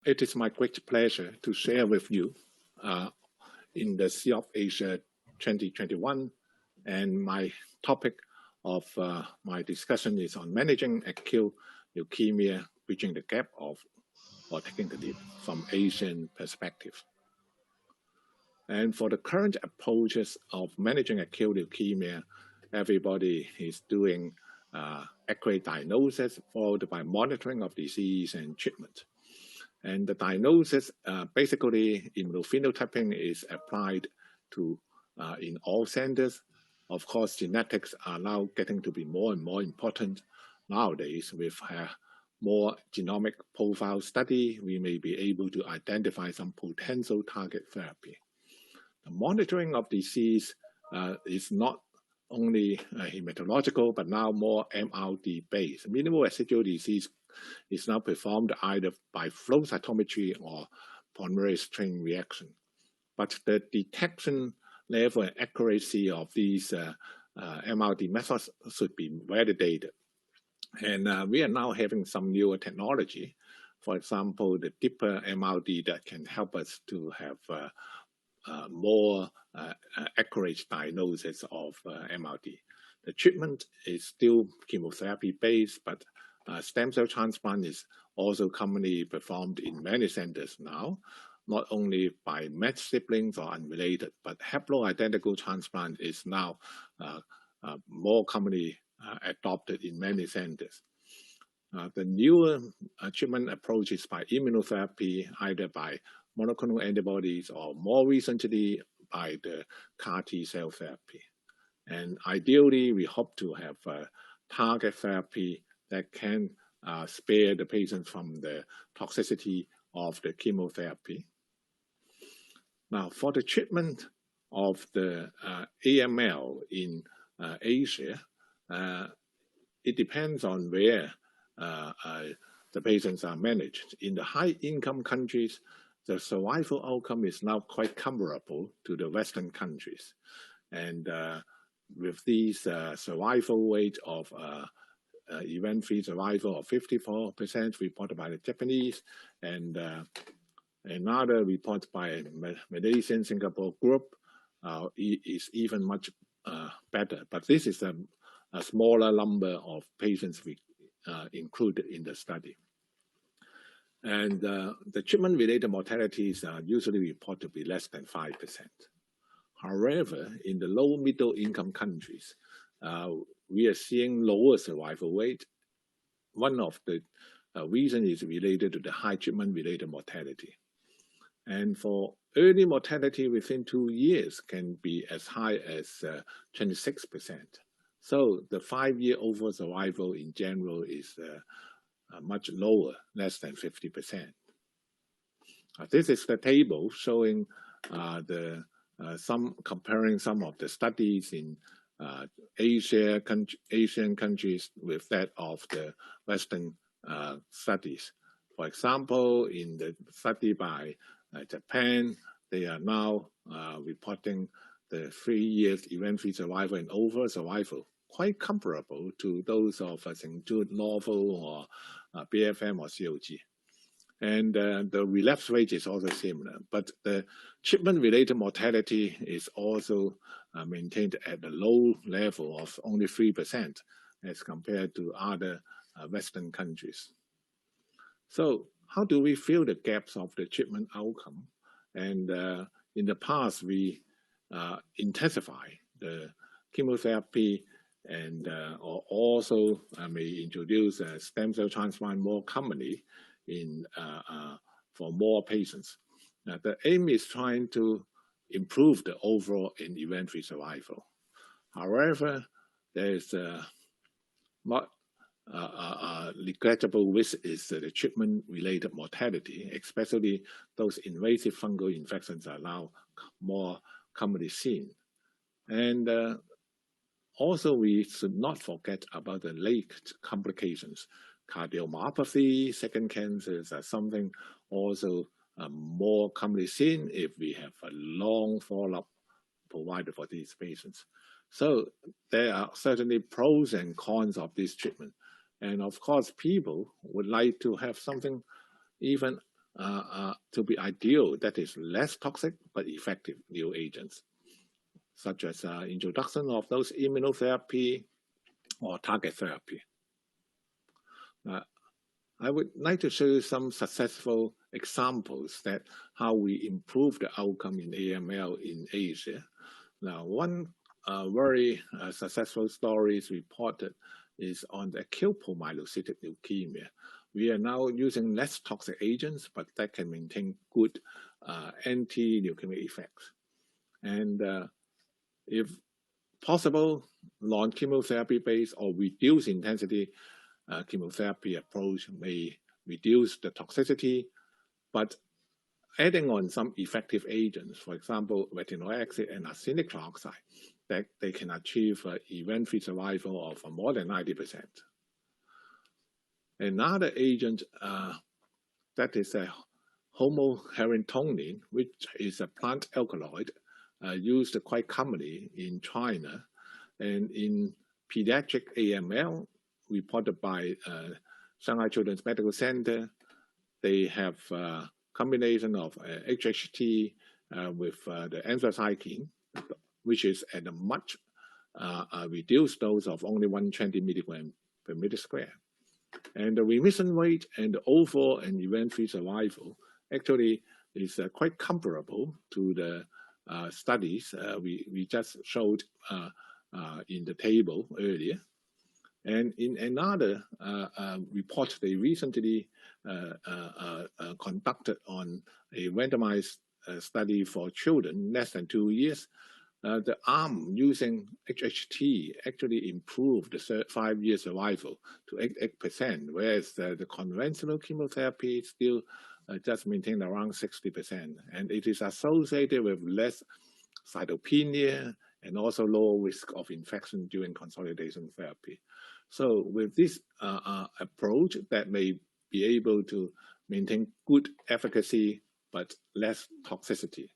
It is my great pleasure to share with you in the Sea of Asia 2021, and my topic of my discussion is on managing acute leukemia, bridging the gap of or taking the leap from Asian perspective. And for the current approaches of managing acute leukemia, everybody is doing accurate diagnosis followed by monitoring of disease and treatment. And the diagnosis, basically, immunophenotyping is applied to in all centers. Of course, genetics are now getting to be more and more important. Nowadays, with more genomic profile study, we may be able to identify some potential target therapy. The monitoring of disease is not only hematological, but now more MRD based. Minimal residual disease is now performed either by flow cytometry or polymerase chain reaction. But the detection level and accuracy of these MRD methods should be validated. And we are now having some newer technology. For example, the deeper MRD that can help us to have more accurate diagnosis of MRD. The treatment is still chemotherapy based, but stem cell transplant is also commonly performed in many centers now, not only by matched siblings or unrelated, but haploidentical transplant is now more commonly adopted in many centers. The newer treatment approaches by immunotherapy, either by monoclonal antibodies or more recently by the CAR T cell therapy. And ideally, we hope to have a target therapy that can spare the patient from the toxicity of the chemotherapy. Now, for the treatment of the AML in Asia, it depends on where the patients are managed. In the high-income countries, the survival outcome is now quite comparable to the Western countries. And with these survival rate of event-free survival of 54% reported by the Japanese, and another report by Malaysian Singapore group is even much better. But this is a smaller number of patients we included in the study. And the treatment-related mortalities are usually reported to be less than 5%. However, in the low middle income countries, we are seeing lower survival rate. One of the reasons is related to the high treatment-related mortality. And for early mortality within 2 years can be as high as 26%. So the 5-year overall survival in general is much lower, less than 50%. This is the table showing comparing some of the studies in Asian countries with that of the Western studies. For example, in the study by Japan, they are now reporting the 3 years event-free survival and overall survival quite comparable to those of St. Jude Novel or BFM or COG. And the relapse rate is also similar, but the treatment-related mortality is also maintained at a low level of only 3% as compared to other Western countries. So how do we fill the gaps of the treatment outcome? And in the past, we intensify the chemotherapy and or also may introduce stem cell transplant more commonly in for more patients. The aim is trying to improve the overall and event-free survival. However, there is not regrettable risk is the treatment-related mortality, especially those invasive fungal infections are now more commonly seen. And also, we should not forget about the late complications. Cardiomyopathy, second cancers are something also more commonly seen if we have a long follow-up provided for these patients. So there are certainly pros and cons of this treatment. And of course, people would like to have something even to be ideal, that is less toxic but effective new agents, such as introduction of those immunotherapy or target therapy. I would like to show you some successful examples that how we improve the outcome in AML in Asia. Now, one very successful story is reported is on the acute promyelocytic leukemia. We are now using less toxic agents, but that can maintain good anti-leukemic effects. And if possible, non-chemotherapy based or reduced intensity chemotherapy approach may reduce the toxicity, but adding on some effective agents, for example, retinoxide and arsenic trioxide, that they can achieve event-free survival of more than 90%. Another agent that is a homoherentonin, which is a plant alkaloid used quite commonly in China, and in pediatric AML, reported by Shanghai Children's Medical Center, they have a combination of HHT with the anthracycline, which is at a much reduced dose of only 120 milligram per meter square. And the remission rate and the overall and event-free survival actually is quite comparable to the studies we just showed in the table earlier. And in another report they recently conducted on a randomized study for children less than 2 years, the arm using HHT actually improved the 5-year survival to 88%, whereas the conventional chemotherapy still just maintained around 60%. And it is associated with less cytopenia and also lower risk of infection during consolidation therapy. So with this approach that may be able to maintain good efficacy but less toxicity.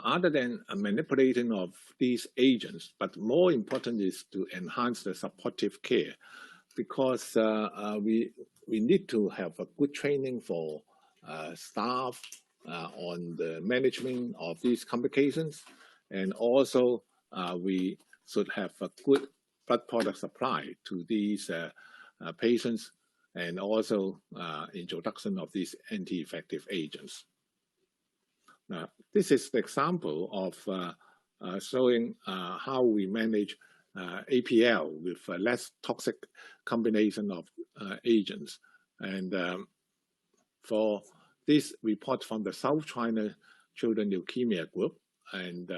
Other than manipulating of these agents, but more important is to enhance the supportive care, because we need to have a good training for staff on the management of these complications, and also we should have a good blood product supply to these patients, and also introduction of these anti-infective agents. Now, this is the example of showing how we manage APL with a less toxic combination of agents. And for this report from the South China Children Leukemia Group, and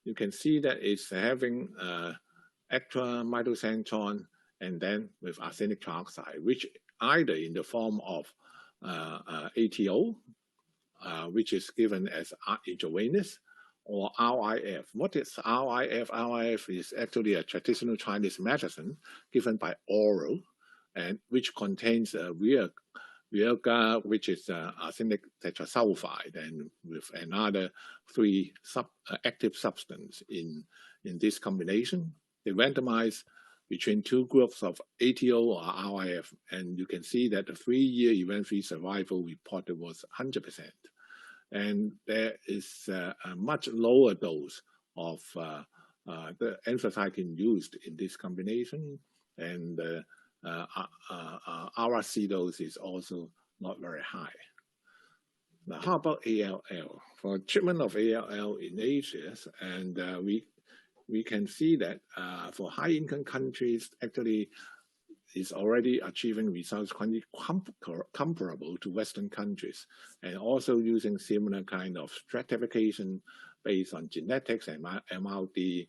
you can see that it's having extra mitoxantrone and then with arsenic trioxide, which either in the form of ATO, which is given as intravenous, or RIF. What is RIF? RIF is actually a traditional Chinese medicine given by oral, and which contains Viagra, which is arsenic tetrasulfide, and with another 3 active substance in this combination. They randomize between 2 groups of ATO or RIF, and you can see that the 3-year event-free survival reported was 100%. And there is a much lower dose of the anthracycline used in this combination, and the RRC dose is also not very high. Now, how about ALL? For treatment of ALL in Asia, and we can see that for high-income countries, actually is already achieving results quite comparable to Western countries, and also using similar kind of stratification based on genetics and MRD.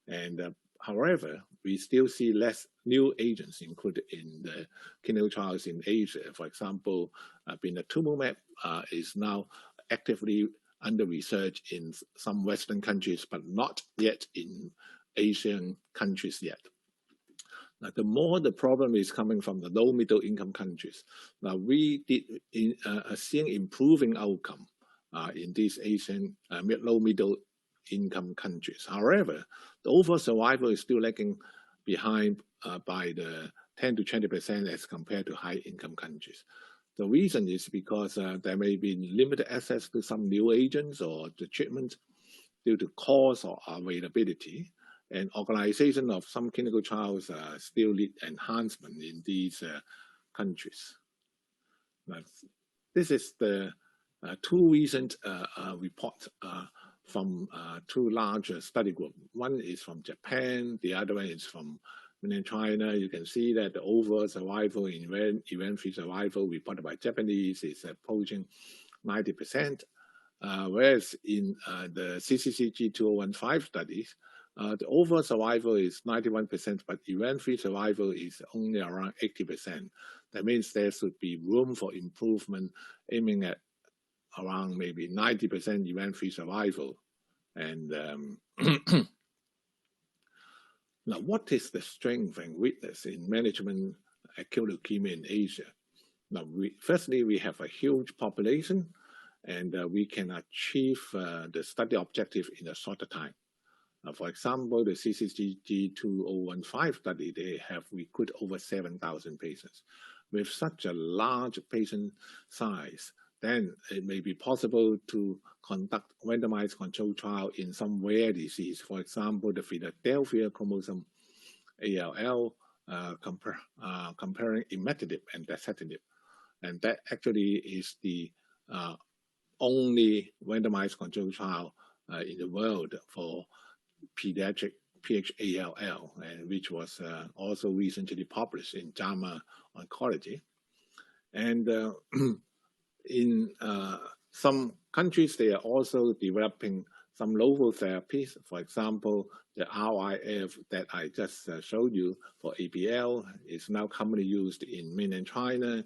And however, we still see less new agents included in the clinical trials in Asia. For example, blinatumomab is now actively under research in some Western countries, but not yet in Asian countries yet. Now, the more the problem is coming from the low middle income countries. Now, we did seeing improving outcome in these Asian low middle income countries. However, the overall survival is still lagging behind by the 10 to 20% as compared to high income countries. The reason is because there may be limited access to some new agents or the treatment due to cost or availability, and organization of some clinical trials still need enhancement in these countries. Now, this is the two recent reports from two large study groups. One is from Japan, the other one is from mainland China. You can see that the overall survival in event-free survival reported by Japanese is approaching 90%, whereas in the CCCG 2015 studies, the overall survival is 91%, but event-free survival is only around 80%. That means there should be room for improvement, aiming at around maybe 90% event-free survival. And now, what is the strength and weakness in management acute leukemia in Asia? Now, firstly, we have a huge population, and we can achieve the study objective in a shorter time. For example, the CCCG 2015 study, they have recruited over 7,000 patients. With such a large patient size, then it may be possible to conduct randomized control trial in some rare disease. For example, the Philadelphia chromosome ALL, comparing imatinib and dasatinib. And that actually is the only randomized control trial in the world for pediatric PH-ALL, and which was also recently published in JAMA Oncology. And in some countries, they are also developing some novel therapies. For example, the RIF that I just showed you for APL is now commonly used in mainland China,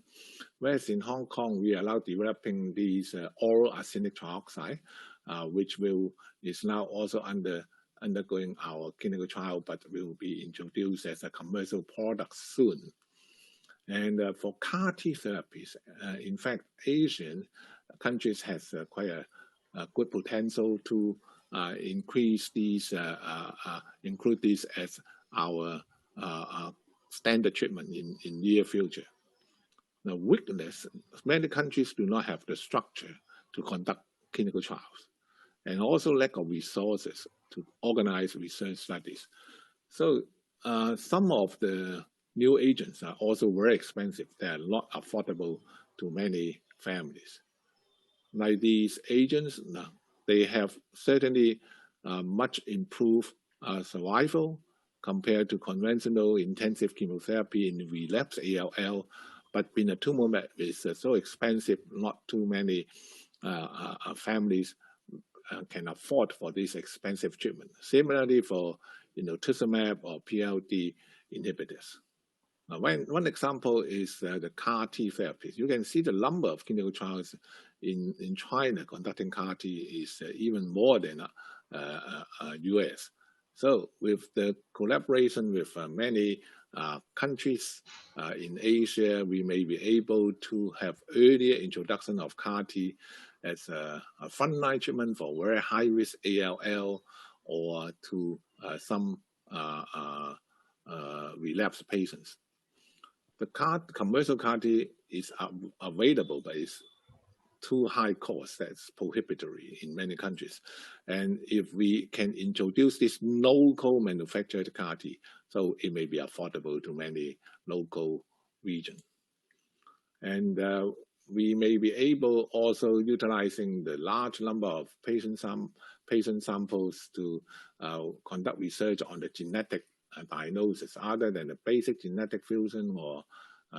whereas in Hong Kong, we are now developing these oral arsenic trioxide, which is now also undergoing our clinical trial, but will be introduced as a commercial product soon. And for CAR T therapies, in fact, Asian countries has quite a good potential to increase these, include this as our standard treatment in near future. Now, weakness, many countries do not have the structure to conduct clinical trials, and also lack of resources to organize research studies. So some of the new agents are also very expensive. They are not affordable to many families. Like these agents, they have certainly much improved survival compared to conventional intensive chemotherapy in relapsed ALL, but blinatumomab is so expensive, not too many families can afford for this expensive treatment. Similarly for inotuzumab or PLD inhibitors. One example is the CAR T therapies. You can see the number of clinical trials in China conducting CAR T is even more than US. So with the collaboration with many countries in Asia, we may be able to have earlier introduction of CAR T as a frontline treatment for very high-risk ALL or to some relapsed patients. The commercial CAR T is available, but it's too high cost. That's prohibitory in many countries. And if we can introduce this local manufactured CAR T, so it may be affordable to many local regions. And we may be able also utilizing the large number of patient samples to conduct research on the genetic diagnosis other than the basic genetic fusion or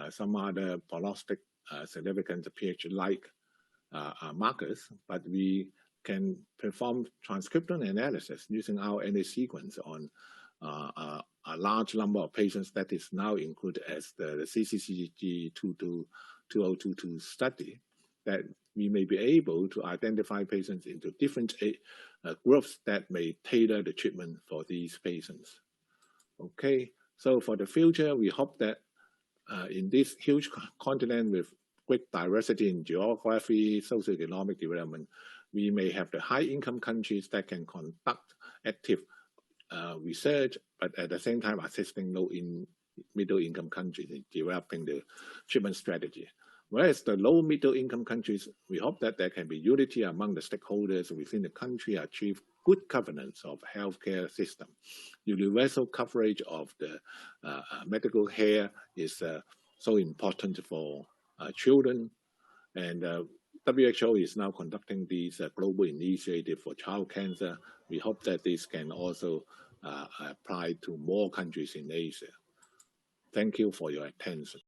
some other prognostic significant pH-like markers, but we can perform transcriptome analysis using our RNA sequence on a large number of patients that is now included as the CCCG 2022 study, that we may be able to identify patients into different groups that may tailor the treatment for these patients. Okay, so for the future, we hope that in this huge continent with great diversity in geography, socioeconomic development, we may have the high-income countries that can conduct active research, but at the same time assisting low-middle-income countries in developing the treatment strategy. Whereas the low middle income countries, we hope that there can be unity among the stakeholders within the country, achieve good governance of healthcare system. Universal coverage of the medical care is so important for children, and WHO is now conducting these global initiative for child cancer. We hope that this can also apply to more countries in Asia. Thank you for your attention.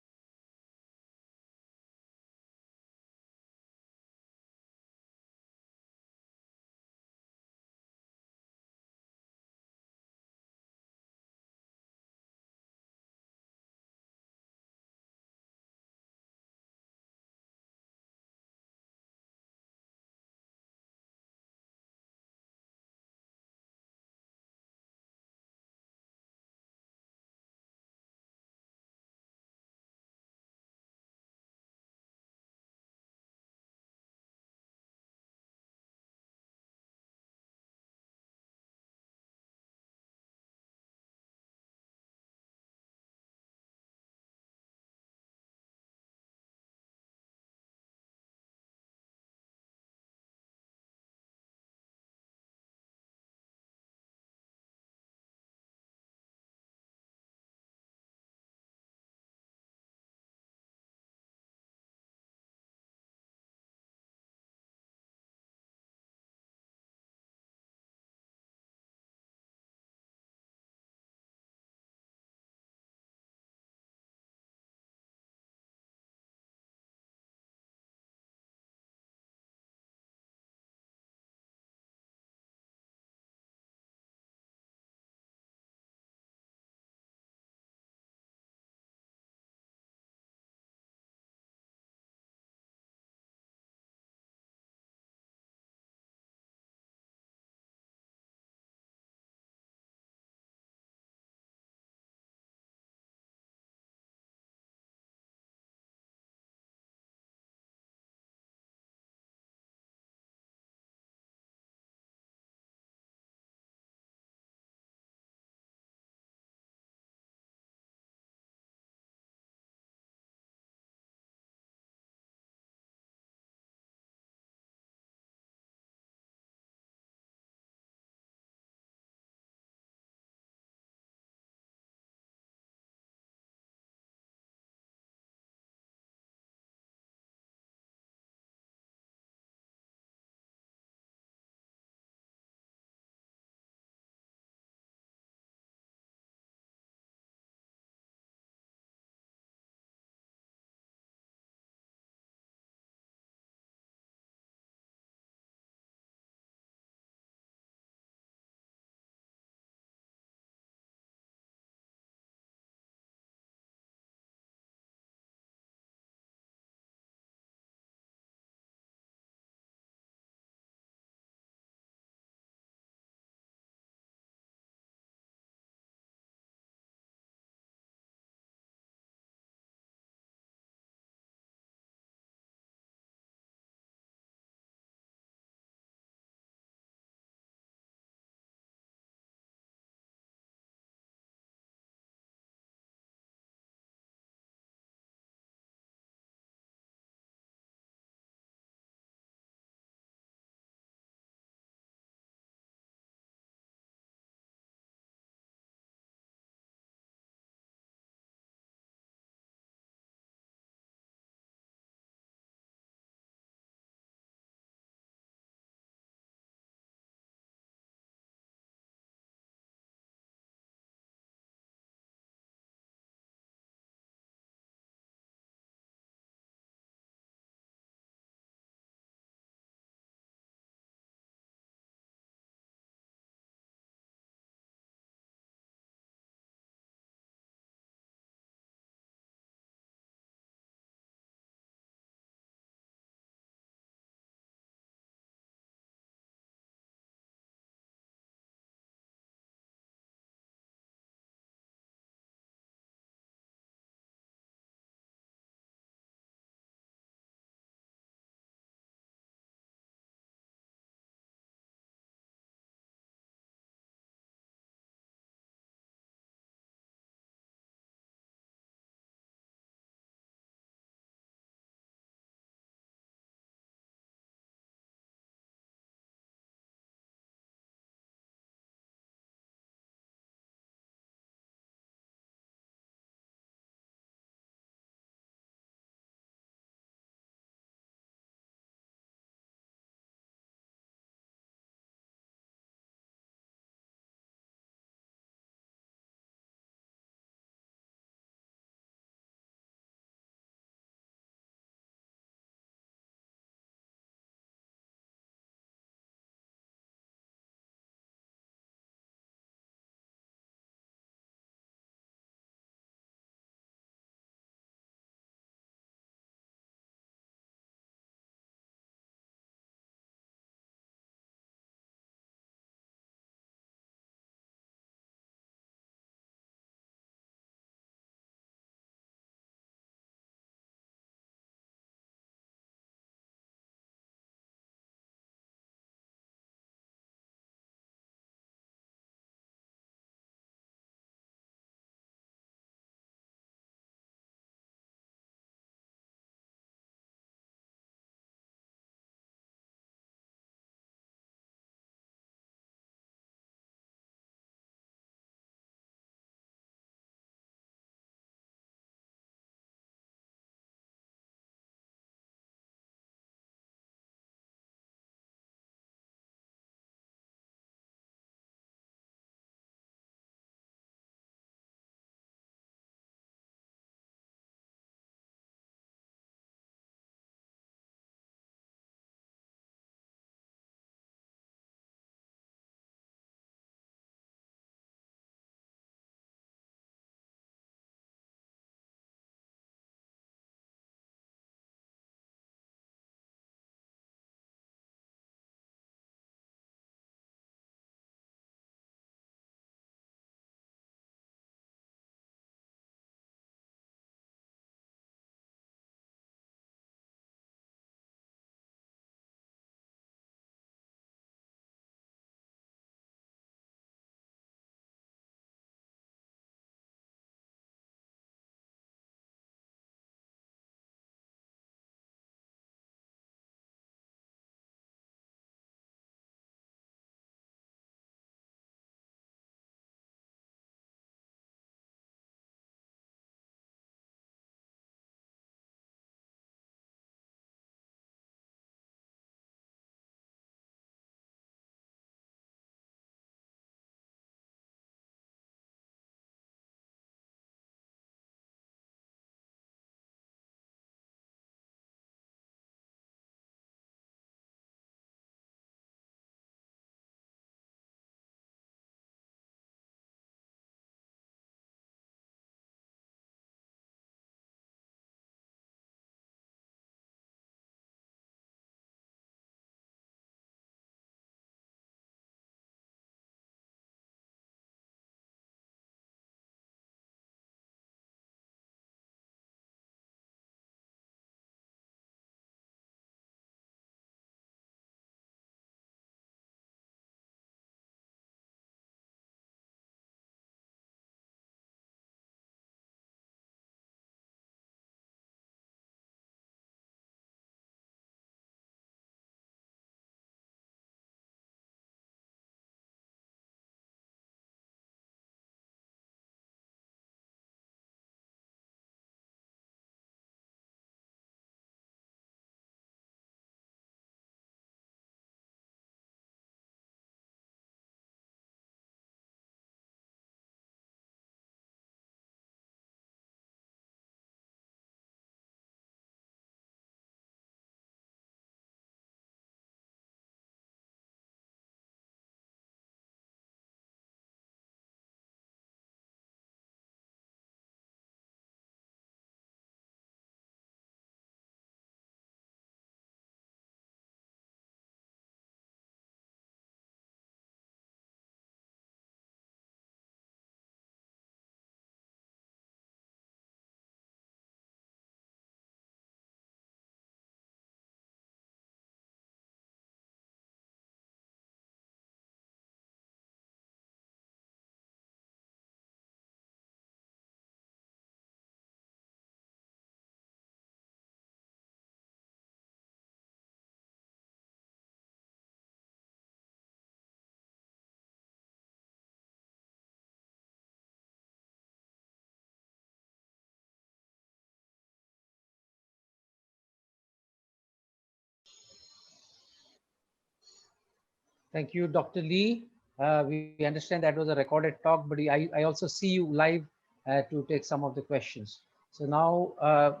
Thank you, Dr. Lee. We understand that was a recorded talk, but I also see you live to take some of the questions. So now,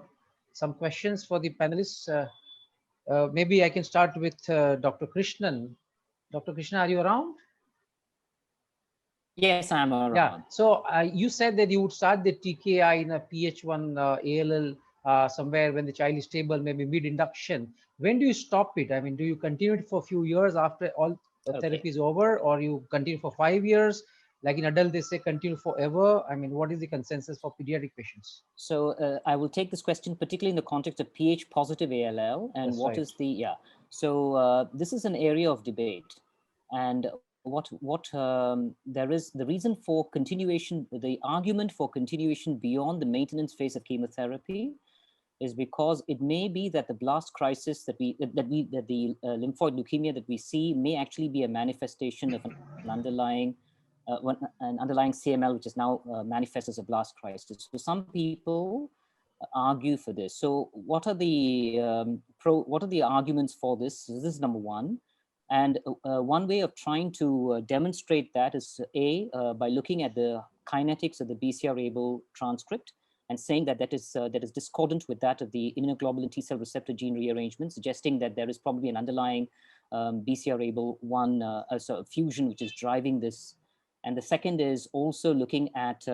some questions for the panelists. Maybe I can start with Dr. Krishnan. Dr. Krishnan, are you around? Yes, I'm Yeah. around. So you said that you would start the TKI in a PH1 ALL somewhere when the child is stable, maybe mid-induction. When do you stop it? I mean, do you continue it for a few years after all the Okay. therapy is over, or you continue for 5 years? Like in adult, they say continue forever. I mean, what is the consensus for pediatric patients? So I will take this question particularly in the context of pH positive ALL and That's what right. is the, yeah. So this is an area of debate. And there is the reason for continuation, the argument for continuation beyond the maintenance phase of chemotherapy is because it may be that the blast crisis that the lymphoid leukemia that we see may actually be a manifestation of an underlying CML, which is now manifest as a blast crisis. So some people argue for this. So what are the what are the arguments for this? So this is number one. And one way of trying to demonstrate that is by looking at the kinetics of the BCR-ABL transcript and saying that that is discordant with that of the immunoglobulin T cell receptor gene rearrangement, suggesting that there is probably an underlying BCR-ABL1 fusion which is driving this. And the second is also looking at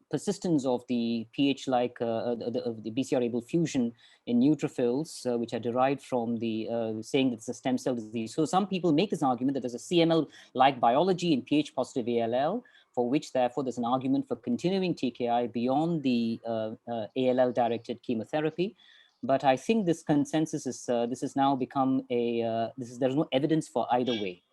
persistence of the pH-like of the BCR-ABL fusion in neutrophils, which are derived from the saying that it's a stem cell disease. So some people make this argument that there's a CML-like biology in pH-positive ALL, for which therefore there's an argument for continuing TKI beyond the ALL-directed chemotherapy. But I think this consensus is this has now become a there's no evidence for either way.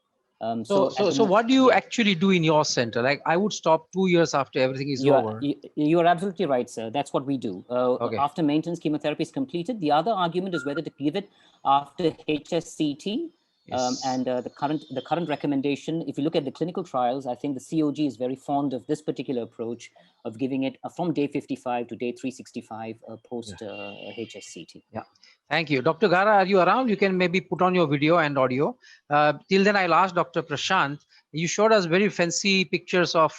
So what do you actually do in your center? Like I would stop 2 years after everything is over. You are absolutely right, sir. That's what we do. Okay. After maintenance chemotherapy is completed, the other argument is whether to give it after HSCT. Yes. And the current recommendation, if you look at the clinical trials, I think the COG is very fond of this particular approach of giving it from day 55 to day 365 post HSCT. Yeah. Thank you. Dr. Gara, are you around? You can maybe put on your video and audio. Till then, I'll ask Dr. Prashant. You showed us very fancy pictures of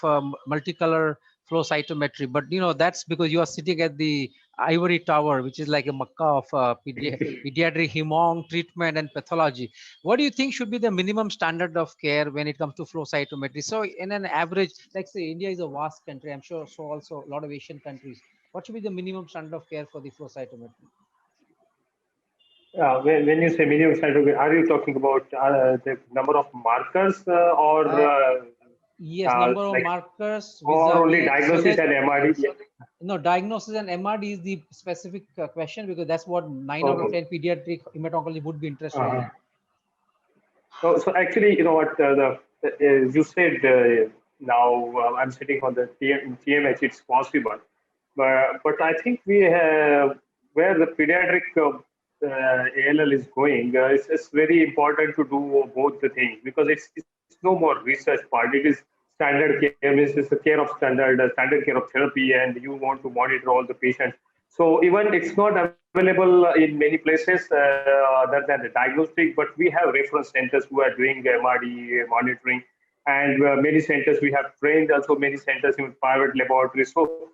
multicolor flow cytometry, but you know that's because you are sitting at the ivory tower, which is like a Makkah of pediatric hemong treatment and pathology. What do you think should be the minimum standard of care when it comes to flow cytometry? So, in an average, like say India is a vast country, I'm sure, so also a lot of Asian countries. What should be the minimum standard of care for the flow cytometry? When you say minimum standard, are you talking about the number of markers Yes, number of like, markers or only vis-a-vis. So diagnosis that, and MRD? no, diagnosis and MRD is the specific question because that's what 9 out of Okay. 10 pediatric hematology would be interested Uh-huh. in. So actually, you know what, you said now I'm sitting on the TMH, it's possible. But I think we have, where the pediatric ALL is going, it's very important to do both the things because it's no more research part. It is standard care, means it's a care of standard care of therapy, and you want to monitor all the patients. So even it's not available in many places other than the diagnostic, but we have reference centers who are doing MRD monitoring, and many centers we have trained also many centers in private laboratories. So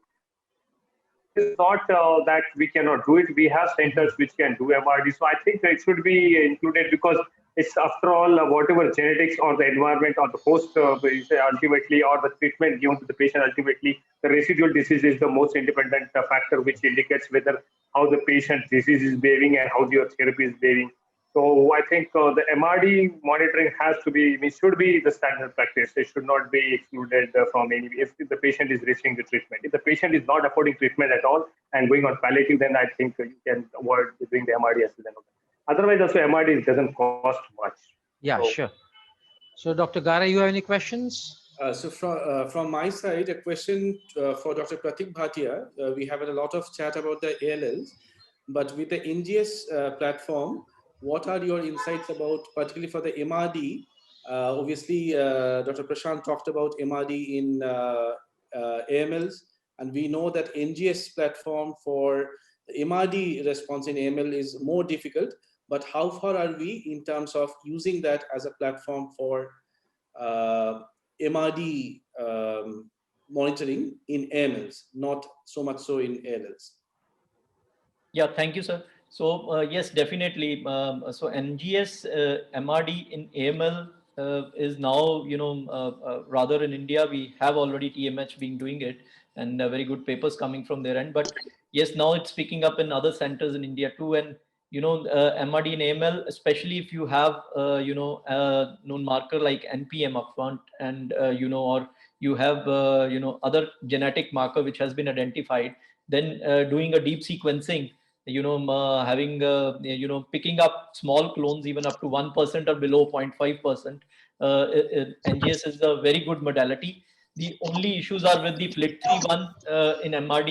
it is not that we cannot do it. We have centers which can do MRD. So I think it should be included because it's after all whatever genetics or the environment or the host ultimately, or the treatment given to the patient ultimately, the residual disease is the most independent factor which indicates whether how the patient's disease is behaving and how your therapy is behaving. So I think the MRD monitoring has to be, should be the standard practice. It should not be excluded from any, if the patient is receiving the treatment. If the patient is not affording treatment at all and going on palliative, then I think you can avoid doing the MRD as well. Otherwise, also MRD doesn't cost much. Yeah, So, sure. So Dr. Gara, you have any questions? So from my side, a question for Dr. Pratik Bhatia. We have had a lot of chat about the ALLs, but with the NGS platform, what are your insights about, particularly for the MRD? Obviously, Dr. Prashant talked about MRD in AMLs, and we know that NGS platform for the MRD response in AML is more difficult. but how far are we in terms of using that as a platform for MRD monitoring in AMLs, not so much so in ALLs? Yeah, thank you, sir. So yes, definitely. So NGS MRD in AML is now, rather in India, we have already TMH being doing it, and very good papers coming from their end. But yes, now it's picking up in other centers in India too. And MRD in AML, especially if you have known marker like NPM upfront, and or you have other genetic marker which has been identified, then doing a deep sequencing, having picking up small clones even up to 1% or below 0.5%, NGS is a very good modality. The only issues are with the FLT3 one in MRD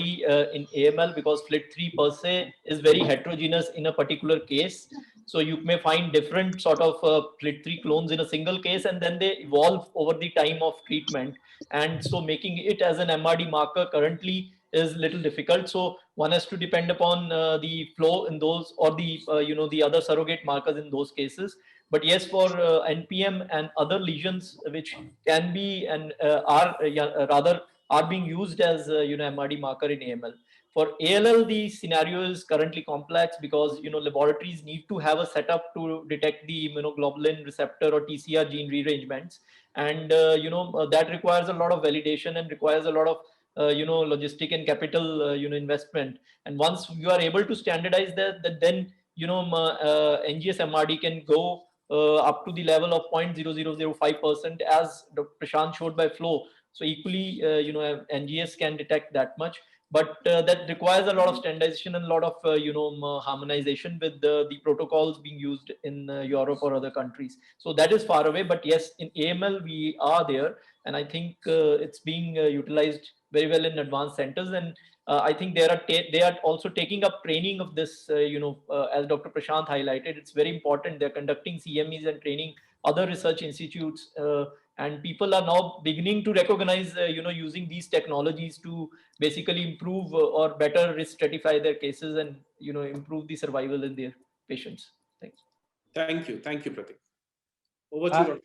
in AML, because FLT3 per se is very heterogeneous in a particular case. So you may find different sort of FLT3 clones in a single case, and then they evolve over the time of treatment. And so making it as an MRD marker currently is little difficult. So one has to depend upon the flow in those, or the the other surrogate markers in those cases. But yes, for NPM and other lesions which can be and rather are being used as MRD marker in AML. For ALL, the scenario is currently complex because laboratories need to have a setup to detect the immunoglobulin receptor or TCR gene rearrangements, and that requires a lot of validation and requires a lot of logistic and capital investment. And once you are able to standardize that, then NGS MRD can go up to the level of 0.0005%, as Dr. Prashant showed by flow. So equally, NGS can detect that much, but that requires a lot of standardization and a lot of harmonization with the protocols being used in Europe or other countries. So that is far away, but yes, in AML we are there, and I think it's being utilized very well in advanced centers. And I think they are also taking up training of this, as Dr. Prashant highlighted, it's very important. They're conducting CMEs and training other research institutes, and people are now beginning to recognize, using these technologies to basically improve or better risk stratify their cases and, improve the survival in their patients. Thanks. Thank you, Pratik. Over to you, Dr.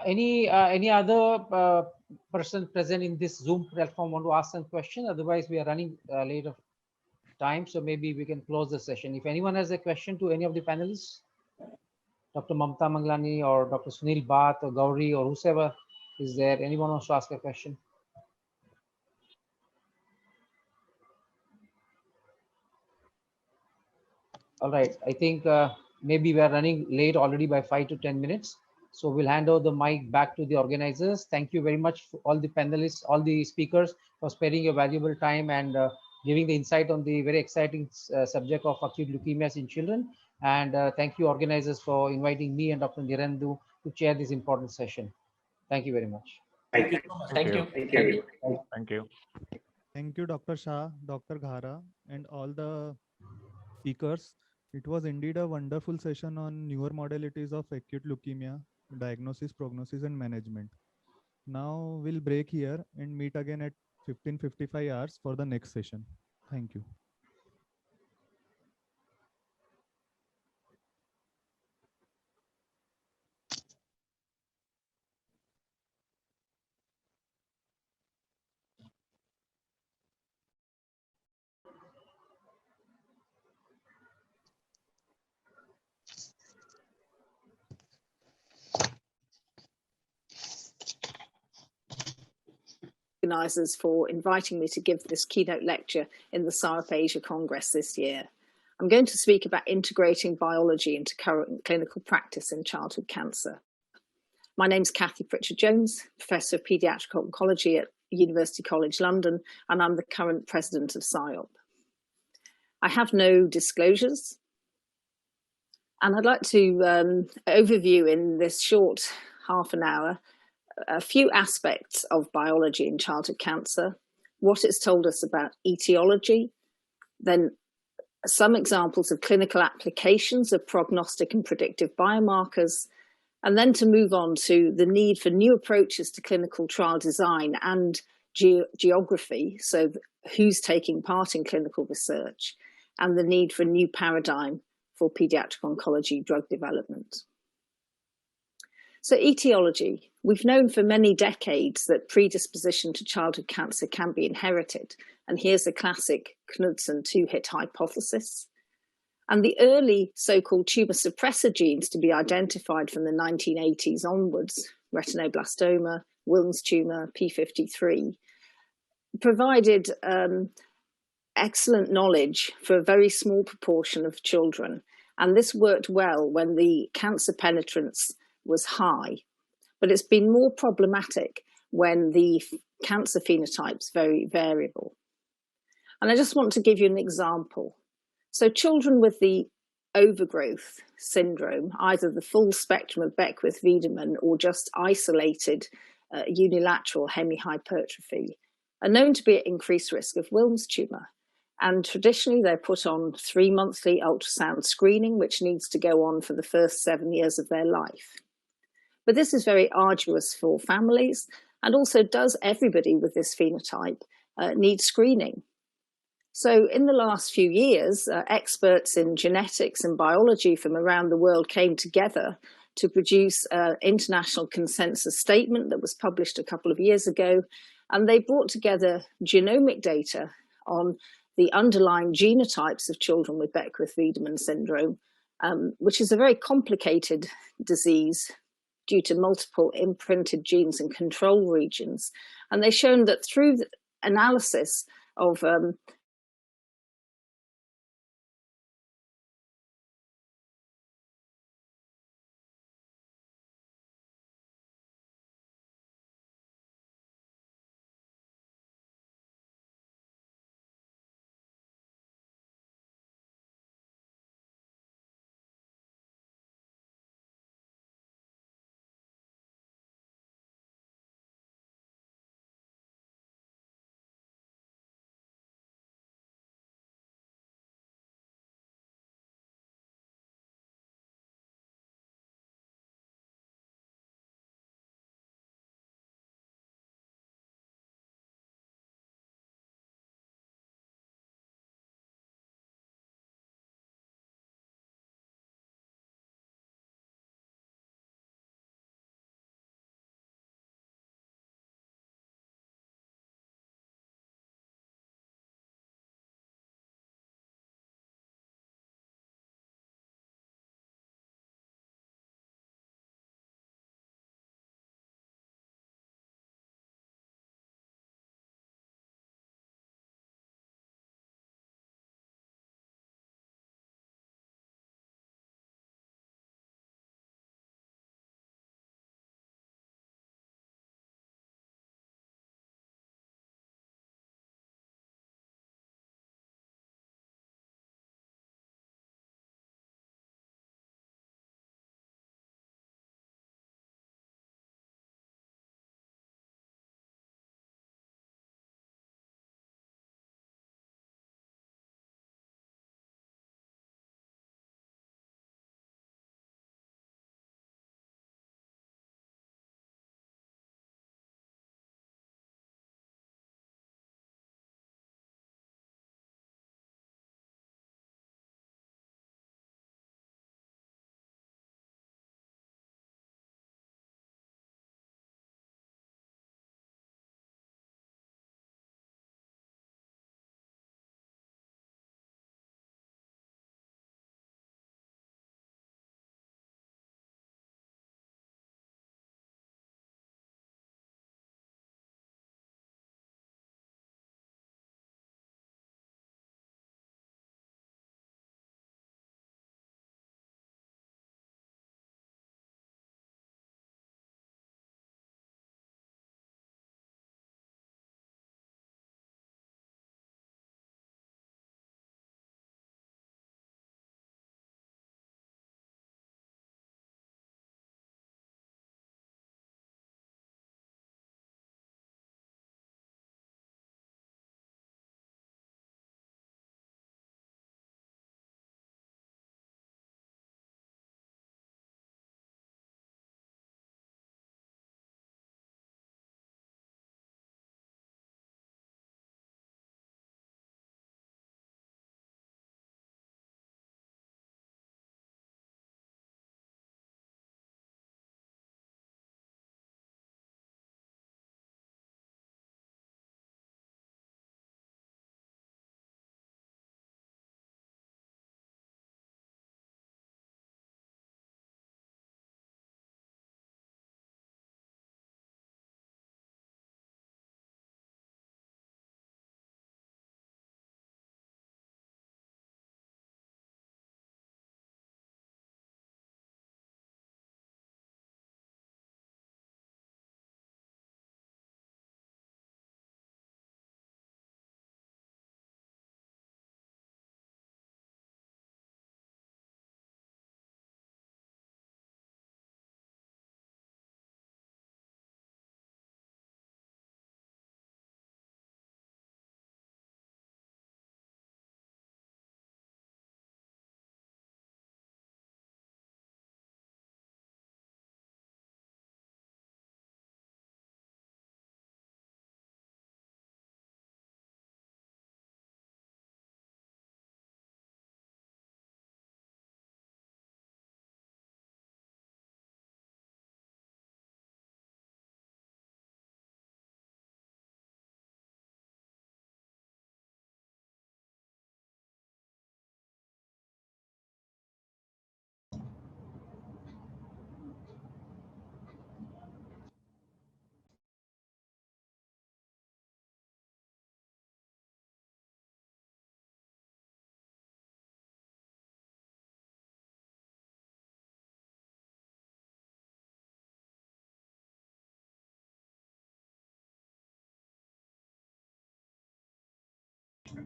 Any other person present in this Zoom platform want to ask some question? Otherwise, we are running late of time, so maybe we can close the session. If anyone has a question to any of the panelists, Dr. Mamta Manglani or Dr. Sunil Bhatt or Gauri or whoever is there, anyone wants to ask a question? All right, I think maybe we are running late already by 5 to 10 minutes. So we'll hand over the mic back to the organizers. Thank you very much for all the panelists, all the speakers, for sparing your valuable time and giving the insight on the very exciting subject of acute leukemias in children. And thank you, organizers, for inviting me and Dr. Nirandu to chair this important session. Thank you very much. Thank you so much. Thank you. Thank you. Thank you. Thank you, Dr. Shah, Dr. Ghara, and all the speakers. It was indeed a wonderful session on newer modalities of acute leukemia, diagnosis, prognosis, and management. Now we'll break here and meet again at 15:55 hours for the next session. Thank you. Organisers for inviting me to give this keynote lecture in the SARP Asia Congress this year. I'm going to speak about integrating biology into current clinical practice in childhood cancer. My name's Kathy Pritchard-Jones, Professor of Paediatric Oncology at University College London, and I'm the current president of SIOP. I have no disclosures, and I'd like to overview in this short half an hour a few aspects of biology in childhood cancer, what it's told us about etiology, then some examples of clinical applications of prognostic and predictive biomarkers, and then to move on to the need for new approaches to clinical trial design and geography, so who's taking part in clinical research, and the need for a new paradigm for pediatric oncology drug development. So etiology. We've known for many decades that predisposition to childhood cancer can be inherited. And here's the classic Knudsen two-hit hypothesis. And the early so-called tumor suppressor genes to be identified from the 1980s onwards, retinoblastoma, Wilms tumor, P53, provided excellent knowledge for a very small proportion of children. And this worked well when the cancer penetrance was high, but it's been more problematic when the cancer phenotype's very variable. And I just want to give you an example. So children with the overgrowth syndrome, either the full spectrum of Beckwith-Wiedemann or just isolated unilateral hemihypertrophy, are known to be at increased risk of Wilms tumor. And traditionally, they're put on 3-monthly ultrasound screening, which needs to go on for the first 7 years of their life. But this is very arduous for families, and also does everybody with this phenotype need screening? So in the last few years, experts in genetics and biology from around the world came together to produce an international consensus statement that was published a couple of years ago. And they brought together genomic data on the underlying genotypes of children with Beckwith-Wiedemann syndrome, which is a very complicated disease due to multiple imprinted genes and control regions. And they've shown that through the analysis of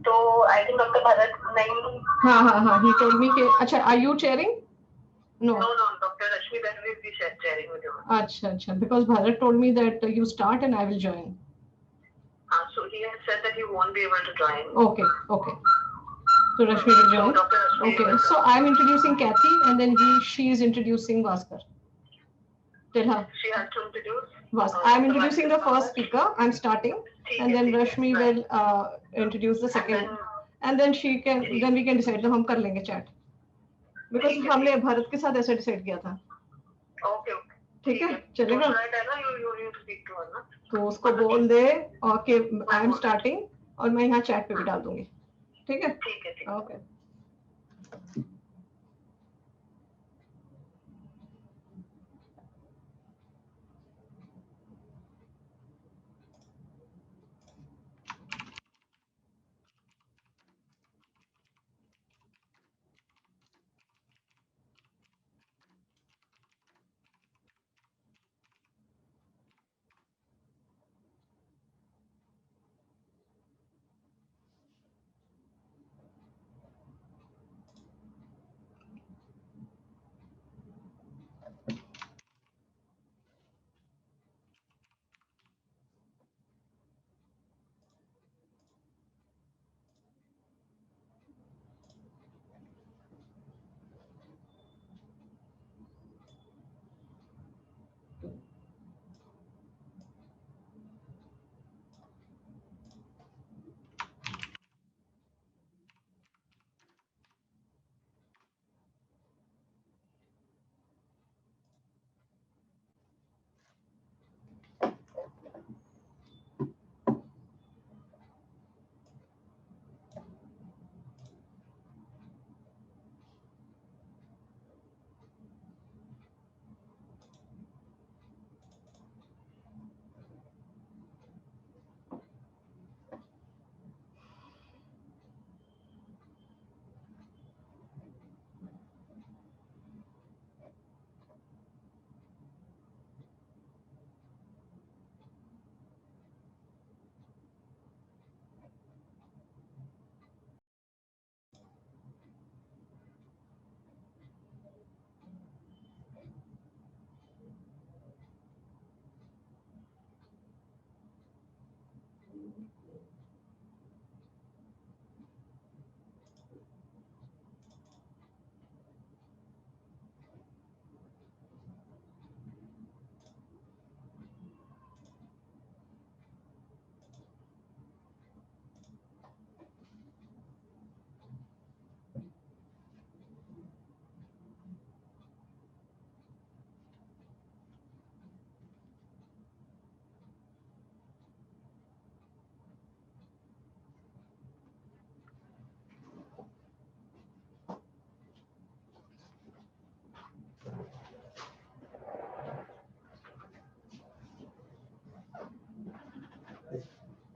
तो I think Dr. Bharat नहीं. हाँ. He told me कि अच्छा, are you chairing? No. No. Dr. Rashmi then will be chairing with you. अच्छा. Because Bharat told me that you start and I will join. So he has said that he won't be able to join. Okay. So Rashmi will join. So Dr. Rashmi Okay. So I'm introducing Kathy, and then she is introducing Bhaskar. Tell her. She has to introduce. I'm introducing the first speaker. I'm starting, and then Rashmi will introduce the second, and then we can decide. तो हम कर लेंगे chat. Because हमने भारत के साथ ऐसे decide किया था. Okay. ठीक है, चलेगा. You speak to her, ना? तो उसको बोल दे कि I'm starting और मैं यहाँ chat पे भी डाल दूंगी. ठीक है? Okay.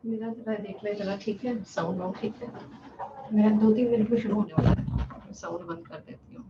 मेरा जरा देख ले जरा, ठीक है? साउंड ठीक है? मेरा 2-3 मिनट में शुरू होने वाला है. साउंड बंद कर देती हूँ.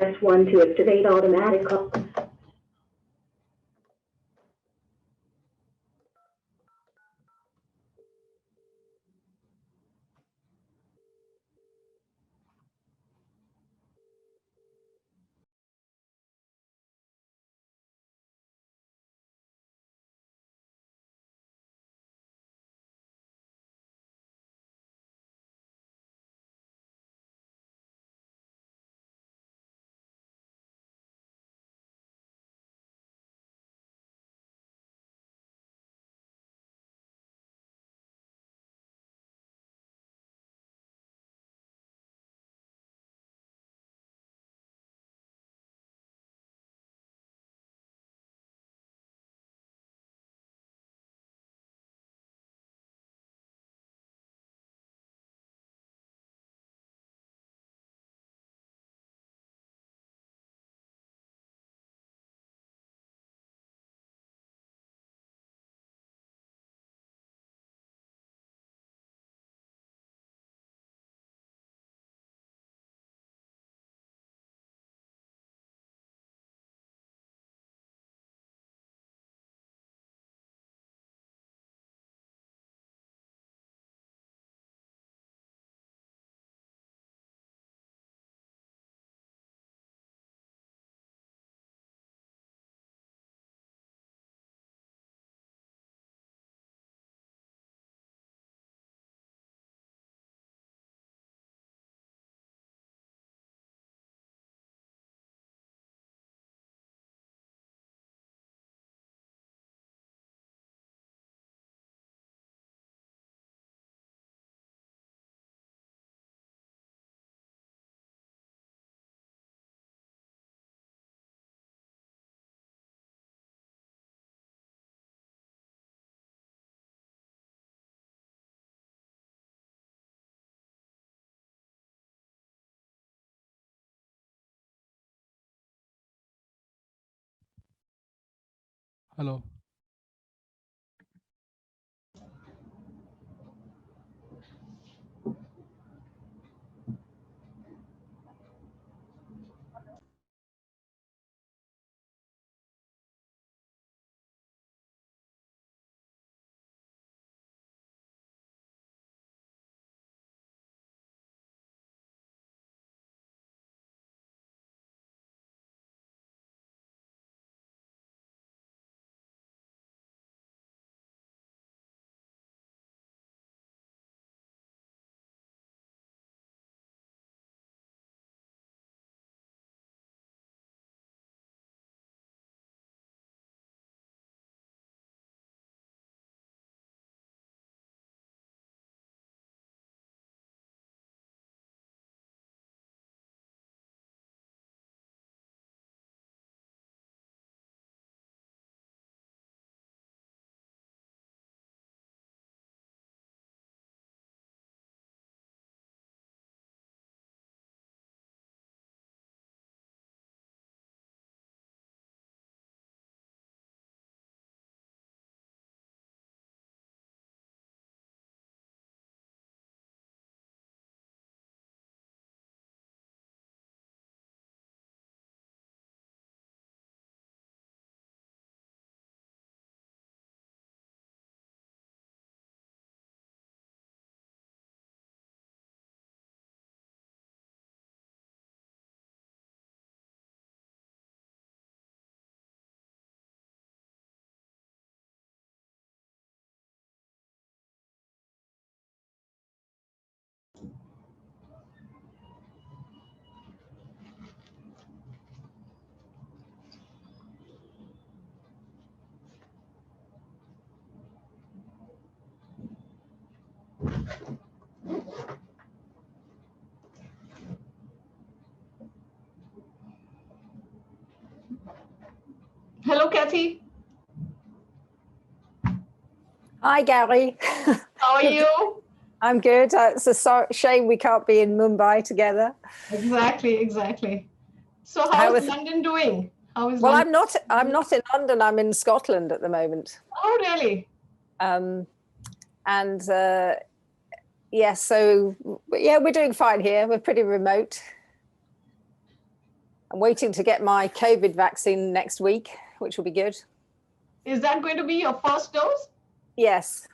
Press 1 to activate automatic call. Hello. Hello, Kathy. Hi, Gary. How are you? I'm good. It's a shame we can't be in Mumbai together. Exactly. So how is London doing? How is well, London? I'm not in London. I'm in Scotland at the moment. Oh, really? Yes, so yeah, we're doing fine here. We're pretty remote. I'm waiting to get my COVID vaccine next week, which will be good. Is that going to be your first dose? Yes.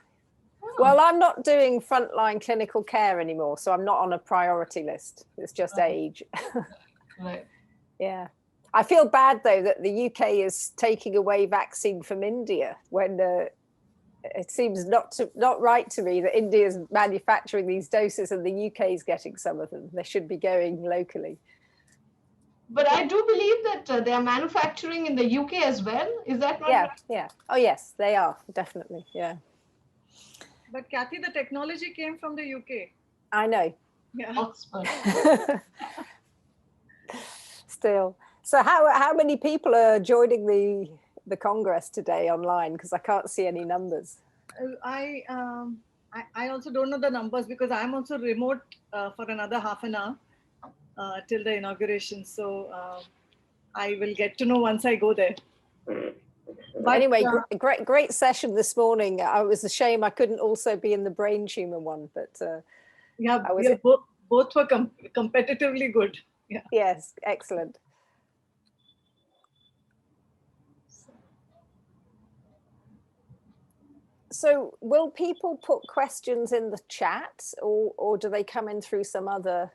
Oh. Well, I'm not doing frontline clinical care anymore, so I'm not on a priority list. It's just age. Right. Yeah. I feel bad, though, that the UK is taking away vaccine from India when it seems not right to me that India is manufacturing these doses and the UK is getting some of them. They should be going locally. But I do believe that they are manufacturing in the UK as well. Is that not right? Yeah. Oh, yes, they are, definitely, yeah. But Kathy, the technology came from the UK. I know. Yeah. Oxford. Still. So how many people are joining the Congress today online? Because I can't see any numbers. I also don't know the numbers because I'm also remote for another half an hour till the inauguration. So I will get to know once I go there. But, anyway, great session this morning. It was a shame I couldn't also be in the brain tumor one, but yeah, both were competitively good. Yeah. Yes, excellent. So will people put questions in the chat or do they come in through some other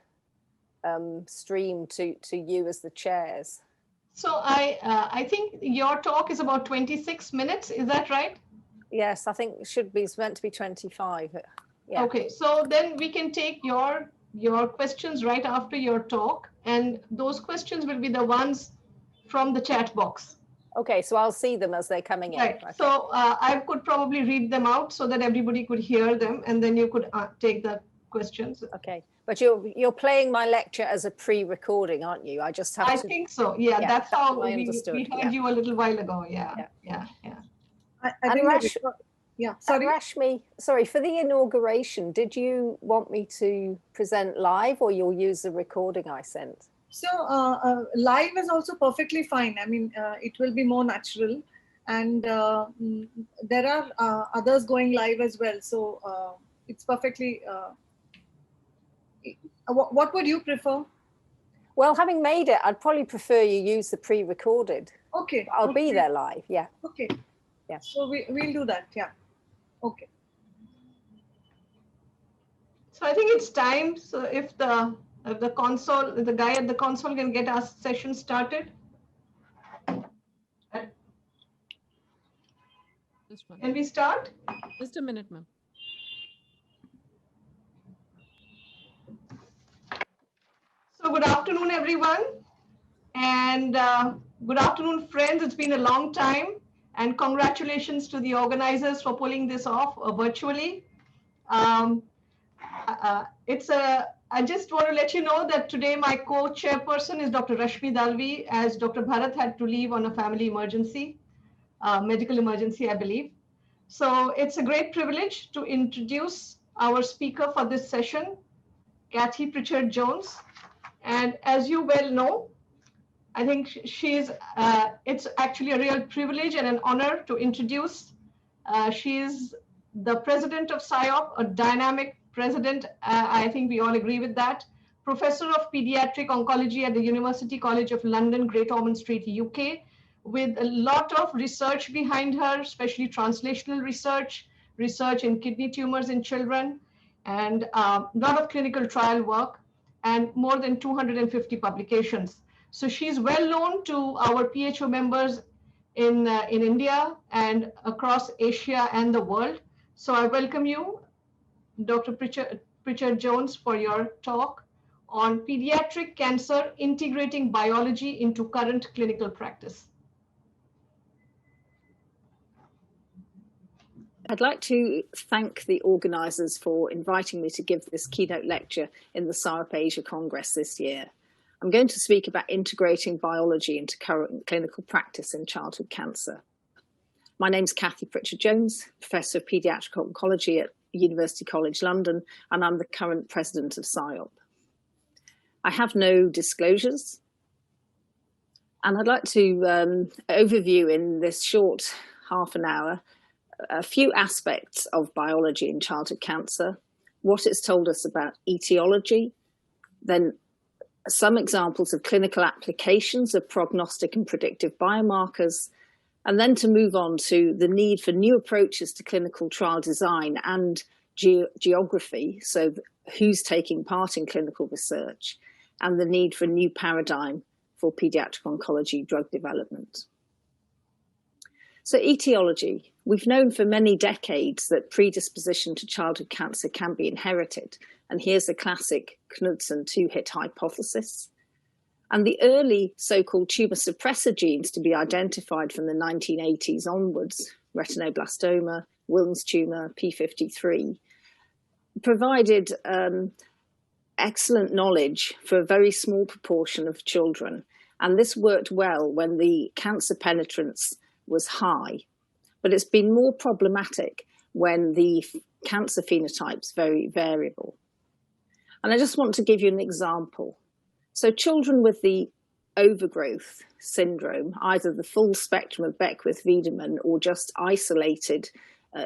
stream to you as the chairs? So I think your talk is about 26 minutes. Is that right? Yes, I think it should be, it's meant to be 25. Yeah. Okay, so then we can take your questions right after your talk, and those questions will be the ones from the chat box. Okay, so I'll see them as they're coming in. Right. Okay. So I could probably read them out so that everybody could hear them, and then you could take the questions. Okay, but you're playing my lecture as a pre-recording, aren't you? I just have to. I think so. Yeah, that's how I we understood. heard you a little while ago. Yeah. And Rashmi, sorry, for the inauguration, did you want me to present live or you'll use the recording I sent? So live is also perfectly fine. I mean, it will be more natural. And there are others going live as well. So it's perfectly, what would you prefer? Well, having made it, I'd probably prefer you use the pre-recorded. Okay. I'll be there live, yeah. Okay. Yeah. So we'll do that, yeah. Okay. So I think it's time. So if the guy at the console can get our session started. Can we start? Just a minute, ma'am. So good afternoon, everyone. And good afternoon, friends. It's been a long time. And congratulations to the organizers for pulling this off virtually. I just want to let you know that today my co-chairperson is Dr. Rashmi Dalvi, as Dr. Bharat had to leave on a family emergency, medical emergency, I believe. So it's a great privilege to introduce our speaker for this session, Kathy Pritchard-Jones. And as you well know, I think it's actually a real privilege and an honor to introduce. She is the president of SIOP, a dynamic president. I think we all agree with that. Professor of pediatric oncology at the University College of London, Great Ormond Street, UK, with a lot of research behind her, especially translational research, research in kidney tumors in children, and a lot of clinical trial work, and more than 250 publications. So she's well known to our PHO members in India and across Asia and the world. So I welcome you, Dr. Pritchard-Jones, for your talk on pediatric cancer, integrating biology into current clinical practice. I'd like to thank the organisers for inviting me to give this keynote lecture in the SIOP Asia Congress this year. I'm going to speak about integrating biology into current clinical practice in childhood cancer. My name's Kathy Pritchard-Jones, Professor of Paediatric Oncology at University College London, and I'm the current president of SIOP. I have no disclosures, and I'd like to overview in this short half an hour a few aspects of biology in childhood cancer, what it's told us about etiology, then some examples of clinical applications of prognostic and predictive biomarkers, and then to move on to the need for new approaches to clinical trial design and geography, so who's taking part in clinical research, and the need for a new paradigm for pediatric oncology drug development. So etiology. We've known for many decades that predisposition to childhood cancer can be inherited. And here's a classic Knudsen two-hit hypothesis. And the early so-called tumor suppressor genes to be identified from the 1980s onwards, retinoblastoma, Wilms tumor, P53, provided excellent knowledge for a very small proportion of children. And this worked well when the cancer penetrance was high, but it's been more problematic when the cancer phenotype's very variable. And I just want to give you an example. So children with the overgrowth syndrome, either the full spectrum of Beckwith-Wiedemann or just isolated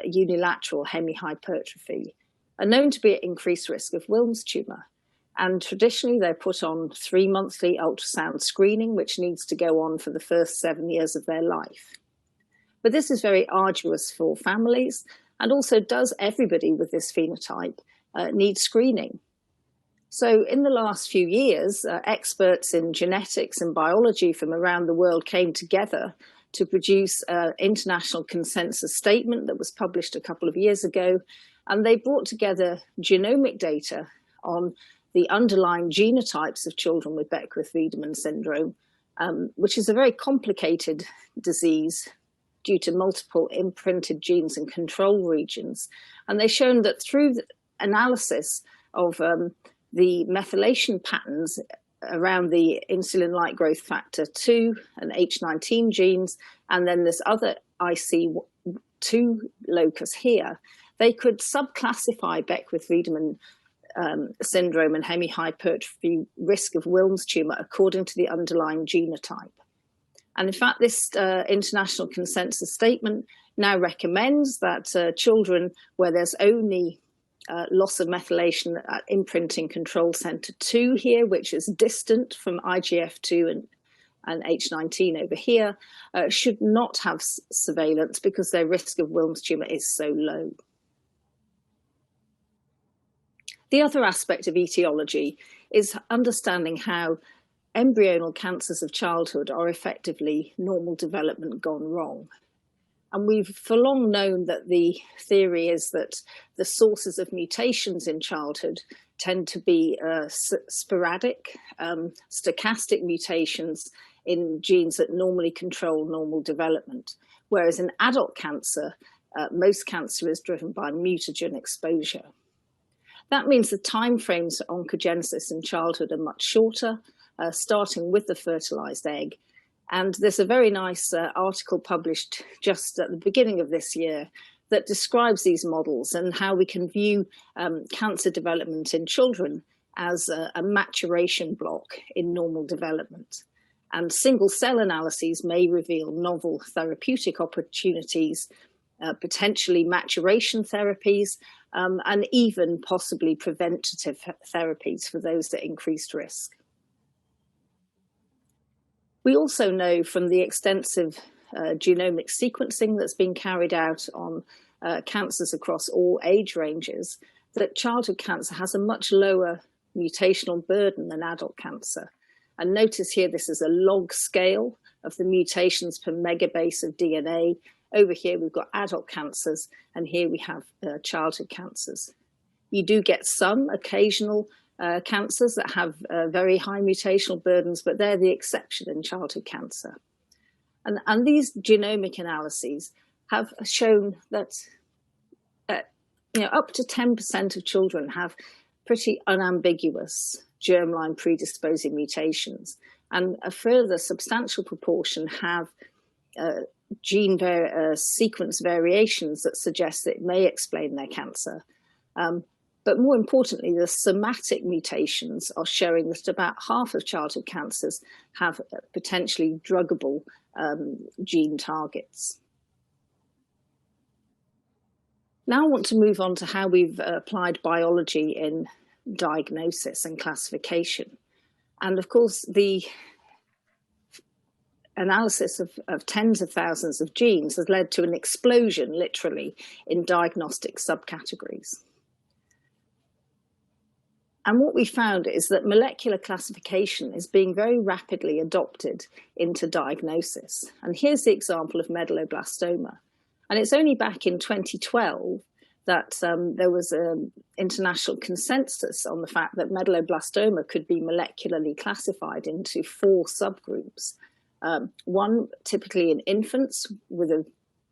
unilateral hemihypertrophy, are known to be at increased risk of Wilms tumor. And traditionally, they're put on 3-monthly ultrasound screening, which needs to go on for the first 7 years of their life. But this is very arduous for families, and also does everybody with this phenotype need screening? So in the last few years, experts in genetics and biology from around the world came together to produce an international consensus statement that was published a couple of years ago. And they brought together genomic data on the underlying genotypes of children with Beckwith-Wiedemann syndrome, which is a very complicated disease due to multiple imprinted genes and control regions. And they've shown that through the analysis of the methylation patterns around the insulin-like growth factor 2 and H19 genes, and then this other IC2 locus here, they could subclassify Beckwith-Wiedemann syndrome and hemihypertrophy risk of Wilms tumor according to the underlying genotype. And in fact, this international consensus statement now recommends that children where there's only loss of methylation at imprinting control center 2 here, which is distant from IGF2 and H19 over here, should not have surveillance because their risk of Wilms tumor is so low. The other aspect of etiology is understanding how embryonal cancers of childhood are effectively normal development gone wrong. And we've for long known that the theory is that the sources of mutations in childhood tend to be sporadic, stochastic mutations in genes that normally control normal development. Whereas in adult cancer, most cancer is driven by mutagen exposure. That means the timeframes for oncogenesis in childhood are much shorter, starting with the fertilized egg. And there's a very nice article published just at the beginning of this year that describes these models and how we can view cancer development in children as a maturation block in normal development. And single cell analyses may reveal novel therapeutic opportunities, potentially maturation therapies, and even possibly preventative therapies for those at increased risk. We also know from the extensive genomic sequencing that's been carried out on cancers across all age ranges that childhood cancer has a much lower mutational burden than adult cancer. And notice here, this is a log scale of the mutations per megabase of DNA. Over here, we've got adult cancers, and here we have childhood cancers. You do get some occasional cancers that have very high mutational burdens, but they're the exception in childhood cancer. And these genomic analyses have shown that up to 10% of children have pretty unambiguous germline predisposing mutations, and a further substantial proportion have gene sequence variations that suggest that it may explain their cancer. But more importantly, the somatic mutations are showing that about half of childhood cancers have potentially druggable gene targets. Now I want to move on to how we've applied biology in diagnosis and classification. And of course, the analysis of tens of thousands of genes has led to an explosion, literally, in diagnostic subcategories. And what we found is that molecular classification is being very rapidly adopted into diagnosis. And here's the example of medulloblastoma. And it's only back in 2012 that there was an international consensus on the fact that medulloblastoma could be molecularly classified into 4 subgroups. One typically in infants with a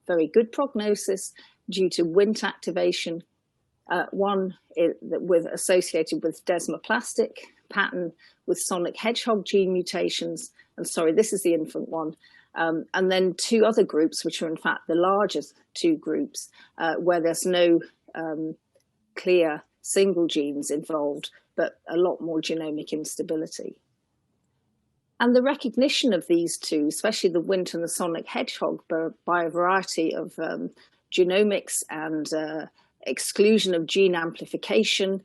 very good prognosis due to Wnt activation, one associated with desmoplastic pattern with sonic hedgehog gene mutations, and sorry, this is the infant one, and then 2 other groups, which are in fact the largest 2 groups, where there's no clear single genes involved, but a lot more genomic instability. And the recognition of these 2, especially the Wnt and the sonic hedgehog, by a variety of genomics and exclusion of gene amplification,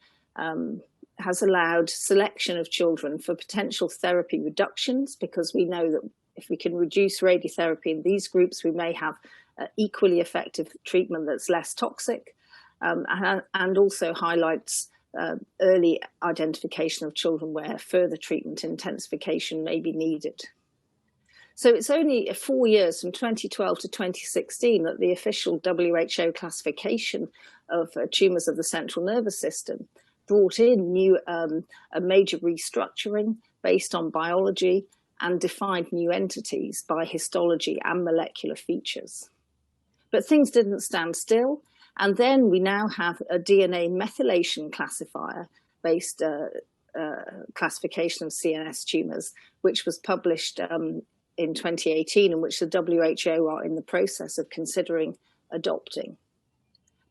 has allowed selection of children for potential therapy reductions, because we know that if we can reduce radiotherapy in these groups, we may have equally effective treatment that's less toxic, and also highlights early identification of children where further treatment intensification may be needed. So it's only 4 years from 2012 to 2016 that the official WHO classification of tumours of the central nervous system brought in a major restructuring based on biology and defined new entities by histology and molecular features. But things didn't stand still. And then we now have a DNA methylation classifier based classification of CNS tumours, which was published in 2018, and which the WHO are in the process of considering adopting.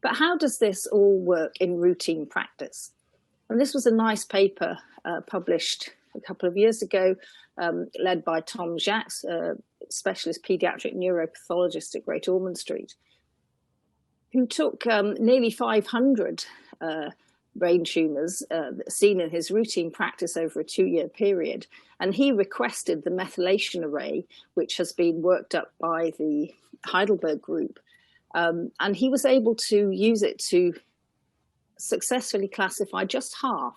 But how does this all work in routine practice? And this was a nice paper published a couple of years ago, led by Tom Jacques, a specialist pediatric neuropathologist at Great Ormond Street, who took nearly 500 brain tumours seen in his routine practice over a 2-year period. And he requested the methylation array, which has been worked up by the Heidelberg group. And he was able to use it to successfully classify just half.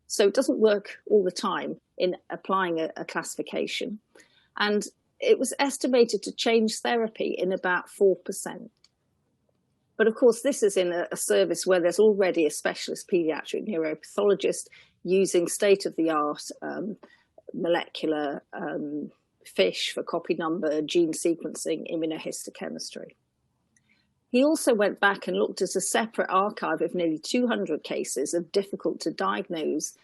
So it doesn't work all the time in applying a classification. And it was estimated to change therapy in about 4%. But of course, this is in a service where there's already a specialist pediatric neuropathologist using state-of-the-art molecular FISH for copy number, gene sequencing, immunohistochemistry. He also went back and looked at a separate archive of nearly 200 cases of difficult to diagnose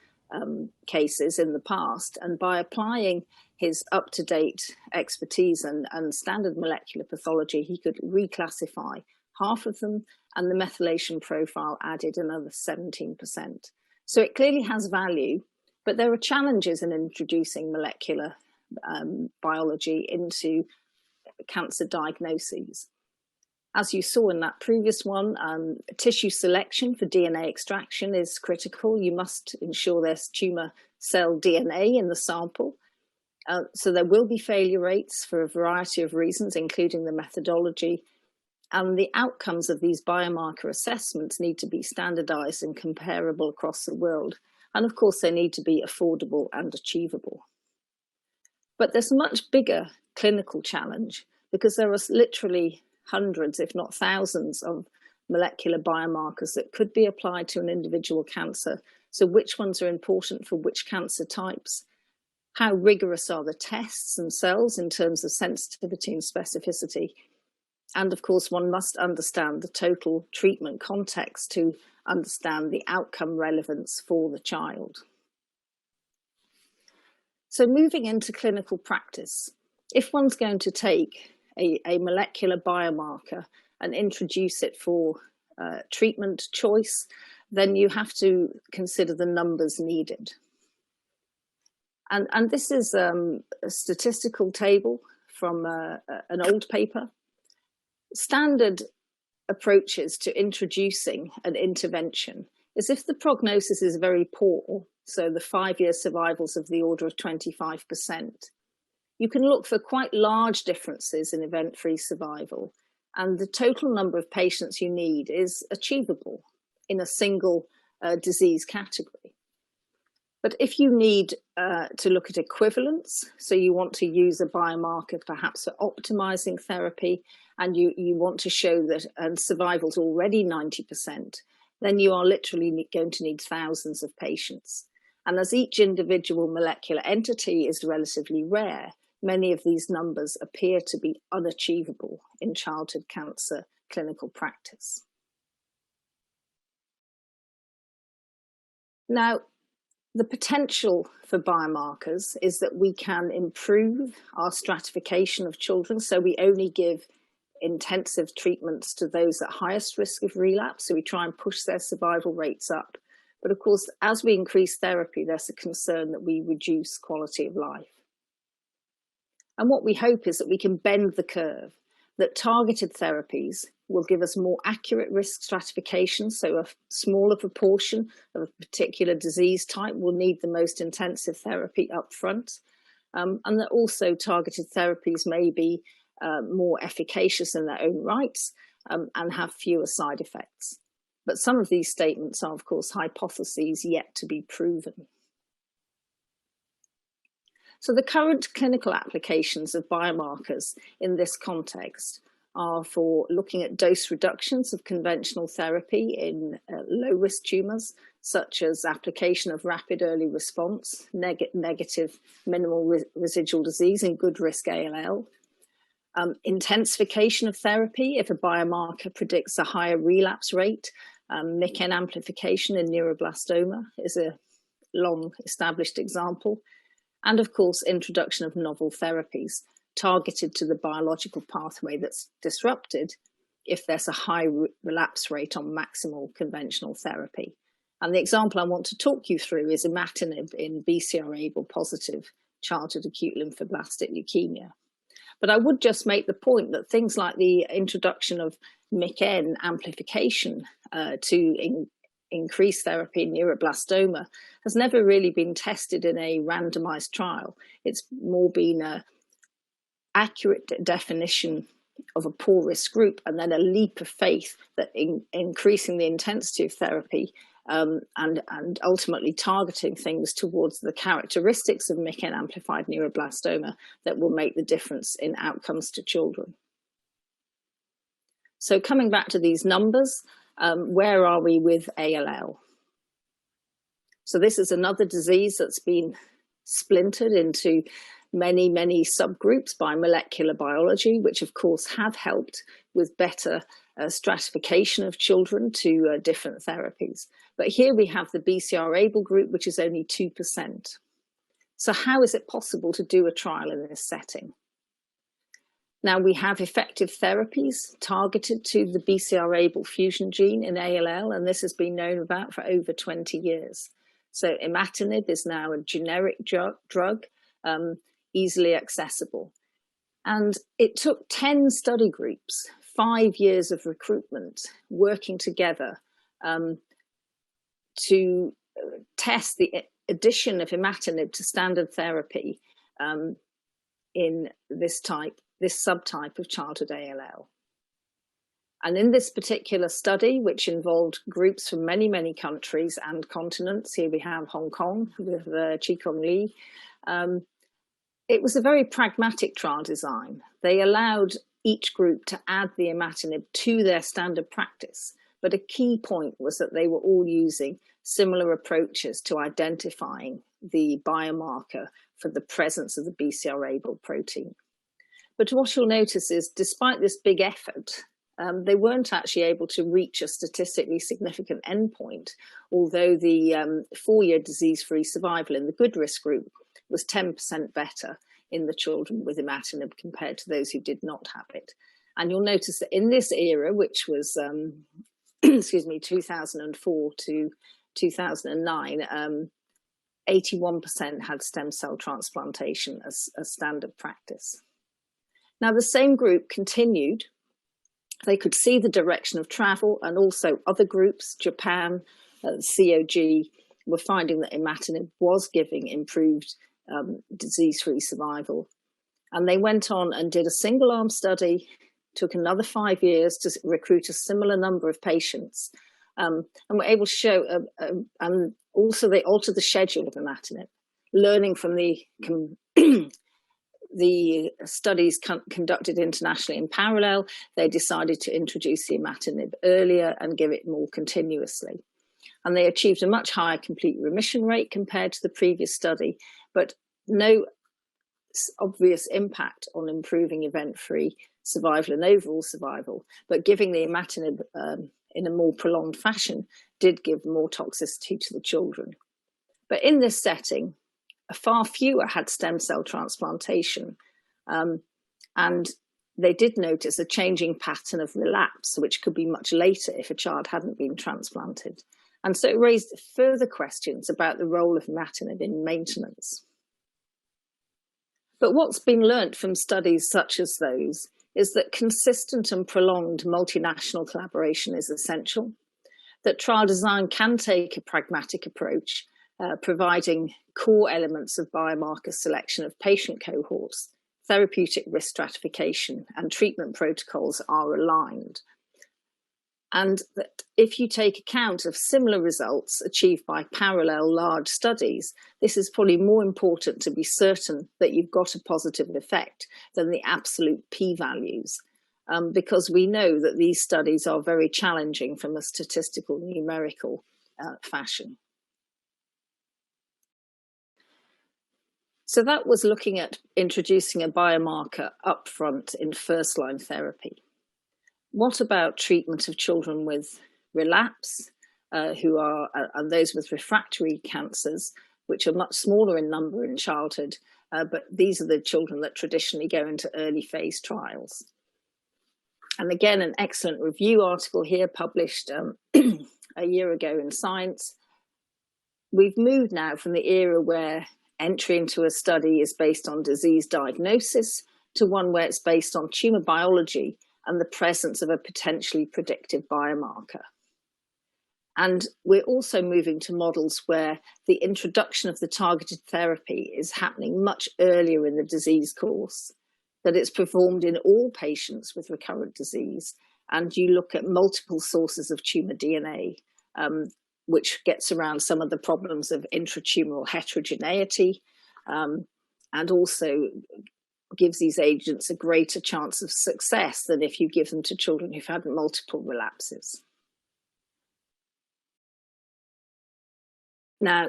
cases in the past. And by applying his up-to-date expertise and standard molecular pathology, he could reclassify half of them, and the methylation profile added another 17%. So it clearly has value, but there are challenges in introducing molecular biology into cancer diagnoses. As you saw in that previous one, tissue selection for DNA extraction is critical. You must ensure there's tumour cell DNA in the sample. So there will be failure rates for a variety of reasons, including the methodology. And the outcomes of these biomarker assessments need to be standardized and comparable across the world. And of course, they need to be affordable and achievable. But there's a much bigger clinical challenge, because there are literally hundreds, if not thousands, of molecular biomarkers that could be applied to an individual cancer. So which ones are important for which cancer types? How rigorous are the tests themselves in terms of sensitivity and specificity? And of course, one must understand the total treatment context to understand the outcome relevance for the child. So moving into clinical practice, if one's going to take a molecular biomarker and introduce it for treatment choice, then you have to consider the numbers needed. And this is a statistical table from an old paper. Standard approaches to introducing an intervention is if the prognosis is very poor, so the 5-year survivals of the order of 25%, you can look for quite large differences in event-free survival, and the total number of patients you need is achievable in a single disease category. But if you need to look at equivalence, so you want to use a biomarker perhaps for optimizing therapy, and you want to show that survival is already 90%, then you are literally going to need thousands of patients. And as each individual molecular entity is relatively rare, many of these numbers appear to be unachievable in childhood cancer clinical practice. Now, the potential for biomarkers is that we can improve our stratification of children. So we only give intensive treatments to those at highest risk of relapse. So we try and push their survival rates up. But of course, as we increase therapy, there's a concern that we reduce quality of life. And what we hope is that we can bend the curve, that targeted therapies will give us more accurate risk stratification, so a smaller proportion of a particular disease type will need the most intensive therapy up front, and that also targeted therapies may be more efficacious in their own rights and have fewer side effects. But some of these statements are, of course, hypotheses yet to be proven. So the current clinical applications of biomarkers in this context are for looking at dose reductions of conventional therapy in low-risk tumours, such as application of rapid early response, negative minimal residual disease in good risk ALL, intensification of therapy if a biomarker predicts a higher relapse rate. MYC amplification in neuroblastoma is a long established example. And of course, introduction of novel therapies targeted to the biological pathway that's disrupted if there's a high relapse rate on maximal conventional therapy. And the example I want to talk you through is imatinib in BCR-ABL positive childhood acute lymphoblastic leukemia. But I would just make the point that things like the introduction of MYC amplification to increased therapy in neuroblastoma has never really been tested in a randomized trial. It's more been an accurate definition of a poor risk group and then a leap of faith that increasing the intensity of therapy and ultimately targeting things towards the characteristics of MYC amplified neuroblastoma that will make the difference in outcomes to children. So coming back to these numbers, where are we with ALL? So this is another disease that's been splintered into many, many subgroups by molecular biology, which of course have helped with better stratification of children to different therapies. But here we have the BCR-ABL group, which is only 2%. So how is it possible to do a trial in this setting? Now we have effective therapies targeted to the BCR-ABL fusion gene in ALL, and this has been known about for over 20 years. So imatinib is now a generic drug, easily accessible. And it took 10 study groups, 5 years of recruitment, working together to test the addition of imatinib to standard therapy in this subtype of childhood ALL. And in this particular study, which involved groups from many, many countries and continents, here we have Hong Kong with Chi Kong Li, it was a very pragmatic trial design. They allowed each group to add the imatinib to their standard practice. But a key point was that they were all using similar approaches to identifying the biomarker for the presence of the BCR-ABL protein. But what you'll notice is, despite this big effort, they weren't actually able to reach a statistically significant endpoint, although the 4-year disease-free survival in the good risk group was 10% better in the children with imatinib compared to those who did not have it. And you'll notice that in this era, which was, 2004 to 2009, 81% had stem cell transplantation as standard practice. Now, the same group continued. They could see the direction of travel, and also other groups, Japan, COG, were finding that imatinib was giving improved disease-free survival. And they went on and did a single-arm study, took another 5 years to recruit a similar number of patients, and were able to show, and also they altered the schedule of imatinib, learning from the studies conducted internationally in parallel. They decided to introduce the imatinib earlier and give it more continuously. And they achieved a much higher complete remission rate compared to the previous study, but no obvious impact on improving event-free survival and overall survival. But giving the imatinib in a more prolonged fashion did give more toxicity to the children. But in this setting, far fewer had stem cell transplantation. And they did notice a changing pattern of relapse, which could be much later if a child hadn't been transplanted. And so it raised further questions about the role of imatinib in maintenance. But what's been learnt from studies such as those is that consistent and prolonged multinational collaboration is essential, that trial design can take a pragmatic approach, providing core elements of biomarker selection of patient cohorts, therapeutic risk stratification, and treatment protocols are aligned. And that if you take account of similar results achieved by parallel large studies, this is probably more important to be certain that you've got a positive effect than the absolute p-values, because we know that these studies are very challenging from a statistical numerical fashion. So that was looking at introducing a biomarker upfront in first-line therapy. What about treatment of children with relapse, and those with refractory cancers, which are much smaller in number in childhood, but these are the children that traditionally go into early phase trials. And again, an excellent review article here published a year ago in Science. We've moved now from the era where entry into a study is based on disease diagnosis to one where it's based on tumor biology and the presence of a potentially predictive biomarker. And we're also moving to models where the introduction of the targeted therapy is happening much earlier in the disease course, that it's performed in all patients with recurrent disease, and you look at multiple sources of tumor DNA, which gets around some of the problems of intratumoral heterogeneity, and also gives these agents a greater chance of success than if you give them to children who've had multiple relapses. Now,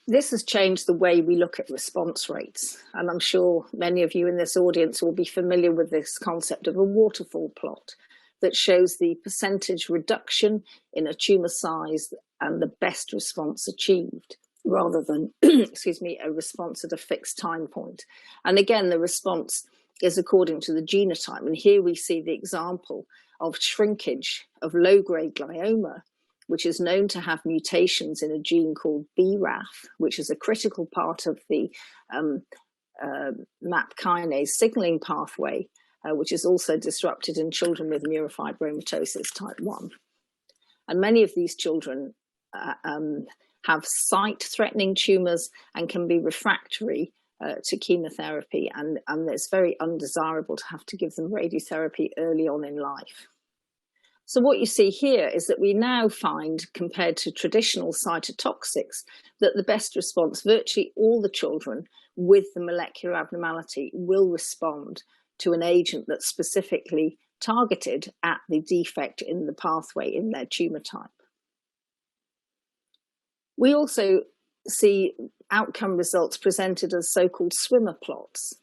this has changed the way we look at response rates, and I'm sure many of you in this audience will be familiar with this concept of a waterfall plot that shows the percentage reduction in a tumor size and the best response achieved, rather than, excuse me, a response at a fixed time point. And again, the response is according to the genotype. And here we see the example of shrinkage of low-grade glioma, which is known to have mutations in a gene called BRAF, which is a critical part of the MAP kinase signaling pathway, which is also disrupted in children with neurofibromatosis type 1. And many of these children have sight-threatening tumors and can be refractory to chemotherapy, and it's very undesirable to have to give them radiotherapy early on in life. So what you see here is that we now find, compared to traditional cytotoxics, that the best response, virtually all the children with the molecular abnormality will respond to an agent that's specifically targeted at the defect in the pathway in their tumor type. We also see outcome results presented as so-called swimmer plots,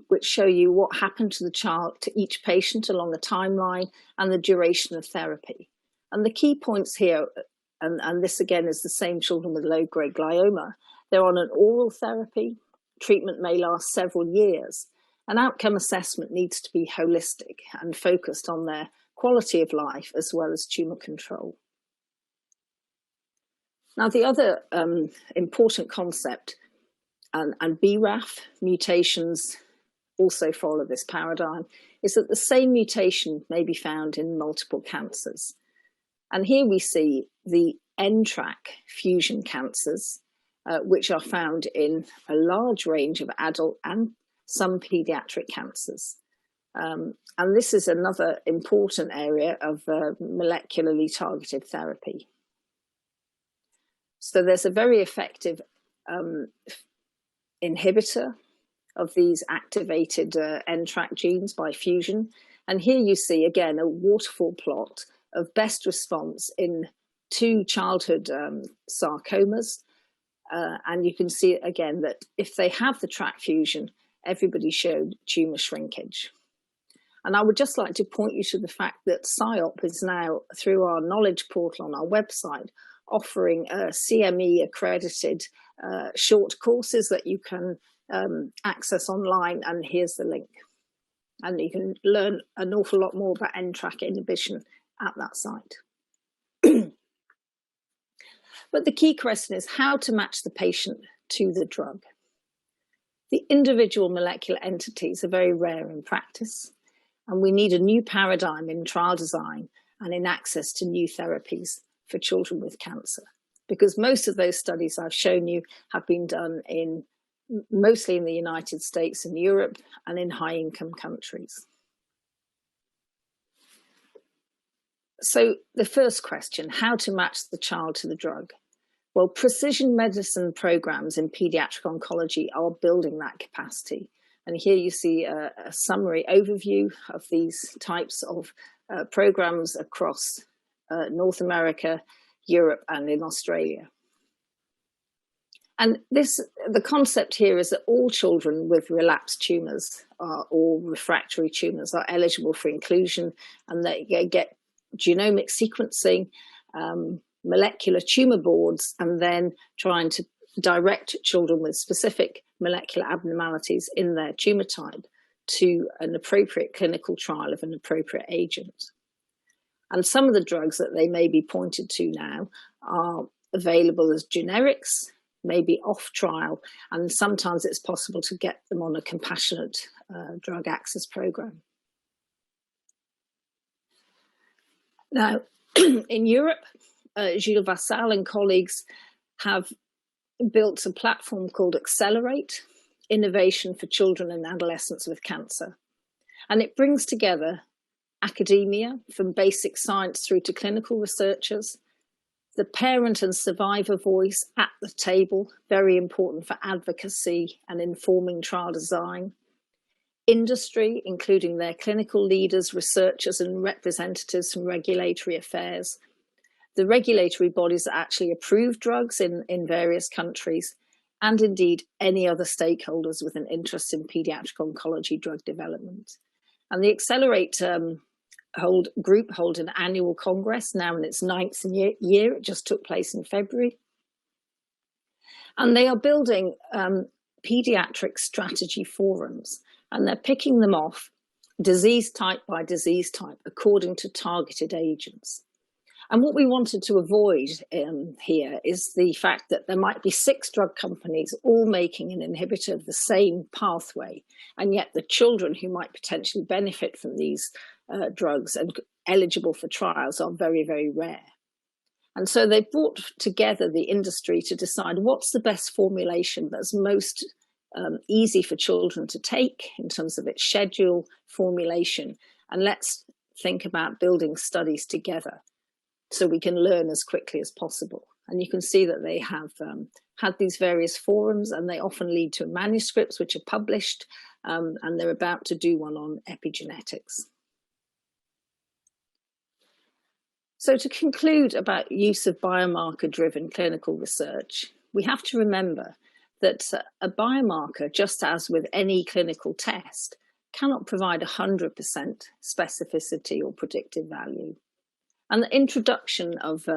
which show you what happened to the child, to each patient along the timeline and the duration of therapy. And the key points here, and this again is the same children with low-grade glioma, they're on an oral therapy. Treatment may last several years. An outcome assessment needs to be holistic and focused on their quality of life as well as tumor control. Now, the other important concept, and BRAF mutations also follow this paradigm, is that the same mutation may be found in multiple cancers. And here we see the NTRK fusion cancers, which are found in a large range of adult and some pediatric cancers. And this is another important area of molecularly targeted therapy. So there's a very effective inhibitor of these activated NTRK genes by fusion. And here you see, again, a waterfall plot of best response in 2 childhood sarcomas. And you can see again that if they have the TRK fusion, everybody showed tumor shrinkage. And I would just like to point you to the fact that SIOP is now, through our knowledge portal on our website, offering CME accredited short courses that you can access online, and here's the link. And you can learn an awful lot more about NTRK inhibition at that site. But the key question is how to match the patient to the drug. The individual molecular entities are very rare in practice, and we need a new paradigm in trial design and in access to new therapies for children with cancer, because most of those studies I've shown you have been done in mostly in the United States and Europe and in high-income countries. So the first question, how to match the child to the drug? Well, precision medicine programs in pediatric oncology are building that capacity. And here you see a summary overview of these types of programs across North America, Europe, and in Australia. And the concept here is that all children with relapsed tumours or refractory tumours are eligible for inclusion, and they get genomic sequencing, molecular tumour boards, and then trying to direct children with specific molecular abnormalities in their tumour type to an appropriate clinical trial of an appropriate agent. And some of the drugs that they may be pointed to now are available as generics, maybe off trial, and sometimes it's possible to get them on a compassionate drug access program. Now, in Europe, Gilles Vassal and colleagues have built a platform called Accelerate, Innovation for Children and Adolescents with Cancer. And it brings together academia, from basic science through to clinical researchers, the parent and survivor voice at the table, very important for advocacy and informing trial design, industry, including their clinical leaders, researchers, and representatives from regulatory affairs, the regulatory bodies that actually approve drugs in various countries, and indeed any other stakeholders with an interest in pediatric oncology drug development. And the Accelerate group hold an annual congress now in its 9th year. It just took place in February. And they are building pediatric strategy forums, and they're picking them off disease type by disease type according to targeted agents. And what we wanted to avoid here is the fact that there might be 6 drug companies all making an inhibitor of the same pathway, and yet the children who might potentially benefit from these drugs and eligible for trials are very, very rare. And so they brought together the industry to decide what's the best formulation that's most easy for children to take in terms of its schedule, formulation, and let's think about building studies together so we can learn as quickly as possible. And you can see that they have had these various forums, and they often lead to manuscripts which are published, and they're about to do one on epigenetics. So to conclude about use of biomarker-driven clinical research, we have to remember that a biomarker, just as with any clinical test, cannot provide 100% specificity or predictive value. And the introduction of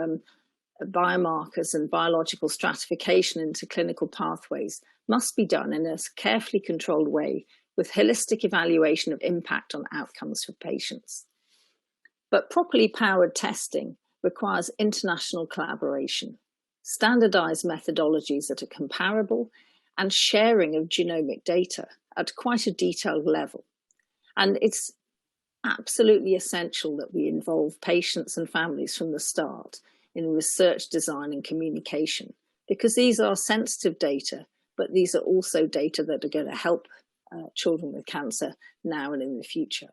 biomarkers and biological stratification into clinical pathways must be done in a carefully controlled way with holistic evaluation of impact on outcomes for patients. But properly powered testing requires international collaboration, standardized methodologies that are comparable, and sharing of genomic data at quite a detailed level. And it's absolutely essential that we involve patients and families from the start in research design and communication, because these are sensitive data, but these are also data that are going to help children with cancer now and in the future.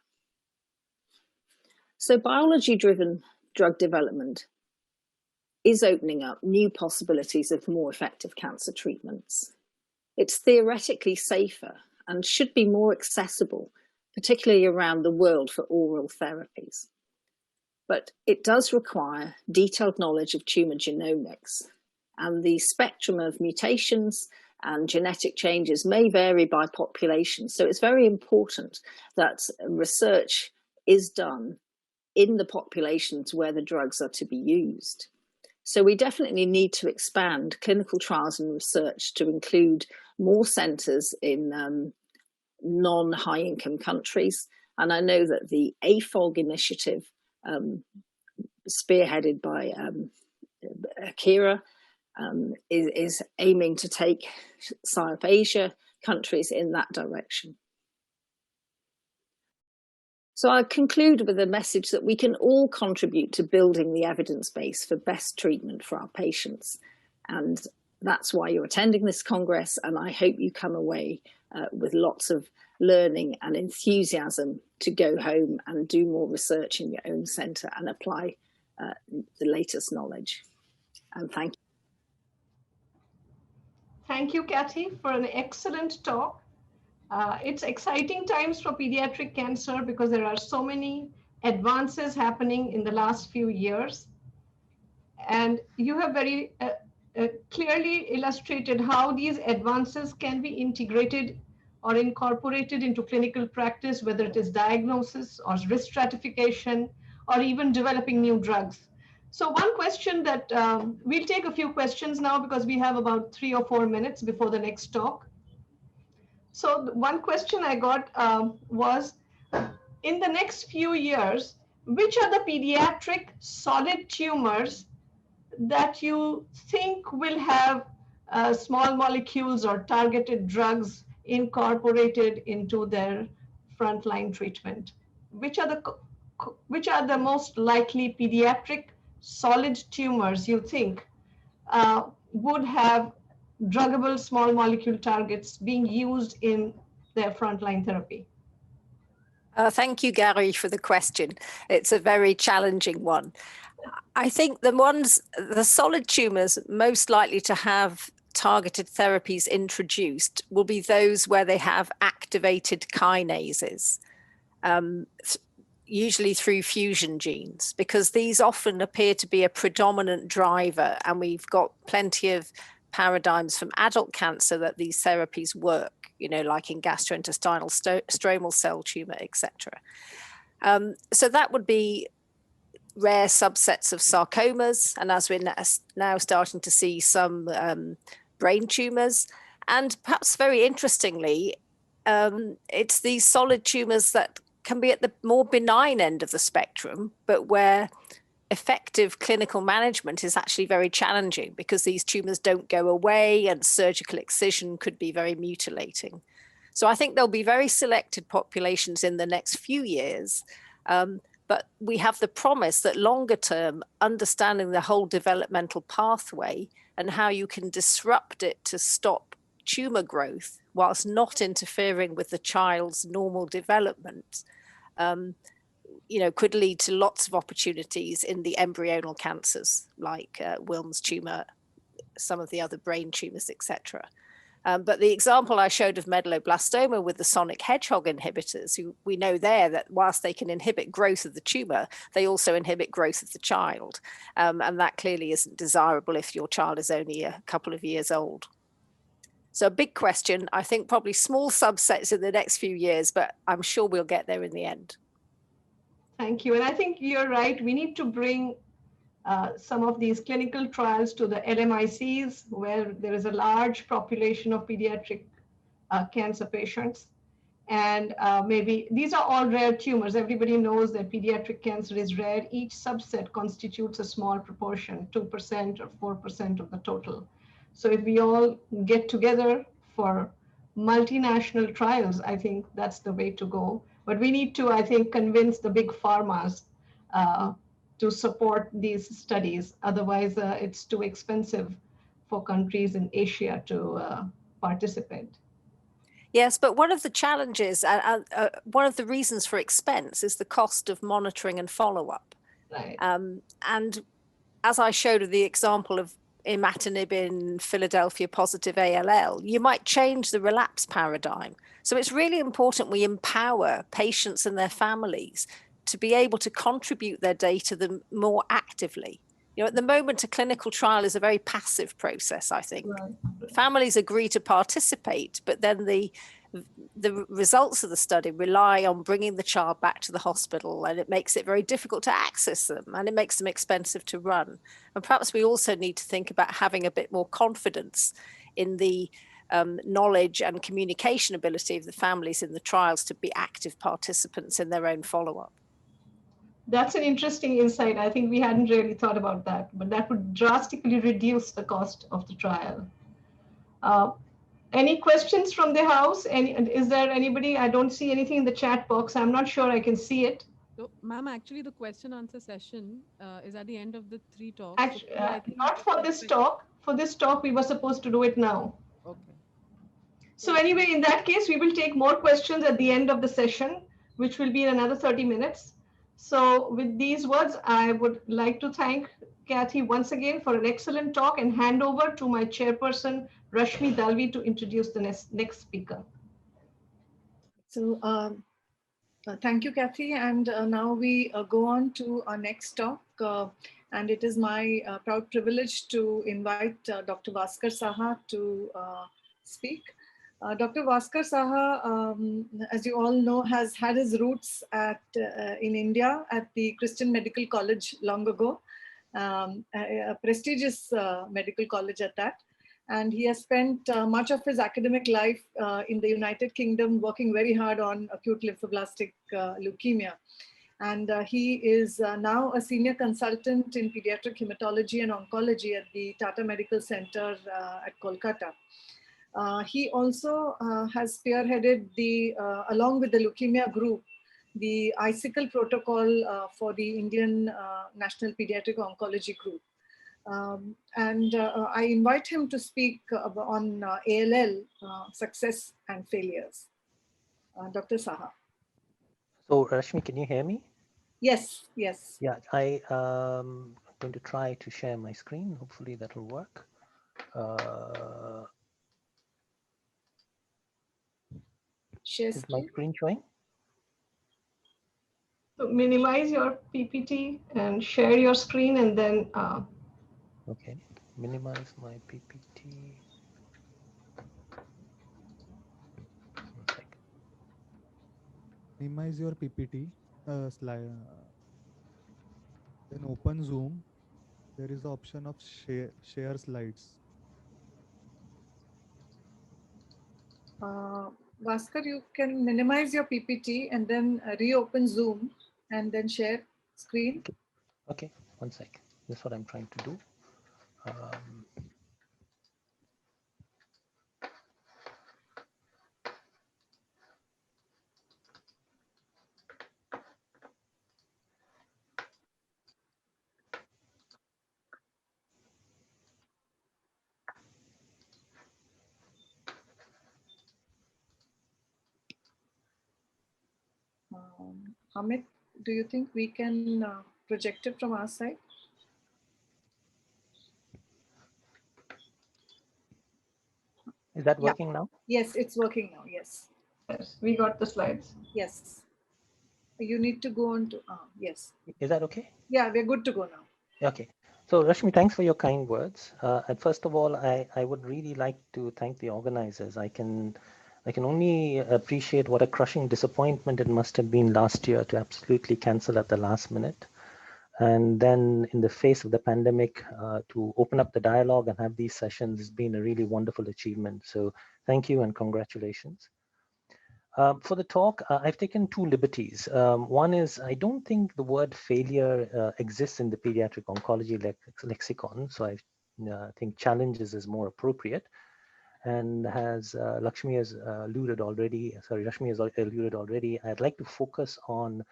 So biology-driven drug development is opening up new possibilities of more effective cancer treatments. It's theoretically safer and should be more accessible, particularly around the world for oral therapies. But it does require detailed knowledge of tumor genomics, and the spectrum of mutations and genetic changes may vary by population. So it's very important that research is done in the populations where the drugs are to be used. So we definitely need to expand clinical trials and research to include more centres in non-high income countries. And I know that the AFOG initiative, spearheaded by Akira, is aiming to take South Asia countries in that direction. So I conclude with a message that we can all contribute to building the evidence base for best treatment for our patients. And that's why you're attending this Congress. And I hope you come away with lots of learning and enthusiasm to go home and do more research in your own centre and apply the latest knowledge. And thank you. Thank you, Kathy, for an excellent talk. It's exciting times for pediatric cancer because there are so many advances happening in the last few years. And you have very clearly illustrated how these advances can be integrated or incorporated into clinical practice, whether it is diagnosis or risk stratification or even developing new drugs. So one question that we'll take a few questions now because we have about 3 or 4 minutes before the next talk. So one question I got was, in the next few years, which are the pediatric solid tumors that you think will have small molecules or targeted drugs incorporated into their frontline treatment? Which are the most likely pediatric solid tumors you think would have druggable small molecule targets being used in their frontline therapy? Thank you, Gary, for the question. It's a very challenging one. I think the solid tumors most likely to have targeted therapies introduced will be those where they have activated kinases, usually through fusion genes, because these often appear to be a predominant driver, and we've got plenty of paradigms from adult cancer that these therapies work, like in gastrointestinal stromal cell tumor, etc. So that would be rare subsets of sarcomas, and as we're now starting to see some brain tumors, and perhaps very interestingly, it's these solid tumors that can be at the more benign end of the spectrum, but where effective clinical management is actually very challenging because these tumors don't go away and surgical excision could be very mutilating. So I think there'll be very selected populations in the next few years, but we have the promise that longer term, understanding the whole developmental pathway and how you can disrupt it to stop tumor growth whilst not interfering with the child's normal development, could lead to lots of opportunities in the embryonal cancers like Wilms tumor, some of the other brain tumors, etc. But the example I showed of medulloblastoma with the sonic hedgehog inhibitors, we know there that whilst they can inhibit growth of the tumor, they also inhibit growth of the child. And that clearly isn't desirable if your child is only a couple of years old. So a big question, I think probably small subsets in the next few years, but I'm sure we'll get there in the end. Thank you. And I think you're right. We need to bring some of these clinical trials to the LMICs, where there is a large population of pediatric cancer patients. And maybe these are all rare tumors. Everybody knows that pediatric cancer is rare. Each subset constitutes a small proportion, 2% or 4% of the total. So if we all get together for multinational trials, I think that's the way to go. But we need to, I think, convince the big pharmas to support these studies. Otherwise, it's too expensive for countries in Asia to participate. Yes, but one of the challenges, one of the reasons for expense is the cost of monitoring and follow-up. Right. And as I showed with the example of imatinib in Philadelphia positive ALL, you might change the relapse paradigm. So it's really important we empower patients and their families to be able to contribute their data more actively. You know, at the moment, a clinical trial is a very passive process, I think. Right. Families agree to participate, but then the results of the study rely on bringing the child back to the hospital, and it makes it very difficult to access them, and it makes them expensive to run. And perhaps we also need to think about having a bit more confidence in the knowledge and communication ability of the families in the trials to be active participants in their own follow-up. That's an interesting insight. I think we hadn't really thought about that, but that would drastically reduce the cost of the trial. Any questions from the house? Is there anybody? I don't see anything in the chat box. I'm not sure I can see it. So, ma'am, actually the question answer session is at the end of the 3 talks. Actually, not for this talk. For this talk, we were supposed to do it now. Okay. So anyway, in that case, we will take more questions at the end of the session, which will be in another 30 minutes. So with these words, I would like to thank Kathy once again for an excellent talk and hand over to my chairperson, Rashmi Dalvi, to introduce the next speaker. So thank you, Kathy. And now we go on to our next talk. And it is my proud privilege to invite Dr. Bhaskar Saha to speak. Dr. Bhaskar Saha, as you all know, has had his roots in India at the Christian Medical College long ago, a prestigious medical college at that. And he has spent much of his academic life in the United Kingdom working very hard on acute lymphoblastic leukemia. And he is now a senior consultant in pediatric hematology and oncology at the Tata Medical Center at Kolkata. He also has spearheaded along with the leukemia group, the ICICL protocol for the Indian National Pediatric Oncology Group. I invite him to speak on ALL, success and failures. Dr. Saha. So Rashmi, can you hear me? Yes, yes. Yeah, I am going to try to share my screen. Hopefully that will work. Share is my screen showing? So minimize your PPT and share your screen, and then okay, minimize my PPT. Minimize your PPT slide. Then open Zoom. There is the option of share slides. Bhaskar, you can minimize your PPT and then reopen Zoom and then share screen. Okay, one sec. That's what I'm trying to do. Amit, do you think we can project it from our side? Is that working now? Yes, it's working now. Yes. Yes, we got the slides. Yes. You need to go on to, yes. Is that okay? Yeah, we're good to go now. Okay. So Rashmi, thanks for your kind words. And first of all, I would really like to thank the organizers. I can only appreciate what a crushing disappointment it must have been last year to absolutely cancel at the last minute. And then in the face of the pandemic, to open up the dialogue and have these sessions has been a really wonderful achievement. So thank you and congratulations. For the talk, I've taken 2 liberties. One is I don't think the word failure exists in the pediatric oncology lexicon. So I think challenges is more appropriate. And as Rashmi has alluded already, I'd like to focus on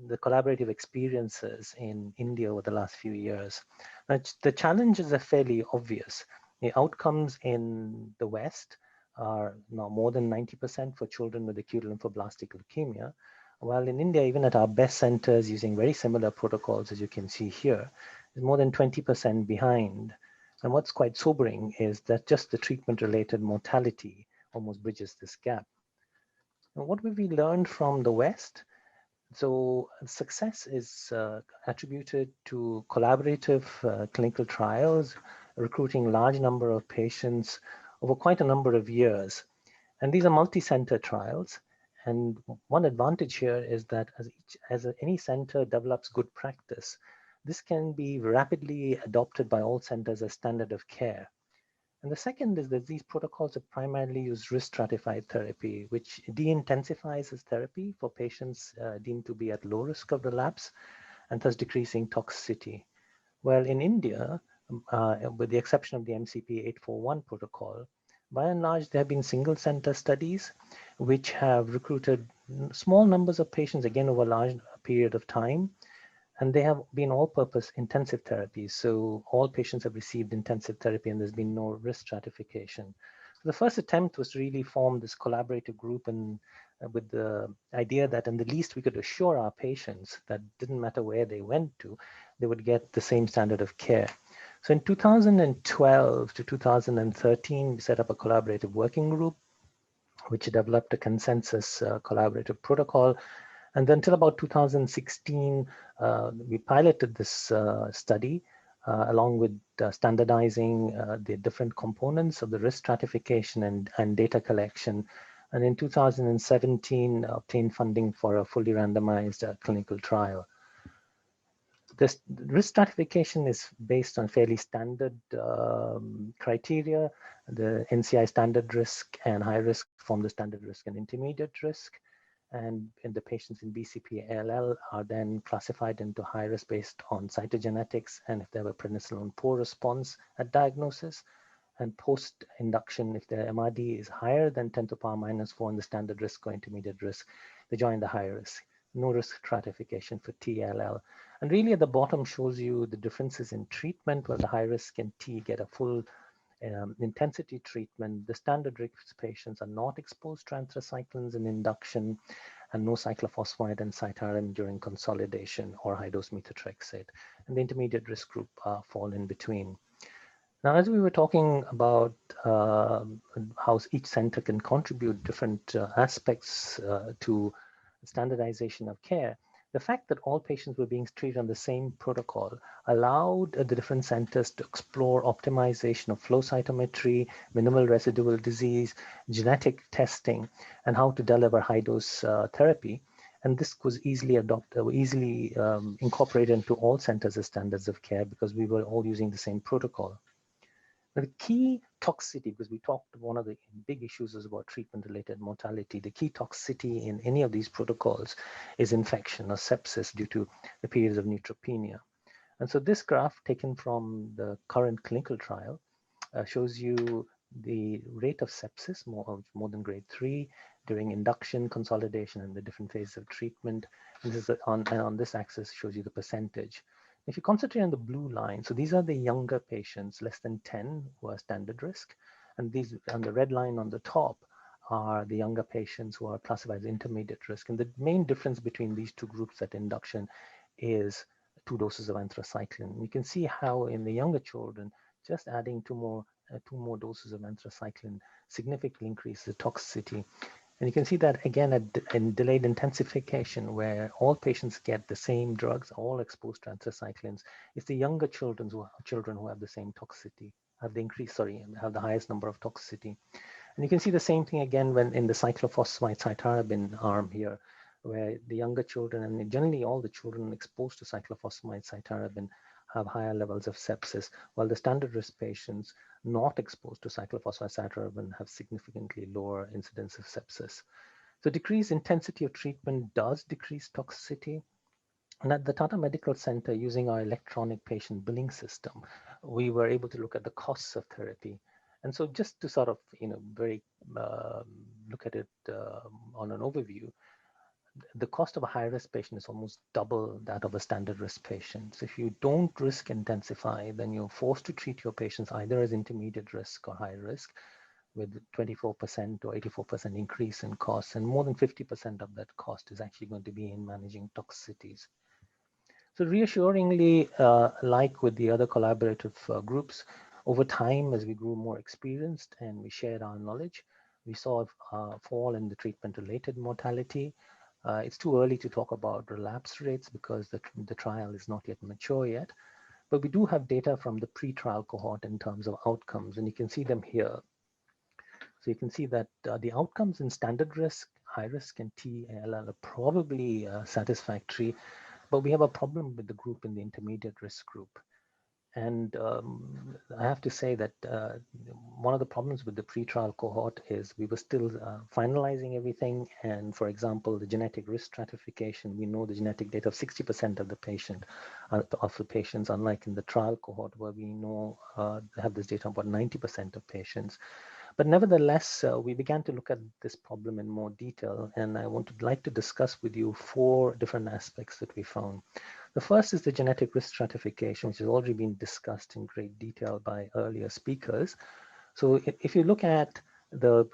the collaborative experiences in India over the last few years. Now, the challenges are fairly obvious. The outcomes in the West are now more than 90% for children with acute lymphoblastic leukemia, while in India, even at our best centers using very similar protocols, as you can see here, is more than 20% behind. And what's quite sobering is that just the treatment-related mortality almost bridges this gap. And what have we learned from the West? So success is attributed to collaborative clinical trials, recruiting large number of patients over quite a number of years. And these are multi-center trials. And one advantage here is that as any center develops good practice, this can be rapidly adopted by all centers as standard of care. And the second is that these protocols have primarily used risk stratified therapy, which de-intensifies as therapy for patients deemed to be at low risk of relapse and thus decreasing toxicity. Well, in India, with the exception of the MCP 841 protocol, by and large, there have been single center studies which have recruited small numbers of patients, again, over a large period of time. And they have been all-purpose intensive therapies. So all patients have received intensive therapy and there's been no risk stratification. So the first attempt was to really form this collaborative group and with the idea that in the least we could assure our patients that didn't matter where they went to, they would get the same standard of care. So in 2012 to 2013, we set up a collaborative working group, which developed a consensus collaborative protocol. And then until about 2016, we piloted this study along with standardizing the different components of the risk stratification and data collection. And in 2017, obtained funding for a fully randomized clinical trial. This risk stratification is based on fairly standard criteria. The NCI standard risk and high risk form the standard risk and intermediate risk. And the patients in BCP ALL are then classified into high risk based on cytogenetics and if they have a prednisolone poor response at diagnosis. And post induction, if their MRD is higher than 10 to the power minus 4 in the standard risk or intermediate risk, they join the high risk. No risk stratification for TLL. And really at the bottom shows you the differences in treatment where the high risk and T get a full intensity treatment. The standard risk patients are not exposed to anthracyclines in induction and no cyclophosphamide and cytarabine during consolidation or high dose methotrexate. And the intermediate risk group fall in between. Now, as we were talking about how each center can contribute different aspects to standardization of care, the fact that all patients were being treated on the same protocol allowed the different centers to explore optimization of flow cytometry, minimal residual disease, genetic testing, and how to deliver high dose therapy. And this was easily incorporated into all centers as standards of care because we were all using the same protocol. Now, the key toxicity, because we talked, one of the big issues is about treatment-related mortality. The key toxicity in any of these protocols is infection or sepsis due to the periods of neutropenia. And so this graph taken from the current clinical trial shows you the rate of sepsis, more than grade 3, during induction, consolidation, and the different phases of treatment. And this is on this axis shows you the percentage. If you concentrate on the blue line, so these are the younger patients, less than 10, who are standard risk. And these on the red line on the top are the younger patients who are classified as intermediate risk. And the main difference between these two groups at induction is 2 doses of anthracycline. You can see how in the younger children, just adding two more doses of anthracycline significantly increases the toxicity. And you can see that again in delayed intensification, where all patients get the same drugs, all exposed to anthracyclines. It's the younger children who have the same toxicity, have the highest number of toxicity. And you can see the same thing again when in the cyclophosphamide cytarabine arm here, where the younger children and generally all the children exposed to cyclophosphamide cytarabine have higher levels of sepsis, while the standard risk patients not exposed to cyclophosphamide cytarabine have significantly lower incidence of sepsis. So decreased intensity of treatment does decrease toxicity. And at the Tata Medical Center, using our electronic patient billing system, we were able to look at the costs of therapy. And so just to sort of, look at it on an overview, the cost of a high-risk patient is almost double that of a standard risk patient. So if you don't risk intensify, then you're forced to treat your patients either as intermediate risk or high risk, with 24% or 84% increase in costs, and more than 50% of that cost is actually going to be in managing toxicities. So reassuringly, like with the other collaborative groups, over time, as we grew more experienced and we shared our knowledge, we saw a fall in the treatment-related mortality. It's too early to talk about relapse rates because the trial is not yet mature yet, but we do have data from the pre-trial cohort in terms of outcomes, and you can see them here. So you can see that the outcomes in standard risk, high risk, and TALL are probably satisfactory, but we have a problem with the group in the intermediate risk group. And I have to say that one of the problems with the pre-trial cohort is we were still finalizing everything. And for example, the genetic risk stratification, we know the genetic data of 60% of the patients, unlike in the trial cohort where we know have this data about 90% of patients. But nevertheless, we began to look at this problem in more detail, and I would like to discuss with you 4 different aspects that we found. The first is the genetic risk stratification, which has already been discussed in great detail by earlier speakers. So if you look at the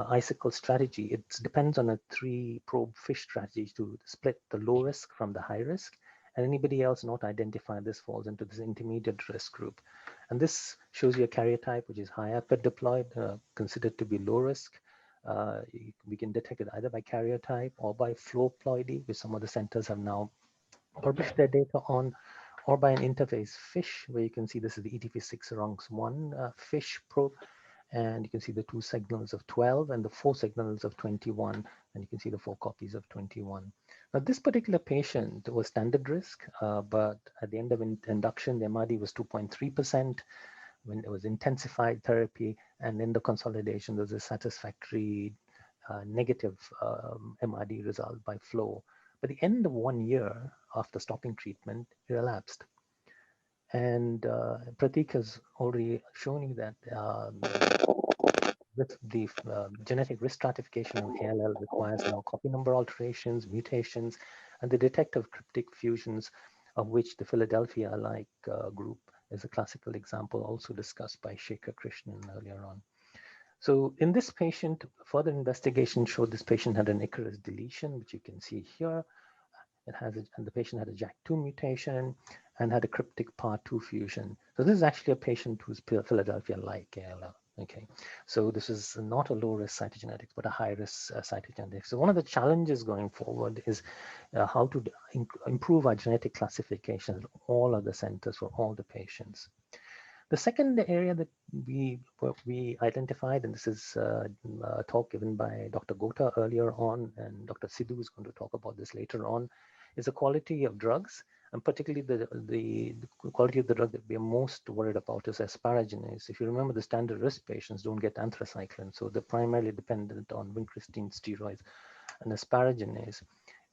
icicle strategy, it depends on a 3-probe FISH strategy to split the low risk from the high risk, and anybody else not identified this falls into this intermediate risk group. And this shows you a karyotype which is higher pet diploid, considered to be low risk. We can detect it either by karyotype or by flow ploidy, which some of the centers have now published their data on, or by an interface FISH, where you can see this is the ETP6 RUNX1 FISH probe, and you can see the 2 signals of 12 and the 4 signals of 21, and you can see the 4 copies of 21. Now, this particular patient was standard risk, but at the end of induction, the MRD was 2.3%. When it was intensified therapy, and in the consolidation, there was a satisfactory negative MRD result by flow. By the end of 1 year after stopping treatment, it relapsed. And Pratik has already shown you that with the genetic risk stratification of ALL requires now copy number alterations, mutations, and the detective cryptic fusions, of which the Philadelphia-like group is a classical example, also discussed by Shekhar Krishnan earlier on. So in this patient, further investigation showed this patient had an Icarus deletion, which you can see here. It has and the patient had a JAK2 mutation and had a cryptic PAR2 fusion. So this is actually a patient who's Philadelphia-like ALL. Okay, so this is not a low-risk cytogenetics, but a high-risk cytogenetics. So one of the challenges going forward is how to improve our genetic classification at all of the centers for all the patients. The second area that we identified, and this is a talk given by Dr. Gota earlier on, and Dr. Sidhu is going to talk about this later on, is the quality of drugs, and particularly the quality of the drug that we are most worried about is asparaginase. If you remember, the standard risk patients don't get anthracycline, so they're primarily dependent on vincristine steroids and asparaginase.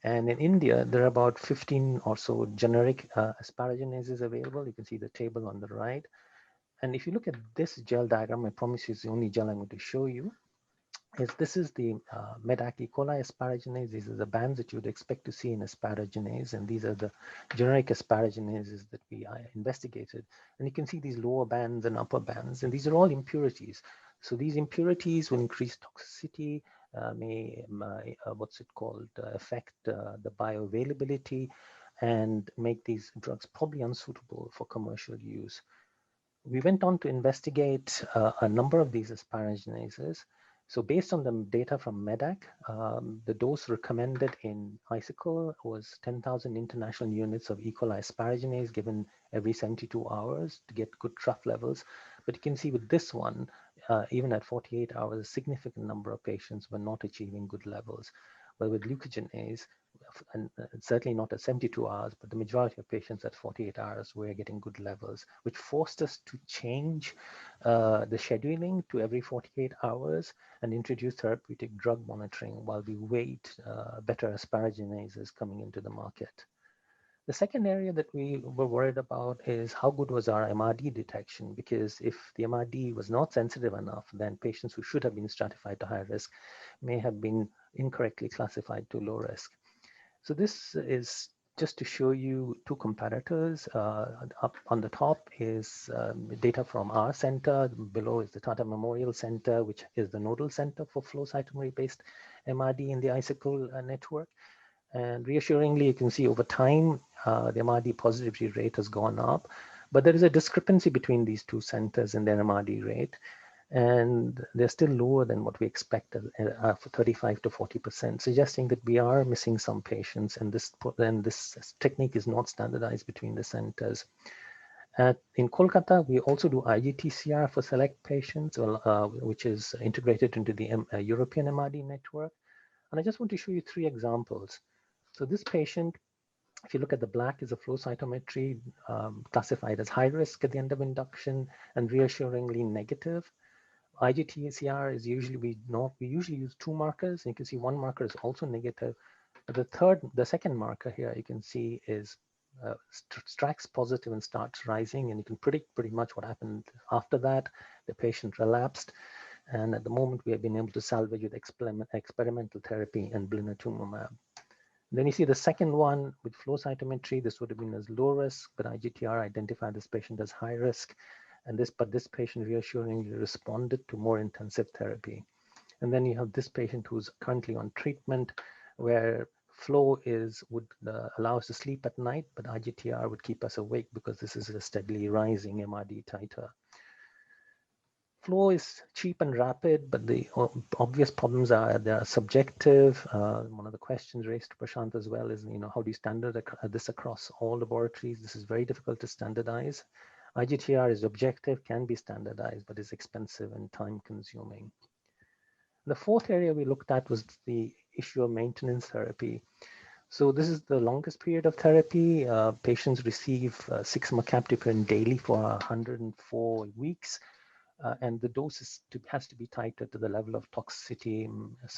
And in India, there are about 15 or so generic asparaginases available. You can see the table on the right. And if you look at this gel diagram, I promise you it's the only gel I'm going to show you. This is the Medac E. coli asparaginase. These are the bands that you would expect to see in asparaginase, and these are the generic asparaginases that we investigated. And you can see these lower bands and upper bands, and these are all impurities. So these impurities will increase toxicity, affect the bioavailability, and make these drugs probably unsuitable for commercial use. We went on to investigate a number of these asparaginases. So based on the data from Medac, the dose recommended in Icicle was 10,000 international units of E. coli asparaginase given every 72 hours to get good trough levels. But you can see with this one, even at 48 hours, a significant number of patients were not achieving good levels. But with leucogenase, and certainly not at 72 hours, but the majority of patients at 48 hours were getting good levels, which forced us to change the scheduling to every 48 hours and introduce therapeutic drug monitoring while we wait better asparaginases coming into the market. The second area that we were worried about is how good was our MRD detection, because if the MRD was not sensitive enough, then patients who should have been stratified to high risk may have been incorrectly classified to low risk. So this is just to show you two comparators. Up on the top is data from our center. Below is the Tata Memorial Center, which is the nodal center for flow cytometry-based MRD in the ISICL network. And reassuringly, you can see over time, the MRD positivity rate has gone up. But there is a discrepancy between these two centers in their MRD rate. And they're still lower than what we expected, for 35 to 40%, suggesting that we are missing some patients, and this technique is not standardized between the centers. In Kolkata, we also do IGTCR for select patients, which is integrated into the European MRD network. And I just want to show you three examples. So this patient, if you look at the black, is a flow cytometry classified as high risk at the end of induction and reassuringly negative. IGTCR is usually, we usually use two markers. And you can see one marker is also negative. But the second marker here, you can see is tracks positive and starts rising. And you can predict pretty much what happened after that. The patient relapsed. And at the moment, we have been able to salvage with experimental therapy and blinatumomab. Then you see the second one with flow cytometry. This would have been as low risk, but IGTR identified this patient as high risk. But this patient reassuringly responded to more intensive therapy. And then you have this patient who's currently on treatment, where flow would allow us to sleep at night, but IGTR would keep us awake because this is a steadily rising MRD titer. Flow is cheap and rapid, but the obvious problems are they are subjective. One of the questions raised to Prashant as well is, how do you standardize this across all laboratories? This is very difficult to standardize. IGTR is objective, can be standardized, but is expensive and time consuming. The fourth area we looked at was the issue of maintenance therapy. So this is the longest period of therapy. Patients receive 6 mercaptopurine daily for 104 weeks. And the dose has to be titrated to the level of toxicity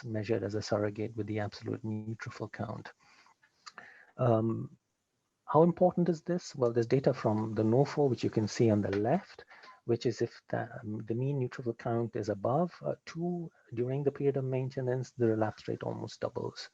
measured as a surrogate with the absolute neutrophil count. How important is this? Well, there's data from the NOFO, which you can see on the left, which is if the mean neutrophil count is above 2 during the period of maintenance, the relapse rate almost doubles.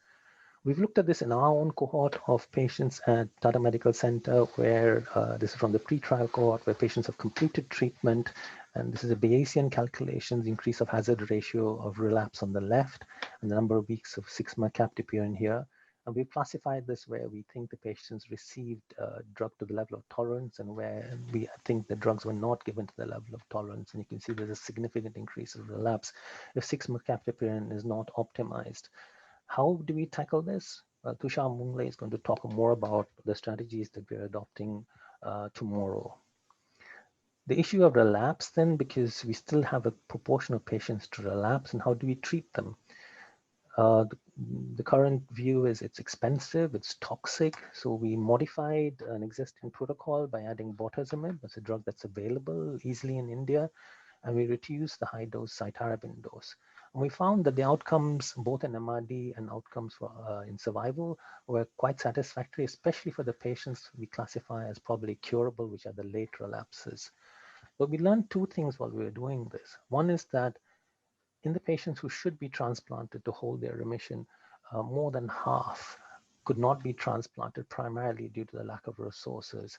We've looked at this in our own cohort of patients at Tata Medical Center, where this is from the pre-trial cohort, where patients have completed treatment. And this is a Bayesian calculation, the increase of hazard ratio of relapse on the left, and the number of weeks of 6 mercaptopurine here. And we've classified this where we think the patients received drug to the level of tolerance and where we think the drugs were not given to the level of tolerance. And you can see there's a significant increase of relapse if 6 mercaptopurine is not optimized. How do we tackle this? Tushar Mungle is going to talk more about the strategies that we're adopting tomorrow. The issue of relapse then, because we still have a proportion of patients to relapse, and how do we treat them? The current view is it's expensive, it's toxic. So we modified an existing protocol by adding bortezomib. It's a drug that's available easily in India. And we reduced the high dose cytarabine dose. And we found that the outcomes, both in MRD and outcomes in survival, were quite satisfactory, especially for the patients we classify as probably curable, which are the late relapses. But we learned two things while we were doing this. One is that in the patients who should be transplanted to hold their remission, more than half could not be transplanted primarily due to the lack of resources.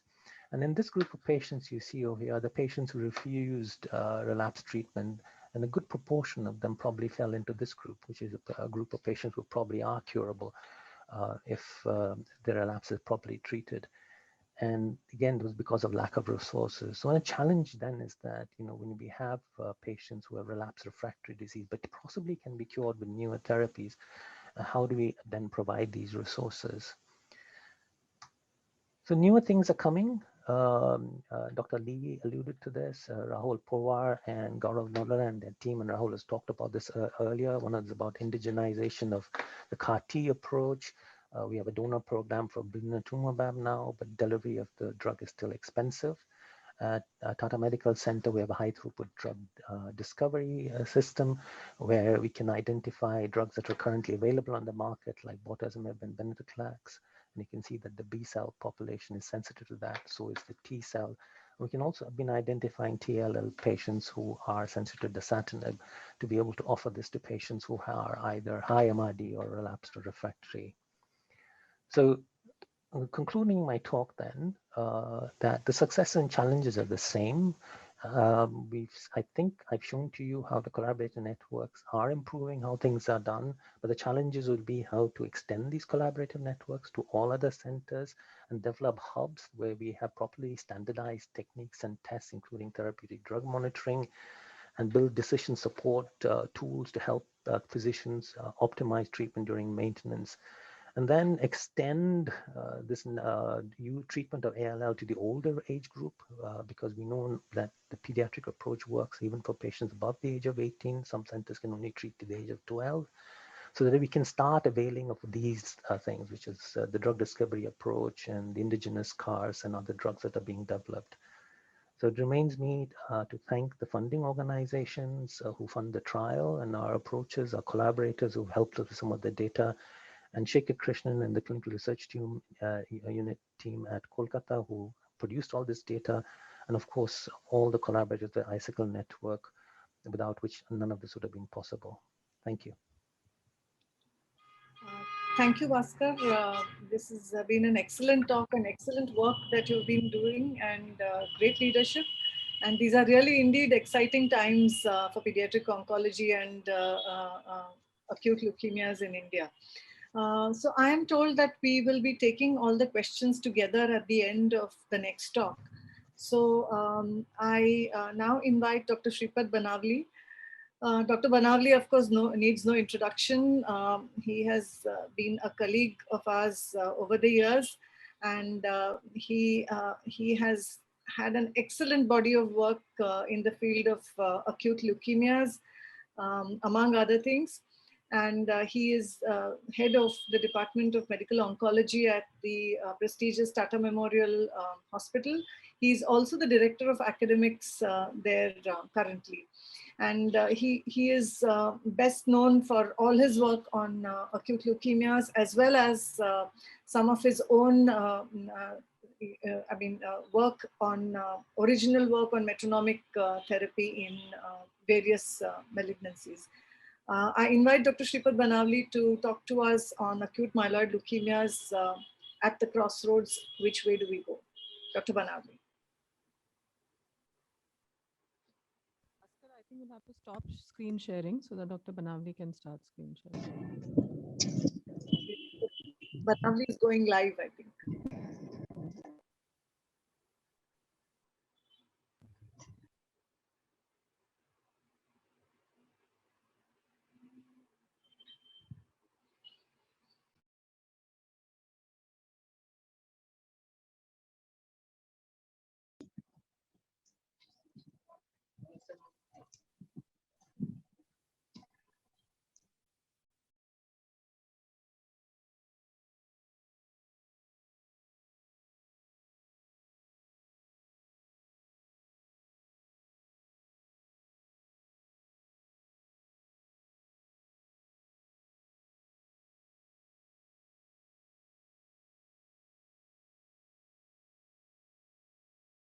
And in this group of patients you see over here, the patients who refused relapse treatment, and a good proportion of them probably fell into this group, which is a group of patients who probably are curable if their relapse is properly treated. And again, it was because of lack of resources. So a challenge then is that, when we have patients who have relapsed refractory disease, but possibly can be cured with newer therapies, how do we then provide these resources? So newer things are coming. Dr. Lee alluded to this. Rahul Pawar and Gaurav Nodala and their team, and Rahul has talked about this earlier. One is about indigenization of the CAR-T approach. We have a donor program for blinatumomab now, but delivery of the drug is still expensive. At Tata Medical Center, we have a high throughput drug discovery system where we can identify drugs that are currently available on the market, like bortezomib and venetoclax. And you can see that the B cell population is sensitive to that, so is the T cell. We can also have been identifying TLL patients who are sensitive to dasatinib to be able to offer this to patients who are either high MRD or relapsed or refractory. So concluding my talk then, that the successes and challenges are the same. I think I've shown to you how the collaborative networks are improving, how things are done, but the challenges will be how to extend these collaborative networks to all other centers and develop hubs where we have properly standardized techniques and tests, including therapeutic drug monitoring, and build decision support tools to help physicians optimize treatment during maintenance. And then extend this treatment of ALL to the older age group, because we know that the pediatric approach works even for patients above the age of 18. Some centers can only treat to the age of 12. So that we can start availing of these things, which is the drug discovery approach and the indigenous CARs and other drugs that are being developed. So it remains me to thank the funding organizations who fund the trial, and our approaches, our collaborators who've helped us with some of the data, and Shekhar Krishnan and the clinical research team, unit team at Kolkata, who produced all this data, and of course, all the collaborators, the Icicle network, without which none of this would have been possible. Thank you. Thank you, Bhaskar. This has been an excellent talk and excellent work that you've been doing, and great leadership. And these are really indeed exciting times for pediatric oncology and acute leukemias in India. So I am told that we will be taking all the questions together at the end of the next talk. So I now invite Dr. Shripad Banavli. Dr. Banavli, of course, needs no introduction. He has been a colleague of ours over the years, and he has had an excellent body of work in the field of acute leukemias, among other things. And he is head of the Department of Medical Oncology at the prestigious Tata Memorial Hospital. He is also the Director of Academics there currently. And he is best known for all his work on acute leukemias, as well as some of his own work on original work on metronomic therapy in various malignancies. I invite Dr. Shripad Banavli to talk to us on acute myeloid leukemias at the crossroads. Which way do we go? Dr. Banavli. I think we'll have to stop screen sharing so that Dr. Banavli can start screen sharing. Banavli is going live, I think.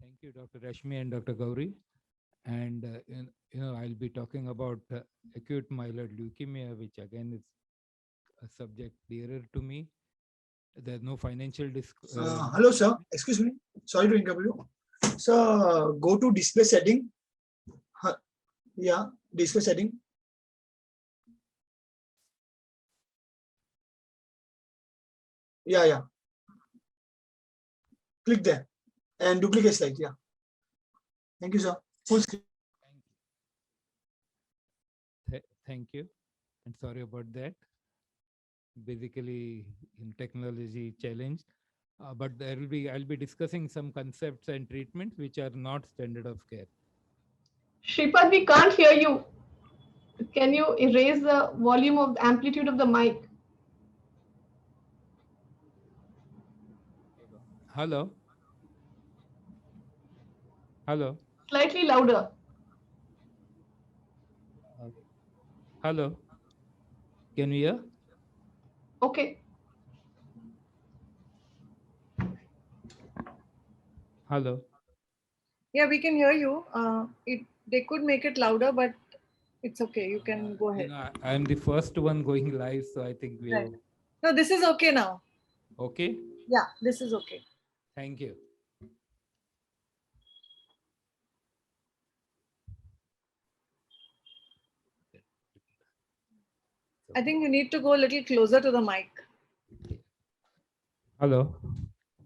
Thank you, Dr. Rashmi and Dr. Gauri. And I'll be talking about acute myeloid leukemia, which again is a subject dearer to me. There's no financial hello, sir. Excuse me. Sorry to interrupt you. So go to display setting. Yeah, display setting. Yeah. Click there and duplicate slide. Yeah. Thank you, sir. Full screen. Thank you. And sorry about that. Basically, in technology challenge. But I'll be discussing some concepts and treatments which are not standard of care. Shripad, we can't hear you. Can you raise the volume of the amplitude of the mic? Hello. Hello. Slightly louder. Hello. Can you hear? Okay. Hello. Yeah, we can hear you. They could make it louder, but it's okay. You can go ahead. I'm the first one going live, so I think we have... No, this is okay now. Okay? Yeah, this is okay. Thank you. I think you need to go a little closer to the mic. Hello.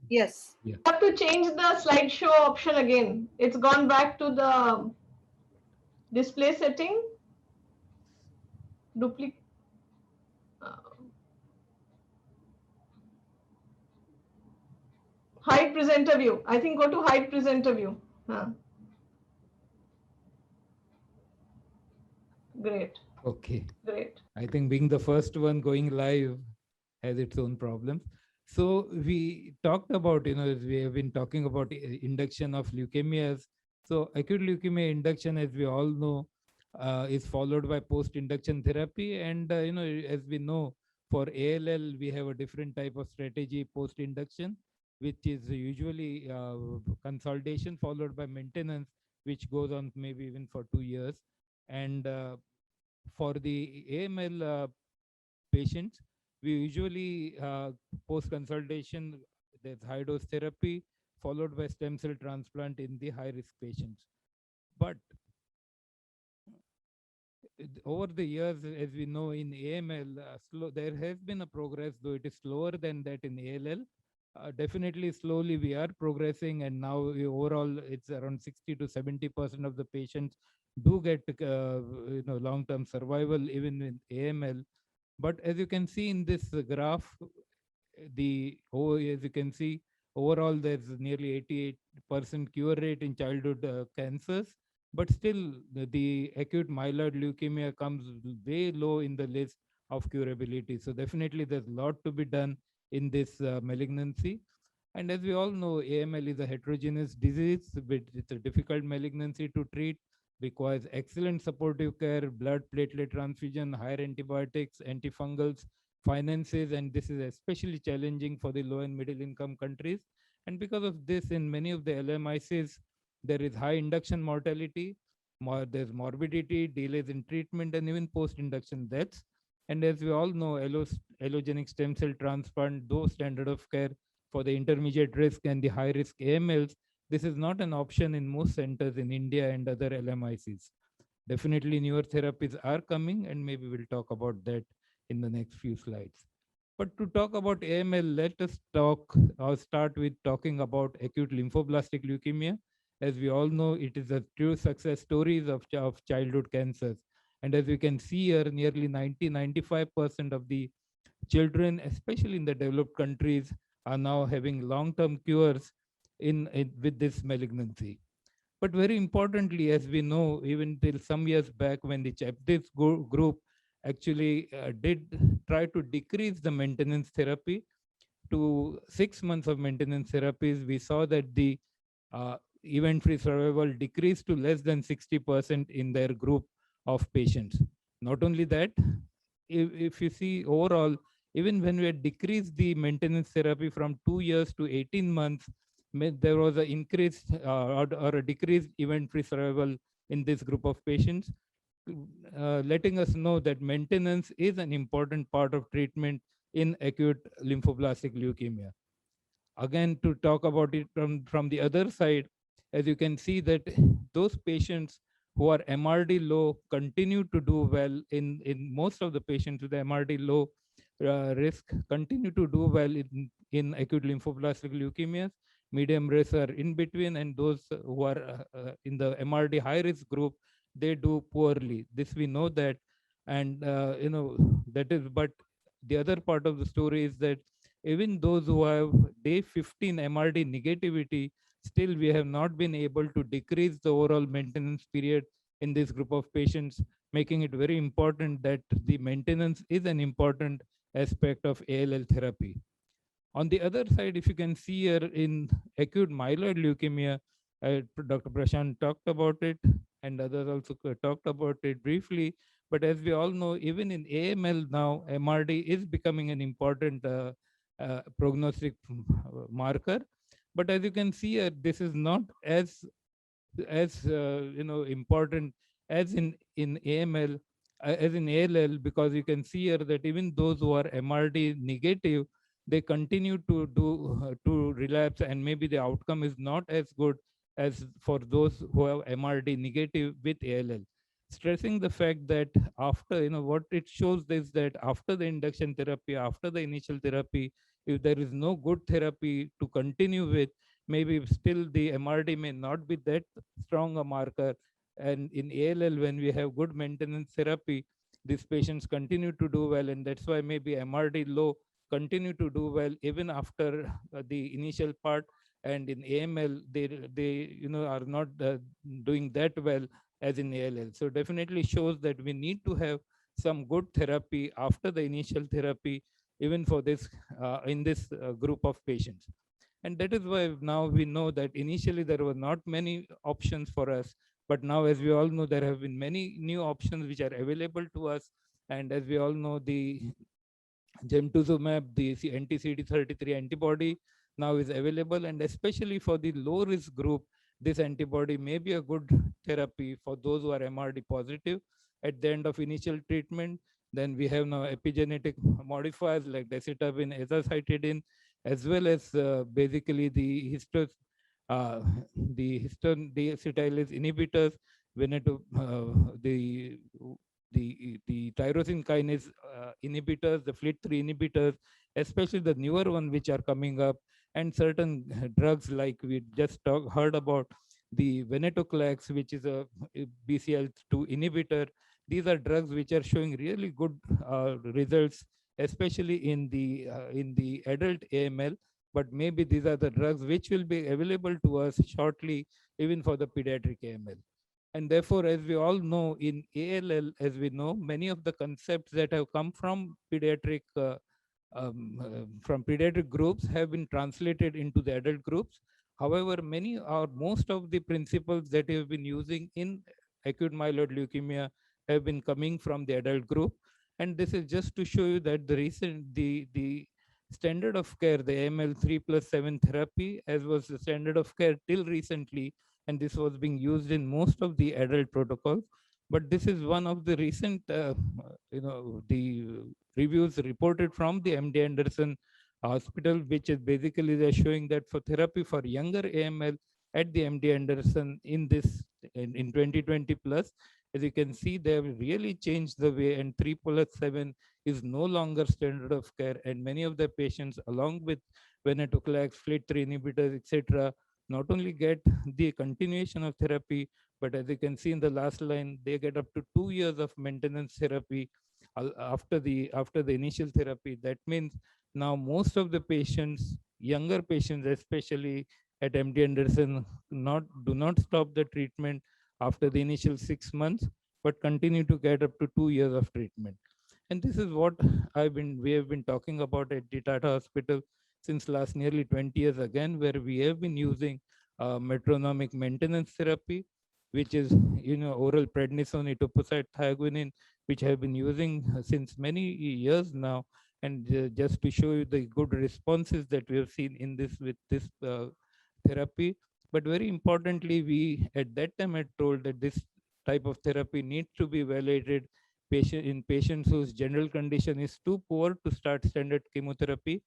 Yes. Yeah. You have to change the slideshow option again. It's gone back to the display setting. Duplicate. Hide presenter view. I think go to hide presenter view. Great. Okay. Great. I think being the first one going live has its own problems. So we talked about, we have been talking about induction of leukemias. So acute leukemia induction, as we all know, is followed by post-induction therapy. And, as we know, for ALL, we have a different type of strategy post-induction, which is usually consolidation followed by maintenance, which goes on maybe even for 2 years. And for the AML patients, we usually post-consultation, there's high dose therapy followed by stem cell transplant in the high risk patients. But over the years, as we know in AML, there has been a progress, though it is slower than that in ALL. Definitely slowly we are progressing, and now overall it's around 60 to 70% of the patients do get long-term survival even with AML. But as you can see in this graph, as you can see, overall there's nearly 88% cure rate in childhood cancers, but still the acute myeloid leukemia comes way low in the list of curability. So definitely there's a lot to be done in this malignancy. And as we all know, AML is a heterogeneous disease, but it's a difficult malignancy to treat, requires excellent supportive care, blood platelet transfusion, higher antibiotics, antifungals, finances, and this is especially challenging for the low and middle income countries. And because of this, in many of the LMICs, there is high induction mortality, there's morbidity, delays in treatment, and even post-induction deaths. And as we all know, allogenic stem cell transplant, though standard of care for the intermediate risk and the high risk AMLs, this is not an option in most centers in India and other LMICs. Definitely newer therapies are coming, and maybe we'll talk about that in the next few slides. But to talk about AML, let us start with talking about acute lymphoblastic leukemia. As we all know, it is a true success stories of childhood cancers. And as we can see here, nearly 95% of the children, especially in the developed countries, are now having long-term cures with this malignancy. But very importantly, as we know, even till some years back when the CHEPDIS group actually did try to decrease the maintenance therapy to 6 months of maintenance therapies, we saw that the event-free survival decreased to less than 60% in their group of patients. Not only that, if you see overall, even when we had decreased the maintenance therapy from 2 years to 18 months, there was an increased or a decreased event-free survival in this group of patients, letting us know that maintenance is an important part of treatment in acute lymphoblastic leukemia. Again, to talk about it from the other side, as you can see that those patients who are MRD low continue to do well in most of the patients with MRD low risk continue to do well in acute lymphoblastic leukemias. Medium risk are in between, and those who are in the MRD high risk group, they do poorly. This we know that, and that is. But the other part of the story is that even those who have day 15 MRD negativity, still we have not been able to decrease the overall maintenance period in this group of patients, making it very important that the maintenance is an important aspect of ALL therapy. On the other side, if you can see here in acute myeloid leukemia, Dr. Prashant talked about it, and others also talked about it briefly. But as we all know, even in AML now, MRD is becoming an important prognostic marker. But as you can see here, this is not as important as in AML, as in ALL, because you can see here that even those who are MRD negative, they continue to relapse, and maybe the outcome is not as good as for those who have MRD negative with ALL. Stressing the fact that after, what it shows is that after the induction therapy, after the initial therapy, if there is no good therapy to continue with, maybe still the MRD may not be that strong a marker. And in ALL, when we have good maintenance therapy, these patients continue to do well, and that's why maybe MRD low continue to do well even after the initial part. And in AML, they are not doing that well as in ALL. So definitely shows that we need to have some good therapy after the initial therapy, even for this in this group of patients. And that is why now we know that initially there were not many options for us, but now, as we all know, there have been many new options which are available to us. And as we all know, the gemtuzumab, the anti-CD33 antibody now is available, and especially for the low risk group, this antibody may be a good therapy for those who are MRD positive at the end of initial treatment. Then we have now epigenetic modifiers like decitabine, azacitidine, as well as basically the histone deacetylase inhibitors, the tyrosine kinase inhibitors, the FLT3 inhibitors, especially the newer one which are coming up, and certain drugs like we just heard about the venetoclax, which is a BCL2 inhibitor. These are drugs which are showing really good results, especially in the adult AML. But maybe these are the drugs which will be available to us shortly, even for the pediatric AML. And therefore, as we all know, in ALL, as we know, many of the concepts that have come from pediatric groups have been translated into the adult groups. However, many or most of the principles that we have been using in acute myeloid leukemia have been coming from the adult group. And this is just to show you that the standard of care, the AML 3+7 therapy, as was the standard of care till recently, and this was being used in most of the adult protocols. But this is one of the recent, the reviews reported from the MD Anderson Hospital, which is basically they're showing that for therapy for younger AML at the MD Anderson in 2020 plus, as you can see, they have really changed the way, and 3+7 is no longer standard of care, and many of the patients, along with venetoclax, FLT3 inhibitors, etc., not only get the continuation of therapy, but as you can see in the last line, they get up to 2 years of maintenance therapy after the initial therapy. That means now most of the patients, younger patients especially at MD Anderson, do not stop the treatment after the initial 6 months, but continue to get up to 2 years of treatment. And this is what we have been talking about at the Tata Hospital since last nearly 20 years again, where we have been using metronomic maintenance therapy, which is oral prednisone, etoposide, thiaguanine, which have been using since many years now. And just to show you the good responses that we have seen in this with this therapy. But very importantly, we at that time had told that this type of therapy needs to be evaluated in patients whose general condition is too poor to start standard chemotherapy,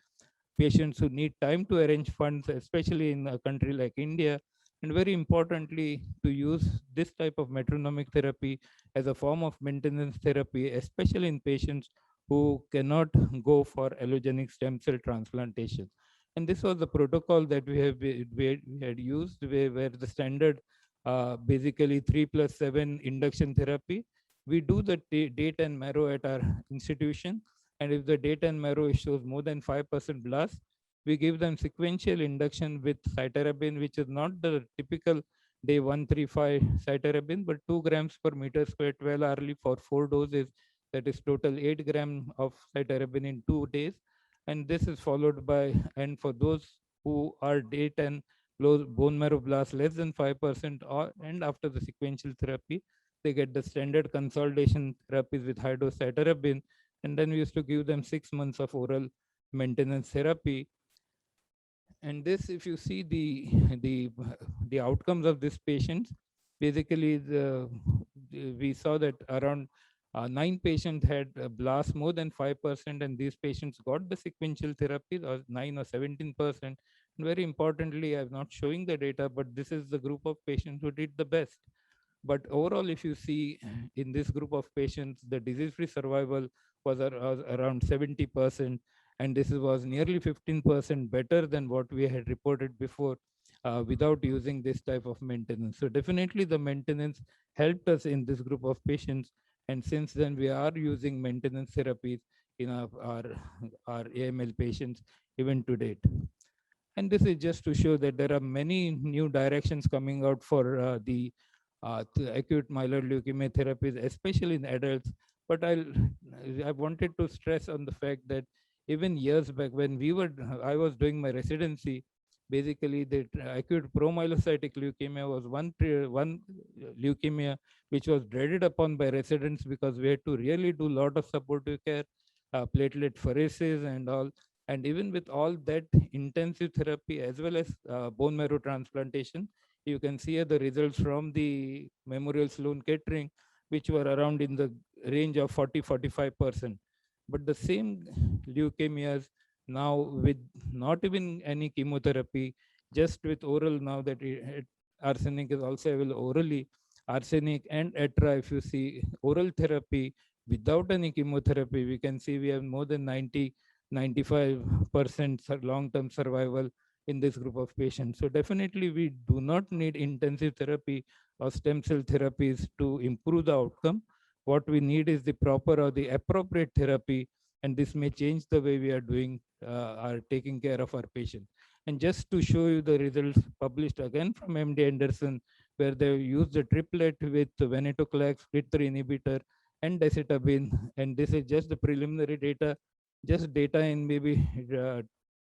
patients who need time to arrange funds, especially in a country like India, and very importantly, to use this type of metronomic therapy as a form of maintenance therapy, especially in patients who cannot go for allogenic stem cell transplantation. And this was the protocol that we had used, where the standard basically 3+7 induction therapy. We do the date and marrow at our institution, and if the date and marrow shows more than 5% blast, we give them sequential induction with cytarabine, which is not the typical day 135 cytarabine, but 2 grams per meter square 12 hourly for 4 doses. That is total 8 grams of cytarabine in 2 days. And this is followed by, and for those who are date and bone marrow blast less than 5%, and after the sequential therapy, they get the standard consolidation therapies with high dose cytarabine. And then we used to give them 6 months of oral maintenance therapy. And this, if you see the outcomes of these patients, basically we saw that around 9 patients had blast more than 5%, and these patients got the sequential therapy, or 9 or 17%. And very importantly, I'm not showing the data, but this is the group of patients who did the best. But overall, if you see in this group of patients, the disease-free survival was around 70%, and this was nearly 15% better than what we had reported before without using this type of maintenance. So definitely the maintenance helped us in this group of patients. And since then, we are using maintenance therapies in our AML patients even to date. And this is just to show that there are many new directions coming out for the acute myeloid leukemia therapies, especially in adults. But I wanted to stress on the fact that even years back when I was doing my residency, basically the acute promyelocytic leukemia was one leukemia which was dreaded upon by residents because we had to really do a lot of supportive care, platelet pheresis and all. And even with all that intensive therapy as well as bone marrow transplantation, you can see the results from the Memorial Sloan Kettering, which were around in the range of 40-45%. But the same leukemias now with not even any chemotherapy, just with oral, now that arsenic is also available orally, arsenic and ETRA, if you see oral therapy without any chemotherapy, we can see we have more than 95% long-term survival in this group of patients. So definitely we do not need intensive therapy or stem cell therapies to improve the outcome. What we need is the proper or the appropriate therapy, and this may change the way we are doing are taking care of our patient. And just to show you the results published again from MD Anderson, where they used the triplet with venetoclax, FLT3 inhibitor, and decitabine, and this is just the preliminary data, just data in maybe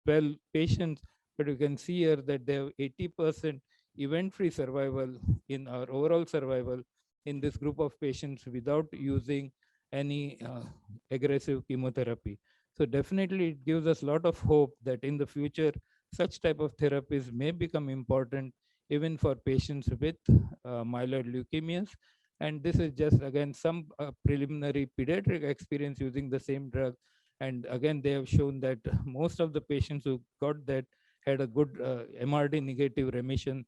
12 patients, but you can see here that they have 80% event-free survival in our overall survival in this group of patients without using any aggressive chemotherapy. So definitely it gives us a lot of hope that in the future, such type of therapies may become important even for patients with myeloid leukemias. And this is just again some preliminary pediatric experience using the same drug. And again, they have shown that most of the patients who got that had a good MRD negative remission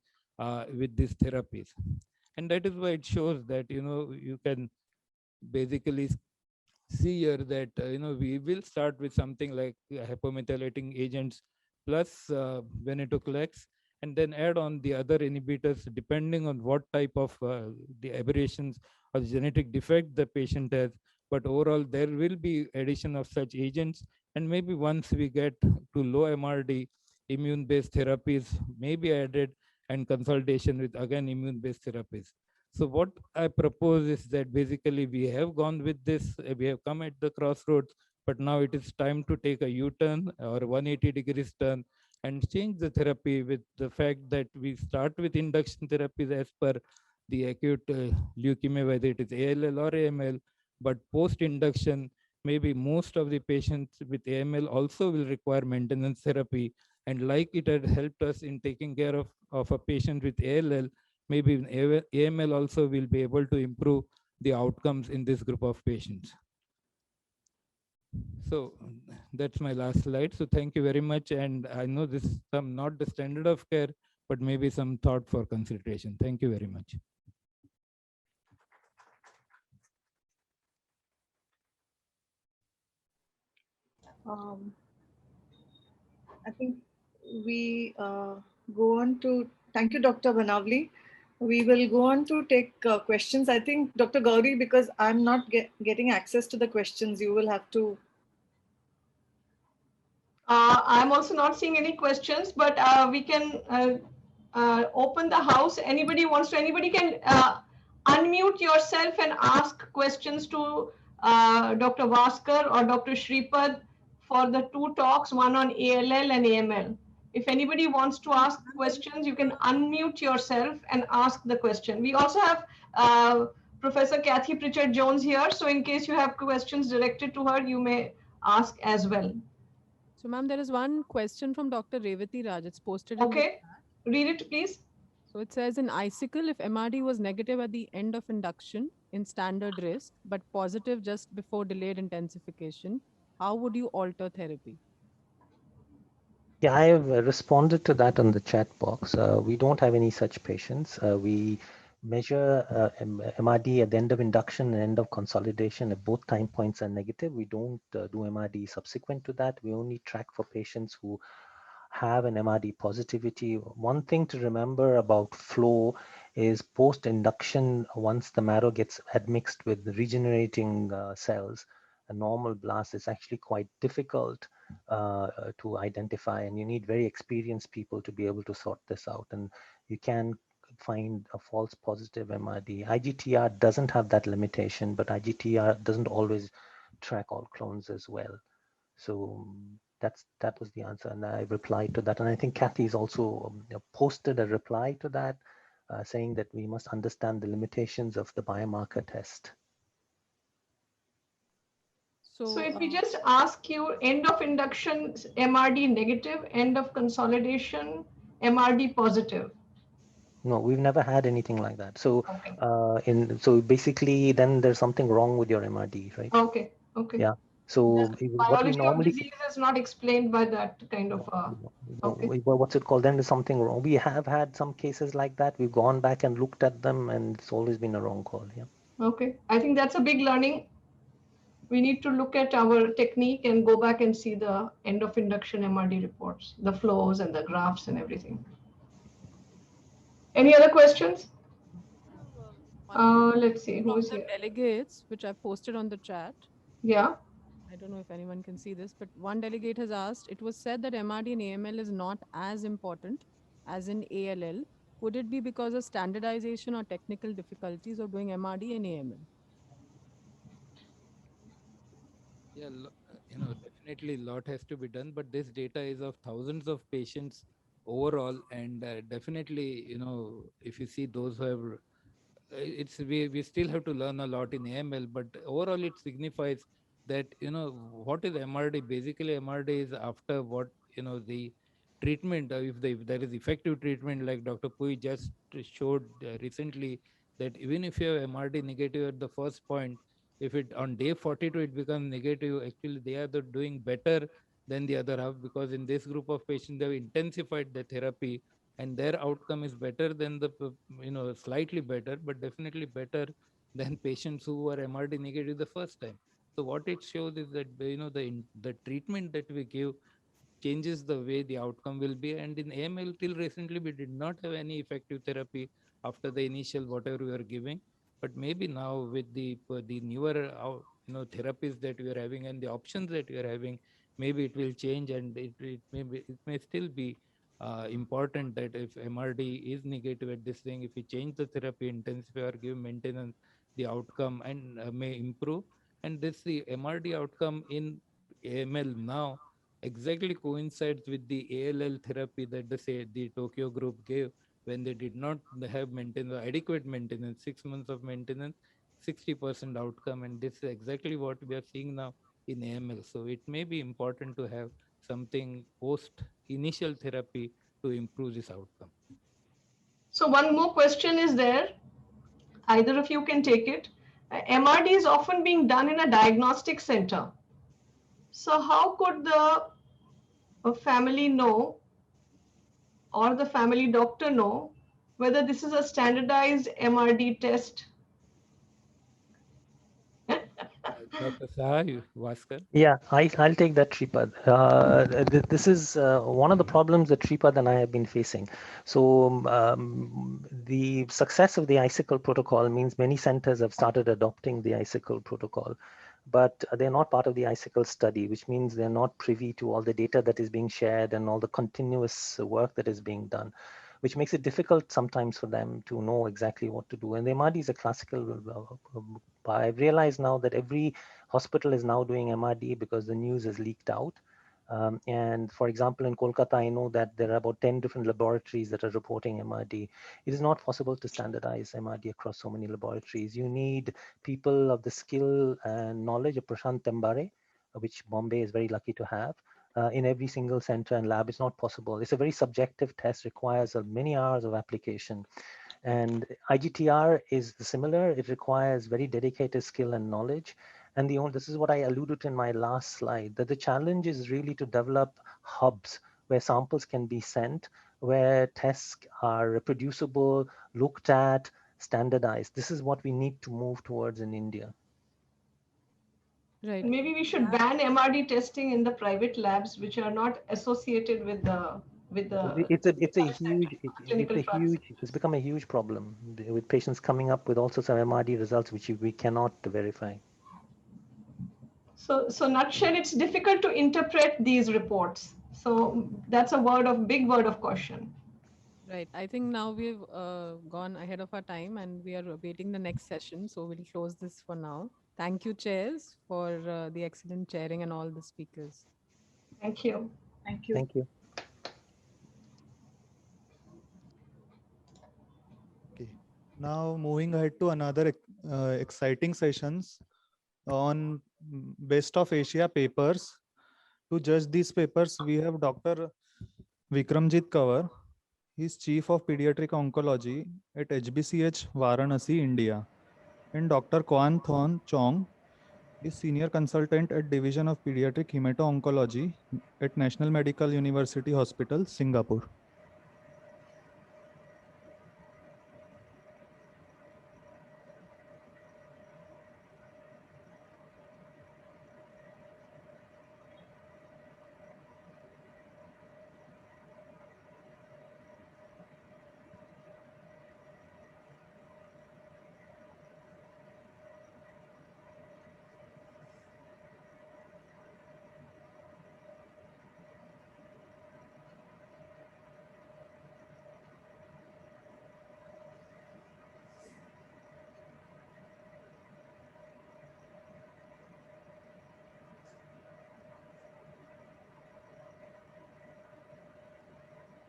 with these therapies. And that is why it shows that, you can basically see here that, we will start with something like hypomethylating agents plus venetoclax, and then add on the other inhibitors depending on what type of the aberrations or the genetic defect the patient has. But overall, there will be addition of such agents. And maybe once we get to low MRD, immune-based therapies may be added, and consultation with, again, immune-based therapies. So what I propose is that basically we have gone with this, we have come at the crossroads, but now it is time to take a U-turn or 180 degrees turn and change the therapy with the fact that we start with induction therapies as per the acute leukemia, whether it is ALL or AML, but post-induction, maybe most of the patients with AML also will require maintenance therapy. And like it had helped us in taking care of a patient with ALL, maybe AML also will be able to improve the outcomes in this group of patients. So that's my last slide. So thank you very much. And I know this is not the standard of care, but maybe some thought for consideration. Thank you very much. I think we go on to, thank you, Dr. Banavli. We will go on to take questions. I think, Dr. Gauri, because I'm not getting access to the questions, you will have to. I'm also not seeing any questions, but we can open the house. Anybody can unmute yourself and ask questions to Dr. Vaskar or Dr. Shripad for the two talks, one on ALL and AML. If anybody wants to ask questions, you can unmute yourself and ask the question. We also have Professor Kathy Pritchard-Jones here. So in case you have questions directed to her, you may ask as well. So ma'am, there is one question from Dr. Revati Raj. It's posted in Okay, read it please. So it says in icicle, if MRD was negative at the end of induction in standard risk, but positive just before delayed intensification, how would you alter therapy? Yeah, I have responded to that on the chat box. We don't have any such patients. We measure MRD at the end of induction and end of consolidation if both time points are negative. We don't do MRD subsequent to that. We only track for patients who have an MRD positivity. One thing to remember about flow is post-induction, once the marrow gets admixed with regenerating cells, a normal blast is actually quite difficult to identify, and you need very experienced people to be able to sort this out. And you can find a false positive MRD. IGTR doesn't have that limitation, but IGTR doesn't always track all clones as well. So that was the answer, and I replied to that. And I think Kathy's also posted a reply to that, saying that we must understand the limitations of the biomarker test. So if we just ask you end of induction MRD negative, end of consolidation MRD positive. No, we've never had anything like that. So okay. so basically then there's something wrong with your MRD, right? Okay. Okay. Yeah. So what we Biology of normally disease is not explained by that kind of. Okay. what's it called? Then there's something wrong. We have had some cases like that. We've gone back and looked at them, and it's always been a wrong call. Yeah. Okay. I think that's a big learning. We need to look at our technique and go back and see the end of induction MRD reports, the flows and the graphs and everything. Any other questions? Let's see, who is The here? delegates, which I've posted on the chat. Yeah. I don't know if anyone can see this, but one delegate has asked, it was said that MRD in AML is not as important as in ALL. Could it be because of standardization or technical difficulties of doing MRD in AML? Yeah, definitely a lot has to be done, but this data is of thousands of patients overall, and definitely, if you see those who have, we still have to learn a lot in AML, but overall it signifies that, what is MRD? Basically, MRD is after what, the treatment, if there is effective treatment, like Dr. Pui just showed recently, that even if you have MRD negative at the first point, if it on day 42 it becomes negative, actually they are doing better than the other half, because in this group of patients they have intensified the therapy and their outcome is better than the slightly better, but definitely better than patients who were MRD negative the first time. So what it shows is that the treatment that we give changes the way the outcome will be. And in AML, till recently, we did not have any effective therapy after the initial whatever we were giving. But maybe now with the newer therapies that we are having and the options that we are having, maybe it will change, and it may still be important that if MRD is negative at this thing, if we change the therapy, intensify or give maintenance, the outcome and may improve. And the MRD outcome in AML now exactly coincides with the ALL therapy that the Tokyo group gave when they did not have adequate maintenance, 6 months of maintenance, 60% outcome. And this is exactly what we are seeing now in AML. So it may be important to have something post initial therapy to improve this outcome. So one more question is there. Either of you can take it. MRD is often being done in a diagnostic center. So how could the family know, or the family doctor know, whether this is a standardized MRD test? Dr. Saha, Vaskar? Yeah, I'll take that, Shripad. This is one of the problems that Shripad and I have been facing. So the success of the ICICL protocol means many centers have started adopting the ICICL protocol, but they're not part of the ICICL study, which means they're not privy to all the data that is being shared and all the continuous work that is being done, which makes it difficult sometimes for them to know exactly what to do. And the MRD is a classical, I've realized now that every hospital is now doing MRD because the news has leaked out. And for example, in Kolkata, I know that there are about 10 different laboratories that are reporting MRD. It is not possible to standardize MRD across so many laboratories. You need people of the skill and knowledge of Prashant Tembare, which Bombay is very lucky to have. in every single center and lab. It's not possible. It's a very subjective test, requires many hours of application. And IGTR is similar. It requires very dedicated skill and knowledge. And this is what I alluded to in my last slide, that the challenge is really to develop hubs where samples can be sent, where tests are reproducible, looked at, standardized. This is what we need to move towards in India. Right. Maybe we should ban MRD testing in the private labs which are not associated with the It's become a huge problem with patients coming up with all sorts of MRD results which we cannot verify. So nutshell, it's difficult to interpret these reports. So that's big word of caution. Right. I think now we've gone ahead of our time and we are awaiting the next session. So we'll close this for now. Thank you, chairs, for the excellent chairing and all the speakers. Thank you. Thank you. Thank you. Okay. Now moving ahead to another exciting sessions on Best of Asia papers. To judge these papers, we have Dr. Vikramjit Kanwar. He's Chief of Pediatric Oncology at HBCH Varanasi, India. And Dr. Kwan Thon Chong is Senior Consultant at Division of Pediatric Hemato-Oncology at National Medical University Hospital, Singapore.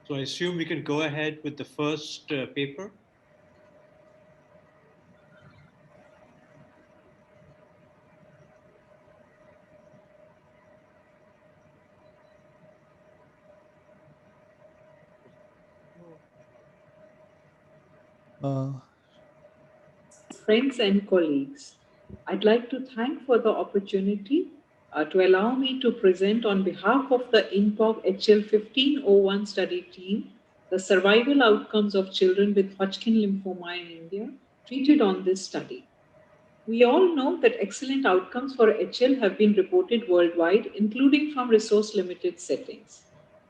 So I assume we can go ahead with the first paper. Friends and colleagues, I'd like to thank for the opportunity to allow me to present on behalf of the INPOC HL 1501 study team the survival outcomes of children with Hodgkin lymphoma in India treated on this study. We all know that excellent outcomes for HL have been reported worldwide, including from resource-limited settings.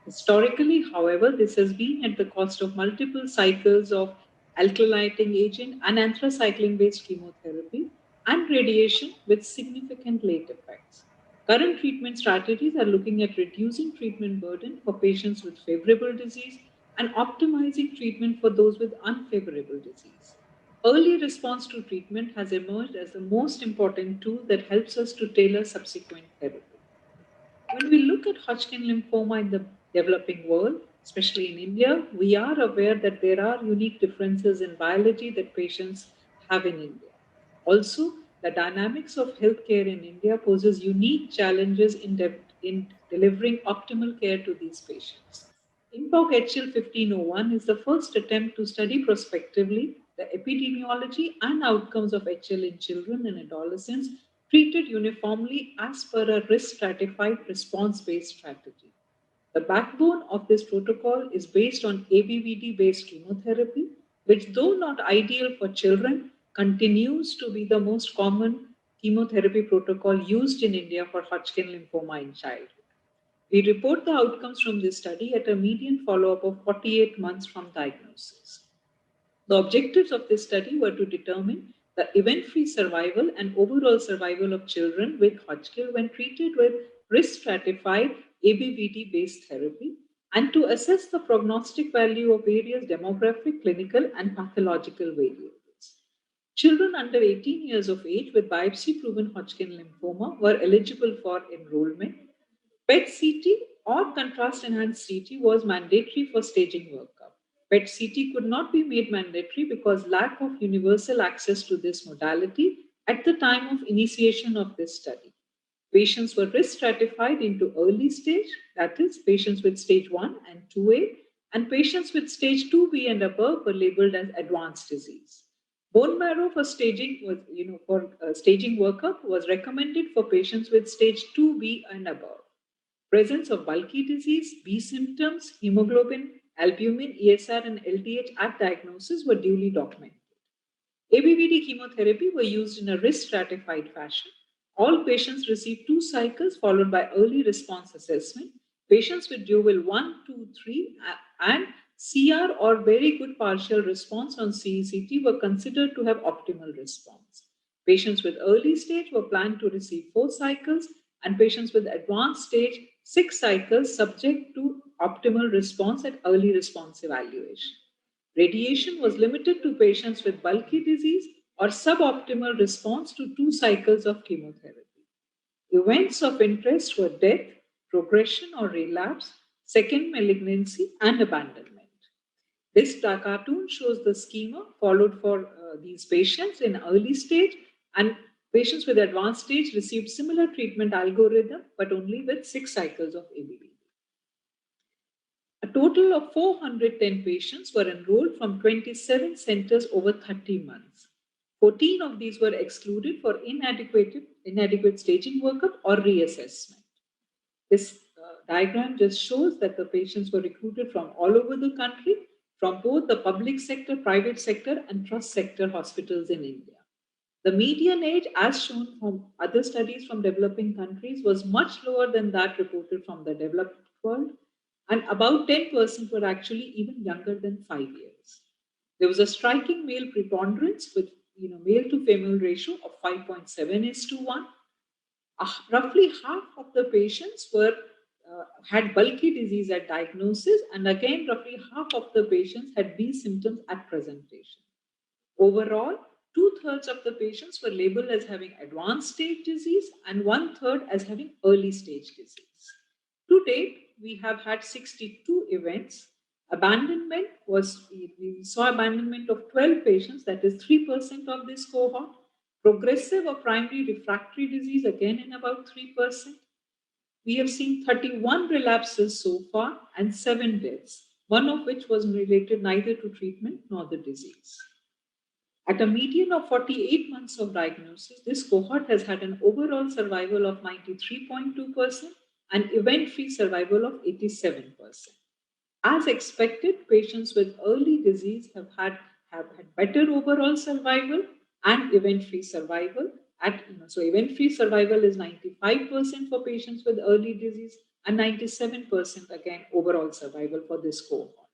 Historically, however, this has been at the cost of multiple cycles of alkylating agent and anthracycline-based chemotherapy and radiation with significant late effects. Current treatment strategies are looking at reducing treatment burden for patients with favorable disease and optimizing treatment for those with unfavorable disease. Early response to treatment has emerged as the most important tool that helps us to tailor subsequent therapy. When we look at Hodgkin lymphoma in the developing world, especially in India, we are aware that there are unique differences in biology that patients have in India. Also, the dynamics of healthcare in India poses unique challenges in delivering optimal care to these patients. INPOC HL 1501 is the first attempt to study prospectively the epidemiology and outcomes of HL in children and adolescents treated uniformly as per a risk stratified response-based strategy. The backbone of this protocol is based on ABVD-based chemotherapy, which, though not ideal for children, continues to be the most common chemotherapy protocol used in India for Hodgkin lymphoma in childhood. We report the outcomes from this study at a median follow-up of 48 months from diagnosis. The objectives of this study were to determine the event-free survival and overall survival of children with Hodgkin when treated with risk-stratified ABVD-based therapy and to assess the prognostic value of various demographic, clinical, and pathological variables. Children under 18 years of age with biopsy-proven Hodgkin lymphoma were eligible for enrollment. PET-CT or contrast-enhanced CT was mandatory for staging workup. PET-CT could not be made mandatory because lack of universal access to this modality at the time of initiation of this study. Patients were risk stratified into early stage, that is, patients with stage 1 and 2A, and patients with stage 2B and above were labeled as advanced disease. Bone marrow for staging was, staging workup was recommended for patients with stage 2B and above. Presence of bulky disease, B symptoms, hemoglobin, albumin, ESR, and LDH at diagnosis were duly documented. ABVD chemotherapy were used in a risk stratified fashion. All patients received 2 cycles followed by early response assessment. Patients with dual 1, 2, 3 and CR or very good partial response on CECT were considered to have optimal response. Patients with early stage were planned to receive 4 cycles and patients with advanced stage 6 cycles subject to optimal response at early response evaluation. Radiation was limited to patients with bulky disease or suboptimal response to 2 cycles of chemotherapy. Events of interest were death, progression or relapse, second malignancy, and abandonment. This cartoon shows the schema followed for these patients in early stage, and patients with advanced stage received similar treatment algorithm, but only with 6 cycles of ABV. A total of 410 patients were enrolled from 27 centers over 30 months. 14 of these were excluded for inadequate staging workup or reassessment. This diagram just shows that the patients were recruited from all over the country, from both the public sector, private sector, and trust sector hospitals in India. The median age, as shown from other studies from developing countries, was much lower than that reported from the developed world, and about 10% were actually even younger than 5 years. There was a striking male preponderance with male to female ratio of 5.7:1. Roughly half of the patients had bulky disease at diagnosis, and again roughly half of the patients had B symptoms at presentation. Overall, 2/3 of the patients were labeled as having advanced stage disease and 1/3 as having early stage disease. To date, we have had 62 events. Abandonment was, we saw abandonment of 12 patients, that is 3% of this cohort. Progressive or primary refractory disease, again in about 3%. We have seen 31 relapses so far and 7 deaths, one of which was related neither to treatment nor the disease. At a median of 48 months of diagnosis, this cohort has had an overall survival of 93.2% and event-free survival of 87%. As expected, patients with early disease have had better overall survival and event-free survival. So event-free survival is 95% for patients with early disease and 97% again overall survival for this cohort.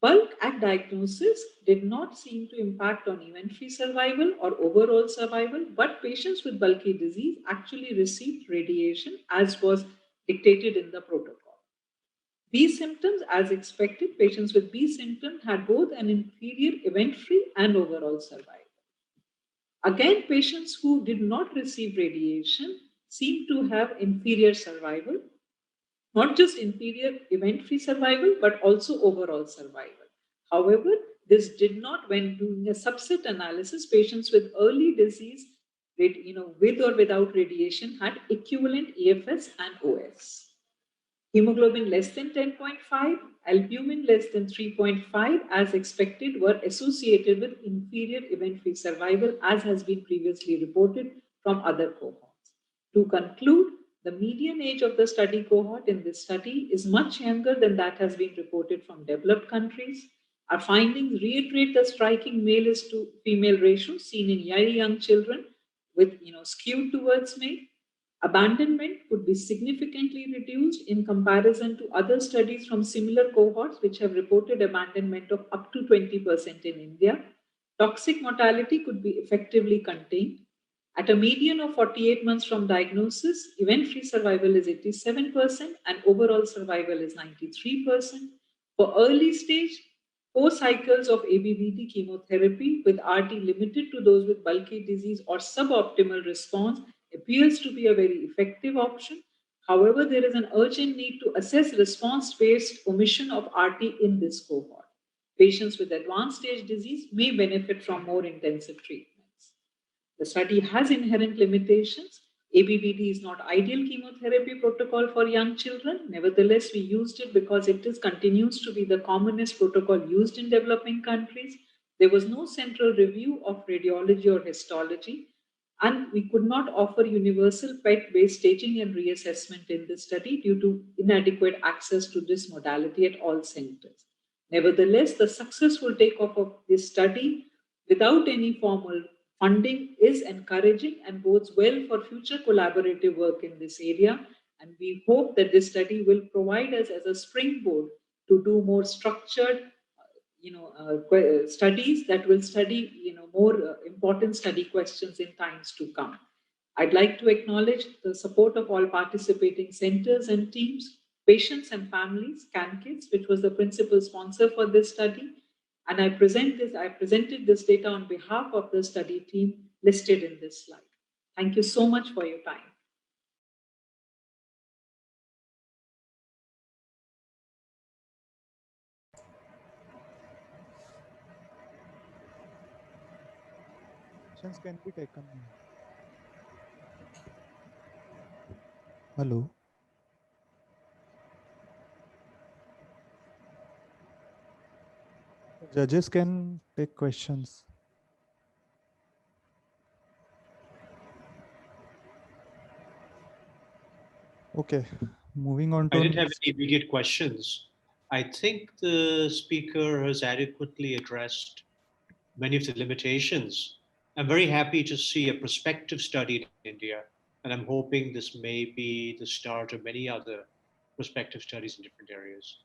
Bulk at diagnosis did not seem to impact on event-free survival or overall survival, but patients with bulky disease actually received radiation as was dictated in the protocol. B symptoms, as expected, patients with B symptoms had both an inferior event-free and overall survival. Again, patients who did not receive radiation seemed to have inferior survival, not just inferior event-free survival, but also overall survival. However, this did not, when doing a subset analysis, patients with early disease, with or without radiation, had equivalent EFS and OS. Hemoglobin less than 10.5, albumin less than 3.5, as expected, were associated with inferior event-free survival, as has been previously reported from other cohorts. To conclude, the median age of the study cohort in this study is much younger than that has been reported from developed countries. Our findings reiterate the striking male to female ratio seen in very young children with skewed towards male. Abandonment could be significantly reduced in comparison to other studies from similar cohorts which have reported abandonment of up to 20% in India. Toxic mortality could be effectively contained. At a median of 48 months from diagnosis, event-free survival is 87% and overall survival is 93%. For early stage, 4 cycles of ABVD chemotherapy with RT limited to those with bulky disease or suboptimal response appears to be a very effective option. However, there is an urgent need to assess response-based omission of RT in this cohort. Patients with advanced stage disease may benefit from more intensive treatments. The study has inherent limitations. ABVD is not ideal chemotherapy protocol for young children. Nevertheless, we used it because it continues to be the commonest protocol used in developing countries. There was no central review of radiology or histology, and we could not offer universal PET-based staging and reassessment in this study due to inadequate access to this modality at all centers. Nevertheless, the successful takeoff of this study without any formal funding is encouraging and bodes well for future collaborative work in this area. And we hope that this study will provide us as a springboard to do more structured studies that will study more important study questions in times to come. I'd like to acknowledge the support of all participating centers and teams, patients and families, CanKids, which was the principal sponsor for this study. And I presented this data on behalf of the study team listed in this slide. Thank you so much for your time. Questions can be taken. Hello. Judges can take questions. Okay, moving on to. I didn't have any immediate questions. I think the speaker has adequately addressed many of the limitations. I'm very happy to see a prospective study in India, and I'm hoping this may be the start of many other prospective studies in different areas.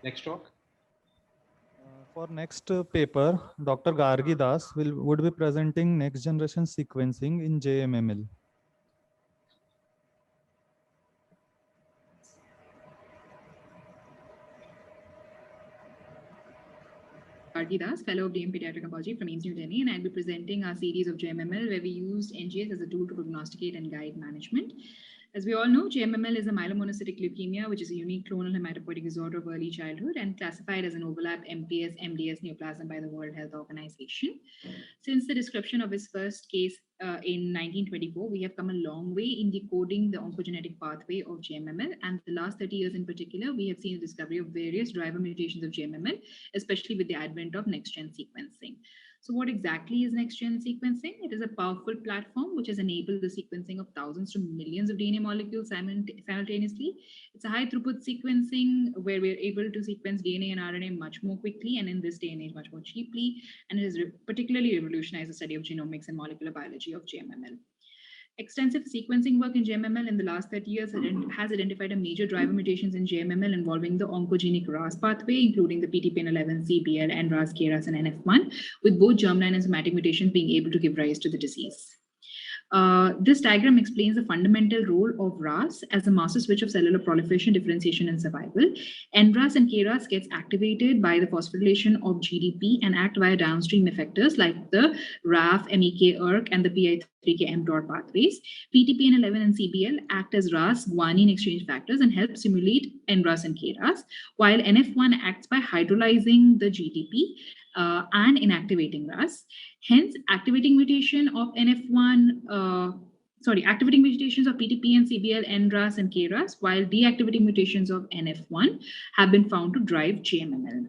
Next talk. For next paper, Dr. Gargi Das would be presenting next generation sequencing in JMML. Gargi Das, Fellow of DM Pediatric Oncology from AIIMS New Delhi, and I'll be presenting our series of JMML where we used NGS as a tool to prognosticate and guide management. As we all know, JMML is a myelomonocytic leukemia, which is a unique clonal hematopoietic disorder of early childhood and classified as an overlap MPS MDS neoplasm by the World Health Organization. Since the description of his first case in 1924, we have come a long way in decoding the oncogenetic pathway of JMML, and the last 30 years in particular, we have seen the discovery of various driver mutations of JMML, especially with the advent of next-gen sequencing. So what exactly is next-gen sequencing? It is a powerful platform which has enabled the sequencing of thousands to millions of DNA molecules simultaneously. It's a high-throughput sequencing where we're able to sequence DNA and RNA much more quickly and in this day and age much more cheaply, and it has particularly revolutionized the study of genomics and molecular biology of JMML. Extensive sequencing work in JMML in the last 30 years has identified a major driver mutations in JMML involving the oncogenic RAS pathway, including the PTPN11, CBL, NRAS, KRAS, and NF1, with both germline and somatic mutations being able to give rise to the disease. This diagram explains the fundamental role of RAS as a master switch of cellular proliferation, differentiation, and survival. NRAS and KRAS gets activated by the phosphorylation of GDP and act via downstream effectors like the RAF, MEK, ERK, and the PI3K mTOR pathways. PTPN11 and CBL act as RAS guanine exchange factors and help simulate NRAS and KRAS, while NF1 acts by hydrolyzing the GDP and inactivating RAS. Hence, activating mutation of activating mutations of PTP and CBL, NRAS, and KRAS, while deactivating mutations of NF1 have been found to drive JMML.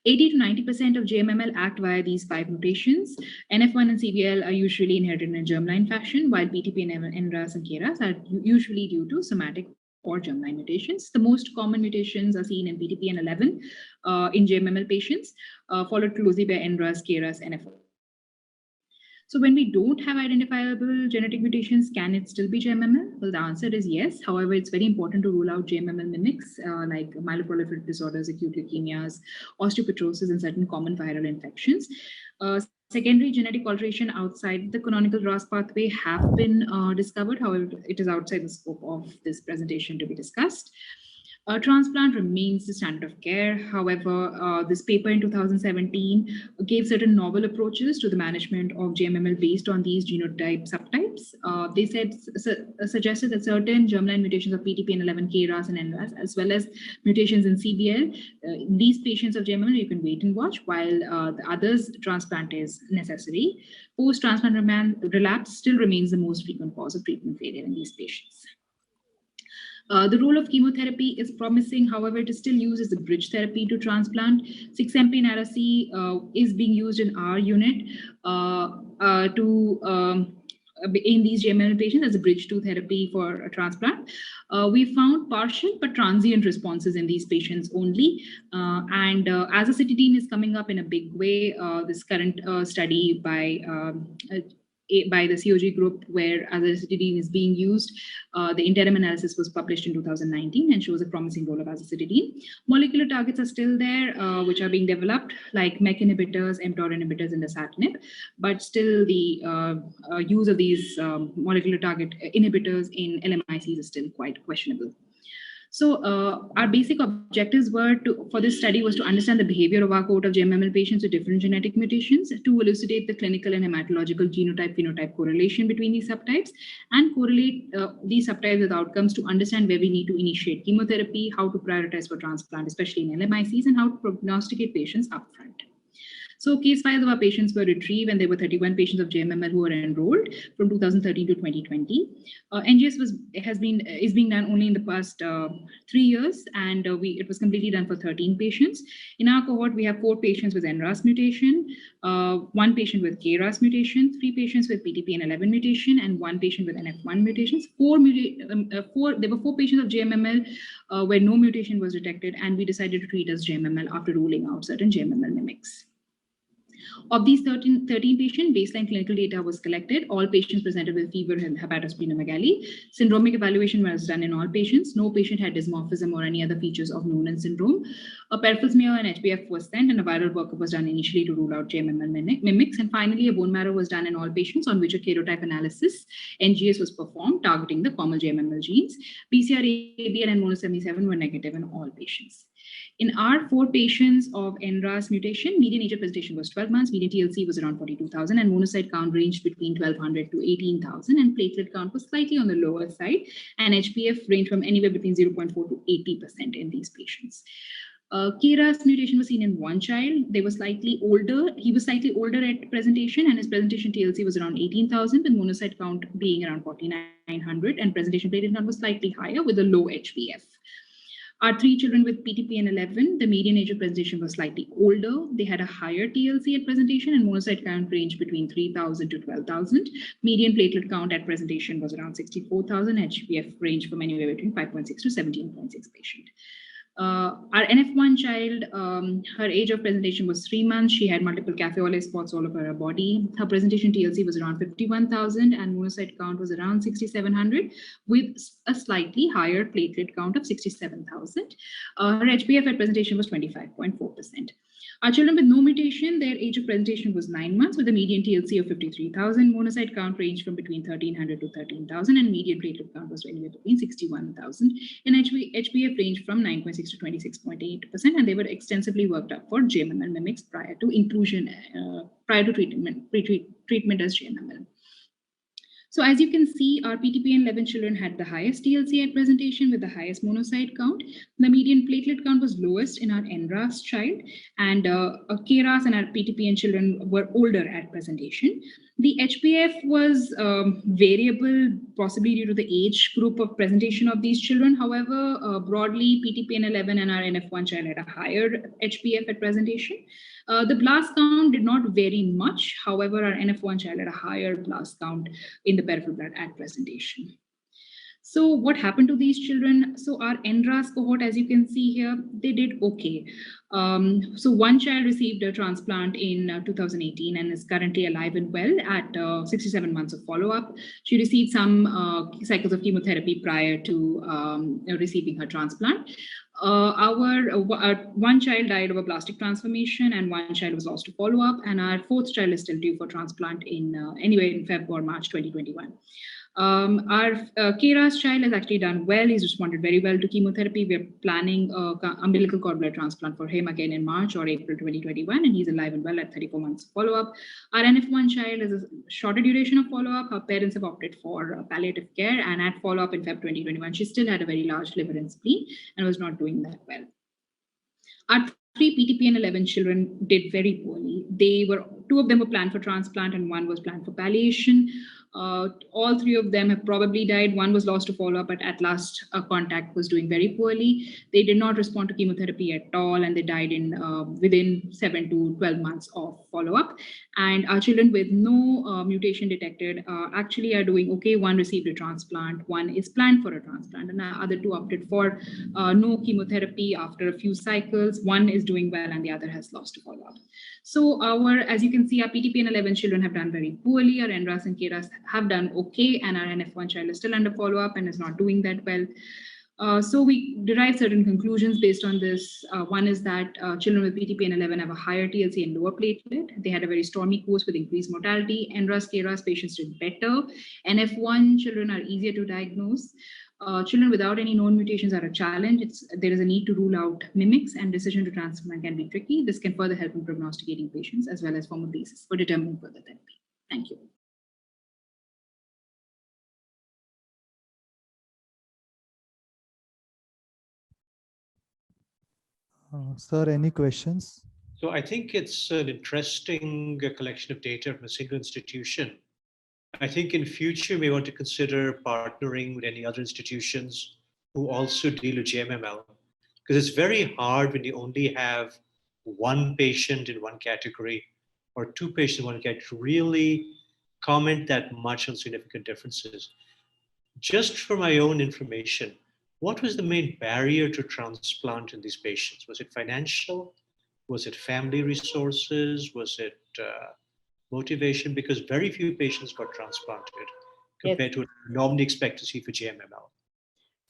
80 to 90% of JMML act via these 5 mutations. NF1 and CBL are usually inherited in a germline fashion, while PTP and NRAS and KRAS are usually due to somatic or germline mutations. The most common mutations are seen in PTPN11 in JMML patients, followed closely by NRAS, KRAS, NF1. So when we don't have identifiable genetic mutations, can it still be JMML? Well, the answer is yes. However, it's very important to rule out JMML mimics like myeloproliferative disorders, acute leukemias, osteopetrosis, and certain common viral infections. Secondary genetic alteration outside the canonical RAS pathway have been discovered. However, it is outside the scope of this presentation to be discussed. Transplant remains the standard of care. However, this paper in 2017 gave certain novel approaches to the management of GMML based on these genotype subtypes. They suggested that certain germline mutations of PTPN11, KRAS, and NRAS, as well as mutations in CBL, these patients of GMML you can wait and watch, while the others transplant is necessary. Post-transplant relapse still remains the most frequent cause of treatment failure in these patients. The role of chemotherapy is promising. However, it is still used as a bridge therapy to transplant. 6-MP and Ara-C is being used in our unit in these GMML patients as a bridge to therapy for a transplant. We found partial but transient responses in these patients only. And azacitidine is coming up in a big way. This current study by the COG group where azacitidine is being used. The interim analysis was published in 2019 and shows a promising role of azacitidine. Molecular targets are still there, which are being developed, like MEK inhibitors, mTOR inhibitors, and dasatinib. But still, the use of these molecular target inhibitors in LMICs is still quite questionable. So our basic objectives were for this study was to understand the behavior of our cohort of GMML patients with different genetic mutations, to elucidate the clinical and hematological genotype-phenotype correlation between these subtypes, and correlate these subtypes with outcomes to understand where we need to initiate chemotherapy, how to prioritize for transplant, especially in LMICs, and how to prognosticate patients upfront. So case files of our patients were retrieved, and there were 31 patients of GMML who were enrolled from 2013 to 2020. NGS is being done only in the past 3 years, and it was completely done for 13 patients. In our cohort, we have 4 patients with NRAS mutation, 1 patient with KRAS mutation, 3 patients with PTPN11 mutation, and 1 patient with NF1 mutations. There were 4 patients of GMML where no mutation was detected, and we decided to treat as GMML after ruling out certain GMML mimics. Of these 13 patients, baseline clinical data was collected. All patients presented with fever and hepatosplenomegaly. Syndromic evaluation was done in all patients. No patient had dysmorphism or any other features of Noonan syndrome. A peripheral smear and HbF was sent, and a viral workup was done initially to rule out GMML mimics. And finally, a bone marrow was done in all patients on which a karyotype analysis, NGS, was performed, targeting the common GMML genes. PCR, ABL, and Mono77 were negative in all patients. In our 4 patients of NRAS mutation, median age of presentation was 12 months, median TLC was around 42,000, and monocyte count ranged between 1,200 to 18,000, and platelet count was slightly on the lower side, and HbF ranged from anywhere between 0.4 to 80% in these patients. KRAS mutation was seen in 1 child. They were slightly older. He was slightly older at presentation, and his presentation TLC was around 18,000, with monocyte count being around 4,900, and presentation platelet count was slightly higher with a low HbF. Our 3 children with PTPN11, the median age of presentation was slightly older. They had a higher TLC at presentation, and monocyte count ranged between 3,000 to 12,000. Median platelet count at presentation was around 64,000. HbF ranged from anywhere between 5.6 to 17.6 patient. Our NF1 child, her age of presentation was 3 months. She had multiple cafe au lait spots all over her body. Her presentation TLC was around 51,000, and monocyte count was around 6,700, with a slightly higher platelet count of 67,000. Her HbF at presentation was 25.4%. Our children with no mutation, their age of presentation was 9 months, with a median TLC of 53,000. Monocyte count ranged from between 1,300 to 13,000, and median platelet count was anywhere between 61,000. And HbF ranged from 9.6 to 26.8%, and they were extensively worked up for GMML mimics prior to inclusion, prior to treatment as GMML. So as you can see, our PTPN11 children had the highest TLC at presentation with the highest monocyte count. The median platelet count was lowest in our NRAS child, and KRAS and our PTPN children were older at presentation. The HbF was variable, possibly due to the age group of presentation of these children. However, broadly, PTPN11 and our NF1 child had a higher HbF at presentation. The blast count did not vary much. However, our NF1 child had a higher blast count in the peripheral blood at presentation. So what happened to these children? So our NRAS cohort, as you can see here, they did okay. So 1 child received a transplant in 2018 and is currently alive and well at 67 months of follow-up. She received some cycles of chemotherapy prior to receiving her transplant. Our 1 child died of a plastic transformation, and 1 child was lost to follow-up, and our 4th child is still due for transplant in February or March 2021. Our KRAS child has actually done well. He's responded very well to chemotherapy. We're planning umbilical cord blood transplant for him again in March or April 2021, and he's alive and well at 34 months follow-up. Our NF1 child has a shorter duration of follow-up. Her parents have opted for palliative care, and at follow-up in Feb 2021, she still had a very large liver and spleen and was not doing that well. Our 3 PTPN11 children did very poorly. 2 of them were planned for transplant and 1 was planned for palliation. All 3 of them have probably died. 1 was lost to follow-up, but at last contact was doing very poorly. They did not respond to chemotherapy at all, and they died within 7 to 12 months of follow-up. And our children with no mutation detected actually are doing okay. 1 received a transplant, 1 is planned for a transplant, and the other 2 opted for no chemotherapy after a few cycles. 1 is doing well, and the other has lost to follow-up. So as you can see, our PTPN11 children have done very poorly. Our NRAS and KRAS have done okay, and our NF1 child is still under follow-up and is not doing that well. So we derive certain conclusions based on this. One is that children with PTPN11 have a higher TLC and lower platelet. They had a very stormy course with increased mortality. NRAS, KRAS patients did better. NF1 children are easier to diagnose. Children without any known mutations are a challenge. There is a need to rule out mimics, and decision to transplant can be tricky. This can further help in prognosticating patients as well as form a basis for determining further therapy. Thank you. Sir, any questions? So I think it's an interesting collection of data from a single institution. I think in future, we want to consider partnering with any other institutions who also deal with JMML, because it's very hard when you only have 1 patient in 1 category or 2 patients in 1 category to really comment that much on significant differences. Just for my own information, what was the main barrier to transplant in these patients? Was it financial? Was it family resources? Was it motivation? Because very few patients got transplanted compared to what we normally expect to see for JMML.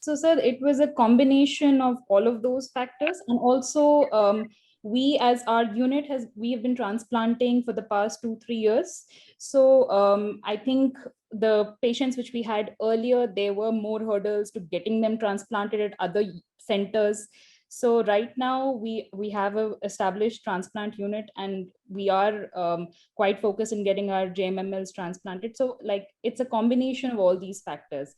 So, sir, it was a combination of all of those factors, and also we, as our unit, we have been transplanting for the past 2-3 years. So I think the patients which we had earlier, there were more hurdles to getting them transplanted at other centers. So right now we have a established transplant unit, and we are quite focused in getting our JMMLs transplanted. So like it's a combination of all these factors.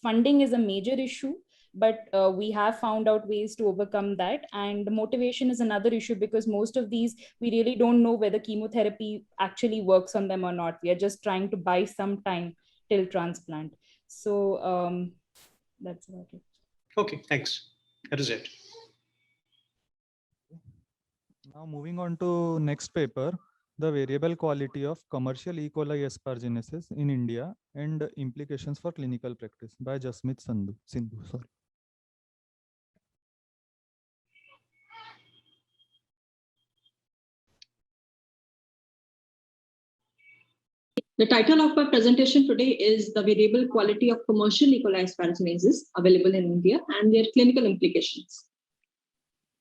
Funding is a major issue, but we have found out ways to overcome that. And the motivation is another issue, because most of these, we really don't know whether chemotherapy actually works on them or not. We are just trying to buy some time till transplant. So that's about it. Okay, thanks. That is it. Now moving on to next paper, the variable quality of commercial E. coli asparaginase in India and implications for clinical practice, by Jasmeet Sindhu. Sorry. The title of my presentation today is The Variable Quality of Commercial E. coli asparaginases Available in India and Their Clinical Implications.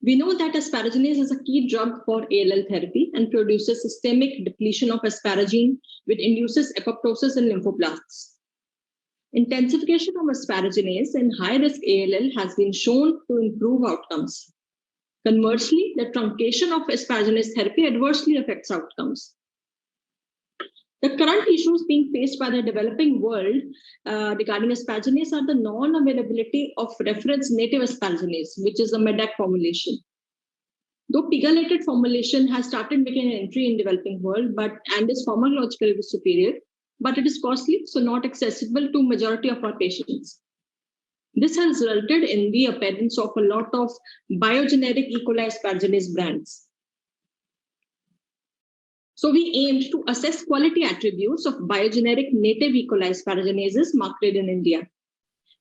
We know that asparaginase is a key drug for ALL therapy and produces systemic depletion of asparagine, which induces apoptosis in lymphoblasts. Intensification of asparaginase in high-risk ALL has been shown to improve outcomes. Conversely, the truncation of asparaginase therapy adversely affects outcomes. The current issues being faced by the developing world regarding asparaginase are the non-availability of reference native asparaginase, which is a MEDAC formulation. Though pegylated formulation has started making an entry in developing world, and is pharmacologically superior, but it is costly, so not accessible to majority of our patients. This has resulted in the appearance of a lot of biogeneric E. coli asparaginase brands. So we aimed to assess quality attributes of biogeneric native E. coli asparaginases marketed in India,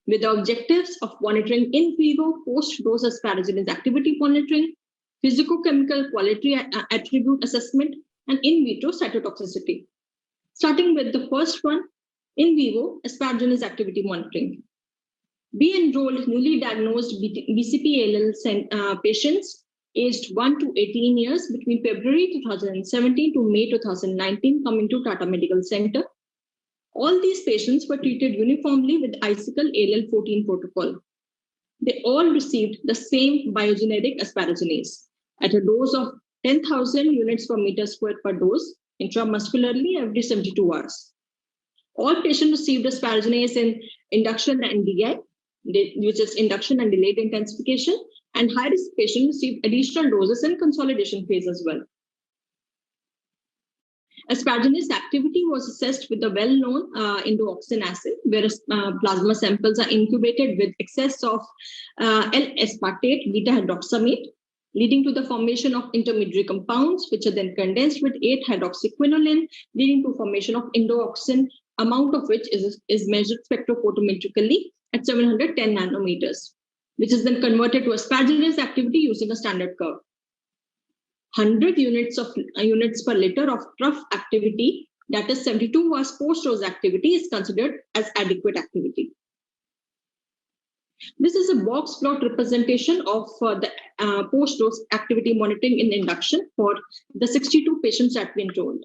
with the objectives of monitoring in vivo post-dose asparaginase activity monitoring, physicochemical quality attribute assessment, and in vitro cytotoxicity. Starting with the first one, in vivo asparaginase activity monitoring. We enrolled newly diagnosed BCP-ALL patients aged 1 to 18 years between February 2017 to May 2019 coming to Tata Medical Center. All these patients were treated uniformly with Icicle ALL14 protocol. They all received the same biogeneric asparaginase at a dose of 10,000 units per meter squared per dose intramuscularly every 72 hours. All patients received asparaginase in induction and DI, which is induction and delayed intensification, and high-risk patients received additional doses in consolidation phase as well. Asparaginase activity was assessed with the well-known endoauxin assay, where plasma samples are incubated with excess of L-aspartate beta-hydroxamate, leading to the formation of intermediary compounds, which are then condensed with 8-hydroxyquinoline, leading to formation of endoauxin, amount of which is measured spectrophotometrically at 710 nanometers, which is then converted to asparaginase activity using a standard curve. 100 units per liter of trough activity, that is 72 hours post-dose activity, is considered as adequate activity. This is a box plot representation of the post-dose activity monitoring in induction for the 62 patients that we enrolled.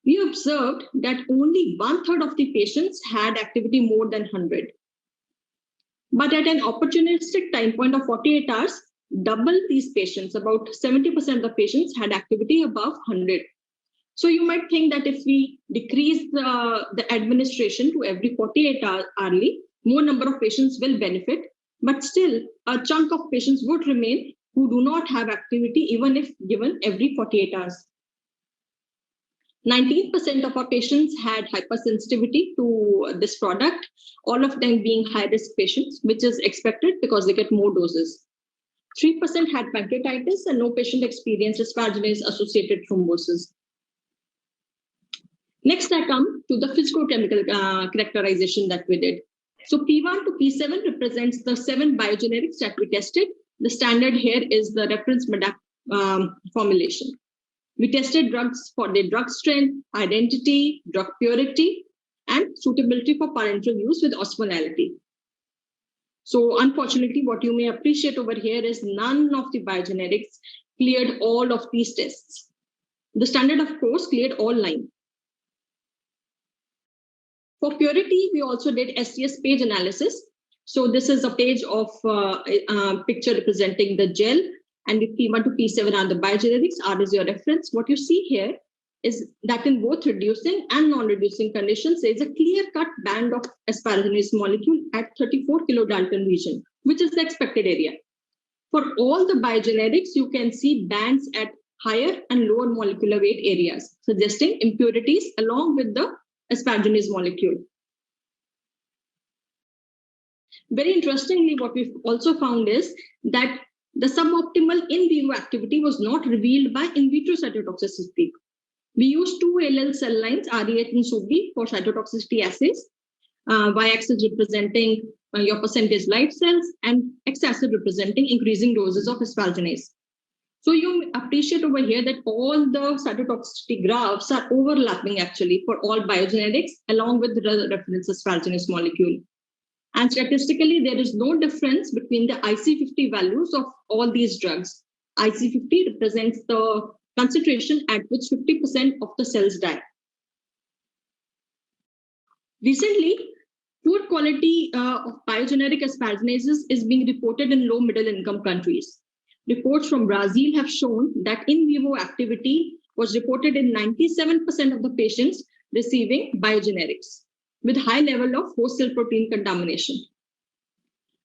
We observed that only 1/3 of the patients had activity more than 100. But at an opportunistic time point of 48 hours, double these patients, about 70% of the patients had activity above 100. So you might think that if we decrease the administration to every 48 hours hourly, more number of patients will benefit, but still a chunk of patients would remain who do not have activity even if given every 48 hours. 19% of our patients had hypersensitivity to this product, all of them being high-risk patients, which is expected because they get more doses. 3% had pancreatitis and no patient experienced asparaginase-associated thrombosis. Next, I come to the physicochemical characterization that we did. So P1 to P7 represents the 7 biogenerics that we tested. The standard here is the reference formulation. We tested drugs for their drug strength, identity, drug purity, and suitability for parenteral use with osmolality. So unfortunately, what you may appreciate over here is none of the biogenerics cleared all of these tests. The standard, of course, cleared all 9. For purity, we also did STS page analysis. So this is a page of picture representing the gel, and with P1 to P7 are the biogenerics. R is your reference. What you see here is that in both reducing and non-reducing conditions, there is a clear-cut band of asparaginase molecule at 34 kilodalton region, which is the expected area. For all the biogenerics, you can see bands at higher and lower molecular weight areas, suggesting impurities along with the asparaginase molecule. Very interestingly, what we've also found is that the suboptimal in vivo activity was not revealed by in vitro cytotoxicity. We used 2 ALL cell lines, RE8 and SUB, for cytotoxicity assays, y-axis representing your percentage live cells and x-axis representing increasing doses of asparaginase. So you appreciate over here that all the cytotoxicity graphs are overlapping actually for all biogenerics along with the reference asparaginase molecule. And statistically, there is no difference between the IC50 values of all these drugs. IC50 represents the concentration at which 50% of the cells die. Recently, poor quality of biogeneric asparaginases is being reported in low middle income countries. Reports from Brazil have shown that in vivo activity was reported in 97% of the patients receiving biogenerics, with high level of host cell protein contamination.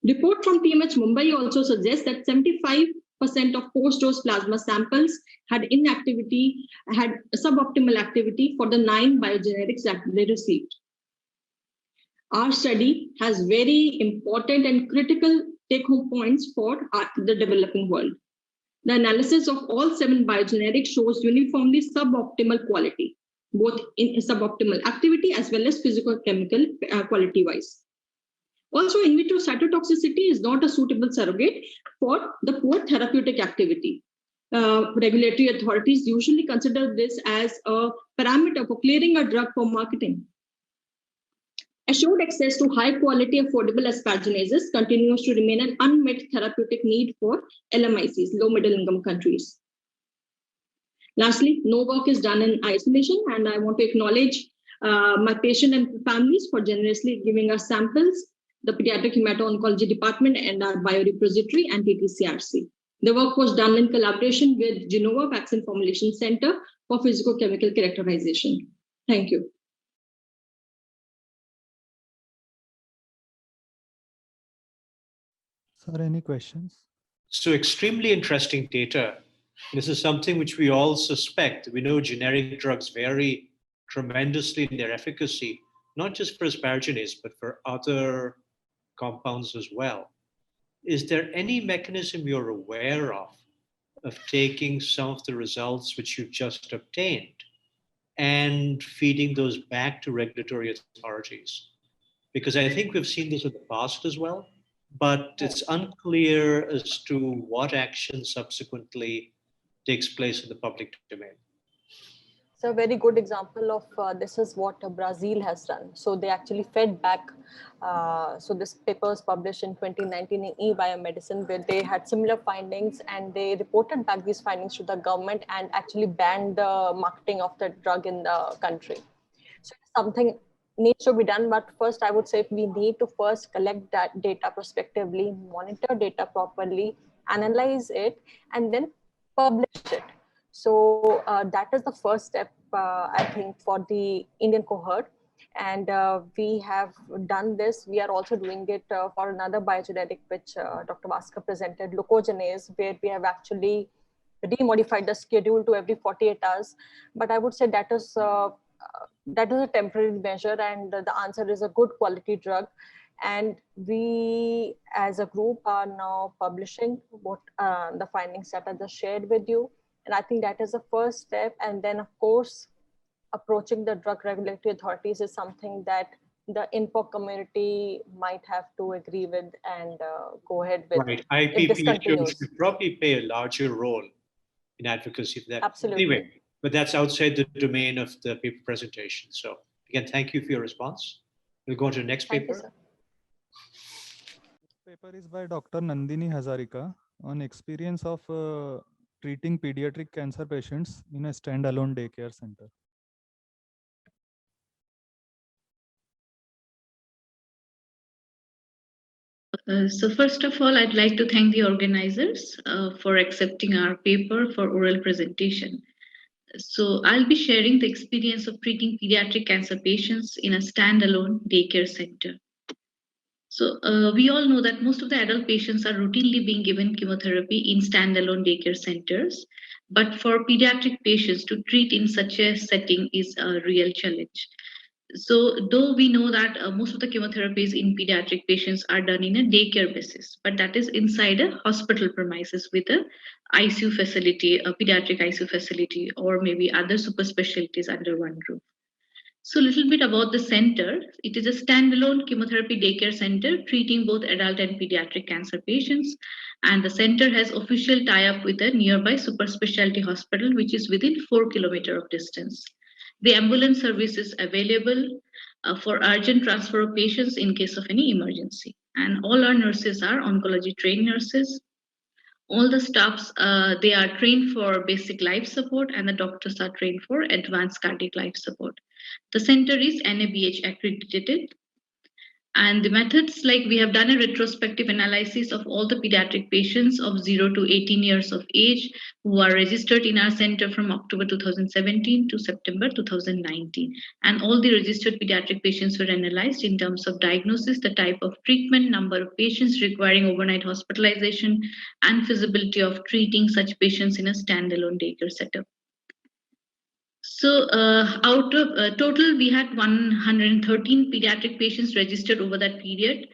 Report from TMH Mumbai also suggests that 75% of post-dose plasma samples had suboptimal activity for the 9 biogenerics that they received. Our study has very important and critical take-home points for the developing world. The analysis of all 7 biogenerics shows uniformly suboptimal quality, both in suboptimal activity as well as physicochemical quality-wise. Also, in vitro cytotoxicity is not a suitable surrogate for the poor therapeutic activity. Regulatory authorities usually consider this as a parameter for clearing a drug for marketing. Assured access to high-quality, affordable asparaginases continues to remain an unmet therapeutic need for LMICs, low middle-income countries. Lastly, no work is done in isolation, and I want to acknowledge my patient and families for generously giving us samples, the Pediatric Hemato-Oncology Department and our biorepository and TTCRC. The work was done in collaboration with Genova Vaccine Formulation Center for Physicochemical Characterization. Thank you. Sir, any questions? So extremely interesting data. This is something which we all suspect. We know generic drugs vary tremendously in their efficacy, not just for asparaginase, but for other compounds as well. Is there any mechanism you're aware of taking some of the results which you've just obtained and feeding those back to regulatory authorities? Because I think we've seen this in the past as well, but it's unclear as to what action subsequently takes place in the public domain. So a very good example of this is what Brazil has done. So they actually fed back. So this paper was published in 2019 in eBiomedicine, where they had similar findings and they reported back these findings to the government and actually banned the marketing of the drug in the country. So something needs to be done, but first I would say we need to first collect that data prospectively, monitor data properly, analyze it, and then publish it. So that is the first step, I think, for the Indian cohort. And we have done this. We are also doing it for another biogenetic, which Dr. Bhaskar presented, glucogenase, where we have actually demodified the schedule to every 48 hours. But I would say that is a temporary measure, and the answer is a good quality drug. And we as a group are now publishing what the findings that I just shared with you. And I think that is the first step. And then, of course, approaching the drug regulatory authorities is something that the INPOC community might have to agree with and go ahead with. Right. If this continues. should probably play a larger role in advocacy for that. Absolutely. Anyway, but that's outside the domain of the paper presentation. So again, thank you for your response. We'll go on to the next paper. You, sir. This paper is by Dr. Nandini Hazarika on experience of treating pediatric cancer patients in a standalone daycare center. So first of all, I'd like to thank the organizers for accepting our paper for oral presentation. So I'll be sharing the experience of treating pediatric cancer patients in a standalone daycare center. So we all know that most of the adult patients are routinely being given chemotherapy in standalone daycare centers. But for pediatric patients to treat in such a setting is a real challenge. So though we know that most of the chemotherapies in pediatric patients are done in a daycare basis, but that is inside a hospital premises with a ICU facility, a pediatric ICU facility, or maybe other super specialties under one roof. So a little bit about the center. It is a standalone chemotherapy daycare center treating both adult and pediatric cancer patients. And the center has official tie-up with a nearby super specialty hospital, which is within 4 kilometers of distance. The ambulance service is available for urgent transfer of patients in case of any emergency. And all our nurses are oncology trained nurses. All the staffs, they are trained for basic life support, and the doctors are trained for advanced cardiac life support. The center is NABH accredited. And the methods, like we have done a retrospective analysis of all the pediatric patients of 0 to 18 years of age who are registered in our center from October 2017 to September 2019. And all the registered pediatric patients were analyzed in terms of diagnosis, the type of treatment, number of patients requiring overnight hospitalization, and feasibility of treating such patients in a standalone daycare setup. So out of total, we had 113 pediatric patients registered over that period.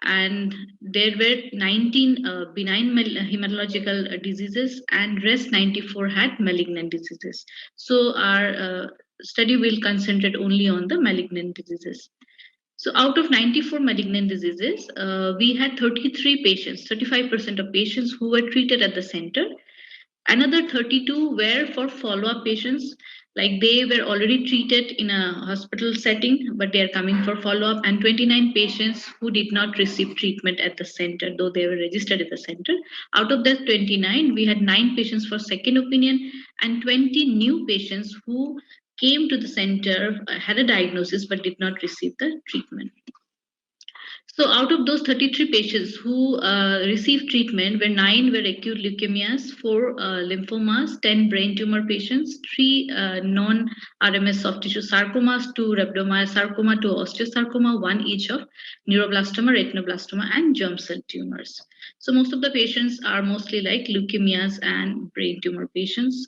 And there were 19 benign hematological diseases, and rest 94 had malignant diseases. So our study will concentrate only on the malignant diseases. So out of 94 malignant diseases, we had 33 patients, 35% of patients who were treated at the center. Another 32 were for follow-up patients, like they were already treated in a hospital setting, but they are coming for follow-up, and 29 patients who did not receive treatment at the center, though they were registered at the center. Out of that 29, we had 9 patients for second opinion and 20 new patients who came to the center, had a diagnosis, but did not receive the treatment. So out of those 33 patients who received treatment, where 9 were acute leukemias, 4 lymphomas, 10 brain tumor patients, 3 non-RMS soft tissue sarcomas, 2 rhabdomyosarcoma, 2 osteosarcoma, 1 each of neuroblastoma, retinoblastoma, and germ cell tumors. So most of the patients are mostly like leukemias and brain tumor patients.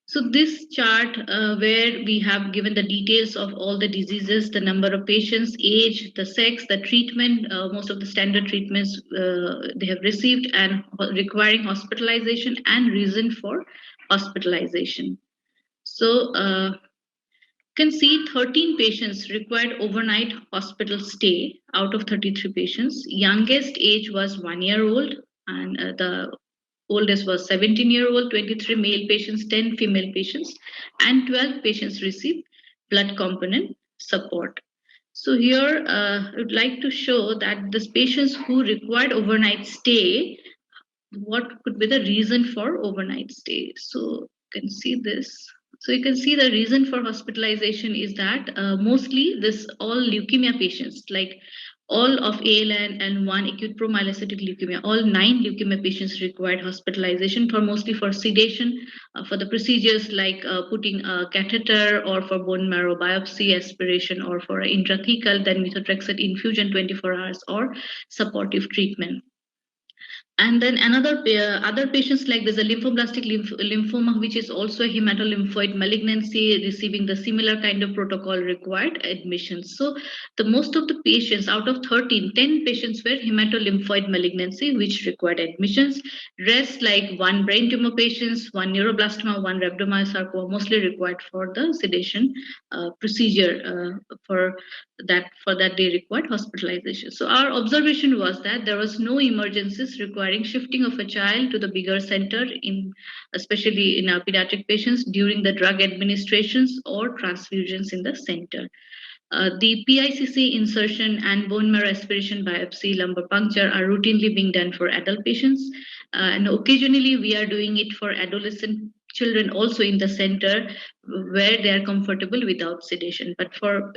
So this chart where we have given the details of all the diseases, the number of patients, age, the sex, the treatment, most of the standard treatments they have received and requiring hospitalization and reason for hospitalization. So you can see 13 patients required overnight hospital stay out of 33 patients. Youngest age was 1 year old and the oldest was 17-year-old, 23 male patients, 10 female patients, and 12 patients received blood component support. So here I would like to show that these patients who required overnight stay, what could be the reason for overnight stay. So you can see this. So you can see the reason for hospitalization is that mostly this all leukemia patients, like all of AL and 1 acute promyelocytic leukemia, all 9 leukemia patients required hospitalization for mostly for sedation, for the procedures like putting a catheter or for bone marrow biopsy aspiration or for intrathecal, then methotrexate infusion 24 hours or supportive treatment. And then another other patients like there's a lymphoblastic lymphoma, which is also a hematolymphoid malignancy, receiving the similar kind of protocol required admissions. So the most of the patients out of 13, 10 patients were hematolymphoid malignancy, which required admissions. Rest like 1 brain tumor patients, 1 neuroblastoma, 1 rhabdomyosarcoma, mostly required for the sedation procedure for that day required hospitalization. So our observation was that there was no emergencies requiring shifting of a child to the bigger center, especially in our pediatric patients during the drug administrations or transfusions in the center. The PICC insertion and bone marrow aspiration biopsy lumbar puncture are routinely being done for adult patients. And occasionally we are doing it for adolescent children also in the center where they are comfortable without sedation. But for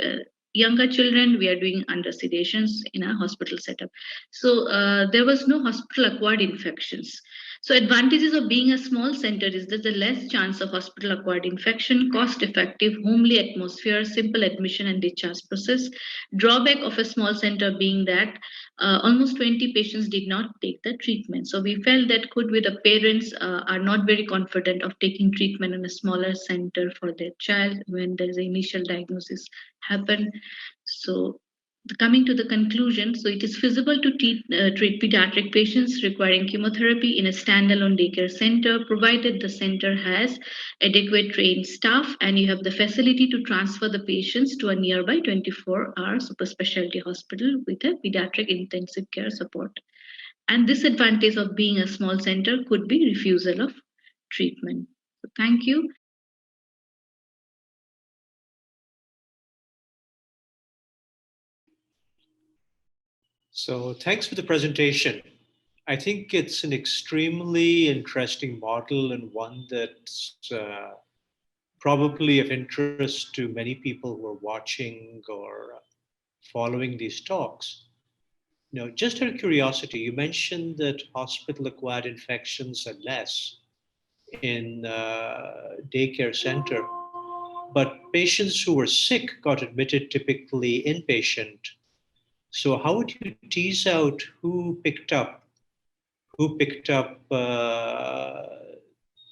younger children, we are doing under sedations in a hospital setup. So there was no hospital acquired infections. So advantages of being a small center is that the less chance of hospital acquired infection, cost effective, homely atmosphere, simple admission and discharge process. Drawback of a small center being that almost 20 patients did not take the treatment. So we felt that could be the parents are not very confident of taking treatment in a smaller center for their child when there is an initial diagnosis happen. So coming to the conclusion, so it is feasible to treat pediatric patients requiring chemotherapy in a standalone daycare center, provided the center has adequate trained staff and you have the facility to transfer the patients to a nearby 24-hour super specialty hospital with a pediatric intensive care support. And disadvantage of being a small center could be refusal of treatment. So thank you. So thanks for the presentation. I think it's an extremely interesting model and one that's probably of interest to many people who are watching or following these talks. You know, just out of curiosity, you mentioned that hospital-acquired infections are less in daycare center, but patients who were sick got admitted typically inpatient. So how would you tease out who picked up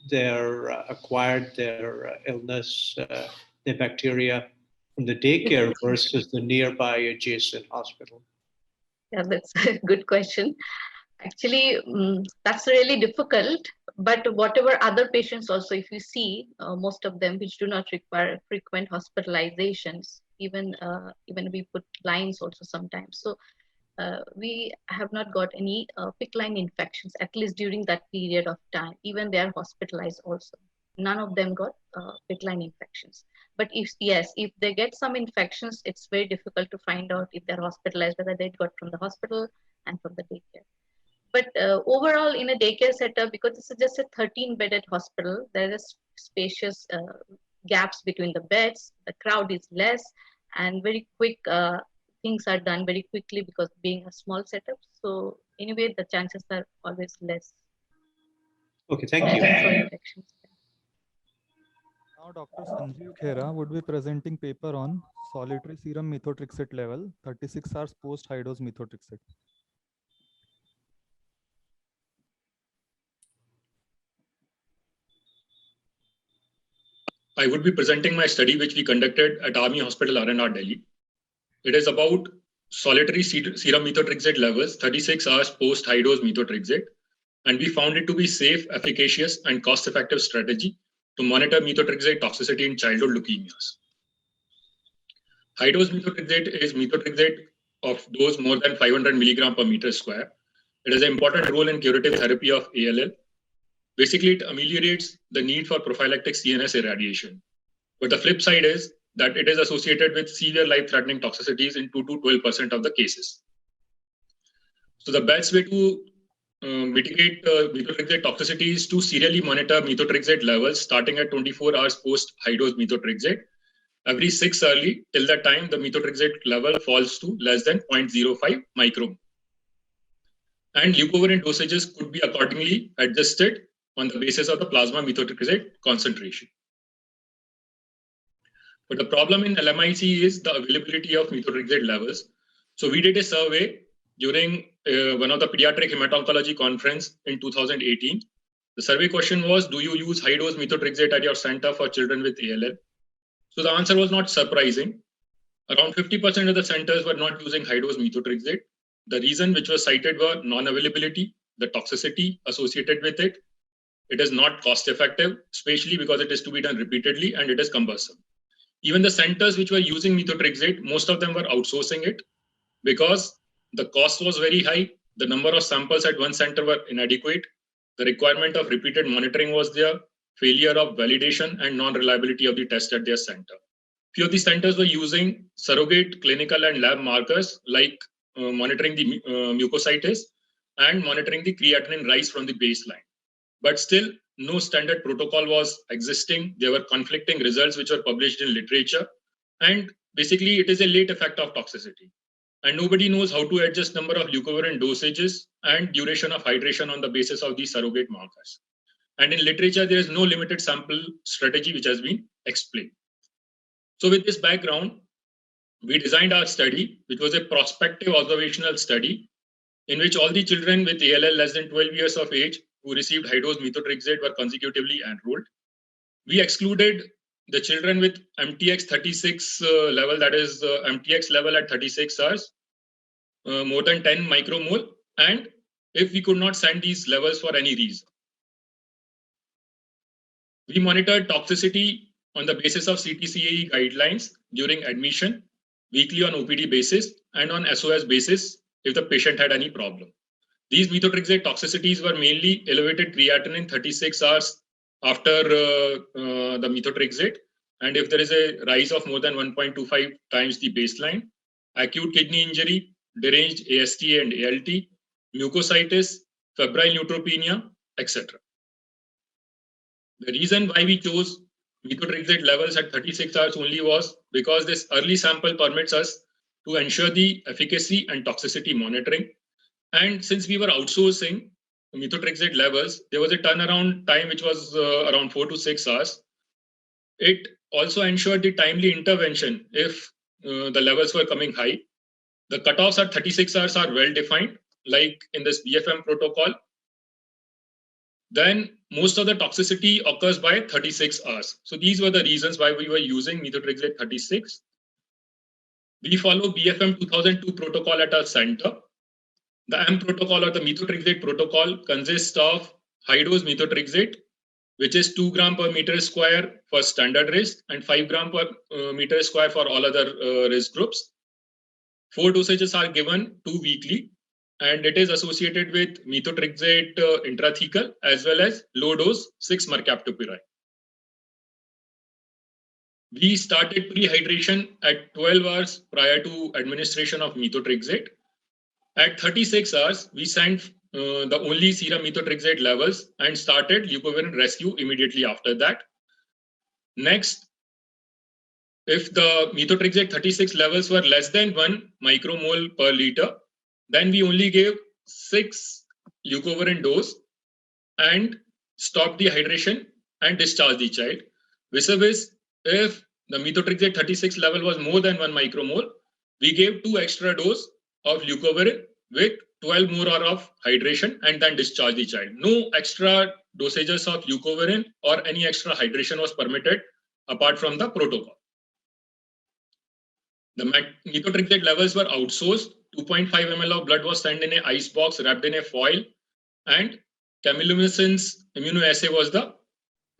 their acquired their illness, their bacteria from the daycare versus the nearby adjacent hospital? Yeah, that's a good question. Actually, that's really difficult. But whatever other patients also, if you see, most of them which do not require frequent hospitalizations, even we put lines also sometimes. So we have not got any PICC line infections, at least during that period of time. Even they are hospitalized also. None of them got PICC line infections. But if they get some infections, it's very difficult to find out if they're hospitalized, whether they got from the hospital and from the daycare. But overall, in a daycare setup, because this is just a 13-bedded hospital, there is spacious gaps between the beds, the crowd is less, and very quick things are done very quickly because being a small setup. So anyway, the chances are always less. Okay, thank you. For infections. Now, Dr. Sanjeev Khera would be presenting paper on solitary serum methotrexate level 36 hours post high dose methotrexate. I would be presenting my study which we conducted at Army Hospital R&R Delhi. It is about solitary serum methotrexate levels 36 hours post high dose methotrexate, and we found it to be safe, efficacious, and cost-effective strategy to monitor methotrexate toxicity in childhood leukemias. High dose methotrexate is methotrexate of dose more than 500 milligram per meter square. It has an important role in curative therapy of ALL. Basically, it ameliorates the need for prophylactic CNS irradiation. But the flip side is that it is associated with severe life-threatening toxicities in 2 to 12% of the cases. So the best way to mitigate methotrexate toxicity is to serially monitor methotrexate levels starting at 24 hours post high-dose methotrexate every 6 hourly till the time the methotrexate level falls to less than 0.05 microm. And leucovorin dosages could be accordingly adjusted on the basis of the plasma methotrexate concentration. But the problem in LMIC is the availability of methotrexate levels. So we did a survey during one of the pediatric hemato-oncology conference in 2018. The survey question was, do you use high-dose methotrexate at your center for children with ALL? So the answer was not surprising. Around 50% of the centers were not using high-dose methotrexate. The reason which was cited were non-availability, the toxicity associated with it. It is not cost-effective, especially because it is to be done repeatedly and it is cumbersome. Even the centers which were using methotrexate, most of them were outsourcing it because the cost was very high. The number of samples at one center were inadequate. The requirement of repeated monitoring was there, failure of validation and non-reliability of the test at their center. Few of the centers were using surrogate clinical and lab markers like monitoring the mucositis and monitoring the creatinine rise from the baseline. But still, no standard protocol was existing. There were conflicting results which were published in literature. And basically, it is a late effect of toxicity. And nobody knows how to adjust number of leucovorin dosages and duration of hydration on the basis of these surrogate markers. And in literature, there is no limited sample strategy which has been explained. So with this background, we designed our study, which was a prospective observational study in which all the children with ALL less than 12 years of age who received high-dose methotrexate were consecutively enrolled. We excluded the children with MTX 36 level, that is MTX level at 36 hours, more than 10 micromole, and if we could not send these levels for any reason. We monitored toxicity on the basis of CTCAE guidelines during admission, weekly on OPD basis, and on SOS basis if the patient had any problem. These methotrexate toxicities were mainly elevated creatinine 36 hours after the methotrexate, and if there is a rise of more than 1.25 times the baseline, acute kidney injury, deranged ASTA and ALT, mucositis, febrile neutropenia, etc. The reason why we chose methotrexate levels at 36 hours only was because this early sample permits us to ensure the efficacy and toxicity monitoring. And since we were outsourcing methotrexate levels, there was a turnaround time which was around 4 to 6 hours. It also ensured the timely intervention if the levels were coming high. The cutoffs at 36 hours are well defined, like in this BFM protocol. Then most of the toxicity occurs by 36 hours. So these were the reasons why we were using methotrexate 36. We follow BFM 2002 protocol at our center. The M protocol or the methotrexate protocol consists of high-dose methotrexate, which is 2 gram per meter square for standard risk and 5 gram per meter square for all other risk groups. 4 dosages are given 2 weekly, and it is associated with methotrexate intrathecal as well as low-dose 6 mercaptopurine. We started pre-hydration at 12 hours prior to administration of methotrexate. At 36 hours, we sent the only serum methotrexate levels and started leucovorin rescue immediately after that. Next, if the methotrexate 36 levels were less than 1 micromole per liter, then we only gave 6 leucovorin dose and stopped the hydration and discharged the child. Vis-a-vis, if the methotrexate 36 level was more than 1 micromole, we gave 2 extra dose of leucovorin with 12 more hours of hydration and then discharged the child. No extra dosages of leucovorin or any extra hydration was permitted apart from the protocol. The methotrexate levels were outsourced. 2.5 ml of blood was sent in an ice box wrapped in a foil, and chemiluminescence immunoassay was the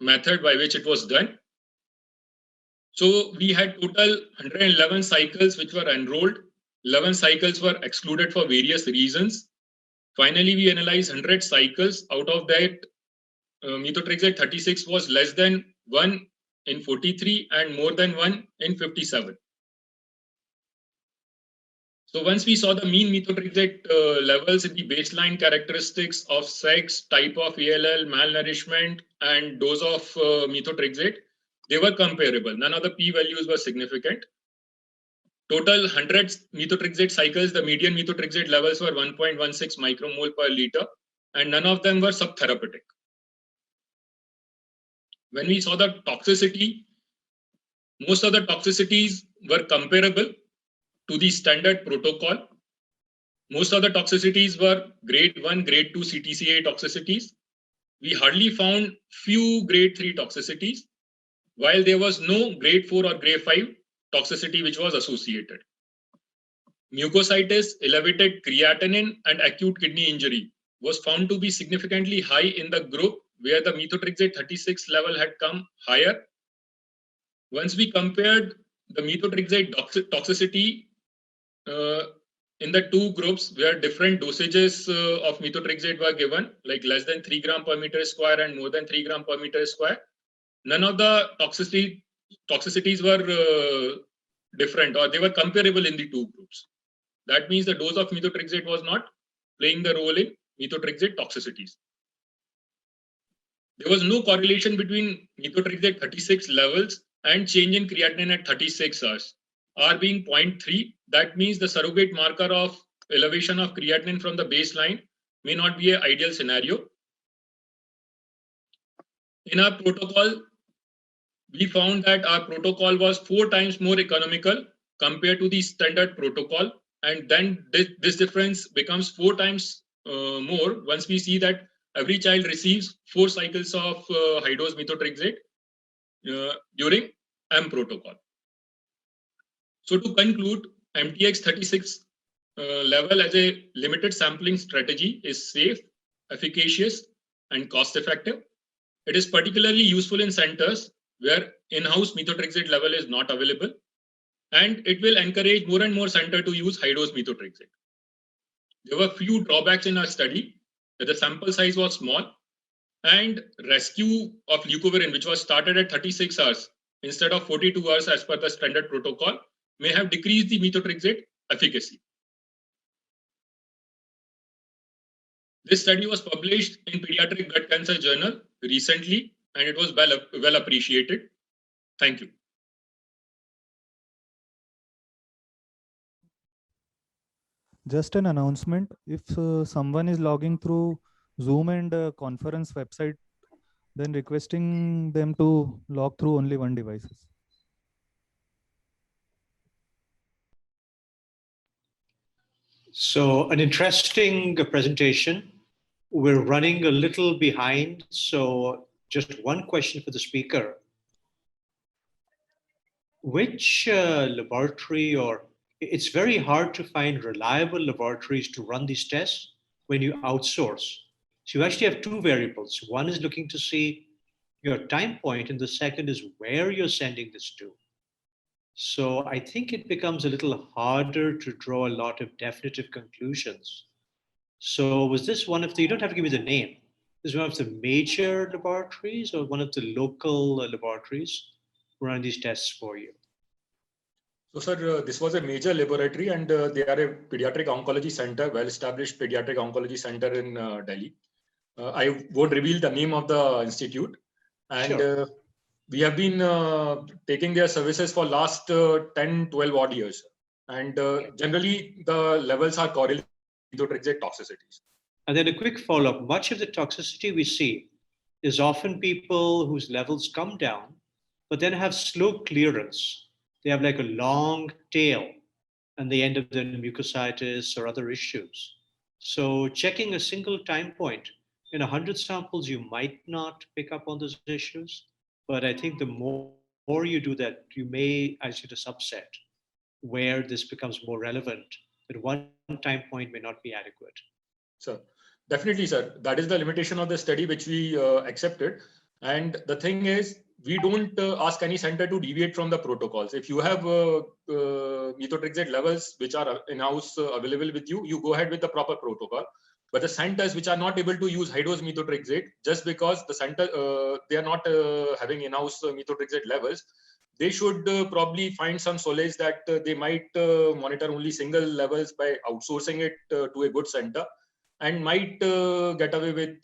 method by which it was done. So we had total 111 cycles which were enrolled. 11 cycles were excluded for various reasons. Finally, we analyzed 100 cycles. Out of that, methotrexate 36 was less than 1 in 43 and more than 1 in 57. So once we saw the mean methotrexate levels in the baseline characteristics of sex, type of ALL, malnourishment, and dose of methotrexate, they were comparable. None of the p-values were significant. Total 100 methotrexate cycles, the median methotrexate levels were 1.16 micromole per liter, and none of them were subtherapeutic. When we saw the toxicity, most of the toxicities were comparable to the standard protocol. Most of the toxicities were grade 1, grade 2 CTCA toxicities. We hardly found few grade 3 toxicities, while there was no grade 4 or grade 5 toxicity which was associated. Mucositis, elevated creatinine, and acute kidney injury was found to be significantly high in the group where the methotrexate 36 level had come higher. Once we compared the methotrexate toxicity in the two groups where different dosages of methotrexate were given, like less than 3 gram per meter square and more than 3 gram per meter square, none of the toxicities were different, or they were comparable in the two groups. That means the dose of methotrexate was not playing the role in methotrexate toxicities. There was no correlation between methotrexate 36 levels and change in creatinine at 36 hours. R being 0.3, that means the surrogate marker of elevation of creatinine from the baseline may not be an ideal scenario. In our protocol, we found that our protocol was 4 times more economical compared to the standard protocol, and then this difference becomes 4 times more once we see that every child receives 4 cycles of high-dose methotrexate during M protocol. So to conclude, MTX 36 level as a limited sampling strategy is safe, efficacious, and cost-effective. It is particularly useful in centers where in-house methotrexate level is not available, and it will encourage more and more centers to use high-dose methotrexate. There were few drawbacks in our study, that the sample size was small, and rescue of leucovorin, which was started at 36 hours instead of 42 hours as per the standard protocol, may have decreased the methotrexate efficacy. This study was published in Pediatric Blood Cancer Journal recently, and it was well appreciated. Thank you. Just an announcement, if someone is logging through Zoom and conference website, then requesting them to log through only one device. So an interesting presentation. We're running a little behind, so just one question for the speaker. Which laboratory, or it's very hard to find reliable laboratories to run these tests when you outsource. So you actually have two variables. One is looking to see your time point, and the second is where you're sending this to. So I think it becomes a little harder to draw a lot of definitive conclusions. So was this one of the, you don't have to give me the name, is one of the major laboratories or one of the local laboratories who run these tests for you? So, sir, this was a major laboratory, and they are a pediatric oncology center, well-established pediatric oncology center in Delhi. I won't reveal the name of the institute. And sure. we have been taking their services for last 10, 12 odd years. And generally, the levels are correlated with methotrexate toxicities. And then a quick follow-up. Much of the toxicity we see is often people whose levels come down, but then have slow clearance. They have like a long tail, and they end up in mucositis or other issues. So checking a single time point in 100 samples, you might not pick up on those issues. But I think the more you do that, you may isolate a subset where this becomes more relevant, that one time point may not be adequate. So definitely, sir. That is the limitation of the study which we accepted. And the thing is, we don't ask any center to deviate from the protocols. If you have methotrexate levels which are in-house available with you, you go ahead with the proper protocol. But the centers which are not able to use high-dose methotrexate, just because the center they are not having in-house methotrexate levels, they should probably find some solace that they might monitor only single levels by outsourcing it to a good center, and might get away with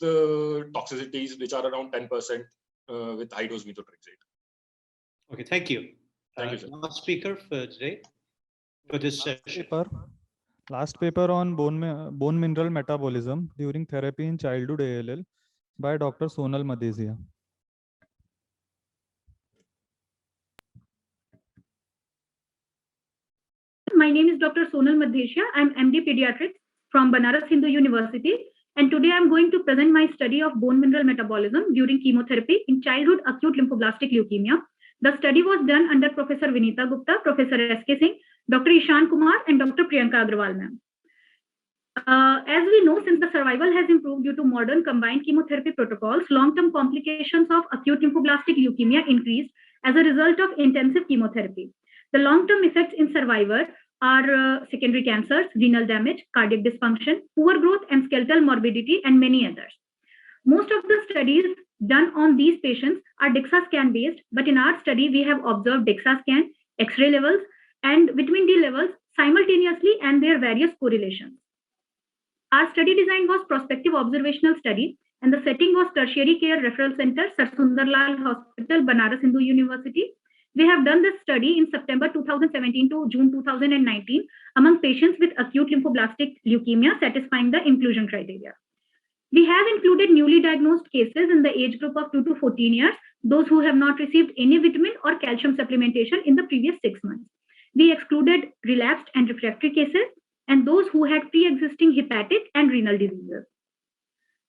toxicities which are around 10% with high-dose methotrexate. Okay, thank you. Thank you, sir. Last speaker for today, for this session. Last paper on bone mineral metabolism during therapy in childhood ALL by Dr. Sonal Madhesiya. My name is Dr. Sonal Madhesiya. I'm MD Pediatrics from Banaras Hindu University. And today I'm going to present my study of bone mineral metabolism during chemotherapy in childhood acute lymphoblastic leukemia. The study was done under Professor Vinita Gupta, Professor S.K. Singh, Dr. Ishan Kumar, and Dr. Priyanka Agrawal ma'am. As we know, since the survival has improved due to modern combined chemotherapy protocols, long-term complications of acute lymphoblastic leukemia increased as a result of intensive chemotherapy. The long-term effects in survivor are secondary cancers, renal damage, cardiac dysfunction, poor growth and skeletal morbidity, and many others. Most of the studies done on these patients are DEXA scan based, but in our study, we have observed DEXA scan, X-ray levels, and vitamin D levels simultaneously and their various correlations. Our study design was prospective observational study, and the setting was Tertiary Care Referral Center, Sir Sundarlal Hospital, Banaras Hindu University. We have done this study in September 2017 to June 2019 among patients with acute lymphoblastic leukemia satisfying the inclusion criteria. We have included newly diagnosed cases in the age group of 2 to 14 years, those who have not received any vitamin or calcium supplementation in the previous 6 months. We excluded relapsed and refractory cases and those who had pre-existing hepatic and renal diseases.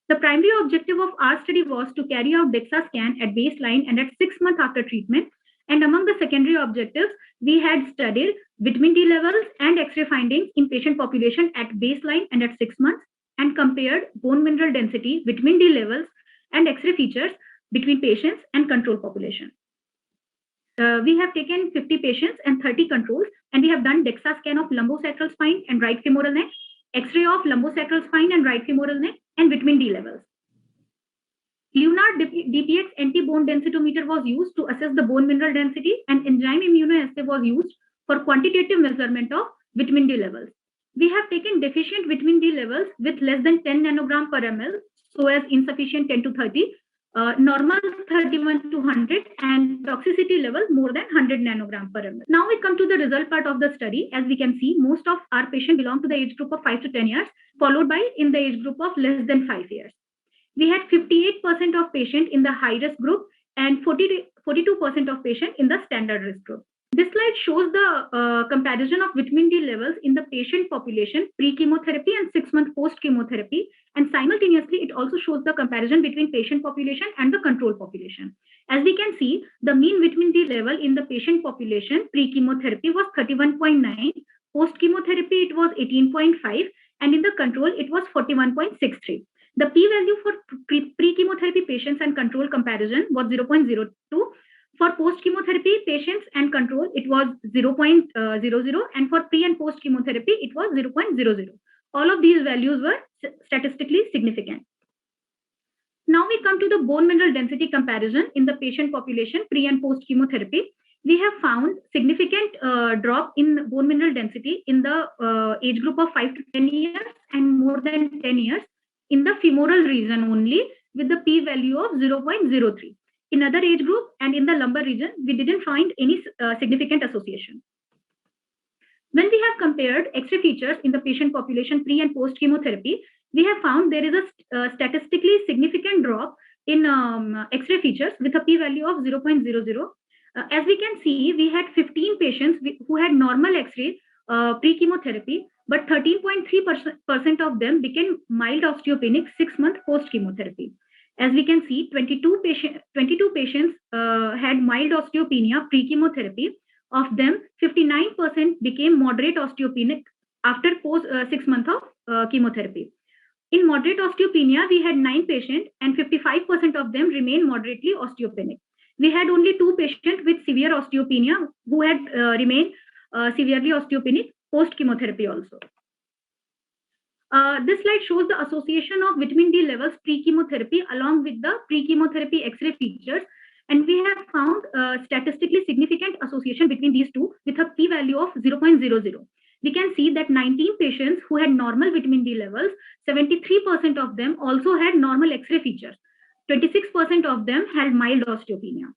The primary objective of our study was to carry out DEXA scan at baseline and at 6 months after treatment. And among the secondary objectives, we had studied vitamin D levels and X-ray findings in patient population at baseline and at 6 months, and compared bone mineral density, vitamin D levels, and X-ray features between patients and control population. We have taken 50 patients and 30 controls, and we have done DEXA scan of lumbosacral spine and right femoral neck, X-ray of lumbosacral spine and right femoral neck, and vitamin D levels. Lunar DPX anti-bone densitometer was used to assess the bone mineral density, and enzyme immunoassay was used for quantitative measurement of vitamin D levels. We have taken deficient vitamin D levels with less than 10 nanogram per ml, so as insufficient 10 to 30, normal 31 to 100, and toxicity level more than 100 nanogram per ml. Now we come to the result part of the study. As we can see, most of our patients belong to the age group of 5 to 10 years, followed by in the age group of less than 5 years. We had 58% of patients in the high risk group and 42% of patients in the standard risk group. This slide shows the comparison of vitamin D levels in the patient population pre-chemotherapy and 6 months post-chemotherapy, and simultaneously it also shows the comparison between patient population and the control population. As we can see, the mean vitamin D level in the patient population pre-chemotherapy was 31.9, post-chemotherapy it was 18.5, and in the control it was 41.63. The p-value for pre-chemotherapy patients and control comparison was 0.02. For post-chemotherapy patients and control, it was 0.00, and for pre and post-chemotherapy, it was 0.00. All of these values were statistically significant. Now we come to the bone mineral density comparison in the patient population pre and post-chemotherapy. We have found significant drop in bone mineral density in the age group of 5 to 10 years and more than 10 years in the femoral region only, with the p-value of 0.03. In other age group and in the lumbar region, we didn't find any significant association. When we have compared X-ray features in the patient population pre and post chemotherapy, we have found there is a statistically significant drop in X-ray features with a p-value of 0.00. As we can see, we had 15 patients who had normal X-ray pre-chemotherapy, but 13.3% of them became mild osteopenic 6 months post-chemotherapy. As we can see, 22 patients had mild osteopenia pre-chemotherapy. Of them, 59% became moderate osteopenic after 6 months of chemotherapy. In moderate osteopenia, we had 9 patients and 55% of them remained moderately osteopenic. We had only 2 patients with severe osteopenia who had remained severely osteopenic post-chemotherapy also. This slide shows the association of vitamin D levels pre-chemotherapy along with the pre-chemotherapy X-ray features, and we have found statistically significant association between these two with a p-value of 0.00. We can see that 19 patients who had normal vitamin D levels, 73% of them also had normal X-ray features. 26% of them had mild osteopenia.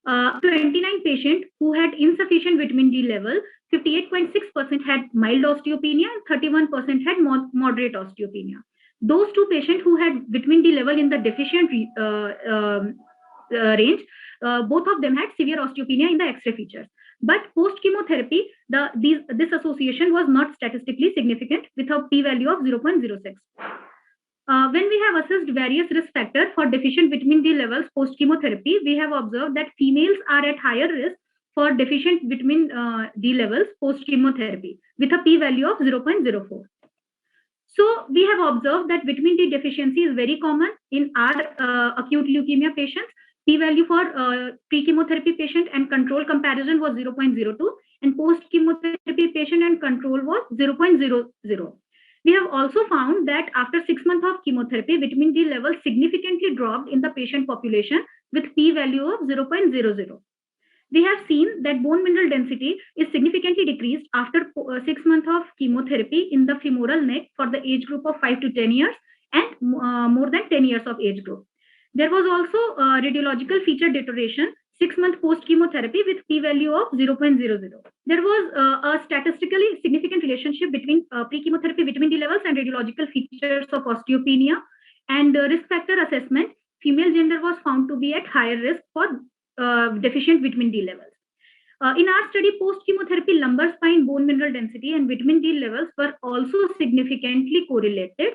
29 patients who had insufficient vitamin D level, 58.6% had mild osteopenia and 31% had moderate osteopenia. Those 2 patients who had vitamin D level in the deficient range, both of them had severe osteopenia in the X-ray features. But post-chemotherapy, this association was not statistically significant with a p-value of 0.06. When we have assessed various risk factors for deficient vitamin D levels post-chemotherapy, we have observed that females are at higher risk for deficient vitamin D levels post-chemotherapy with a p-value of 0.04. So we have observed that vitamin D deficiency is very common in our acute leukemia patients. P-value for pre-chemotherapy patient and control comparison was 0.02 and post-chemotherapy patient and control was 0.00. We have also found that after 6 months of chemotherapy, vitamin D levels significantly dropped in the patient population with p-value of 0.00. We have seen that bone mineral density is significantly decreased after 6 months of chemotherapy in the femoral neck for the age group of 5 to 10 years and more than 10 years of age group. There was also radiological feature deterioration 6 months post-chemotherapy with p-value of 0.00. There was a statistically significant relationship between pre-chemotherapy vitamin D levels and radiological features of osteopenia. And risk factor assessment, female gender was found to be at higher risk for deficient vitamin D levels. In our study, post-chemotherapy lumbar spine bone mineral density and vitamin D levels were also significantly correlated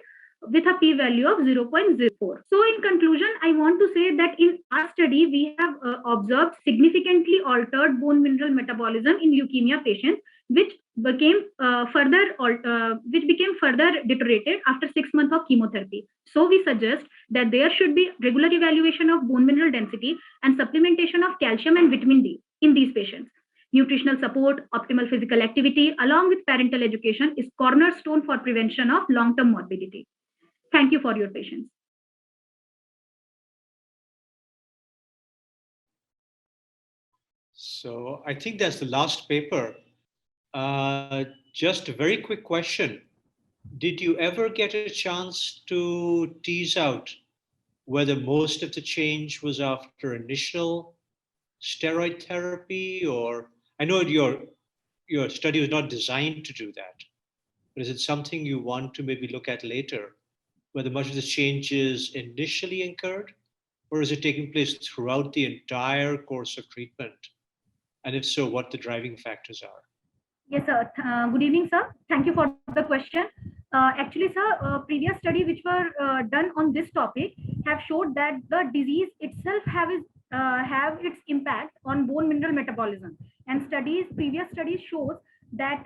with a p-value of 0.04. So in conclusion, I want to say that in our study, we have observed significantly altered bone mineral metabolism in leukemia patients, which became further deteriorated after 6 months of chemotherapy. So we suggest that there should be regular evaluation of bone mineral density and supplementation of calcium and vitamin D in these patients. Nutritional support, optimal physical activity, along with parental education is cornerstone for prevention of long-term morbidity. Thank you for your patience. So I think that's the last paper. Just a very quick question. Did you ever get a chance to tease out whether most of the change was after initial steroid therapy, or I know your study was not designed to do that, but is it something you want to maybe look at later, whether much of the changes initially incurred, or is it taking place throughout the entire course of treatment? And if so, what the driving factors are? Yes, sir. Good evening, sir. Thank you for the question. Actually, sir, previous study which were done on this topic have showed that the disease itself have its impact on bone mineral metabolism. And previous studies shows that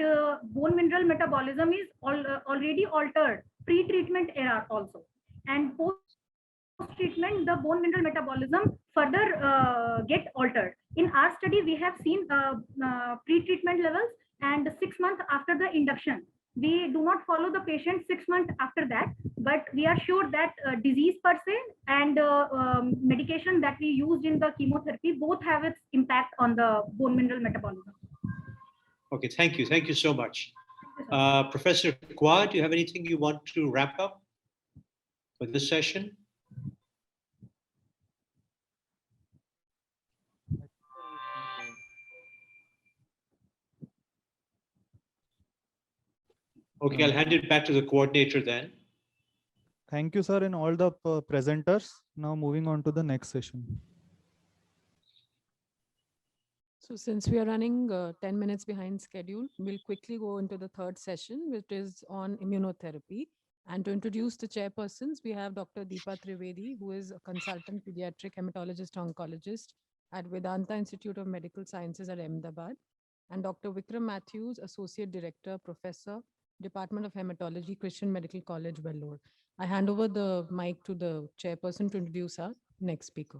bone mineral metabolism is already altered pre-treatment era also. And post-treatment, the bone mineral metabolism further get altered. In our study, we have seen pre-treatment levels and 6 months after the induction. We do not follow the patient 6 months after that, but we are sure that disease per se and medication that we used in the chemotherapy both have its impact on the bone mineral metabolism. Okay, thank you. Thank you so much. Professor Kwa, do you have anything you want to wrap up for this session? Okay, I'll hand it back to the coordinator then. Thank you, sir, and all the presenters. Now moving on to the next session. So since we are running 10 minutes behind schedule, we'll quickly go into the third session, which is on immunotherapy. And to introduce the chairpersons, we have Dr. Deepa Trivedi, who is a consultant pediatric hematologist oncologist at Vedanta Institute of Medical Sciences at Ahmedabad, and Dr. Vikram Matthews, Associate Director, Professor, Department of Hematology, Christian Medical College, Vellore. I hand over the mic to the chairperson to introduce our next speaker.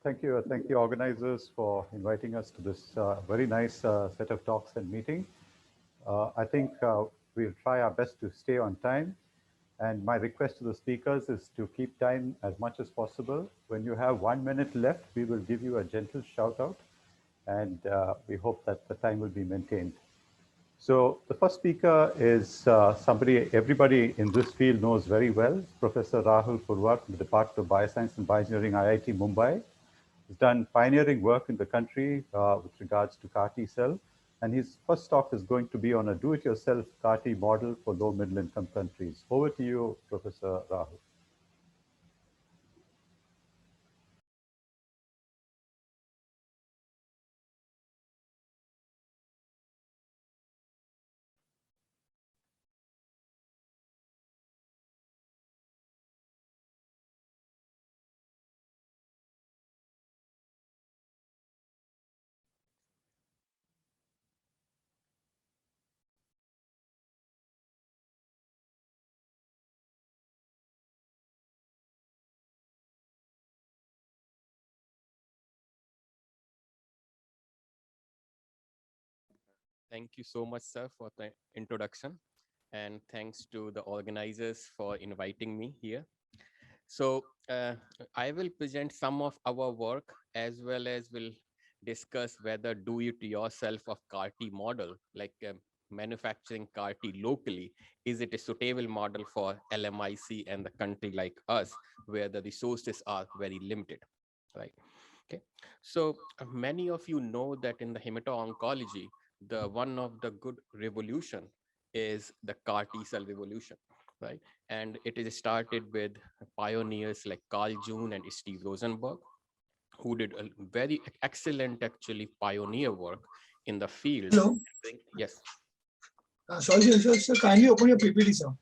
Thank you. Thank the organizers for inviting us to this very nice set of talks and meeting. I think we'll try our best to stay on time. And my request to the speakers is to keep time as much as possible. When you have 1 minute left, we will give you a gentle shout out. And we hope that the time will be maintained. So the first speaker is somebody everybody in this field knows very well, Professor Rahul Purwar from the Department of Bioscience and Bioengineering, IIT Mumbai. He's done pioneering work in the country with regards to CAR T cell. And his first talk is going to be on a do-it-yourself CAR T model for low middle income countries. Over to you, Professor Rahul. Thank you so much, sir, for the introduction. And thanks to the organizers for inviting me here. So I will present some of our work as well as will discuss whether do-it-yourself of CAR T model, like manufacturing CAR T locally, is it a suitable model for LMIC and the country like us, where the resources are very limited, right? Okay, so many of you know that in the hemato-oncology, the one of the good revolution is the CAR T cell revolution, right? And it is started with pioneers like Carl June and Steve Rosenberg, who did a very excellent, actually, pioneer work in the field. Hello. Yes. Sorry, sir, kindly open your PPT, sir.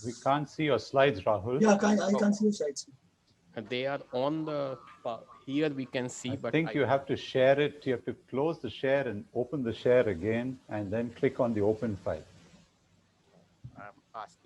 We can't see your slides, Rahul. Yeah, I can't see your slides. They are on the, here we can see, I think you have to share it. You have to close the share and open the share again, and then click on the open file. I'm asking.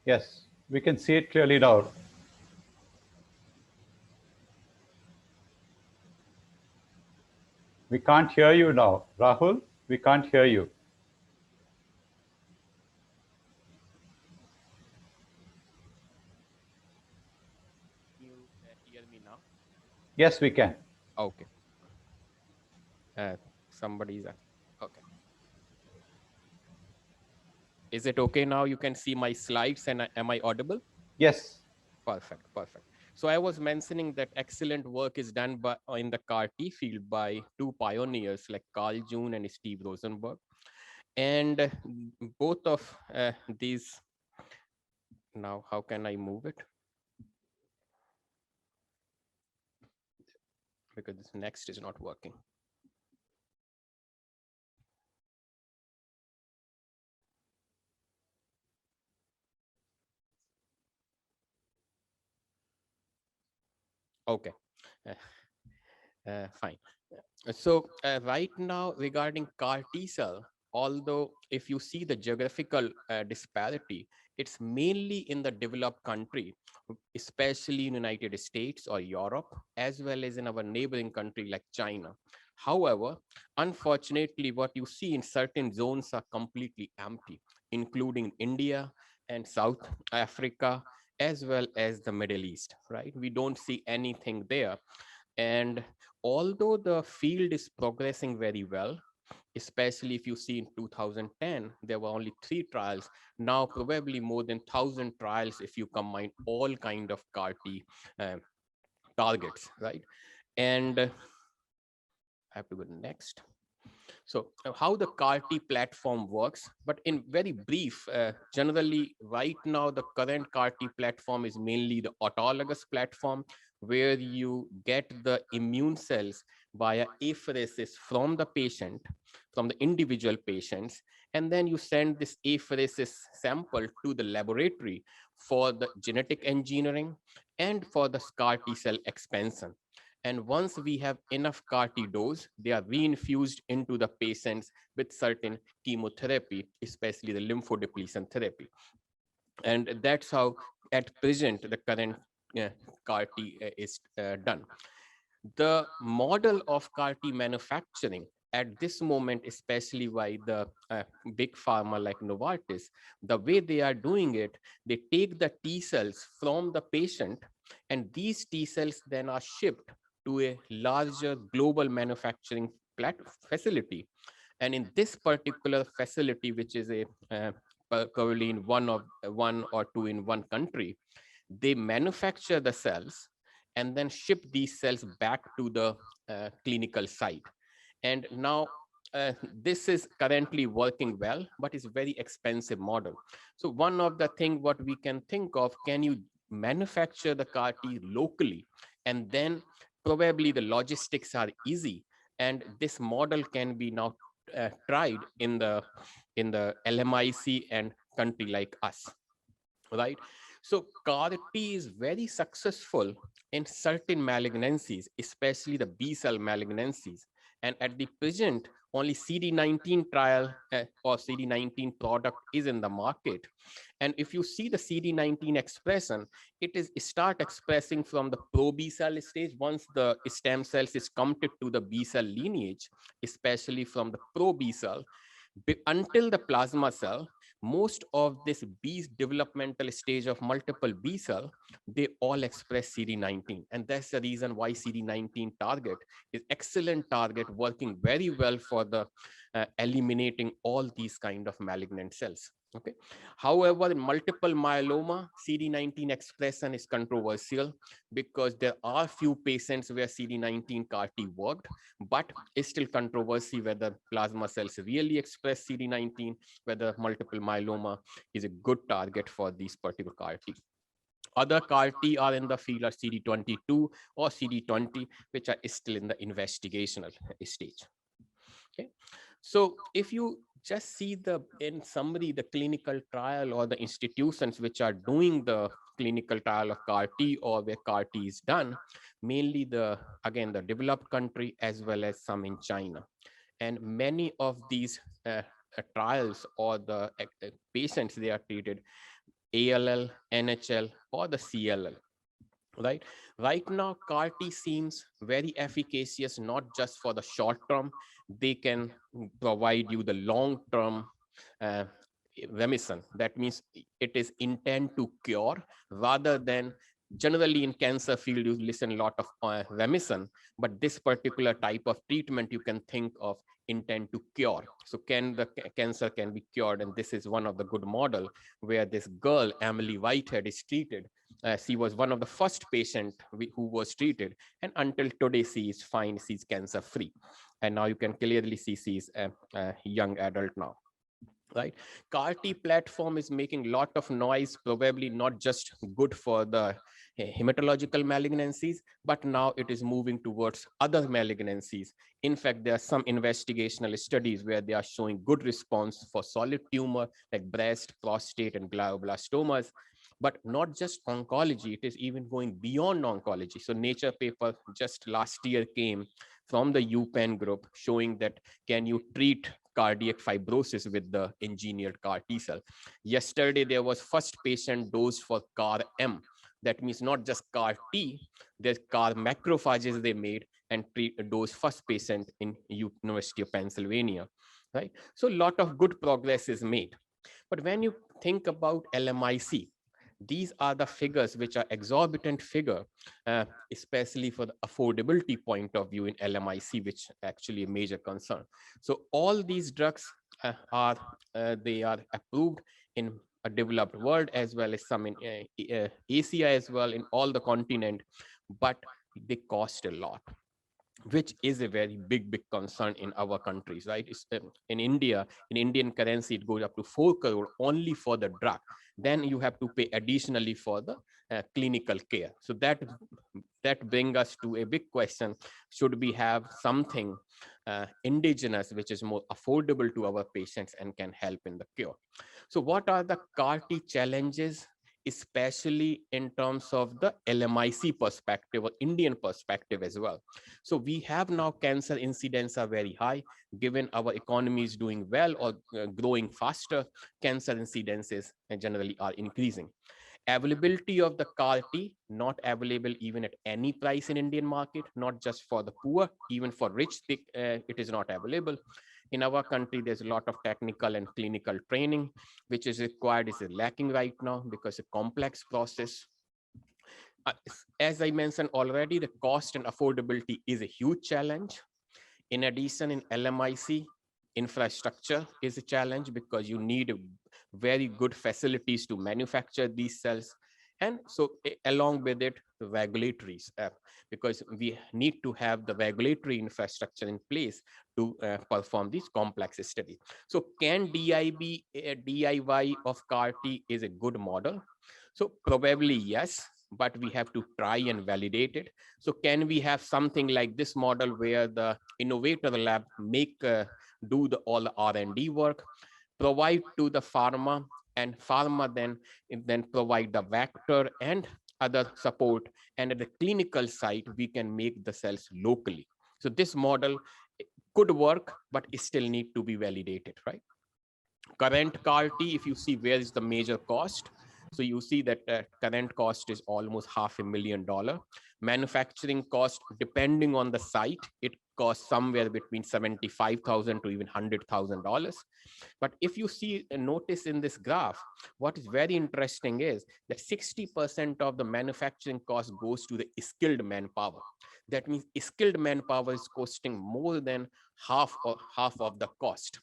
Yes, we can see it clearly now. We can't hear you now. Rahul, we can't hear you. You hear me now? Yes, we can. Okay. Somebody's okay. Is it okay now? You can see my slides, and am I audible? Yes. Perfect, perfect. So I was mentioning that excellent work is done by in the CAR T field by two pioneers like Carl June and Steve Rosenberg. And both of these, now how can I move it? Because this next is not working. Okay, fine. So right now regarding CAR T cell, although if you see the geographical disparity, it's mainly in the developed country, especially in United States or Europe, as well as in our neighboring country like China. However, unfortunately, what you see in certain zones are completely empty, including India and South Africa, as well as the Middle East, right? We don't see anything there. And although the field is progressing very well, especially if you see in 2010, there were only 3 trials. Now probably more than 1,000 trials if you combine all kind of CAR-T targets, right? And I have to go next. So how the CAR-T platform works, but in very brief, generally right now the current CAR-T platform is mainly the autologous platform, where you get the immune cells via apheresis from the patient, from the individual patients, and then you send this apheresis sample to the laboratory for the genetic engineering and for the CAR-T cell expansion. And once we have enough CAR-T dose, they are reinfused into the patients with certain chemotherapy, especially the lymphodepletion therapy. And that's how at present the current CAR-T is done. The model of CAR-T manufacturing at this moment, especially by the big pharma like Novartis, the way they are doing it, they take the T cells from the patient, and these T cells then are shipped to a larger global manufacturing facility. And in this particular facility, which is a probably in one or two in one country, they manufacture the cells and then ship these cells back to the clinical site. And now this is currently working well, but it's a very expensive model. So one of the things what we can think of, can you manufacture the CAR-T locally? And then probably the logistics are easy. And this model can be now tried in the LMIC and country like us, right? So CAR-T is very successful in certain malignancies, especially the B-cell malignancies. And at the present, only CD19 trial or CD19 product is in the market. And if you see the CD19 expression, it is start expressing from the pro B-cell stage. Once the stem cells is committed to the B-cell lineage, especially from the pro B-cell, until the plasma cell, most of this B developmental stage of multiple B cell, they all express CD19. And that's the reason why CD19 target is excellent target, working very well for the eliminating all these kind of malignant cells. Okay. However, in multiple myeloma, CD19 expression is controversial because there are few patients where CD19 CAR-T worked, but it's still controversy whether plasma cells really express CD19, whether multiple myeloma is a good target for these particular CAR-T. Other CAR-T are in the field of CD22 or CD20, which are still in the investigational stage. Okay. So if you just see in summary, the clinical trial or the institutions which are doing the clinical trial of CAR-T or where CAR-T is done, mainly again, the developed country as well as some in China. And many of these trials or the patients, they are treated ALL, NHL, or the CLL. Right now, CAR-T seems very efficacious, not just for the short term. They can provide you the long-term remission. That means it is intent to cure rather than, generally in cancer field, you listen a lot of remission, but this particular type of treatment you can think of intent to cure. So the cancer can be cured, and this is one of the good model where this girl, Emily Whitehead, is treated. She was one of the first patient who was treated, and until today she is fine, she's cancer free. And now you can clearly see she's a young adult now. Right, CAR-T platform is making a lot of noise, probably not just good for the hematological malignancies, but now it is moving towards other malignancies. In fact, there are some investigational studies where they are showing good response for solid tumor like breast, prostate, and glioblastomas. But not just oncology, it is even going beyond oncology. So Nature paper just last year came from the UPenn group showing that can you treat cardiac fibrosis with the engineered CAR-T cell. Yesterday, there was first patient dosed for CAR-M. That means not just CAR-T, there's CAR macrophages they made and dose first patient in University of Pennsylvania, right? So a lot of good progress is made. But when you think about LMIC, These are the figures which are exorbitant figure, especially for the affordability point of view in LMIC, which actually a major concern. So all these drugs they are approved in a developed world as well as some in Asia as well, in all the continent, but they cost a lot, which is a very big concern in our countries, right? In India, in Indian currency, it goes up to 4 crore only for the drug. Then you have to pay additionally for the clinical care. So that brings us to a big question: should we have something indigenous which is more affordable to our patients and can help in the cure? So what are the CAR-T challenges, especially in terms of the LMIC perspective or Indian perspective as well? So we have now cancer incidence are very high. Given our economy is doing well or growing faster, cancer incidences generally are increasing. Availability of the CAR-T not available even at any price in Indian market, not just for the poor, even for rich, it is not available. In our country, there's a lot of technical and clinical training, which is required, is lacking right now because a complex process. As I mentioned already, the cost and affordability is a huge challenge. In addition, in LMIC, infrastructure is a challenge because you need very good facilities to manufacture these cells. And so along with it, the regulatories, because we need to have the regulatory infrastructure in place to perform these complex studies. So can DIY of CAR-T is a good model? So probably yes, but we have to try and validate it. So can we have something like this model where the innovator lab do all the R&D work, provide to the pharma, and pharma then provide the vector and other support, and at the clinical site we can make the cells locally. So this model could work, but it still need to be validated, right? Current CAR-T, if you see where is the major cost, so you see that current cost is almost $500,000. Manufacturing cost, depending on the site, it costs somewhere between $75,000 to even $100,000. But if you see a notice in this graph, what is very interesting is that 60% of the manufacturing cost goes to the skilled manpower. That means skilled manpower is costing more than half of the cost.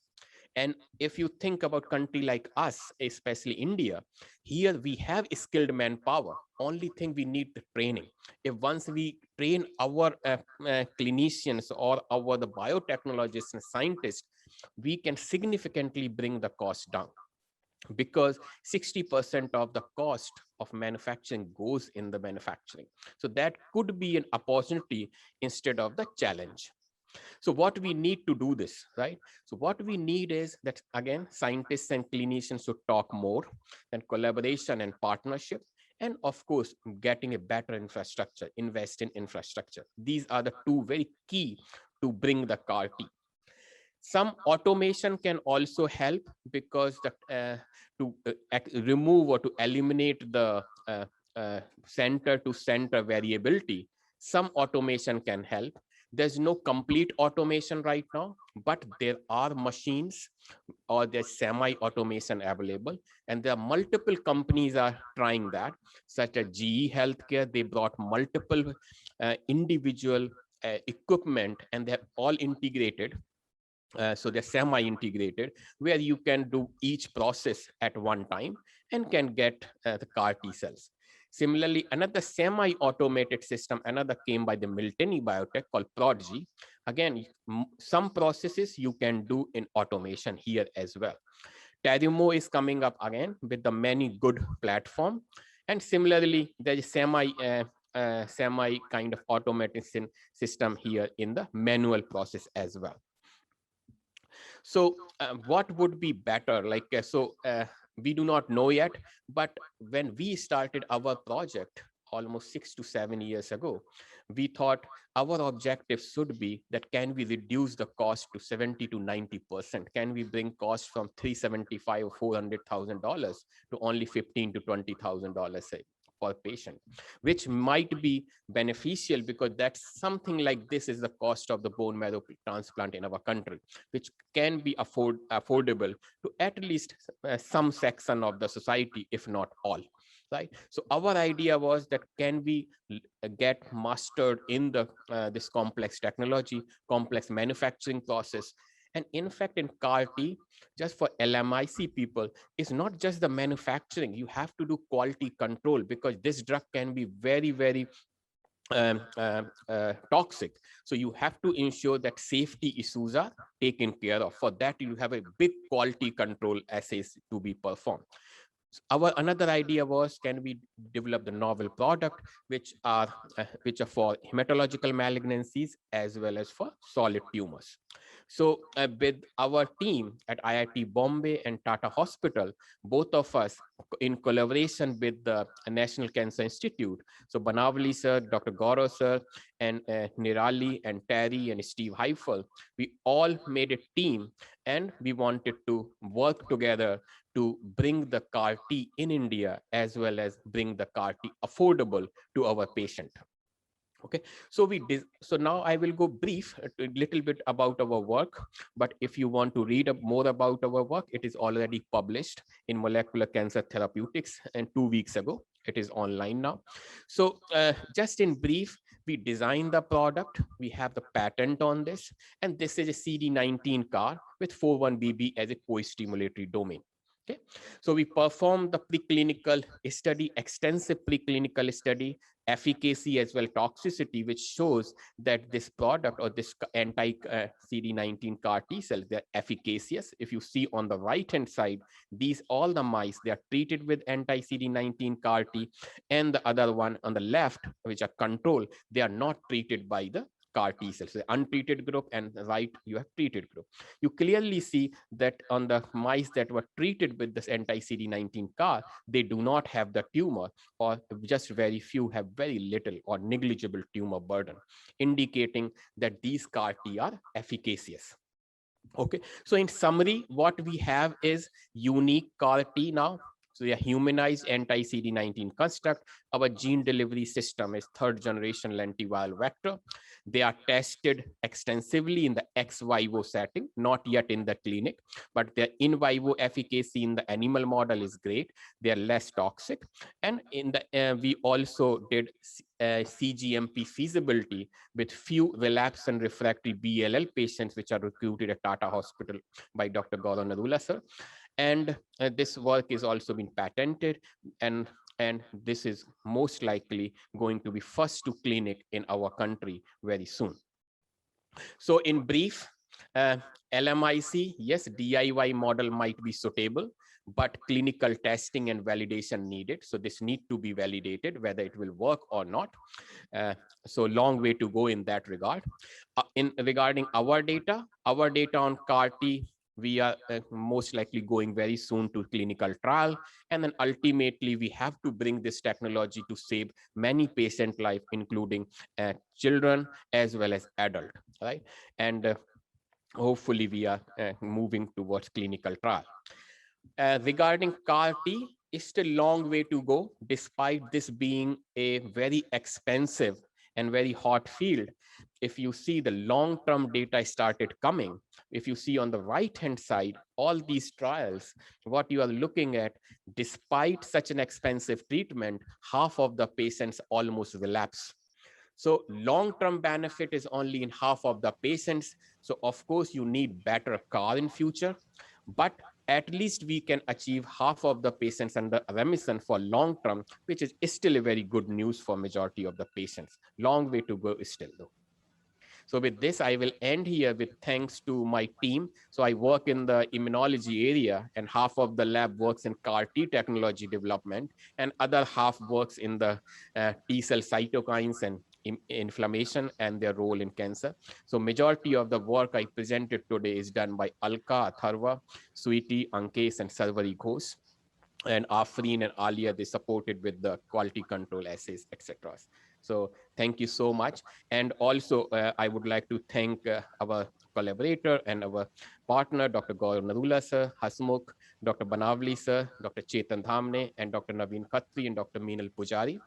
And if you think about country like us, especially India, here we have skilled manpower. Only thing we need the training. If once we train our clinicians or the biotechnologists and scientists, we can significantly bring the cost down, because 60% of the cost of manufacturing goes in the manufacturing. So that could be an opportunity instead of the challenge. So what we need to do this, right? So what we need is that, again, scientists and clinicians should talk more, and collaboration and partnership, and of course, getting a better infrastructure, invest in infrastructure. These are the two very key to bring the CAR-T. Some automation can also help, because to remove or to eliminate the center to center variability, some automation can help. There's no complete automation right now, but there are machines or there's semi-automation available, and there are multiple companies are trying that, such as GE Healthcare. They brought multiple individual equipment, and they're all integrated. So they're semi-integrated, where you can do each process at one time and can get the CAR-T cells. Similarly, another semi-automated system, another came by the Miltenyi Biotech called Prodigy. Again, some processes you can do in automation here as well. Terumo is coming up again with the many good platform. And similarly, there is semi kind of automated system here in the manual process as well. So what would be better? We do not know yet, but when we started our project almost 6 to 7 years ago, we thought our objective should be that can we reduce the cost to 70 to 90%? Can we bring cost from $375,000 or $400,000 to only $15,000 to $20,000 per patient, which might be beneficial, because that's something like this is the cost of the bone marrow transplant in our country, which can be affordable to at least some section of the society, if not all. right? So our idea was that can we get mastered in the this complex technology, complex manufacturing process. And in fact, in CAR T, just for LMIC people, it's not just the manufacturing. You have to do quality control because this drug can be very, very toxic. So you have to ensure that safety issues are taken care of. For that, you have a big quality control assays to be performed. Our another idea was, can we develop the novel product which are for hematological malignancies as well as for solid tumors. So with our team at IIT Bombay and Tata Hospital, both of us in collaboration with the National Cancer Institute, so Banavali sir, Dr. Gaurav sir, and Nirali and Terry and Steve Heifel, we all made a team and we wanted to work together to bring the CAR T in India as well as bring the CAR T affordable to our patient. Okay, so so now I will go brief a little bit about our work, but if you want to read more about our work, it is already published in Molecular Cancer Therapeutics, and 2 weeks ago it is online now. So just in brief, we designed the product, we have the patent on this, and this is a CD19 CAR with 41BB as a co-stimulatory domain. Okay, so we performed the preclinical study, extensive preclinical study, efficacy as well toxicity, which shows that this product or this anti-CD19 CAR T cells, they're efficacious. If you see on the right hand side, these all the mice, they are treated with anti-CD19 CAR T, and the other one on the left, which are control, they are not treated by the CAR T cells, the untreated group, and right you have treated group. You clearly see that on the mice that were treated with this anti-CD19 CAR, they do not have the tumor, or just very few have very little or negligible tumor burden, indicating that these CAR T are efficacious. Okay, so in summary, what we have is unique CAR T now. So a humanized anti-CD19 construct. Our gene delivery system is third generation lentiviral vector. They are tested extensively in the ex vivo setting, not yet in the clinic, but their in vivo efficacy in the animal model is great. They are less toxic. And in the we also did CGMP feasibility with few relapse and refractory BLL patients, which are recruited at Tata Hospital by Dr. Gaurav Narula sir. And this work is also been patented, and this is most likely going to be first to clinic in our country very soon. So in brief, LMIC, yes, DIY model might be suitable, but clinical testing and validation needed. So this need to be validated whether it will work or not. So long way to go in that regard. Regarding our data on CAR T, we are most likely going very soon to clinical trial. And then ultimately, we have to bring this technology to save many patient life, including children as well as adult, right? And hopefully we are moving towards clinical trial. Regarding CAR T, it's still a long way to go, despite this being a very expensive and very hot field. If you see the long-term data started coming, if you see on the right-hand side, all these trials, what you are looking at, despite such an expensive treatment, half of the patients almost relapse. So long-term benefit is only in half of the patients. So of course you need better CAR in future, but at least we can achieve half of the patients under remission for long term, which is still a very good news for majority of the patients. Long way to go still though. So with this, I will end here with thanks to my team. So I work in the immunology area, and half of the lab works in CAR T technology development, and other half works in the T cell cytokines and inflammation and their role in cancer. So majority of the work I presented today is done by Alka, Atharva, Sweetie, Ankesh, and Sarvari Ghosh. And Afreen and Alia, they supported with the quality control assays, etc. So thank you so much. And also, I would like to thank our collaborator and our partner, Dr. Gaurav Narula sir, Hasmukh, Dr. Banavali sir, Dr. Chetan Dhamne, and Dr. Naveen Khatri and Dr. Meenal Pujari.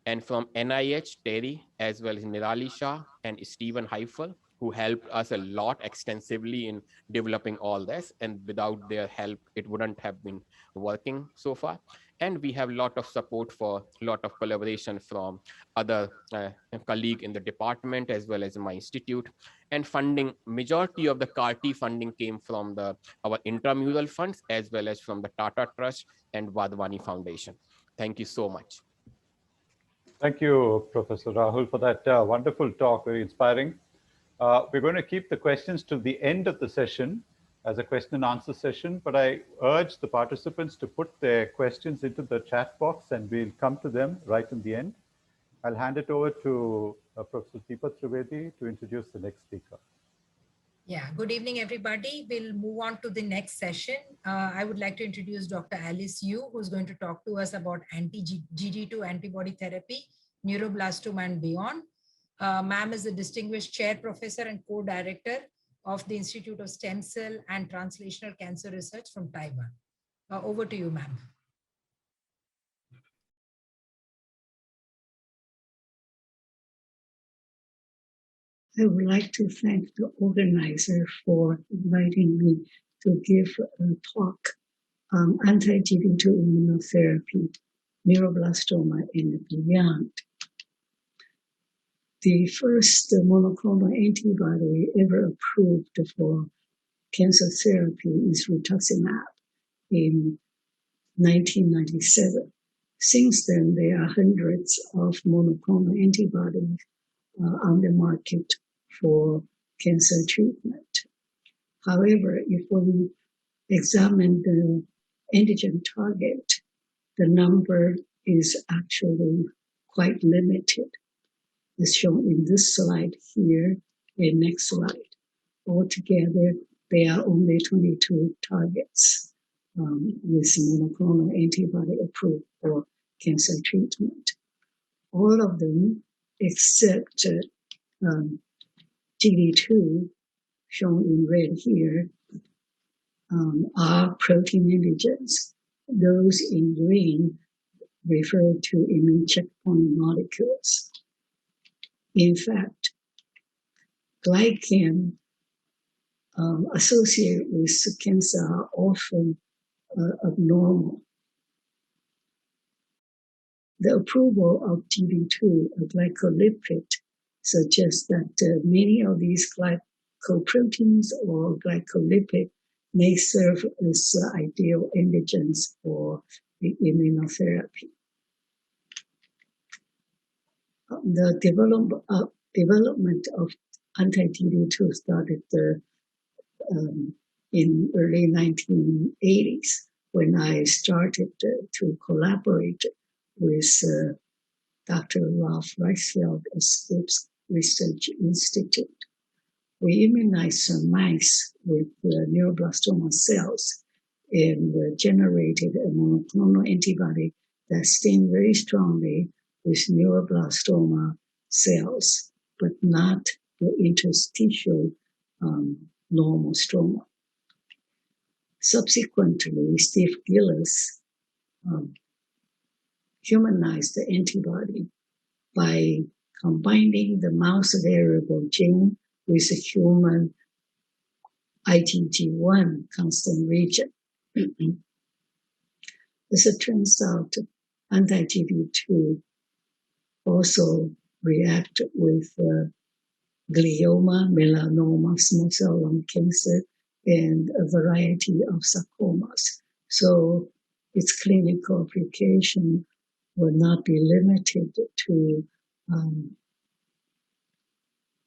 And from NIH, Terry, as well as Nirali Shah and Stephen Heifel, who helped us a lot extensively in developing all this. And without their help, it wouldn't have been working so far. And we have a lot of support for a lot of collaboration from other colleague in the department as well as my institute. And funding, majority of the CAR-T funding came from our intramural funds as well as from the Tata Trust and Vadvani Foundation. Thank you so much. Thank you, Professor Rahul, for that wonderful talk, very inspiring. We're going to keep the questions to the end of the session as a question and answer session, but I urge the participants to put their questions into the chat box and we'll come to them right in the end. I'll hand it over to Professor Deepa Trivedi to introduce the next speaker. Yeah, good evening, everybody. We'll move on to the next session. I would like to introduce Dr. Alice Yu, who's going to talk to us about anti-GD2 antibody therapy, neuroblastoma and beyond. Ma'am is a distinguished chair professor and co-director of the Institute of Stem Cell and Translational Cancer Research from Taiwan. Over to you, ma'am. I would like to thank the organizer for inviting me to give a talk on anti-GD2 immunotherapy, neuroblastoma and beyond. The first monoclonal antibody ever approved for cancer therapy is rituximab in 1997. Since then, there are hundreds of monoclonal antibodies on the market for cancer treatment. However, if we examine the antigen target, the number is actually quite limited. As shown in this slide here and next slide. Altogether, there are only 22 targets with monoclonal antibody approved for cancer treatment. All of them, except GD2, shown in red here, are protein antigens. Those in green refer to immune checkpoint molecules. In fact, glycan associated with cancer are often abnormal. The approval of GD2, a glycolipid, suggests that many of these glycoproteins or glycolipid may serve as ideal antigens for the immunotherapy. The development of anti-GD2 started in early 1980s when I started to collaborate with Dr. Ralph Reichsfeld at Scripps Research Institute. We immunized some mice with neuroblastoma cells and generated a monoclonal antibody that stained very strongly with neuroblastoma cells, but not the interstitial normal stroma. Subsequently, Steve Gillis humanized the antibody by combining the mouse variable gene with a human IgG1 constant region. As it turns out, anti-GD2 also react with glioma, melanoma, small cell lung cancer, and a variety of sarcomas. So its clinical application will not be limited to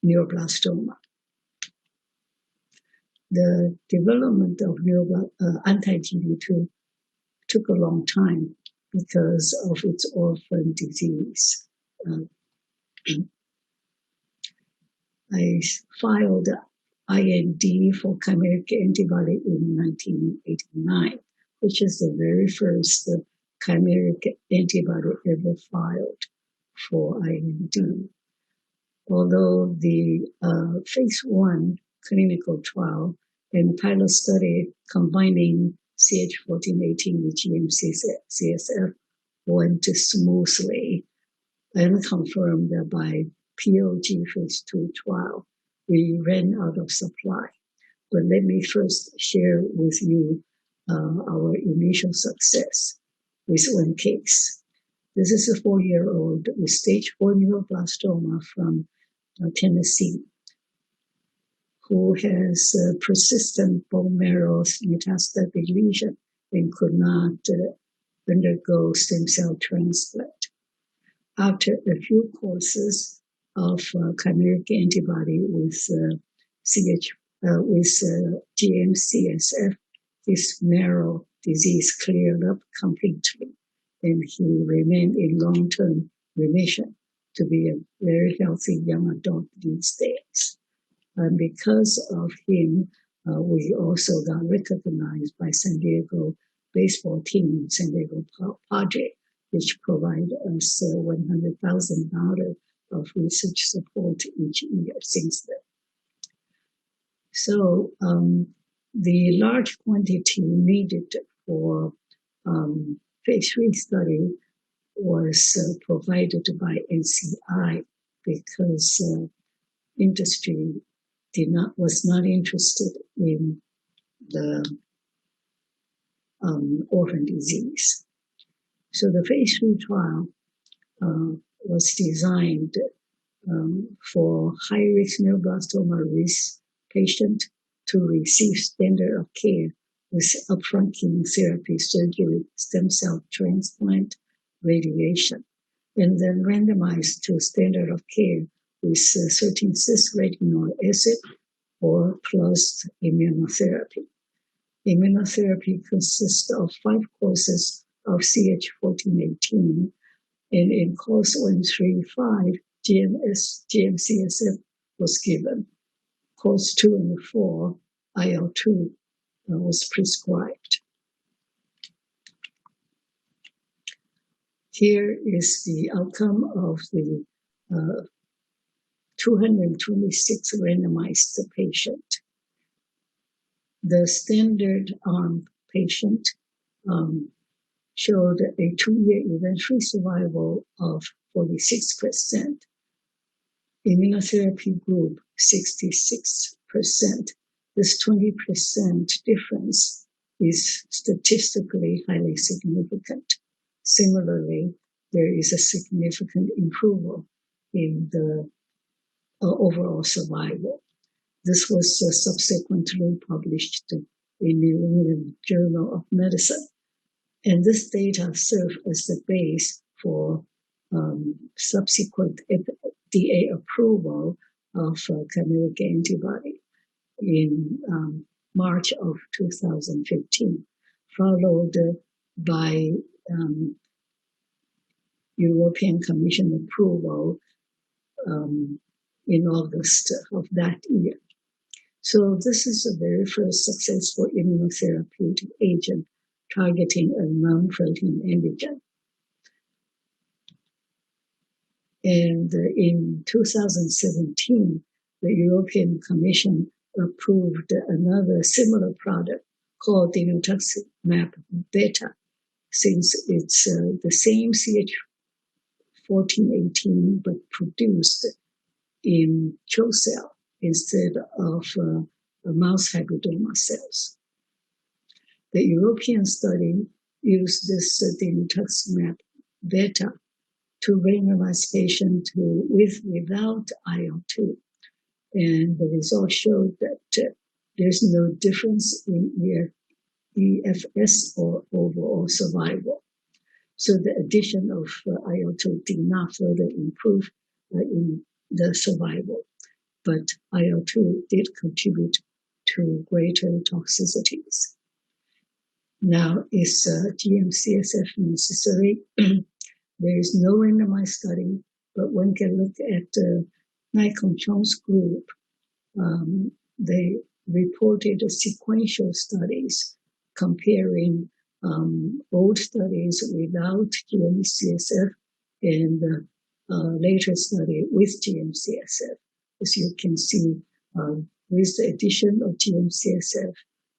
neuroblastoma. The development of anti-GD2 took a long time because of its orphan disease. I filed IND for chimeric antibody in 1989, which is the very first chimeric antibody ever filed for IND. Although the phase 1 clinical trial and pilot study combining CH1418 with GM-CSF went smoothly and confirmed that by POG phase 2 trial, we ran out of supply. But let me first share with you our initial success. with one case. This is a 4-year-old with stage 4 neuroblastoma from Tennessee, who has persistent bone marrow metastatic lesion and could not undergo stem cell transplant. After a few courses of chimeric antibody with GM-CSF, his marrow disease cleared up completely, and he remained in long-term remission to be a very healthy young adult these days. And because of him, we also got recognized by San Diego baseball team, San Diego Padre, which provide us $100,000 of research support each year since then. So the large quantity needed for phase 3 study was provided by NCI because industry was not interested in the orphan disease. So the phase 3 trial was designed for high-risk neuroblastoma risk patient to receive standard of care with upfront chemotherapy, surgery, stem cell transplant, radiation, and then randomized to standard of care with 13-cis-retinoic acid or plus immunotherapy. Immunotherapy consists of 5 courses of CH1418, and in course 135, GM-CSF was given. Course 2 and 4, IL-2 was prescribed. Here is the outcome of the 226 randomized patient. The standard arm patient showed a 2-year event-free survival of 46%. Immunotherapy group, 66%. This 20% difference is statistically highly significant. Similarly, there is a significant improvement in the overall survival. This was subsequently published in New England Journal of Medicine. And this data served as the base for subsequent FDA approval of chimeric antibody in March of 2015, followed by European Commission approval in August of that year. So this is the very first successful immunotherapeutic agent targeting a non-protein antigen. And in 2017, the European Commission approved another similar product called dinutuximab beta, since it's the same CH1418 but produced in CHO cell instead of mouse hybridoma cells. The European study used this dinutuximab beta to randomize patients without IL-2. And the results showed that there's no difference in EFS or overall survival. So the addition of IL-2 did not further improve in the survival, but IL-2 did contribute to greater toxicities. Now, is GM-CSF necessary? There is no randomized study, but one can look at Nikon Chong's group. They reported sequential studies comparing old studies without GM-CSF and later study with GM-CSF. As you can see, with the addition of GM-CSF,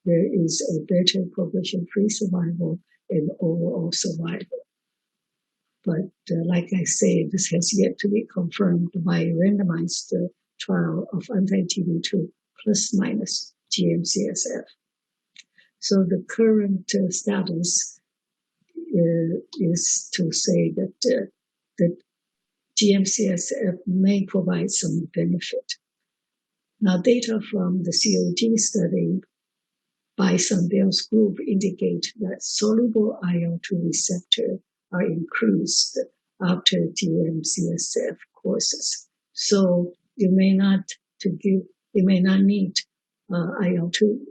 there is a better progression-free survival and overall survival. But like I say, this has yet to be confirmed by a randomized trial of anti-TB2 plus minus GM-CSF. So the current status is to say that that GM-CSF may provide some benefit. Now, data from the COG study by Sandell's group indicate that soluble IL-2 receptor are increased after GM-CSF courses. So you may not need IL-2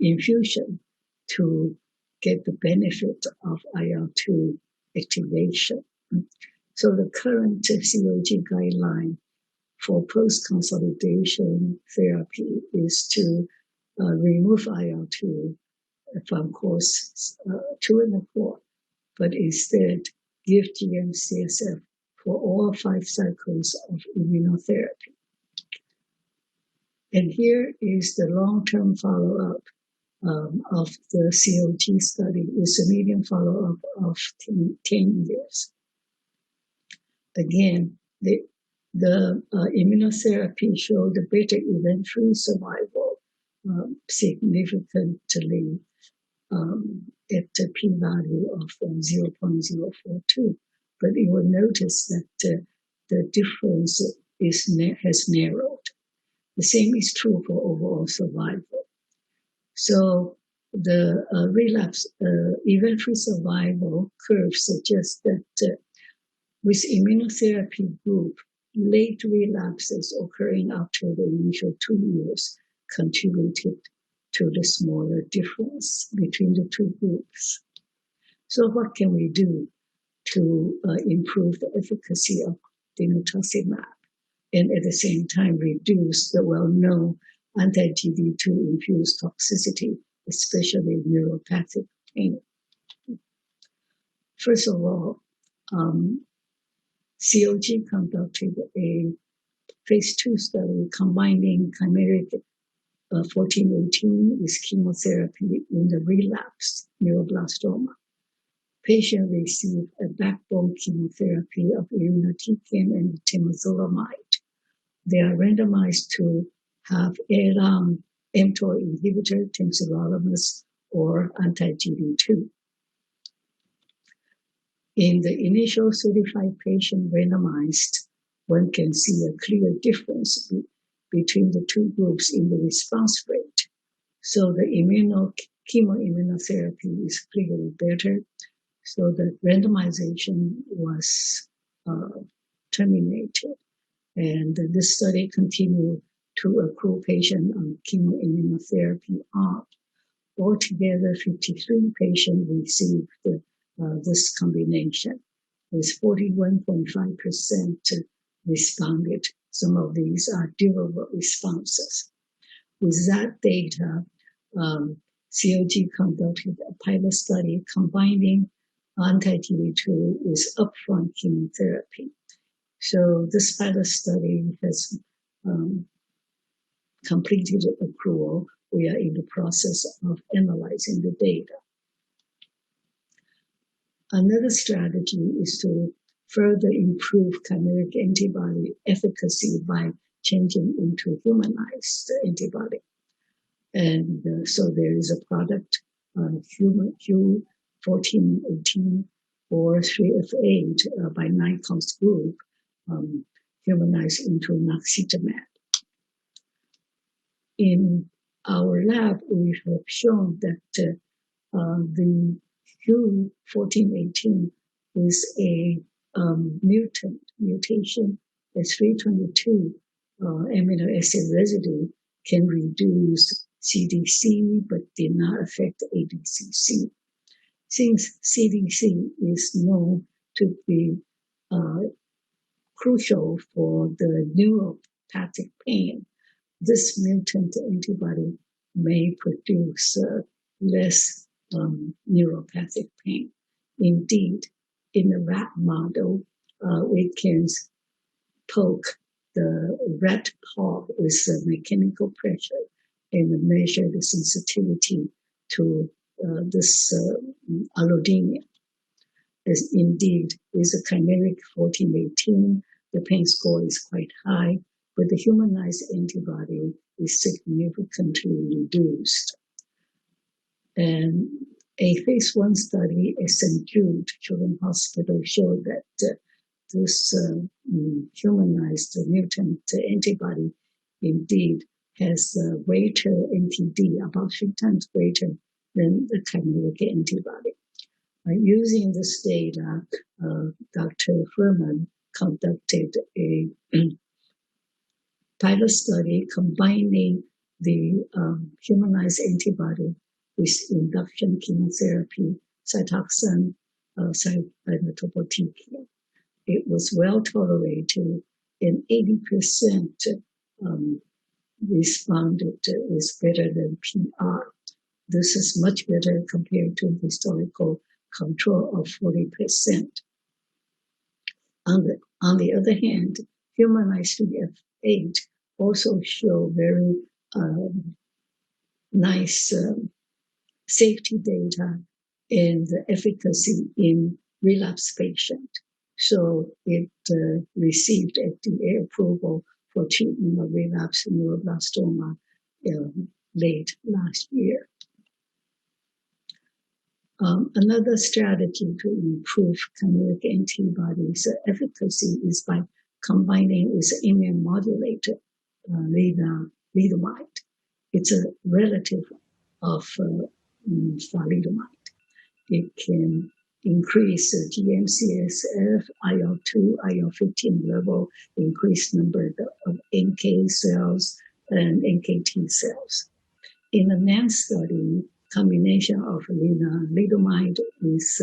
infusion to get the benefit of IL-2 activation. So the current COG guideline for post-consolidation therapy is to remove IL-2 from course 2 and 4, but instead give GM-CSF for all 5 cycles of immunotherapy. And here is the long-term follow-up of the COG study. It's a median follow-up of 10 years. Again, the immunotherapy showed a better event-free survival significantly at a p-value of 0.042. But you will notice that the difference has narrowed. The same is true for overall survival. So the relapse event-free survival curve suggests that with immunotherapy group, late relapses occurring after the initial 2 years contributed to the smaller difference between the 2 groups. So what can we do to improve the efficacy of dinutuximab and at the same time reduce the well-known anti-GD2 infused toxicity, especially neuropathic pain? First of all, COG conducted a phase 2 study combining chimeric 1418 with chemotherapy in the relapsed neuroblastoma. Patients received a backbone chemotherapy of irinotecan and temozolomide. They are randomized to have ALAM mTOR inhibitor, temozolomide, or anti-GD2. In the initial 35 patient randomized, one can see a clear difference between the 2 groups in the response rate. So the chemoimmunotherapy is clearly better. So the randomization was terminated. And this study continued to accrue patients on chemoimmunotherapy arm. Altogether, 53 patients received this combination, with 41.5% responded. Some of these are durable responses. With that data, COG conducted a pilot study combining anti-GD2 with upfront chemotherapy. So this pilot study has completed accrual. We are in the process of analyzing the data. Another strategy is to further improve chimeric antibody efficacy by changing into humanized antibody. And so there is a product, Q1418 or 3F8 by Nikon's group, humanized into naxitamab. In our lab, we have shown that the Q1418 with a mutation, a 322 amino acid residue, can reduce CDC but did not affect ADCC. Since CDC is known to be crucial for the neuropathic pain, this mutant antibody may produce less neuropathic pain. Indeed, in the rat model, we can poke the rat paw with mechanical pressure and measure the sensitivity to this allodynia. As indeed, with the chimeric 1418, the pain score is quite high, but the humanized antibody is significantly reduced. And A phase 1 study at St. Jude Children's Hospital showed that this humanized mutant antibody indeed has greater NTD, about 3 times greater than the chimeric antibody. Using this data, Dr. Furman conducted a pilot study combining the humanized antibody with induction chemotherapy, cytoxan, cytotopotecan. It was well tolerated, and 80% responded is better than PR. This is much better compared to historical control of 40%. On the other hand, humanized CF8 also show very nice safety data and efficacy in relapse patients. So it received FDA approval for treatment of relapse neuroblastoma late last year. Another strategy to improve chimeric antibodies efficacy is by combining with immune modulator, lenalidomide. It's a relative of thalidomide. It can increase GM-CSF, IL-2, IL-15 level, increase number of NK cells and NKT cells. In a NAN study, combination of lenalidomide with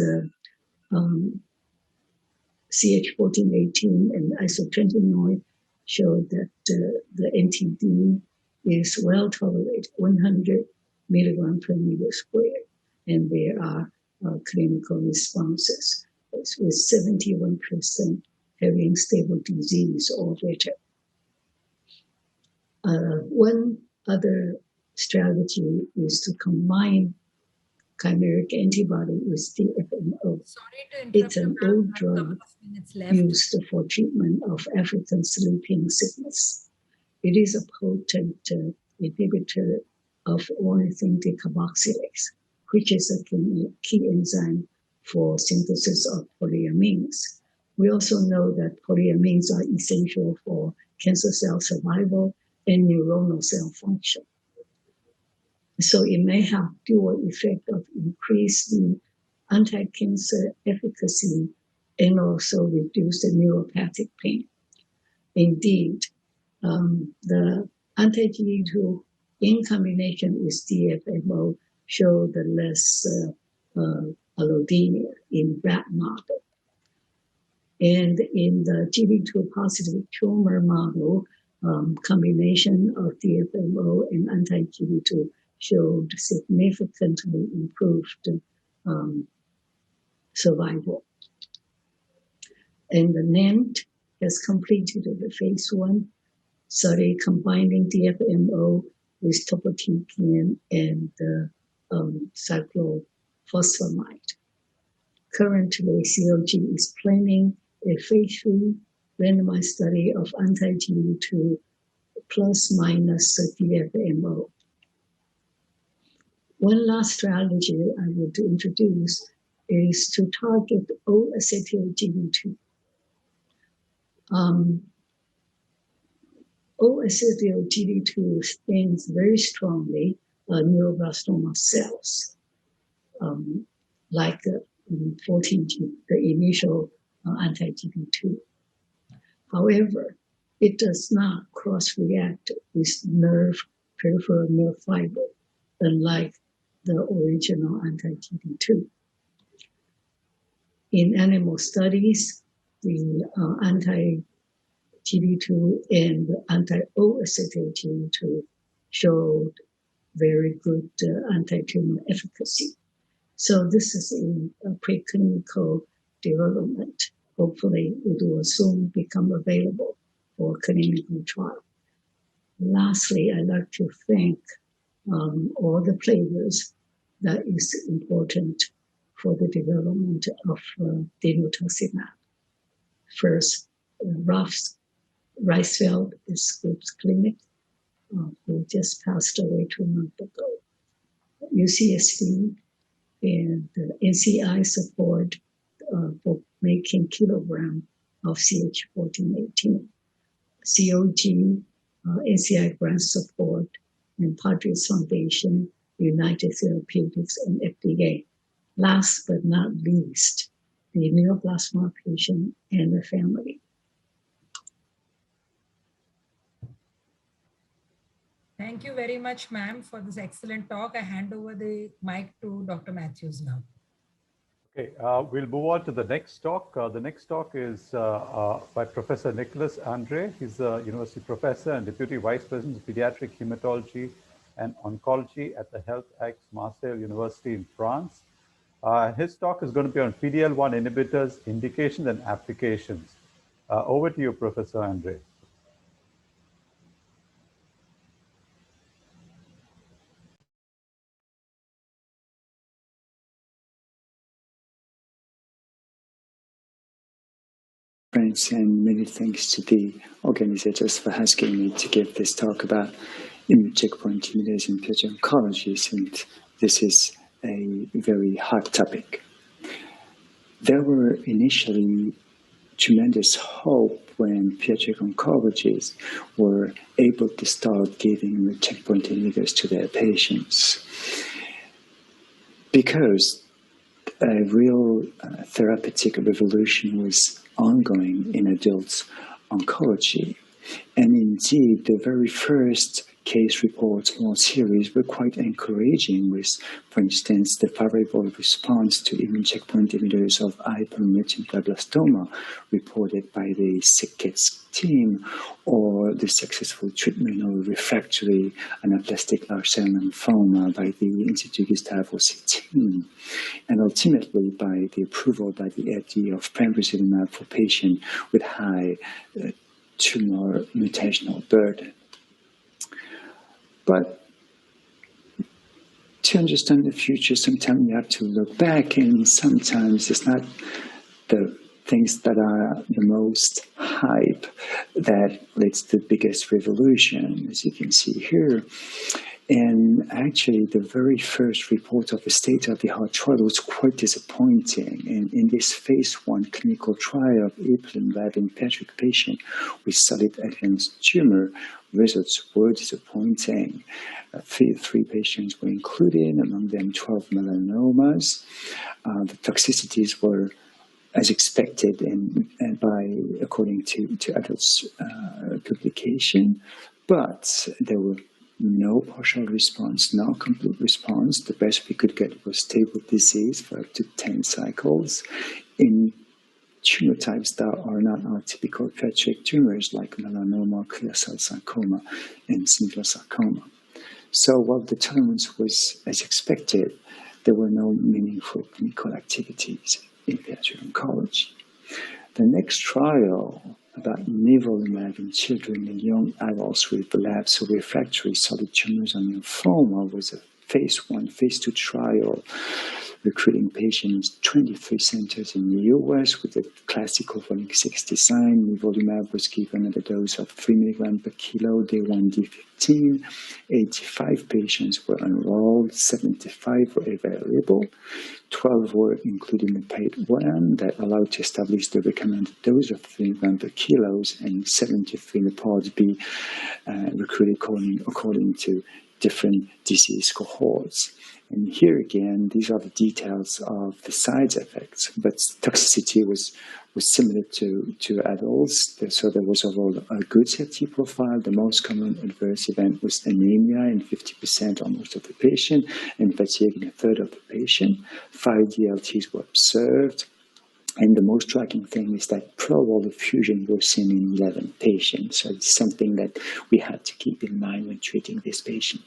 CH1418 and isotretinoin showed that the NTD is well tolerated, 100 milligram per meter squared, and there are clinical responses with 71% having stable disease or better. One other strategy is to combine chimeric antibody with DFMO. It's an old drug used for treatment of African sleeping sickness. It is a potent inhibitor of ornithine decarboxylase, which is a key enzyme for synthesis of polyamines. We also know that polyamines are essential for cancer cell survival and neuronal cell function. So it may have dual effect of increasing anti-cancer efficacy and also reduce the neuropathic pain. Indeed, the anti-GD2 in combination with DFMO show the less allodynia in rat model. And in the GD2 positive tumor model, combination of DFMO and anti-GD2 showed significantly improved survival. And the NANT has completed the phase 1 study combining DFMO with topotecan and cyclophosphamide. Currently, COG is planning a phase 3 randomized study of anti-GD2 plus minus DFMO. One last strategy I would introduce is to target O-acetyl-GD2. O-acetyl-GD2 stains very strongly neuroblastoma cells, like 14G, the initial anti-GD2. However, it does not cross-react with peripheral nerve fiber, unlike the original anti-GD2. In animal studies, the anti-GD2 and anti-O-acetyl-GD2 showed very good anti-tumor efficacy. So this is in preclinical development. Hopefully, it will soon become available for clinical trial. Lastly, I'd like to thank all the players that is important for the development of dinutuximab. First, Ralph Reisfeld is Scripps Clinic, who just passed away 2 months ago. UCSD and the NCI support for making kilogram of CH1418, COG, NCI grant support, and Padres Foundation, United Therapeutics, and FDA. Last but not least, the neoplasma patient and the family. Thank you very much, ma'am, for this excellent talk. I hand over the mic to Dr. Matthews now. Okay, we'll move on to the next talk. The next talk is by Professor Nicholas Andre. He's a university professor and Deputy Vice President of Pediatric Hematology and Oncology at the Health X Marseille University in France. His talk is going to be on PD-L1 inhibitors, indications and applications. Over to you, Professor Andre. Friends, and many thanks to the organizers for asking me to give this talk about immune checkpoint inhibitors in pediatric oncology, since this is a very hot topic. There were initially tremendous hope when pediatric oncologists were able to start giving checkpoint inhibitors to their patients, because a real therapeutic revolution was ongoing in adult oncology. And indeed, the very first case reports, more series, were quite encouraging with, for instance, the favorable response to immune checkpoint inhibitors of hypermutant glioblastoma reported by the SickKids team, or the successful treatment of refractory anaplastic large cell lymphoma by the Institut Gustave Roussy team, and ultimately by the approval by the FDA of pembrolizumab for patients with high tumor mutational burden. But to understand the future, sometimes you have to look back, and sometimes it's not the things that are the most hype that leads to the biggest revolution, as you can see here. And actually, the very first report of a state-of-the-art trial was quite disappointing. And in this phase 1 clinical trial of ipilimumab in pediatric patients with solid advanced tumor, results were disappointing. Three patients were included, among them 12 melanomas. The toxicities were as expected and according to adults' publication, but there were no partial response, no complete response. The best we could get was stable disease for up to 10 cycles in tumor types that are not our typical pediatric tumors like melanoma, clear cell sarcoma, and singular sarcoma. So while the tolerance was as expected, there were no meaningful clinical activities in pediatric oncology. The next trial about nivolumab in children and young adults with relapsed or refractory solid tumors and lymphoma was a phase 1, phase 2 trial recruiting patients, 23 centers in the US with a classical Volink-6 design. Nivolumab was given at a dose of 3 milligrams per kilo, day 1, day 15. 85 patients were enrolled, 75 were evaluable. 12 were included in part 1 that allowed to establish the recommended dose of 3 milligrams per kilo, and 73 in the part B recruited according to different disease cohorts. And here again, these are the details of the side effects, but toxicity was similar to adults. So there was overall a good safety profile. The most common adverse event was anemia in 50% almost of the patient, and fatigue in a third of the patient. 5 DLTs were observed. And the most striking thing is that pleural effusion was seen in 11 patients. So it's something that we had to keep in mind when treating this patient.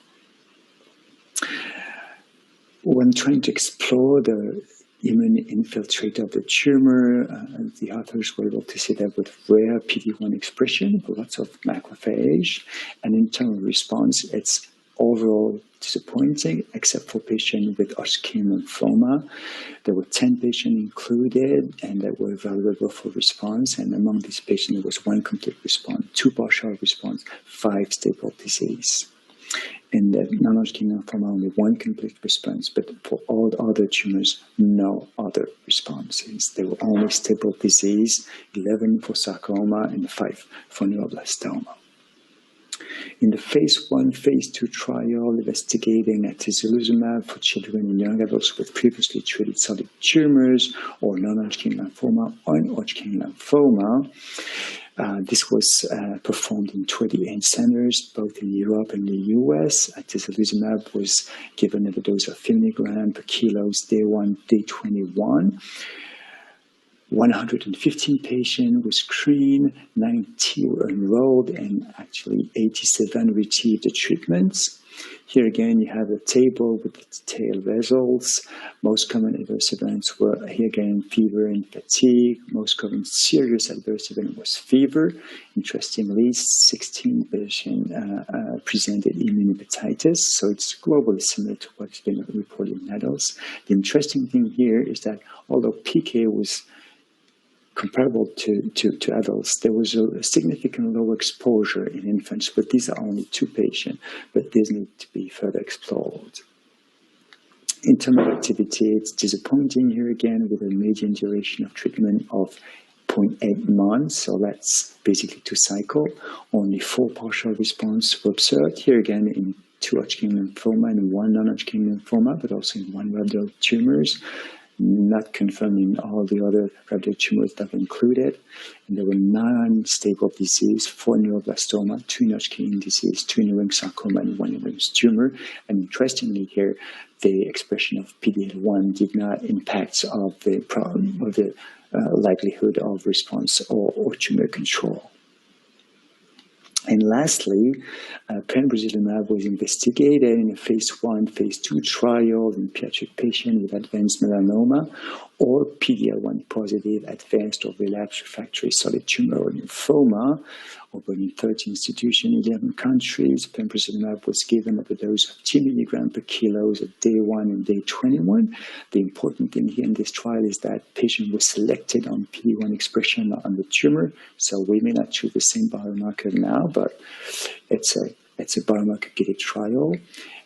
When trying to explore the immune infiltrate of the tumor, the authors were able to see that with rare PD-1 expression, lots of macrophage, and internal response, it's overall disappointing, except for patients with Hodgkin lymphoma. There were 10 patients included, and that were evaluable for response. And among these patients, there was 1 complete response, 2 partial response, 5 stable disease. In the non-Hodgkin lymphoma, only one complete response, but for all other tumors, no other responses. They were only stable disease, 11 for sarcoma and 5 for neuroblastoma. In the phase 1, phase 2 trial investigating atezolizumab for children and young adults with previously treated solid tumors or non-Hodgkin lymphoma or Hodgkin lymphoma, this was performed in 28 centers, both in Europe and the US. Atezolizumab was given at a dose of 50 milligrams per kilo, day 1, day 21. 115 patients were screened, 90 were enrolled, and actually 87 received the treatments. Here again, you have a table with detailed results. Most common adverse events were, here again, fever and fatigue. Most common serious adverse event was fever. Interestingly, 16 patients presented immunohepatitis, so it's globally similar to what's been reported in adults. The interesting thing here is that although PK was comparable to adults, there was a significant lower exposure in infants, but these are only 2 patients, but these need to be further explored. In terms of activity, it's disappointing here again with a median duration of treatment of 0.8 months, so that's basically 2 cycles. Only 4 partial responses were observed, here again in 2 Hodgkin lymphoma and 1 non-Hodgkin lymphoma, but also in 1 rhabdoid tumors. Not confirming all the other rhabdoid tumors that were included. And there were 9 stable disease, 4 neuroblastoma, 2 Hodgkin disease, 2 Ewing sarcoma, and 1 Ewing's tumor. And interestingly here, the expression of PD-L1 did not impact of the problem of the likelihood of response or tumor control. And lastly, pembrolizumab was investigated in a phase 1, phase 2 trial in pediatric patients with advanced melanoma or PD-L1 positive advanced or relapsed refractory solid tumor or lymphoma. Open in 30 institutions, 11 countries. Pembrolizumab was given at a dose of 2 milligrams per kilo at day 1 and day 21. The important thing here in this trial is that patient was selected on PD-1 expression on the tumor. So we may not choose the same biomarker now, but it's a biomarker-gated trial.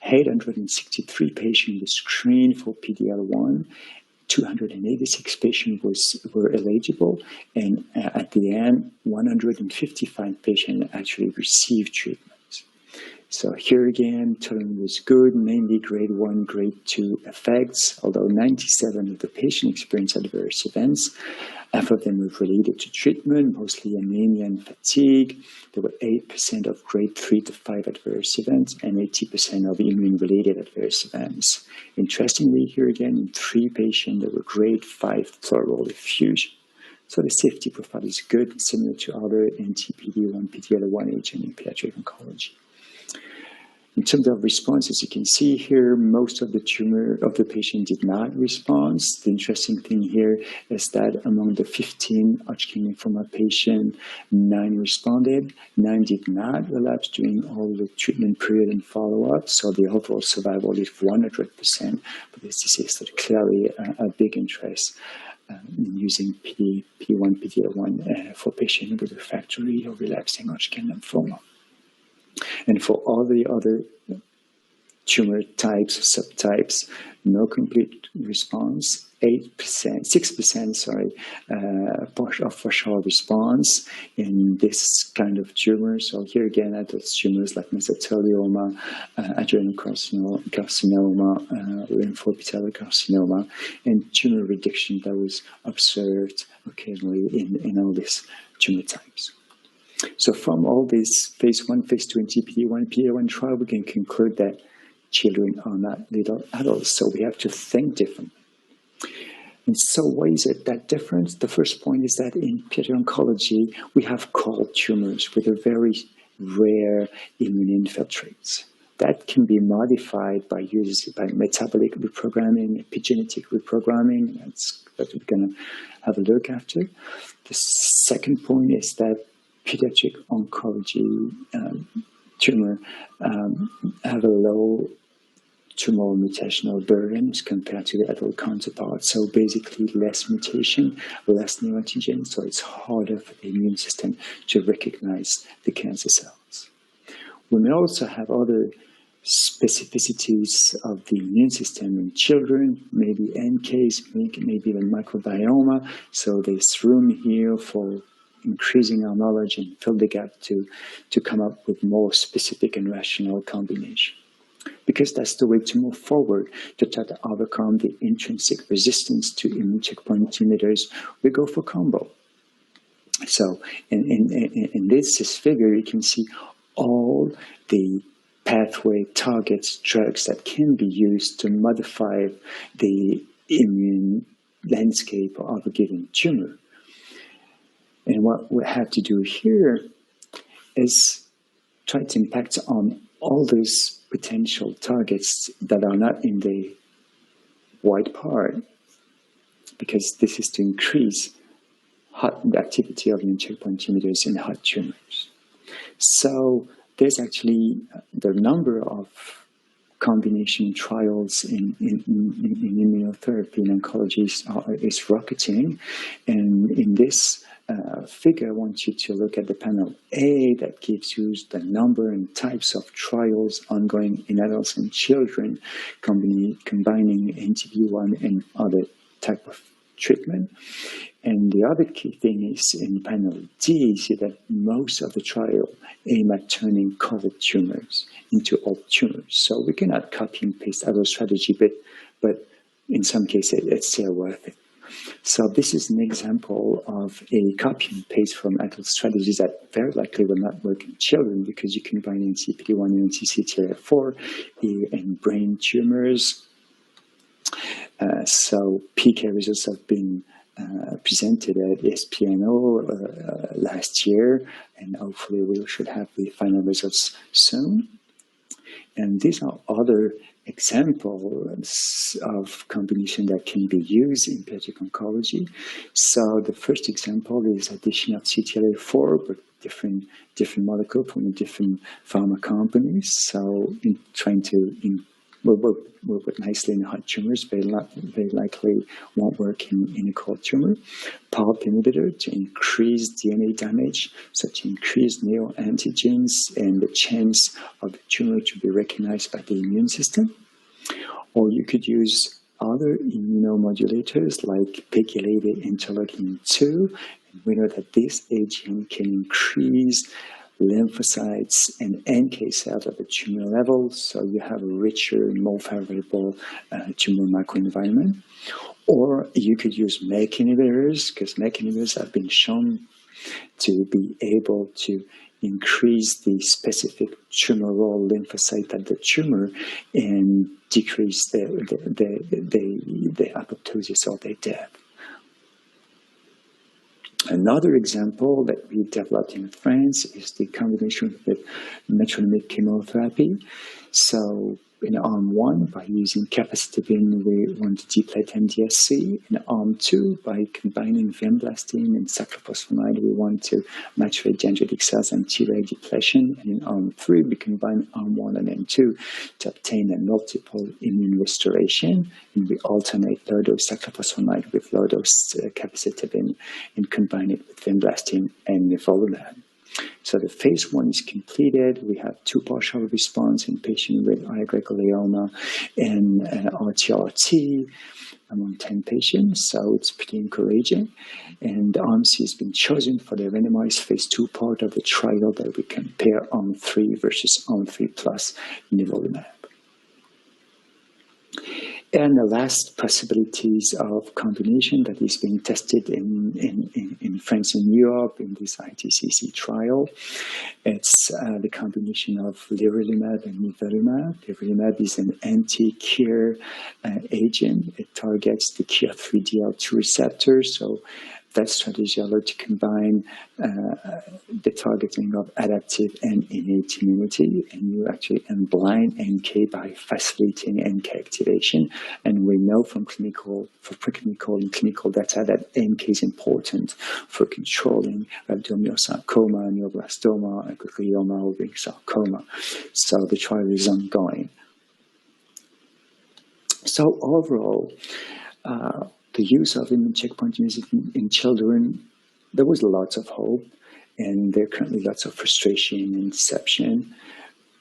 863 patients were screened for PD-L1. 286 patients were eligible, and at the end, 155 patients actually received treatment. So here again, tolerance was good, mainly grade 1, grade 2 effects, although 97 of the patients experienced adverse events. Half of them were related to treatment, mostly anemia and fatigue. There were 8% of grade 3 to 5 adverse events and 80% of immune-related adverse events. Interestingly, here again, in 3 patients, there were grade 5 pleural effusion. So the safety profile is good, similar to other anti-PD-1, PD-L1 agents in pediatric oncology. In terms of response, as you can see here, most of the tumor of the patient did not respond. The interesting thing here is that among the 15 Hodgkin lymphoma patients, 9 responded, 9 did not relapse during all the treatment period and follow-up. So the overall survival is 100%. But this is clearly a big interest in using PD-1, PD-L1 for patients with refractory or relapsing Hodgkin lymphoma. And for all the other tumor types, subtypes, no complete response, 6% of partial response in this kind of tumor. So here again, adult tumors like mesothelioma, adenocarcinoma, lymphoepithelial carcinoma, and tumor reduction that was observed occasionally in all these tumor types. So from all these phase 1, phase 2, and PD-1, PD-L1 trial, we can conclude that children are not little adults, so we have to think differently. And so why is it that different? The first point is that in pediatric oncology, we have cold tumors with a very rare immune infiltrates. That can be modified by metabolic reprogramming, epigenetic reprogramming. That's what we're going to have a look after. The second point is that pediatric oncology tumor have a low tumoral mutational burden as compared to the adult counterpart. So basically less mutation, less neoantigen, so it's harder for the immune system to recognize the cancer cells. We may also have other specificities of the immune system in children, maybe NKs, maybe even microbiome. So there's room here for increasing our knowledge and fill the gap to come up with more specific and rational combination. Because that's the way to move forward to try to overcome the intrinsic resistance to immune checkpoint inhibitors. We go for combo. So in this figure, you can see all the pathway targets, drugs that can be used to modify the immune landscape of a given tumor. And what we have to do here is try to impact on all those potential targets that are not in the white part, because this is to increase the activity of immune checkpoint inhibitors in hot tumors. So there's actually the number of combination trials in immunotherapy and oncology is rocketing. And in this figure, I want you to look at the panel A that gives you the number and types of trials ongoing in adults and children, combining NTB1 and other type of treatment. And the other key thing is in panel D, you see that most of the trial aim at turning cold tumors into hot tumors. So we cannot copy and paste other strategy, but in some cases it's still worth it. So this is an example of a copy and paste from adult strategies that very likely will not work in children, because you combine anti-PD-1 and anti-CTLA-4 in brain tumors. So PK results have been presented at SPNO last year, and hopefully we should have the final results soon. And these are other examples of combination that can be used in pediatric oncology. So the first example is addition of CTLA-4, but different molecule from different pharma companies. So in trying to work nicely in hot tumors, very likely won't work in a cold tumor. PARP inhibitor to increase DNA damage, so to increase neoantigens and the chance of the tumor to be recognized by the immune system. Or you could use other immunomodulators like pegylated interleukin-2. We know that this agent can increase lymphocytes and NK cells at the tumor level, so you have a richer and more favorable tumor microenvironment. Or you could use MEK inhibitors, because MEK inhibitors have been shown to be able to increase the specific tumoral lymphocyte at the tumor and decrease the apoptosis or their death. Another example that we developed in France is the combination with metronomic chemotherapy. So in arm 1, by using capecitabine, we want to deplete MDSC. In arm 2, by combining vinblastine and cyclophosphamide, we want to maturate dendritic cells and Treg depletion. And in arm 3, we combine arm 1 and arm 2 to obtain a multiple immune restoration. And we alternate low-dose cyclophosphamide with low-dose capecitabine and combine it with vinblastine and nivolumab. So the phase 1 is completed. We have 2 partial response in patients with high-grade glioma and RTRT among 10 patients. So it's pretty encouraging. And arm C has been chosen for the randomized phase 2 part of the trial that we compare arm 3 versus arm 3 plus nivolumab. And the last possibilities of combination that is being tested in France and Europe in this ITCC trial, it's the combination of lirilumab and nivolumab. Lirilumab is an anti-KIR agent. It targets the KIR3DL2 receptor, so that strategy allows to combine the targeting of adaptive and innate immunity, and you actually unblind NK by facilitating NK activation. And we know from preclinical and clinical data that NK is important for controlling rhabdomyosarcoma, neuroblastoma, glioma, ovarian sarcoma. So the trial is ongoing. So overall, the use of immune checkpoint inhibitors in children, there was lots of hope, and there are currently lots of frustration and deception.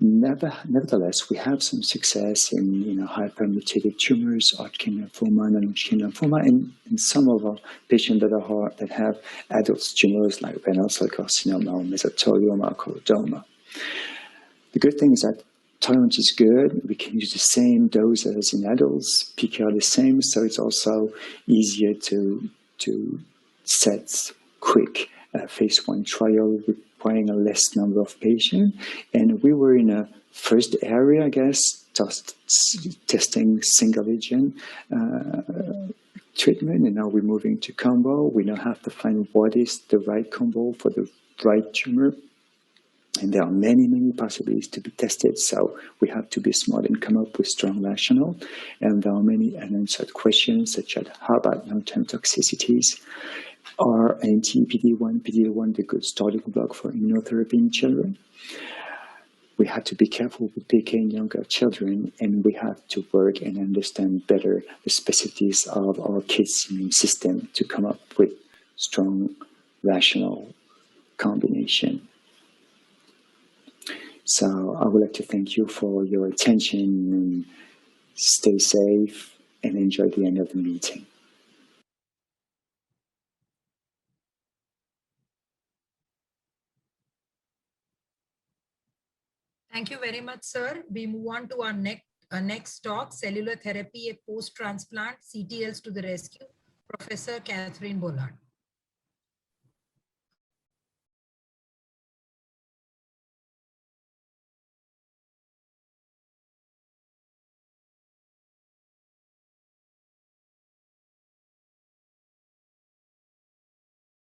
Nevertheless, we have some success in hypermutated tumors, Hodgkin lymphoma, non-Hodgkin lymphoma, and some of our patients that have adult tumors like renal cell carcinoma, or mesothelioma, or choroidoma. The good thing is that tolerance is good. We can use the same dose as in adults, PK the same, so it's also easier to set quick phase 1 trial requiring a less number of patients. And we were in a first area, I guess, testing single agent treatment, and now we're moving to combo. We now have to find what is the right combo for the right tumor. And there are many, many possibilities to be tested, so we have to be smart and come up with strong rationale. And there are many unanswered questions, such as how about long-term toxicities? Are anti-PD-1, PD-1 the good starting block for immunotherapy in children? We have to be careful with PK in younger children, and we have to work and understand better the specificities of our kids' immune system to come up with strong, rational combination. So I would like to thank you for your attention, and stay safe and enjoy the end of the meeting. Thank you very much, sir. We move on to our next talk, Cellular Therapy, a Post-Transplant, CTLs to the Rescue, Professor Catherine Bollard.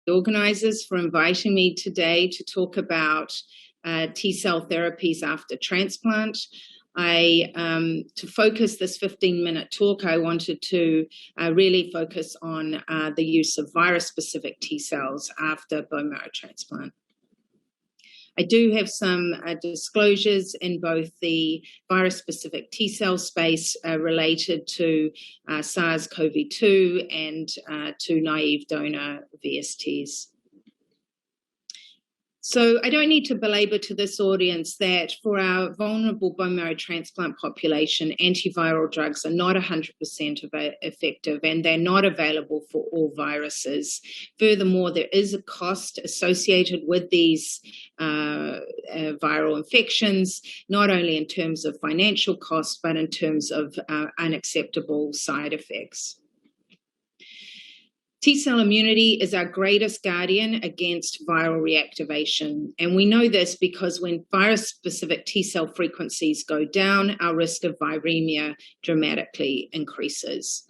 Organizers for inviting me today to talk about T-cell therapies after transplant. To focus this 15-minute talk, I wanted to really focus on the use of virus-specific T-cells after bone marrow transplant. I do have some disclosures in both the virus-specific T-cell space related to SARS-CoV-2 and to naive donor VSTs. So I don't need to belabor to this audience that for our vulnerable bone marrow transplant population, antiviral drugs are not 100% effective, and they're not available for all viruses. Furthermore, there is a cost associated with these viral infections, not only in terms of financial costs, but in terms of unacceptable side effects. T-cell immunity is our greatest guardian against viral reactivation. And we know this because when virus-specific T-cell frequencies go down, our risk of viremia dramatically increases.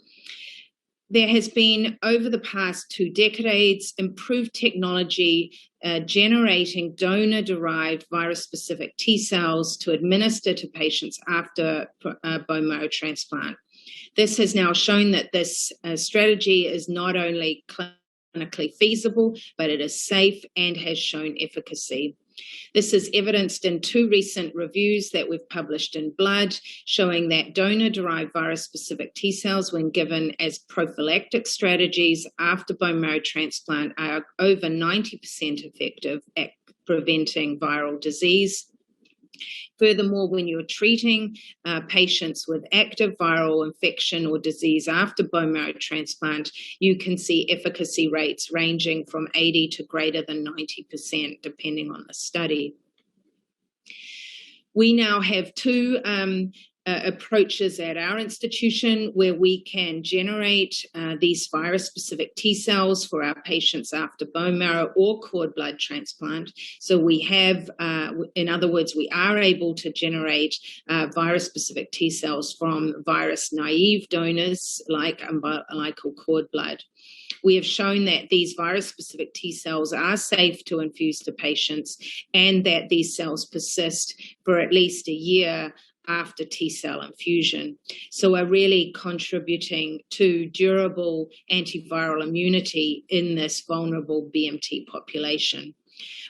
There has been, over the past 2 decades, improved technology generating donor-derived virus-specific T-cells to administer to patients after bone marrow transplant. This has now shown that this strategy is not only clinically feasible, but it is safe and has shown efficacy. This is evidenced in 2 recent reviews that we've published in Blood, showing that donor-derived virus-specific T-cells, when given as prophylactic strategies after bone marrow transplant, are over 90% effective at preventing viral disease. Furthermore, when you're treating patients with active viral infection or disease after bone marrow transplant, you can see efficacy rates ranging from 80 to greater than 90%, depending on the study. We now have 2 approaches at our institution where we can generate these virus-specific T-cells for our patients after bone marrow or cord blood transplant. So we have, in other words, we are able to generate virus-specific T-cells from virus-naive donors like umbilical cord blood. We have shown that these virus-specific T-cells are safe to infuse to patients and that these cells persist for at least a year after T-cell infusion. So are really contributing to durable antiviral immunity in this vulnerable BMT population.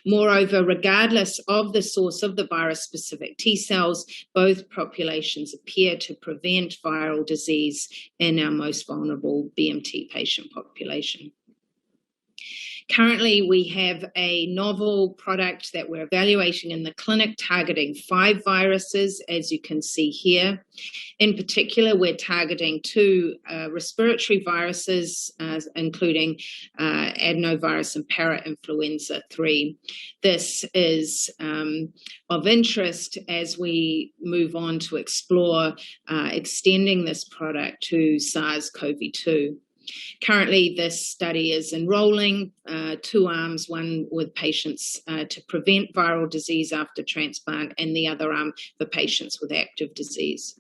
Moreover, regardless of the source of the virus-specific T-cells, both populations appear to prevent viral disease in our most vulnerable BMT patient population. Currently, we have a novel product that we're evaluating in the clinic targeting 5 viruses, as you can see here. In particular, we're targeting 2 respiratory viruses, including adenovirus and parainfluenza 3. This is of interest as we move on to explore extending this product to SARS-CoV-2. Currently, this study is enrolling 2 arms, one with patients to prevent viral disease after transplant and the other arm for patients with active disease.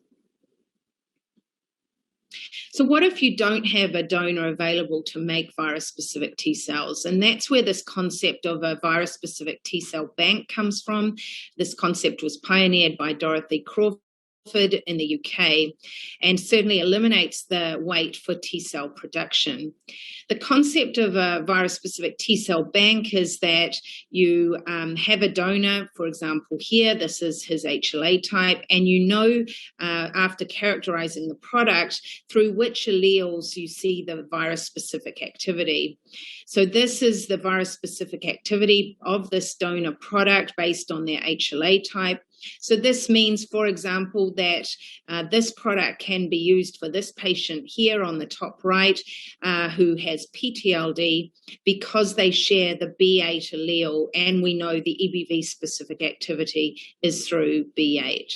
So what if you don't have a donor available to make virus-specific T cells? And that's where this concept of a virus-specific T cell bank comes from. This concept was pioneered by Dorothy Crawford in the UK, and certainly eliminates the wait for T cell production. The concept of a virus-specific T cell bank is that you have a donor, for example here, this is his HLA type, and you know after characterizing the product through which alleles you see the virus-specific activity. So this is the virus-specific activity of this donor product based on their HLA type. So this means, for example, that this product can be used for this patient here on the top right who has PTLD because they share the B8 allele, and we know the EBV-specific activity is through B8.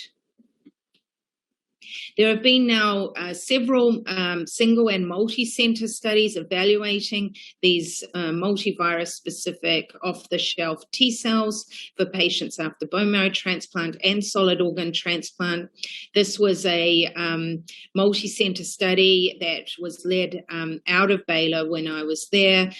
There have been now several single and multi-center studies evaluating these multivirus-specific off-the-shelf T cells for patients after bone marrow transplant and solid organ transplant. This was a multi-center study that was led out of Baylor when I was there,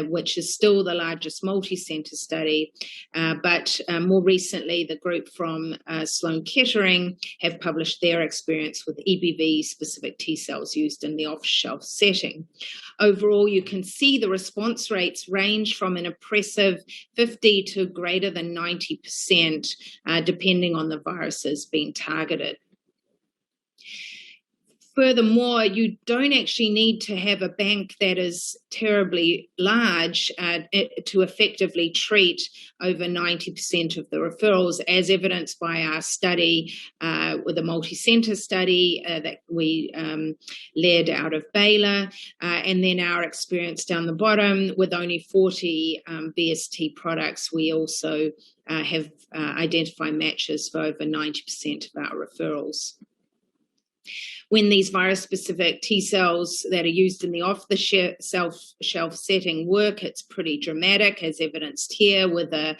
which is still the largest multi-center study. But more recently, the group from Sloan Kettering have published their experience with EBV-specific T cells used in the off-shelf setting. Overall, you can see the response rates range from an impressive 50 to greater than 90%, depending on the viruses being targeted. Furthermore, you don't actually need to have a bank that is terribly large to effectively treat over 90% of the referrals, as evidenced by our study with a multi-center study that we led out of Baylor, and then our experience down the bottom with only 40 VST products. We also have identified matches for over 90% of our referrals. When these virus-specific T cells that are used in the off-the-shelf setting work, it's pretty dramatic, as evidenced here with a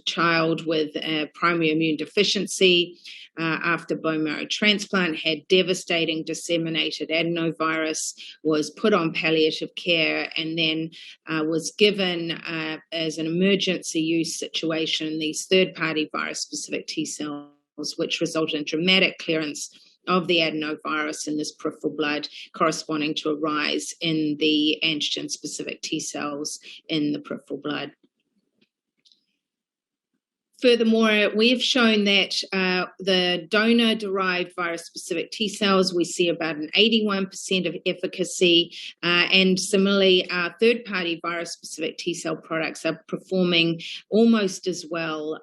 child with a primary immune deficiency after bone marrow transplant, had devastating disseminated adenovirus, was put on palliative care, and then was given as an emergency use situation these third-party virus-specific T cells, which resulted in dramatic clearance of the adenovirus in this peripheral blood, corresponding to a rise in the antigen-specific T cells in the peripheral blood. Furthermore, we have shown that the donor-derived virus-specific T cells, we see about an 81% of efficacy, and similarly, our third-party virus-specific T cell products are performing almost as well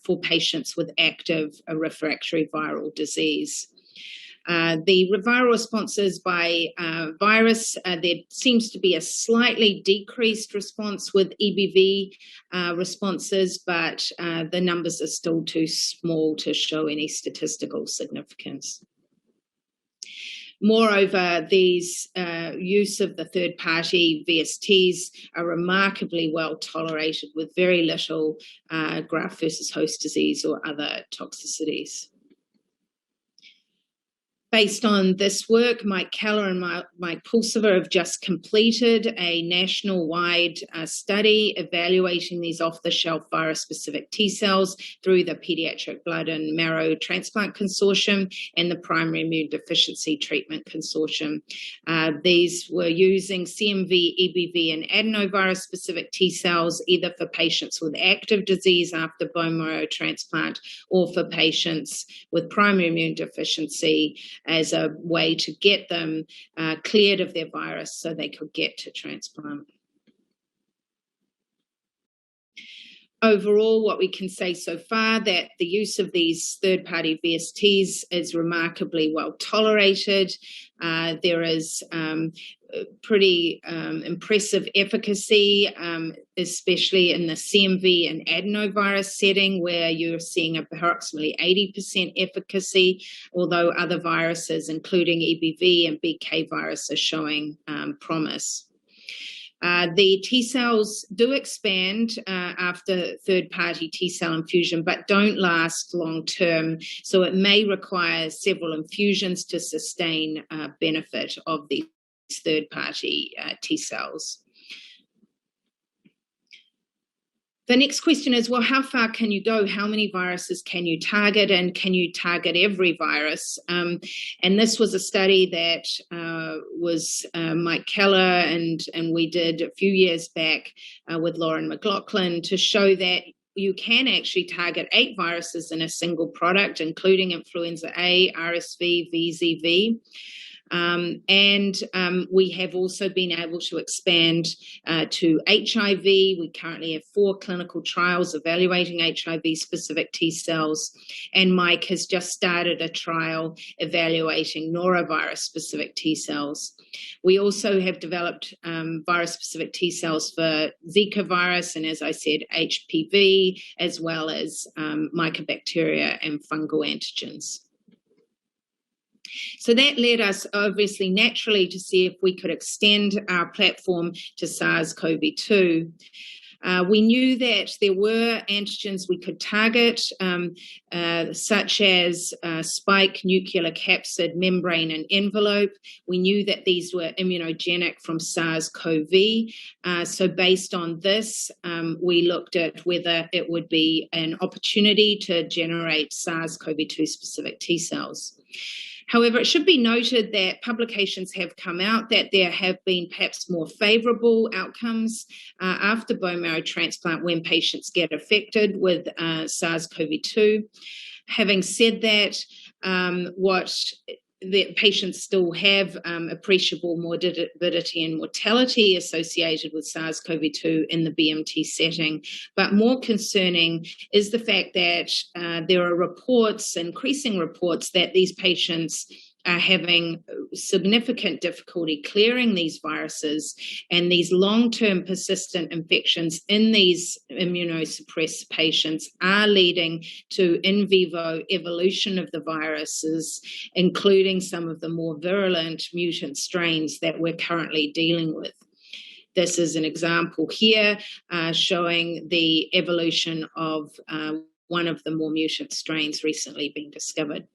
for patients with active refractory viral disease. The viral responses by virus, there seems to be a slightly decreased response with EBV responses, but the numbers are still too small to show any statistical significance. Moreover, these use of the third-party VSTs are remarkably well tolerated with very little graft versus host disease or other toxicities. Based on this work, Mike Keller and Mike Pulsiver have just completed a national-wide study evaluating these off-the-shelf virus-specific T cells through the Pediatric Blood and Marrow Transplant Consortium and the Primary Immune Deficiency Treatment Consortium. These were using CMV, EBV, and adenovirus-specific T cells, either for patients with active disease after bone marrow transplant or for patients with primary immune deficiency, as a way to get them cleared of their virus so they could get to transplant. Overall, what we can say so far, that the use of these third-party VSTs is remarkably well tolerated. There is pretty impressive efficacy, especially in the CMV and adenovirus setting, where you're seeing approximately 80% efficacy, although other viruses, including EBV and BK virus, are showing promise. The T cells do expand after third-party T cell infusion, but don't last long-term. So it may require several infusions to sustain benefit of these third-party T cells. The next question is, well, how far can you go? How many viruses can you target? And can you target every virus? And this was a study that was Mike Keller and we did a few years back with Lauren McLaughlin to show that you can actually target 8 viruses in a single product, including influenza A, RSV, VZV. We have also been able to expand to HIV. We currently have 4 clinical trials evaluating HIV-specific T cells, and Mike has just started a trial evaluating norovirus-specific T cells. We also have developed virus-specific T cells for Zika virus and, as I said, HPV, as well as mycobacteria and fungal antigens. So that led us obviously naturally to see if we could extend our platform to SARS-CoV-2. We knew that there were antigens we could target, such as spike, nuclear capsid, membrane, and envelope. We knew that these were immunogenic from SARS-CoV. So based on this, we looked at whether it would be an opportunity to generate SARS-CoV-2 specific T cells. However, it should be noted that publications have come out that there have been perhaps more favorable outcomes after bone marrow transplant when patients get affected with SARS-CoV-2. Having said that, the patients still have appreciable morbidity and mortality associated with SARS-CoV-2 in the BMT setting. But more concerning is the fact that there are reports, increasing reports, that these patients are having significant difficulty clearing these viruses, and these long-term persistent infections in these immunosuppressed patients are leading to in vivo evolution of the viruses, including some of the more virulent mutant strains that we're currently dealing with. This is an example here showing the evolution of one of the more mutant strains recently being discovered.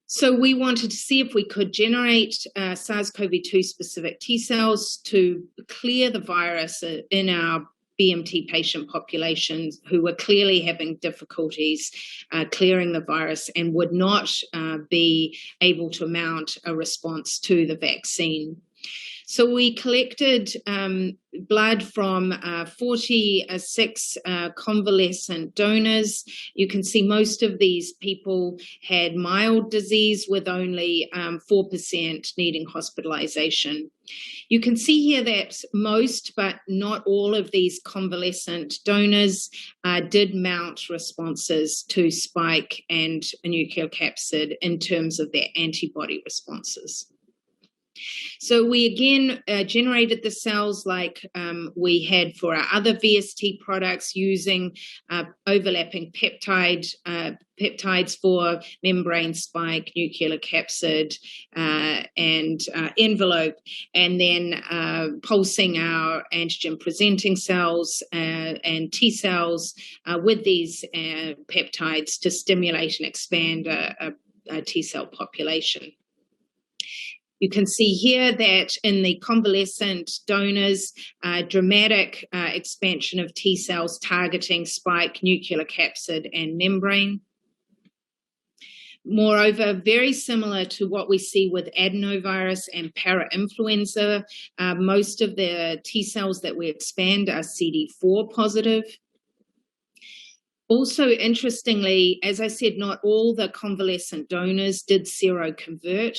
So we wanted to see if we could generate SARS-CoV-2 specific T cells to clear the virus in our BMT patient populations who were clearly having difficulties clearing the virus and would not be able to mount a response to the vaccine. So we collected blood from 46 convalescent donors. You can see most of these people had mild disease with only 4% needing hospitalization. You can see here that most, but not all of these convalescent donors did mount responses to spike and nucleocapsid in terms of their antibody responses. So we again generated the cells like we had for our other VST products using overlapping peptides for membrane, spike, nuclear capsid, and envelope, and then pulsing our antigen-presenting cells and T cells with these peptides to stimulate and expand a T cell population. You can see here that in the convalescent donors, dramatic expansion of T cells targeting spike, nuclear capsid, and membrane. Moreover, very similar to what we see with adenovirus and parainfluenza, most of the T cells that we expand are CD4 positive. Also, interestingly, as I said, not all the convalescent donors did seroconvert.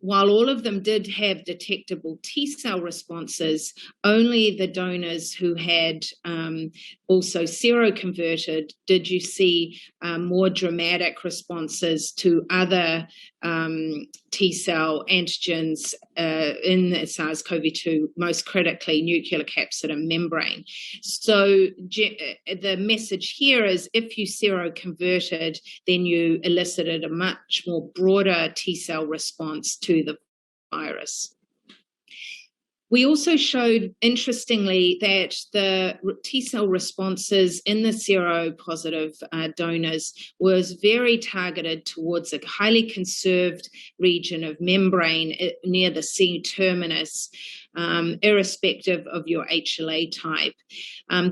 While all of them did have detectable T-cell responses, only the donors who had also seroconverted did you see more dramatic responses to other T-cell antigens in the SARS-CoV-2, most critically nuclear capsid membrane. So the message here is if you seroconverted, then you elicited a much more broader T-cell response to the virus. We also showed, interestingly, that the T-cell responses in the seropositive donors was very targeted towards a highly conserved region of membrane near the C-terminus, irrespective of your HLA type.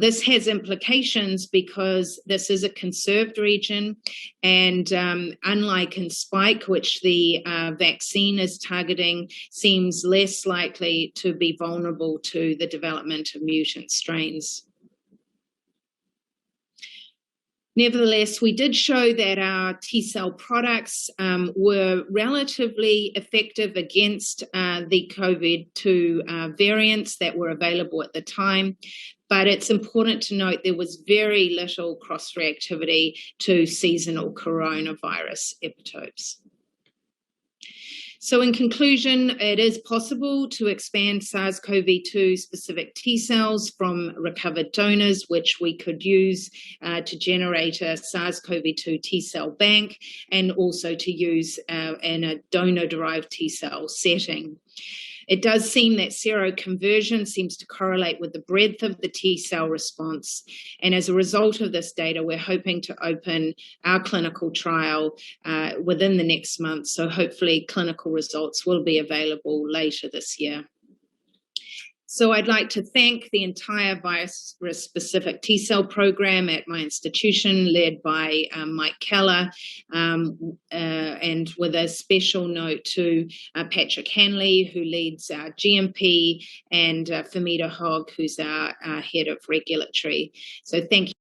This has implications because this is a conserved region, and unlike in spike, which the vaccine is targeting, seems less likely to be vulnerable to the development of mutant strains. Nevertheless, we did show that our T-cell products were relatively effective against the COVID-2 variants that were available at the time, but it's important to note there was very little cross-reactivity to seasonal coronavirus epitopes. So in conclusion, it is possible to expand SARS-CoV-2 specific T cells from recovered donors, which we could use to generate a SARS-CoV-2 T cell bank, and also to use in a donor-derived T cell setting. It does seem that seroconversion seems to correlate with the breadth of the T cell response. And as a result of this data, we're hoping to open our clinical trial within the next month. So hopefully clinical results will be available later this year. So I'd like to thank the entire virus-specific T-cell program at my institution, led by Mike Keller, and with a special note to Patrick Hanley, who leads our GMP, and Famita Hogg, who's our head of regulatory. So thank you.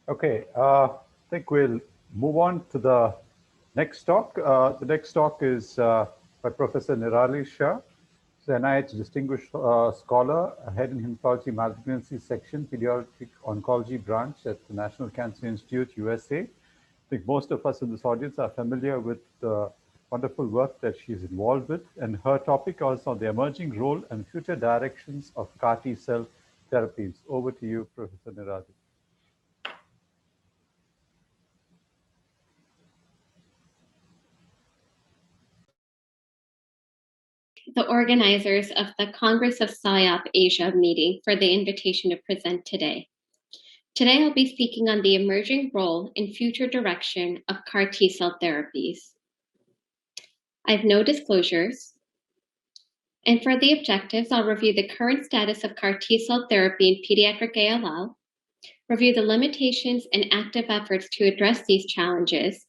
Okay, I think we'll move on to the next talk. The next talk is by Professor Nirali Shah. She's an NIH Distinguished Scholar, Head in Hematology Malignancy Section, Pediatric Oncology Branch at the National Cancer Institute, USA. I think most of us in this audience are familiar with the wonderful work that she's involved with, and her topic is on the emerging role and future directions of CAR T-cell therapies. Over to you, Professor Nirali. The organizers of the Congress of PSYOP Asia meeting for the invitation to present today. Today, I'll be speaking on the emerging role and future direction of CAR T-cell therapies. I have no disclosures. And for the objectives, I'll review the current status of CAR T-cell therapy in pediatric ALL, review the limitations and active efforts to address these challenges,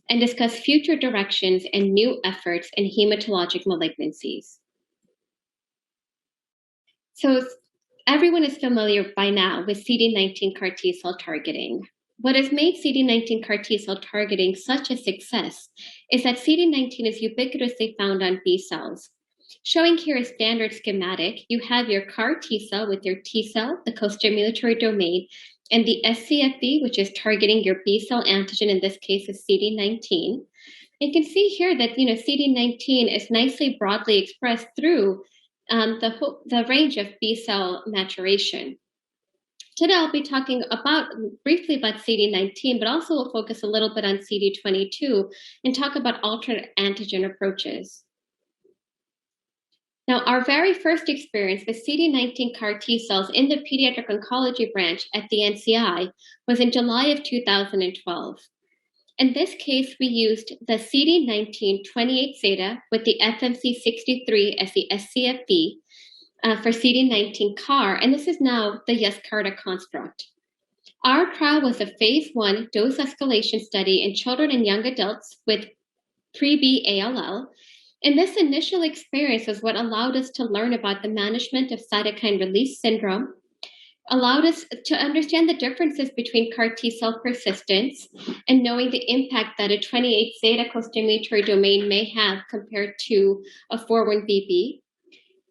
and discuss future directions and new efforts in hematologic malignancies. So everyone is familiar by now with CD19 CAR T-cell targeting. What has made CD19 CAR T-cell targeting such a success is that CD19 is ubiquitously found on B cells. Showing here a standard schematic, you have your CAR T-cell with your T-cell, the co-stimulatory domain, and the scFv, which is targeting your B-cell antigen, in this case is CD19. You can see here that CD19 is nicely broadly expressed through the range of B-cell maturation. Today, I'll be talking briefly about CD19, but also we'll focus a little bit on CD22 and talk about alternate antigen approaches. Now, our very first experience with CD19 CAR T cells in the pediatric oncology branch at the NCI was in July of 2012. In this case, we used the CD19 28 zeta with the FMC63 as the scFv for CD19 CAR, and this is now the Yescarta construct. Our trial was a phase 1 dose escalation study in children and young adults with 3B ALL. And this initial experience was what allowed us to learn about the management of cytokine release syndrome, allowed us to understand the differences between CAR T-cell persistence and knowing the impact that a 28 zeta costimulatory domain may have compared to a 4-1BB.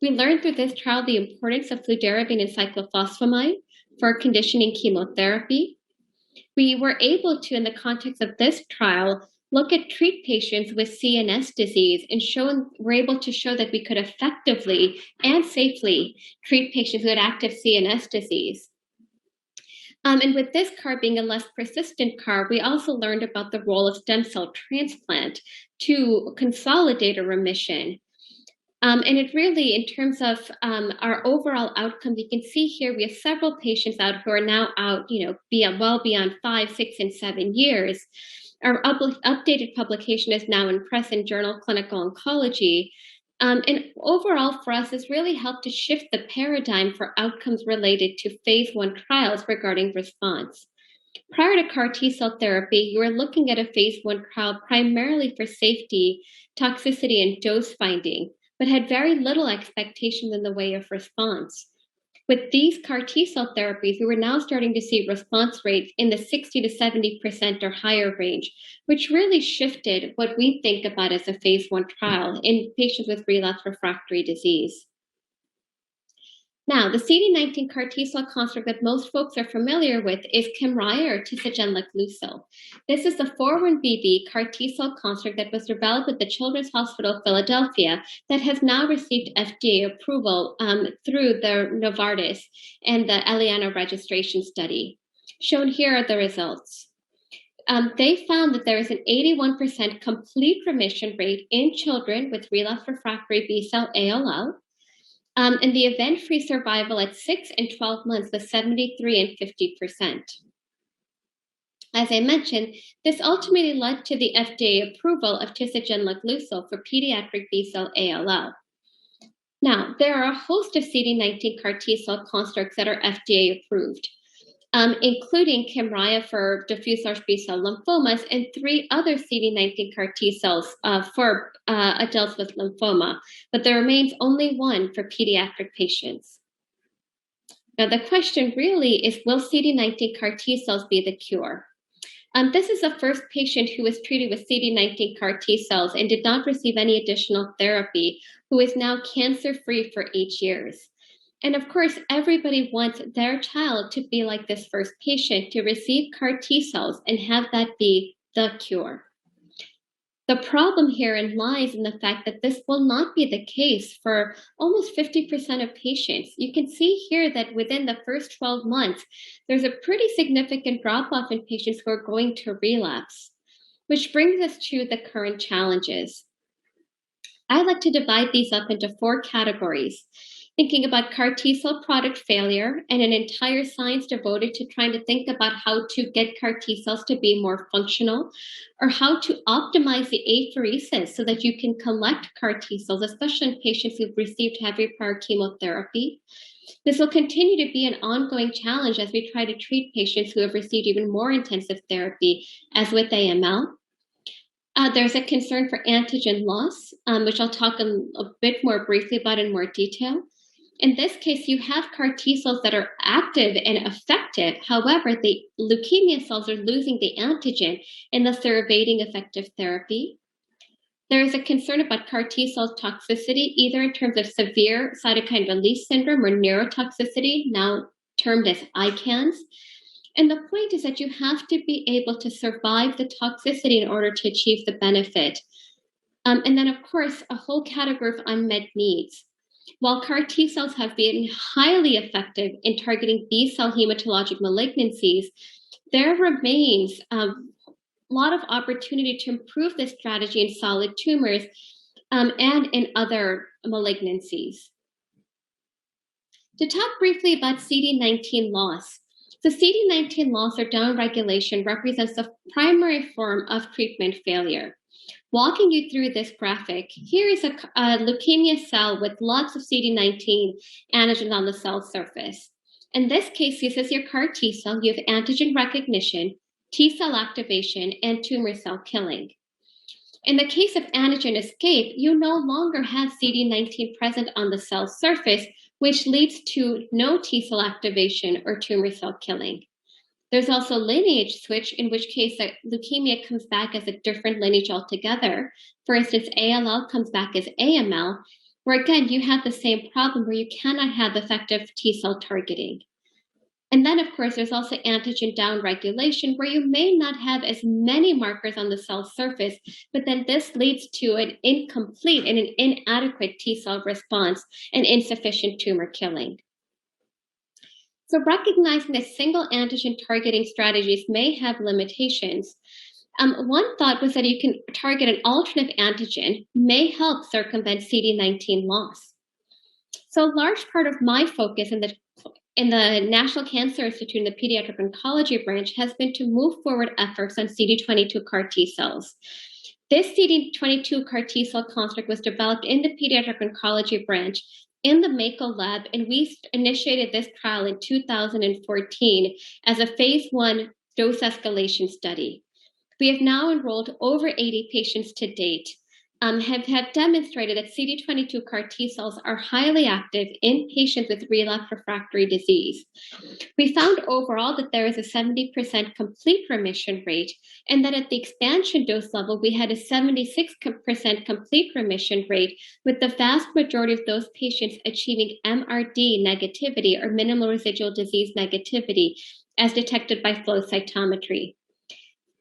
We learned through this trial the importance of fludarabine and cyclophosphamide for conditioning chemotherapy. We were able to, in the context of this trial, look at treat patients with CNS disease and we're able to show that we could effectively and safely treat patients who had active CNS disease. And with this CAR being a less persistent CAR, we also learned about the role of stem cell transplant to consolidate a remission. And it really, in terms of our overall outcome, you can see here we have several patients out who are now out, well beyond 5, 6, and 7 years. Our updated publication is now in Press and Journal Clinical Oncology. And overall, for us, this really helped to shift the paradigm for outcomes related to phase 1 trials regarding response. Prior to CAR T-cell therapy, you were looking at a phase 1 trial primarily for safety, toxicity, and dose finding, but had very little expectation in the way of response. With these CAR T-cell therapies, we were now starting to see response rates in the 60 to 70% or higher range, which really shifted what we think about as a phase 1 trial in patients with relapsed refractory disease. Now, the CD19 CAR T-cell construct that most folks are familiar with is Kymriah or tisagenlecleucel. This is the 4-1BB CAR T-cell construct that was developed at the Children's Hospital of Philadelphia that has now received FDA approval through the Novartis and the Eliana registration study. Shown here are the results. They found that there is an 81% complete remission rate in children with relapsed refractory B-cell ALL. And the event-free survival at 6 and 12 months was 73 and 50%. As I mentioned, this ultimately led to the FDA approval of tisagenlecleucel for pediatric B-cell ALL. Now, there are a host of CD19 CAR T-cell constructs that are FDA approved, including Kymriah for diffuse large B-cell lymphomas and 3 other CD19 CAR T-cells for adults with lymphoma, but there remains only one for pediatric patients. Now, the question really is, will CD19 CAR T-cells be the cure? This is the first patient who was treated with CD19 CAR T-cells and did not receive any additional therapy, who is now cancer-free for 8 years. And of course, everybody wants their child to be like this first patient, to receive CAR T-cells and have that be the cure. The problem herein lies in the fact that this will not be the case for almost 50% of patients. You can see here that within the first 12 months, there's a pretty significant drop-off in patients who are going to relapse, which brings us to the current challenges. I like to divide these up into 4 categories, thinking about CAR T-cell product failure and an entire science devoted to trying to think about how to get CAR T-cells to be more functional, or how to optimize the apheresis so that you can collect CAR T-cells, especially in patients who've received heavy prior chemotherapy. This will continue to be an ongoing challenge as we try to treat patients who have received even more intensive therapy, as with AML. There's a concern for antigen loss, which I'll talk a bit more briefly about in more detail. In this case, you have CAR T-cells that are active and effective. However, the leukemia cells are losing the antigen and thus they're evading effective therapy. There is a concern about CAR T-cell toxicity, either in terms of severe cytokine release syndrome or neurotoxicity, now termed as ICANS. And the point is that you have to be able to survive the toxicity in order to achieve the benefit. And then, of course, a whole category of unmet needs. While CAR T-cells have been highly effective in targeting B-cell hematologic malignancies, there remains a lot of opportunity to improve this strategy in solid tumors and in other malignancies. To talk briefly about CD19 loss. The CD19 loss or downregulation represents the primary form of treatment failure. Walking you through this graphic, here is a leukemia cell with lots of CD19 antigen on the cell surface. In this case, this is your CAR T cell. You have antigen recognition, T cell activation, and tumor cell killing. In the case of antigen escape, you no longer have CD19 present on the cell surface, which leads to no T cell activation or tumor cell killing. There's also lineage switch, in which case leukemia comes back as a different lineage altogether. For instance, ALL comes back as AML, where again, you have the same problem where you cannot have effective T cell targeting. And then, of course, there's also antigen downregulation, where you may not have as many markers on the cell surface, but then this leads to an incomplete and an inadequate T cell response and insufficient tumor killing. So recognizing that single antigen targeting strategies may have limitations, one thought was that you can target an alternate antigen may help circumvent CD19 loss. So a large part of my focus in the National Cancer Institute in the Pediatric Oncology branch has been to move forward efforts on CD22 CAR T cells. This CD22 CAR T cell construct was developed in the Pediatric Oncology branch in the Mako lab, and we initiated this trial in 2014 as a phase 1 dose escalation study. We have now enrolled over 80 patients to date, have demonstrated that CD22 CAR T cells are highly active in patients with relapsed refractory disease. We found overall that there is a 70% complete remission rate, and that at the expansion dose level, we had a 76% complete remission rate, with the vast majority of those patients achieving MRD negativity or minimal residual disease negativity as detected by flow cytometry.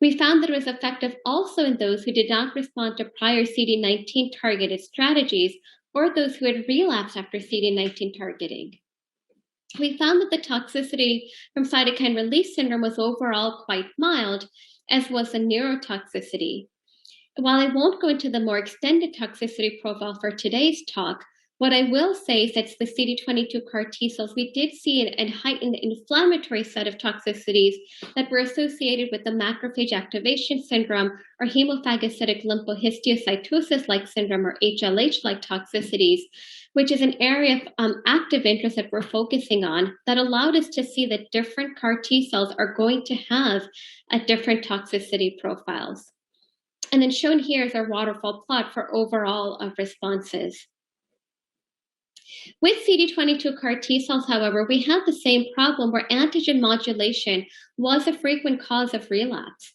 We found that it was effective also in those who did not respond to prior CD19 targeted strategies or those who had relapsed after CD19 targeting. We found that the toxicity from cytokine release syndrome was overall quite mild, as was the neurotoxicity. While I won't go into the more extended toxicity profile for today's talk, what I will say is that the CD22 CAR T cells, we did see a heightened inflammatory set of toxicities that were associated with the macrophage activation syndrome or hemophagocytic lymphohistiocytosis-like syndrome or HLH-like toxicities, which is an area of active interest that we're focusing on that allowed us to see that different CAR T cells are going to have a different toxicity profiles. And then shown here is our waterfall plot for overall responses. With CD22 CAR T cells, however, we have the same problem where antigen modulation was a frequent cause of relapse.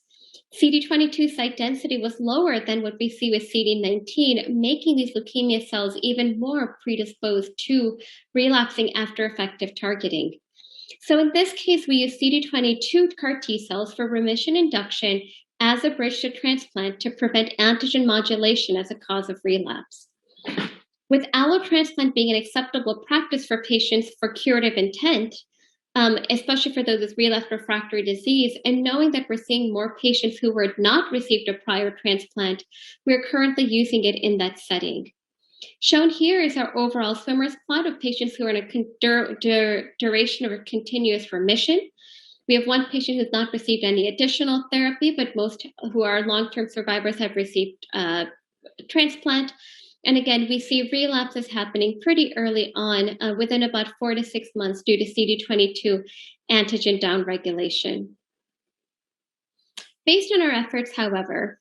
CD22 site density was lower than what we see with CD19, making these leukemia cells even more predisposed to relapsing after effective targeting. So in this case, we use CD22 CAR T cells for remission induction as a bridge to transplant to prevent antigen modulation as a cause of relapse. With allotransplant being an acceptable practice for patients for curative intent, especially for those with relapsed refractory disease, and knowing that we're seeing more patients who were not received a prior transplant, we're currently using it in that setting. Shown here is our overall swimmer's plot of patients who are in a duration of a continuous remission. We have one patient who's not received any additional therapy, but most who are long-term survivors have received transplant. And again, we see relapses happening pretty early on, within about 4 to 6 months due to CD22 antigen downregulation. Based on our efforts, however,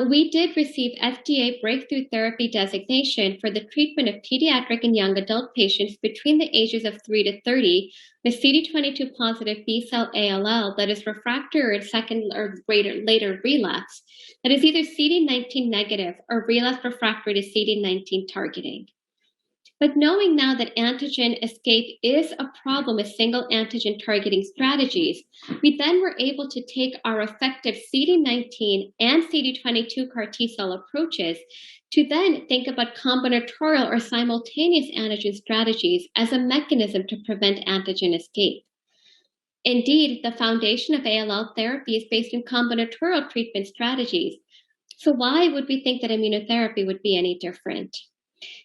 we did receive FDA breakthrough therapy designation for the treatment of pediatric and young adult patients between the ages of 3 to 30 with CD22 positive B-cell ALL that is refractory or second or later relapse, that is either CD19 negative or relapse refractory to CD19 targeting. But knowing now that antigen escape is a problem with single antigen targeting strategies, we then were able to take our effective CD19 and CD22 CAR T cell approaches to then think about combinatorial or simultaneous antigen strategies as a mechanism to prevent antigen escape. Indeed, the foundation of ALL therapy is based in combinatorial treatment strategies. So why would we think that immunotherapy would be any different?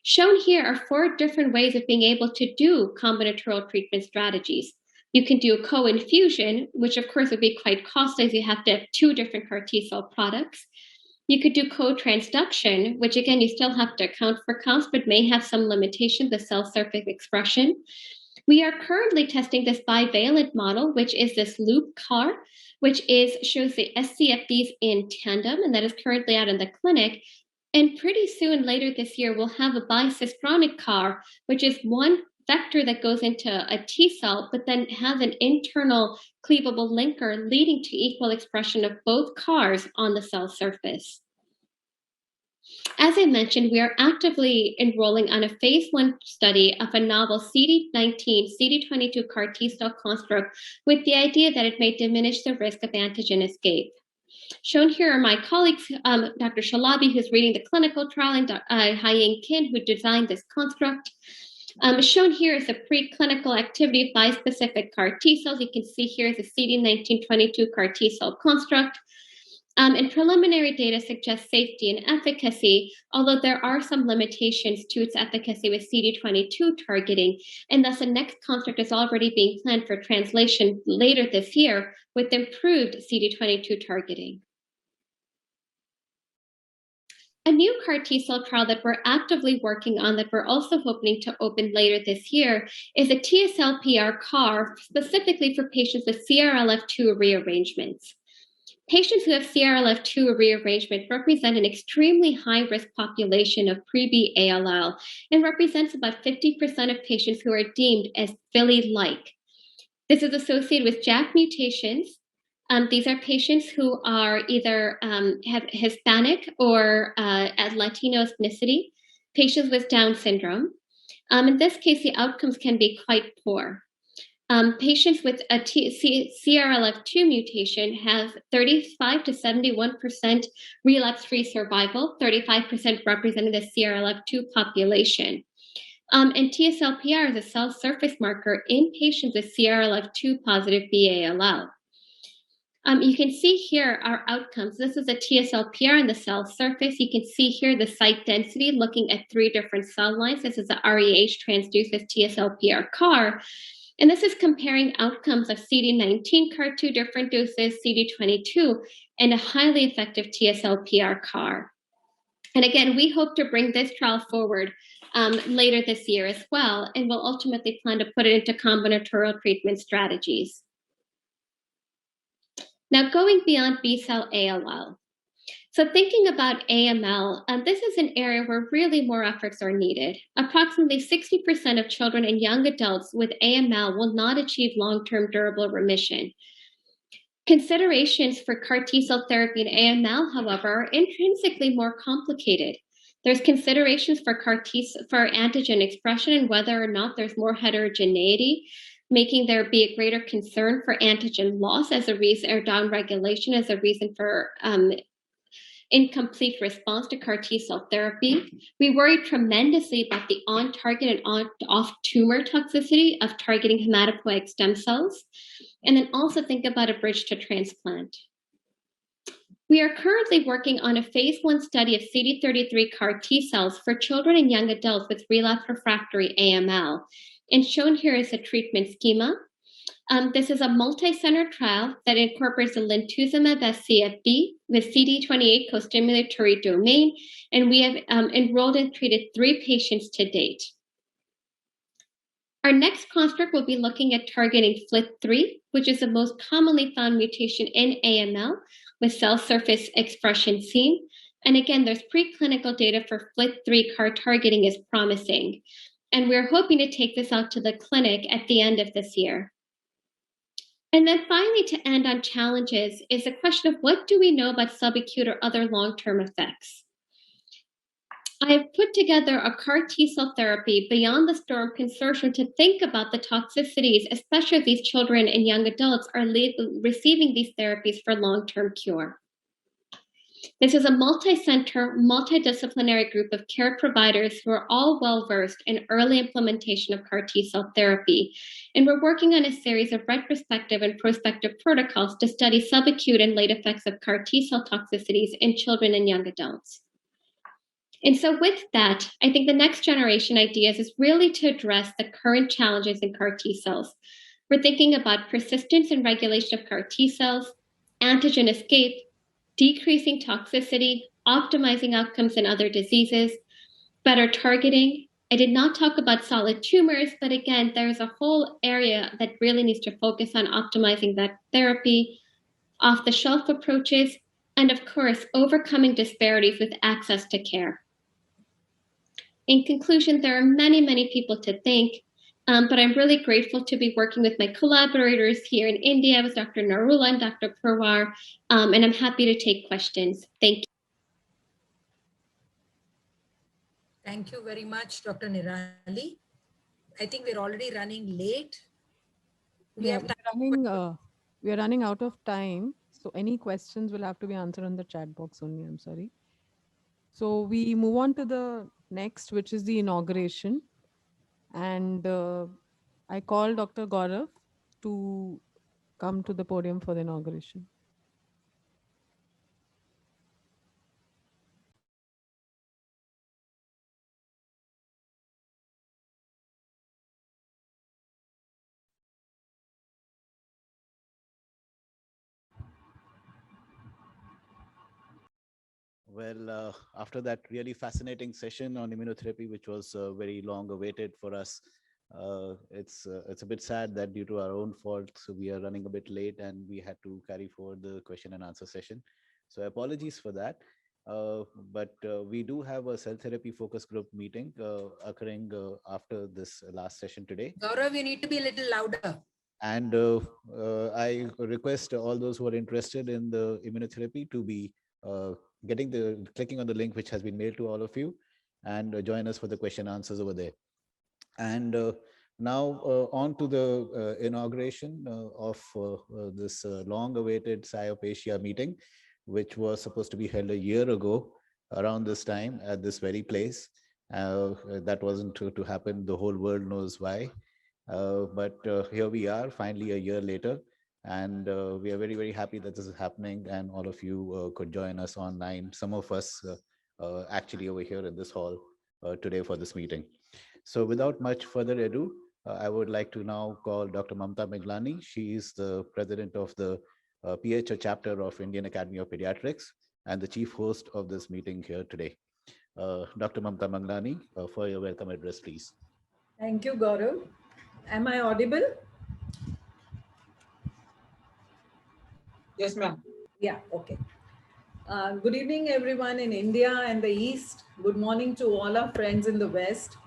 Shown here are 4 different ways of being able to do combinatorial treatment strategies. You can do co-infusion, which of course would be quite costly as you have to have 2 different CAR T cell products. You could do co-transduction, which again, you still have to account for counts, but may have some limitations of cell surface expression. We are currently testing this bivalent model, which is this loop CAR, which shows the scFVs in tandem, and that is currently out in the clinic. And pretty soon, later this year, we'll have a bicistronic CAR, which is one vector that goes into a T cell, but then has an internal cleavable linker leading to equal expression of both CARs on the cell surface. As I mentioned, we are actively enrolling on a phase 1 study of a novel CD19, CD22 CAR T-cell construct with the idea that it may diminish the risk of antigen escape. Shown here are my colleagues, Dr. Shalabi, who's reading the clinical trial, and Haiying Kin, who designed this construct. Shown here is the preclinical activity of bispecific CAR T-cells. You can see here is a CD1922 CAR T-cell construct. And preliminary data suggests safety and efficacy, although there are some limitations to its efficacy with CD22 targeting, and thus the next construct is already being planned for translation later this year with improved CD22 targeting. A new CAR T-cell trial that we're actively working on that we're also hoping to open later this year is a TSLPR CAR specifically for patients with CRLF2 rearrangements. Patients who have CRLF2 rearrangement represent an extremely high-risk population of pre-B ALL and represents about 50% of patients who are deemed as Philly-like. This is associated with JAK mutations. These are patients who are either have Hispanic or Latino ethnicity, patients with Down syndrome. In this case, the outcomes can be quite poor. Patients with a CRLF2 mutation have 35 to 71% relapse-free survival, 35% representing the CRLF2 population. And TSLPR is a cell surface marker in patients with CRLF2 positive BALL. You can see here our outcomes. This is a TSLPR in the cell surface. You can see here the site density looking at 3 different cell lines. This is the REH transduced with TSLPR CAR. And this is comparing outcomes of CD19 CAR, 2 different doses, CD22, and a highly effective TSLPR CAR. And again, we hope to bring this trial forward later this year as well, and we'll ultimately plan to put it into combinatorial treatment strategies. Now, going beyond B-cell ALL. So thinking about AML, this is an area where really more efforts are needed. Approximately 60% of children and young adults with AML will not achieve long-term durable remission. Considerations for CAR T-cell therapy in AML, however, are intrinsically more complicated. There's considerations for CAR T for antigen expression and whether or not there's more heterogeneity, making there be a greater concern for antigen loss as a reason, or downregulation as a reason for incomplete response to CAR T-cell therapy. We worry tremendously about the on-target and off-tumor toxicity of targeting hematopoietic stem cells, and then also think about a bridge to transplant. We are currently working on a phase 1 study of CD33 CAR T-cells for children and young adults with relapsed refractory AML, and shown here is a treatment schema. This is a multi-center trial that incorporates the lintuzumab scFv with CD28 co-stimulatory domain, and we have enrolled and treated 3 patients to date. Our next construct will be looking at targeting FLT3, which is the most commonly found mutation in AML with cell surface expression seen. And again, there's preclinical data for FLT3 CAR targeting is promising. And we're hoping to take this out to the clinic at the end of this year. And then finally, to end on challenges, is the question of what do we know about subacute or other long-term effects? I have put together a CAR T-cell therapy beyond the storm consortium to think about the toxicities, especially if these children and young adults are receiving these therapies for long-term cure. This is a multi-center, multidisciplinary group of care providers who are all well-versed in early implementation of CAR T-cell therapy. And we're working on a series of retrospective and prospective protocols to study subacute and late effects of CAR T-cell toxicities in children and young adults. And so with that, I think the next generation ideas is really to address the current challenges in CAR T-cells. We're thinking about persistence and regulation of CAR T-cells, antigen escape, decreasing toxicity, optimizing outcomes in other diseases, better targeting, I did not talk about solid tumors, but again, there's a whole area that really needs to focus on optimizing that therapy, off-the-shelf approaches, and of course, overcoming disparities with access to care. In conclusion, there are many, many people to thank, but I'm really grateful to be working with my collaborators here in India with Dr. Narula and Dr. Purwar, and I'm happy to take questions. Thank you. Thank you very much, Dr. Nirali. I think we're already running late. We have time. We are running out of time. So any questions will have to be answered on the chat box only. I'm sorry. So we move on to the next, which is the inauguration. And I call Dr. Gaurav to come to the podium for the inauguration. Well, after that really fascinating session on immunotherapy, which was very long awaited for us, it's a bit sad that due to our own faults, we are running a bit late and we had to carry forward the question and answer session. So apologies for that. But we do have a cell therapy focus group meeting occurring after this last session today. Gaurav, you need to be a little louder. And I request all those who are interested in the immunotherapy to be clicking on the link which has been mailed to all of you, and join us for the question answers over there. And now on to the inauguration of this long-awaited SIOP Asia meeting, which was supposed to be held a year ago around this time at this very place. That wasn't to happen. The whole world knows why. But here we are, finally a year later, and we are very, very happy that this is happening, and all of you could join us online. Some of us actually over here in this hall today for this meeting. So without much further ado, I would like to now call Dr. Mamta Miglani. She is the president of the PHO chapter of Indian Academy of Pediatrics and the chief host of this meeting here today. Dr. Mamta Miglani, for your welcome address, please. Thank you, Gaurav. Am I audible? Yes, ma'am. Yeah, okay. Good evening, everyone in India and the East. Good morning to all our friends in the West.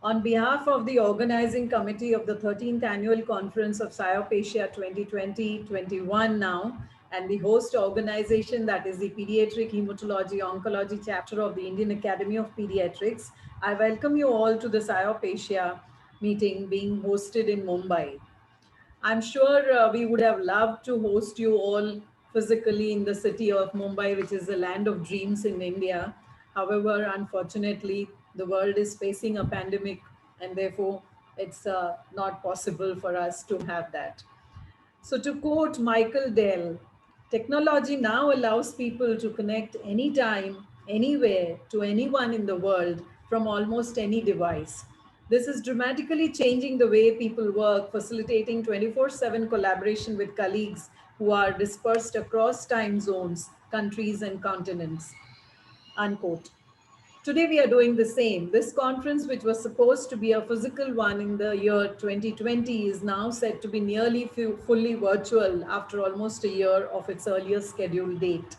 On behalf of the organizing committee of the 13th annual conference of SIOP Asia 2020-21 now, and the host organization, that is the Pediatric Hematology Oncology chapter of the Indian Academy of Pediatrics, I welcome you all to the SIOP Asia meeting being hosted in Mumbai. I'm sure we would have loved to host you all physically in the city of Mumbai, which is the land of dreams in India. However, unfortunately, the world is facing a pandemic, and therefore it's not possible for us to have that. So to quote Michael Dell, technology now allows people to connect anytime, anywhere to anyone in the world from almost any device. This is dramatically changing the way people work, facilitating 24/7 collaboration with colleagues who are dispersed across time zones, countries, and continents. Unquote. Today we are doing the same. This conference, which was supposed to be a physical one in the year 2020, is now said to be nearly fully virtual after almost a year of its earlier scheduled date.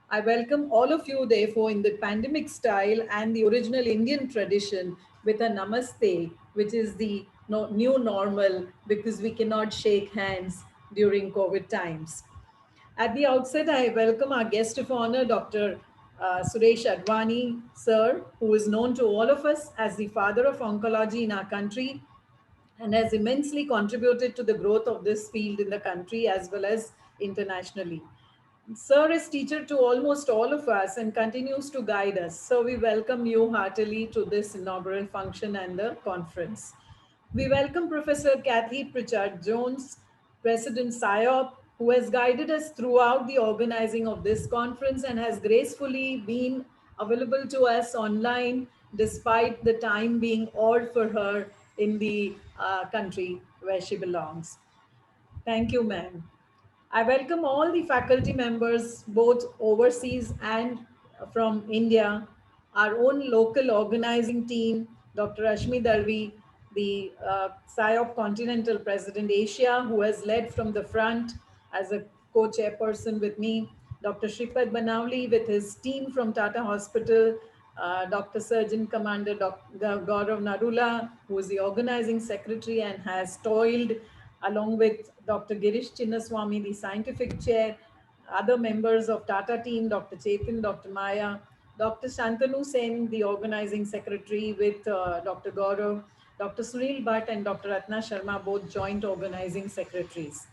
I welcome all of you, therefore, in the pandemic style and the original Indian tradition with a namaste, which is the new normal because we cannot shake hands during COVID times. At the outset, I welcome our guest of honor, Dr. Suresh Advani, sir, who is known to all of us as the father of oncology in our country and has immensely contributed to the growth of this field in the country as well as internationally. Sir is teacher to almost all of us and continues to guide us. So we welcome you heartily to this inaugural function and the conference. We welcome Professor Kathy Pritchard Jones, President SIOP, who has guided us throughout the organizing of this conference and has gracefully been available to us online despite the time being odd for her in the country where she belongs. Thank you, ma'am. I welcome all the faculty members, both overseas and from India, our own local organizing team, Dr. Ashmi Dalvi, the SIOP Continental President Asia, who has led from the front as a co-chairperson with me, Dr. Shripad Banavli with his team from Tata Hospital, Dr. Surgeon Commander Dr. Gaurav Narula, who is the organizing secretary and has toiled along with Dr. Girish Chinnaswamy, the scientific chair, other members of Tata team, Dr. Chetan, Dr. Maya, Dr. Shantanu Sen, the organizing secretary with Dr. Gaurav, Dr. Sunil Bhatt and Dr. Ratna Sharma, both joint organizing secretaries.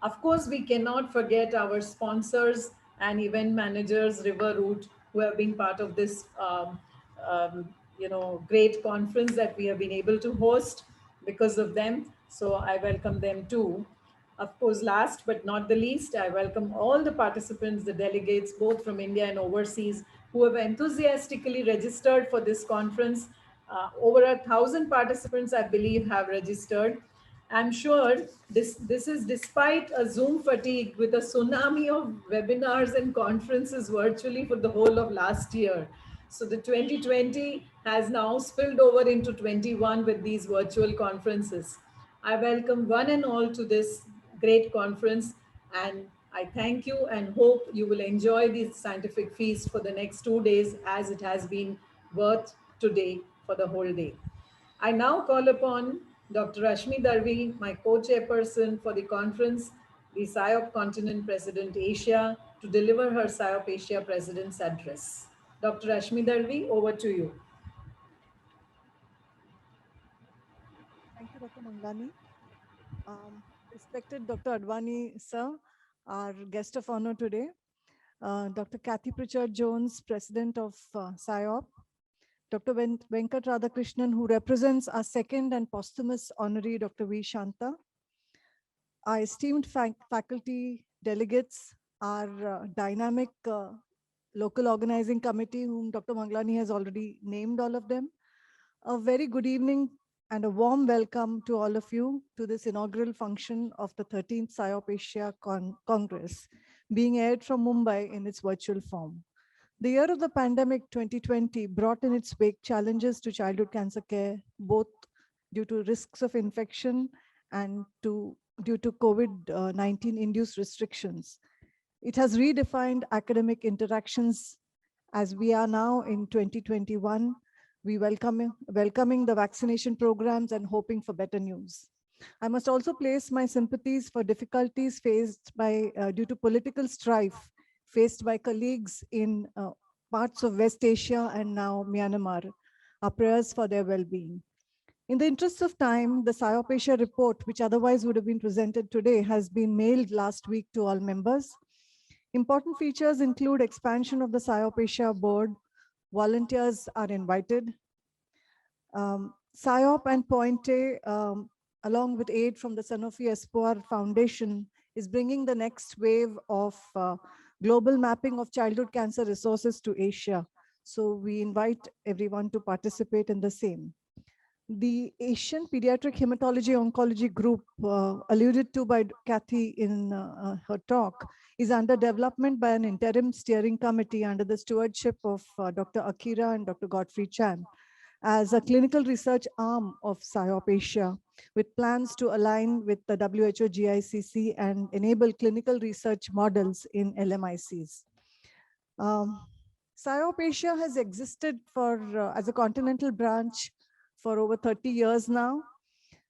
Of course, we cannot forget our sponsors and event managers, River Route, who have been part of this great conference that we have been able to host because of them. So I welcome them too. Of course, last but not the least, I welcome all the participants, the delegates, both from India and overseas, who have enthusiastically registered for this conference. Over 1,000 participants, I believe, have registered. I'm sure this is despite a Zoom fatigue with a tsunami of webinars and conferences virtually for the whole of last year. So the 2020 has now spilled over into 21 with these virtual conferences. I welcome one and all to this great conference, and I thank you and hope you will enjoy this scientific feast for the next 2 days as it has been worth today for the whole day. I now call upon Dr. Rashmi Darvi, my co-chairperson for the conference, the SIOP Continent President Asia, to deliver her SIOP Asia President's address. Dr. Rashmi Darvi, over to you. Thank you, Dr. Manglani. Respected Dr. Advani, sir, our guest of honor today, Dr. Kathy Pritchard-Jones, President of SIOP, Dr. Venkat Radhakrishnan, who represents our second and posthumous honoree, Dr. V. Shanta, our esteemed faculty delegates, our dynamic local organizing committee, whom Dr. Manglani has already named all of them. A very good evening and a warm welcome to all of you to this inaugural function of the 13th SIOP Asia Congress, being aired from Mumbai in its virtual form. The year of the pandemic 2020 brought in its wake challenges to childhood cancer care, both due to risks of infection and due to COVID-19 induced restrictions. It has redefined academic interactions. As we are now in 2021, we welcoming the vaccination programs and hoping for better news. I must also place my sympathies for difficulties faced by due to political strife faced by colleagues in parts of West Asia and now Myanmar. Our prayers for their well-being. In the interest of time, the SIOP Asia report, which otherwise would have been presented today, has been mailed last week to all members. Important features include expansion of the SIOP Asia board. Volunteers are invited. SIOP and Pointe, along with aid from the Sanofi Espoir Foundation, is bringing the next wave of global mapping of childhood cancer resources to Asia. So we invite everyone to participate in the same. The Asian Pediatric Hematology Oncology Group, alluded to by Kathy in her talk, is under development by an interim steering committee under the stewardship of Dr. Akira and Dr. Godfrey Chan as a clinical research arm of SIOP Asia, with plans to align with the WHO GICC and enable clinical research models in LMICs. SIOP Asia has existed as a continental branch for over 30 years now.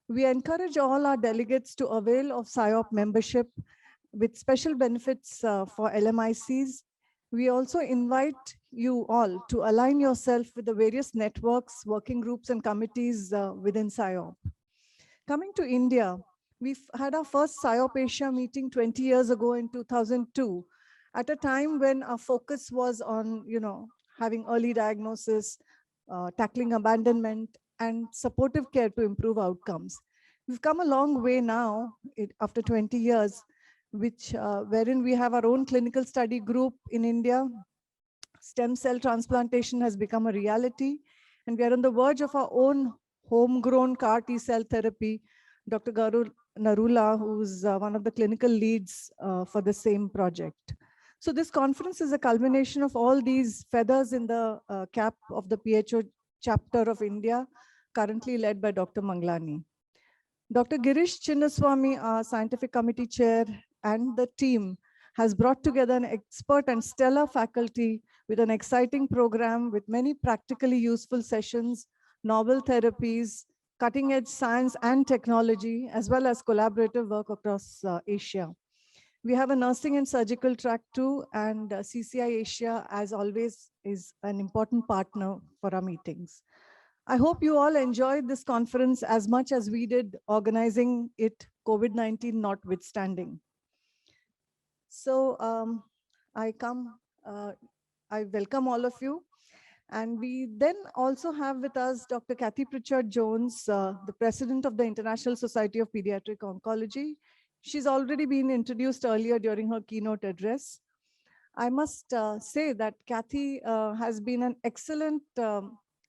We encourage all our delegates to avail of SIOP membership with special benefits for LMICs. We also invite you all to align yourself with the various networks, working groups, and committees within SIOP. Coming to India, we've had our first SIOP Asia meeting 20 years ago in 2002, at a time when our focus was on, having early diagnosis, tackling abandonment, and supportive care to improve outcomes. We've come a long way now, after 20 years, wherein we have our own clinical study group in India. Stem cell transplantation has become a reality, and we are on the verge of our own homegrown CAR T-cell therapy. Dr. Gaurav Narula, who's one of the clinical leads for the same project. So this conference is a culmination of all these feathers in the cap of the PHO chapter of India, currently led by Dr. Manglani. Dr. Girish Chinnaswamy, our scientific committee chair, and the team has brought together an expert and stellar faculty with an exciting program with many practically useful sessions, novel therapies, cutting-edge science and technology, as well as collaborative work across Asia. We have a nursing and surgical track too, and CCI Asia, as always, is an important partner for our meetings. I hope you all enjoyed this conference as much as we did organizing it, COVID-19 notwithstanding. So I welcome all of you. And we then also have with us Dr. Kathy Pritchard Jones, the president of the International Society of Pediatric Oncology. She's already been introduced earlier during her keynote address. I must say that Kathy has been an excellent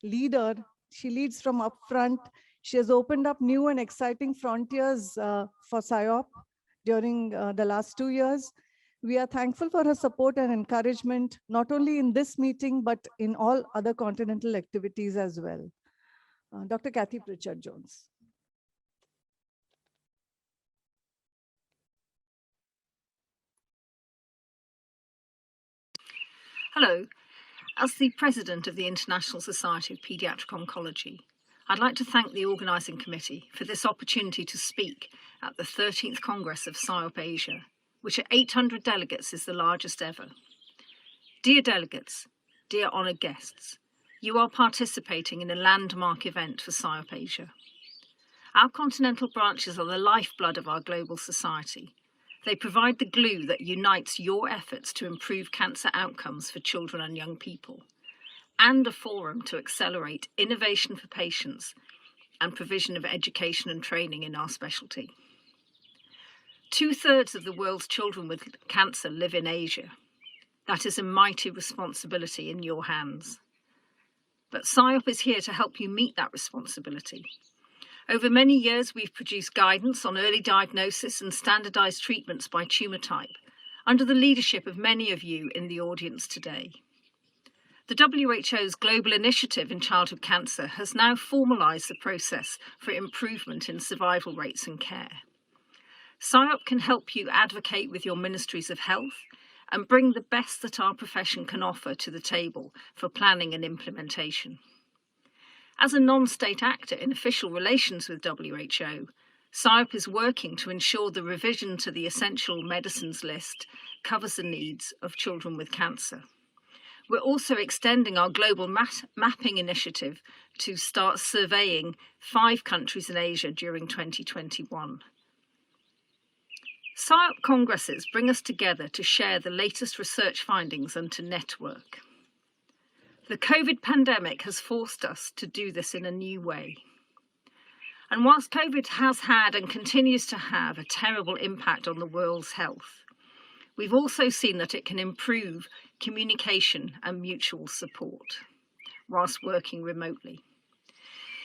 leader. She leads from up front. She has opened up new and exciting frontiers for SIOP during the last 2 years. We are thankful for her support and encouragement, not only in this meeting, but in all other continental activities as well. Dr. Kathy Pritchard Jones. Hello. As the President of the International Society of Pediatric Oncology, I'd like to thank the organising committee for this opportunity to speak at the 13th Congress of SIOP Asia, which at 800 delegates is the largest ever. Dear delegates, dear honoured guests, you are participating in a landmark event for SIOP Asia. Our continental branches are the lifeblood of our global society. They provide the glue that unites your efforts to improve cancer outcomes for children and young people, and a forum to accelerate innovation for patients and provision of education and training in our specialty. 2/3 of the world's children with cancer live in Asia. That is a mighty responsibility in your hands. But SIOP is here to help you meet that responsibility. Over many years, we've produced guidance on early diagnosis and standardized treatments by tumor type, under the leadership of many of you in the audience today. The WHO's Global Initiative in Childhood Cancer has now formalized the process for improvement in survival rates and care. SIOP can help you advocate with your ministries of health and bring the best that our profession can offer to the table for planning and implementation. As a non-state actor in official relations with WHO, SIOP is working to ensure the revision to the essential medicines list covers the needs of children with cancer. We're also extending our global mapping initiative to start surveying 5 countries in Asia during 2021. SIOP congresses bring us together to share the latest research findings and to network. The COVID pandemic has forced us to do this in a new way. And whilst COVID has had and continues to have a terrible impact on the world's health, we've also seen that it can improve communication and mutual support whilst working remotely.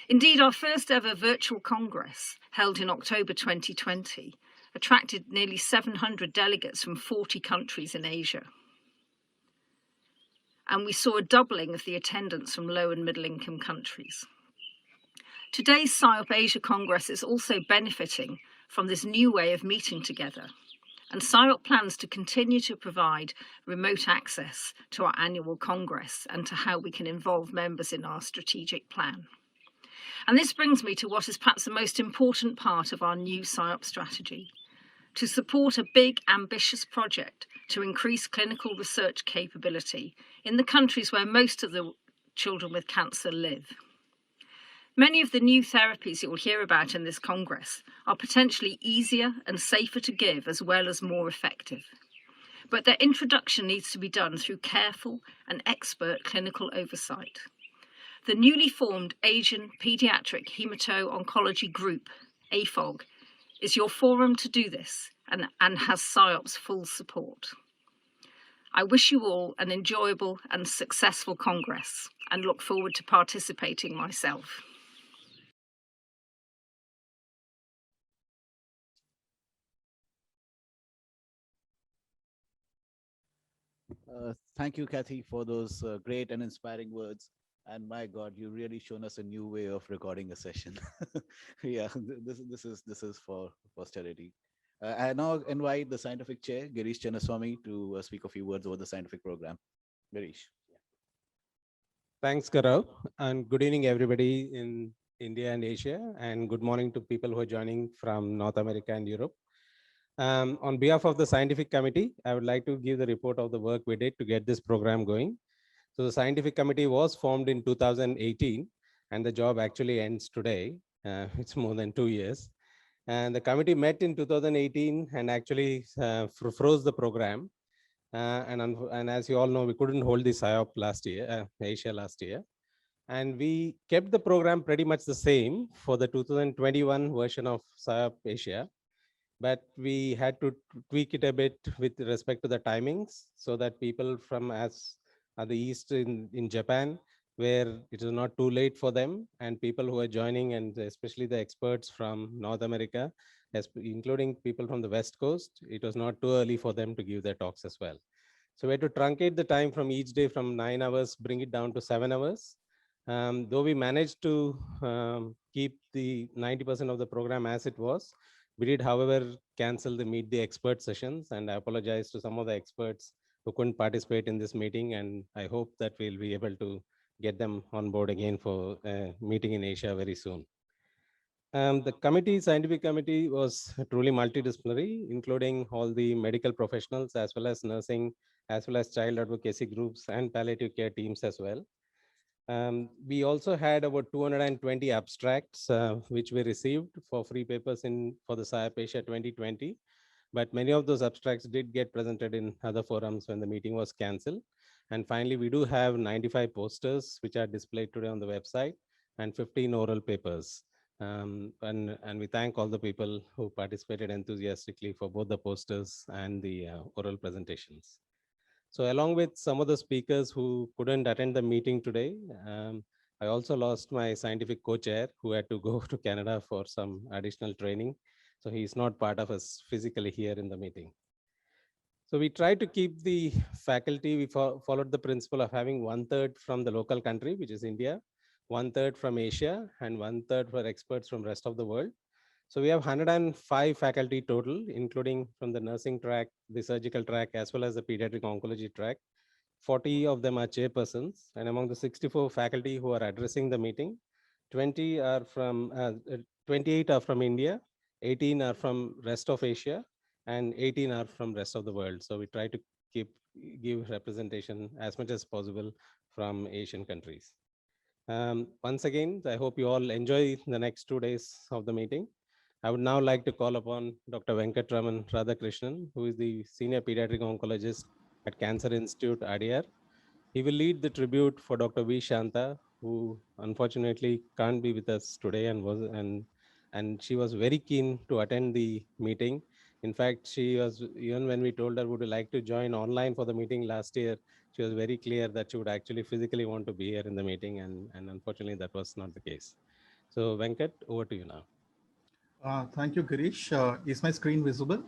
Indeed, our first ever virtual congress, held in October 2020, attracted nearly 700 delegates from 40 countries in Asia. And we saw a doubling of the attendance from low and middle income countries. Today's SIOP Asia Congress is also benefiting from this new way of meeting together, and SIOP plans to continue to provide remote access to our annual Congress and to how we can involve members in our strategic plan. And this brings me to what is perhaps the most important part of our new SIOP strategy: to support a big, ambitious project to increase clinical research capability in the countries where most of the children with cancer live. Many of the new therapies you will hear about in this Congress are potentially easier and safer to give, as well as more effective. But their introduction needs to be done through careful and expert clinical oversight. The newly formed Asian Pediatric Hemato-Oncology Group, APHOG, is your forum to do this and has SIOP's full support. I wish you all an enjoyable and successful Congress and look forward to participating myself. Thank you, Kathy, for those great and inspiring words. And my God, you really shown us a new way of recording a session. Yeah, this is for posterity. I now invite the scientific chair, Girish Channaswamy, to speak a few words over the scientific program. Girish. Thanks, Gaurav, and good evening, everybody in India and Asia, and good morning to people who are joining from North America and Europe. On behalf of the scientific committee, I would like to give the report of the work we did to get this program going. So the scientific committee was formed in 2018, and the job actually ends today. It's more than 2 years. And the committee met in 2018 and actually froze the program. And as you all know, we couldn't hold the SIOP last year, Asia last year. And we kept the program pretty much the same for the 2021 version of SIOP Asia. But we had to tweak it a bit with respect to the timings so that people from as at the East in Japan, where it is not too late for them, and people who are joining, and especially the experts from North America, including people from the West Coast, it was not too early for them to give their talks as well. So we had to truncate the time from each day from 9 hours, bring it down to 7 hours. Though we managed to keep the 90% of the program as it was, we did, however, cancel the Meet the Expert sessions, and I apologize to some of the experts who couldn't participate in this meeting, and I hope that we'll be able to get them on board again for a meeting in Asia very soon. The scientific committee was truly multidisciplinary, including all the medical professionals, as well as nursing, as well as child advocacy groups and palliative care teams as well. We also had about 220 abstracts, which we received for free papers for the SIOP Asia 2020. But many of those abstracts did get presented in other forums when the meeting was canceled. And finally, we do have 95 posters, which are displayed today on the website, and 15 oral papers. And we thank all the people who participated enthusiastically for both the posters and the oral presentations. So along with some of the speakers who couldn't attend the meeting today, I also lost my scientific co-chair who had to go to Canada for some additional training. So he's not part of us physically here in the meeting. So we tried to keep the faculty, we followed the principle of having 1/3 from the local country, which is India, 1/3 from Asia, and 1/3 for experts from rest of the world. So we have 105 faculty total, including from the nursing track, the surgical track, as well as the pediatric oncology track. 40 of them are chairpersons, and among the 64 faculty who are addressing the meeting, 28 are from India, 18 are from rest of Asia, and 18 are from rest of the world. So we try to give representation as much as possible from Asian countries. Once again, I hope you all enjoy the next 2 days of the meeting. I would now like to call upon Dr. Venkatraman Radhakrishnan, who is the Senior Pediatric Oncologist at Cancer Institute, Adyar. He will lead the tribute for Dr. V. Shanta, who unfortunately can't be with us today, and she was very keen to attend the meeting. In fact, she was, even when we told her would you like to join online for the meeting last year, she was very clear that she would actually physically want to be here in the meeting, and unfortunately that was not the case. So Venkat, over to you now. Thank you, Girish. Is my screen visible?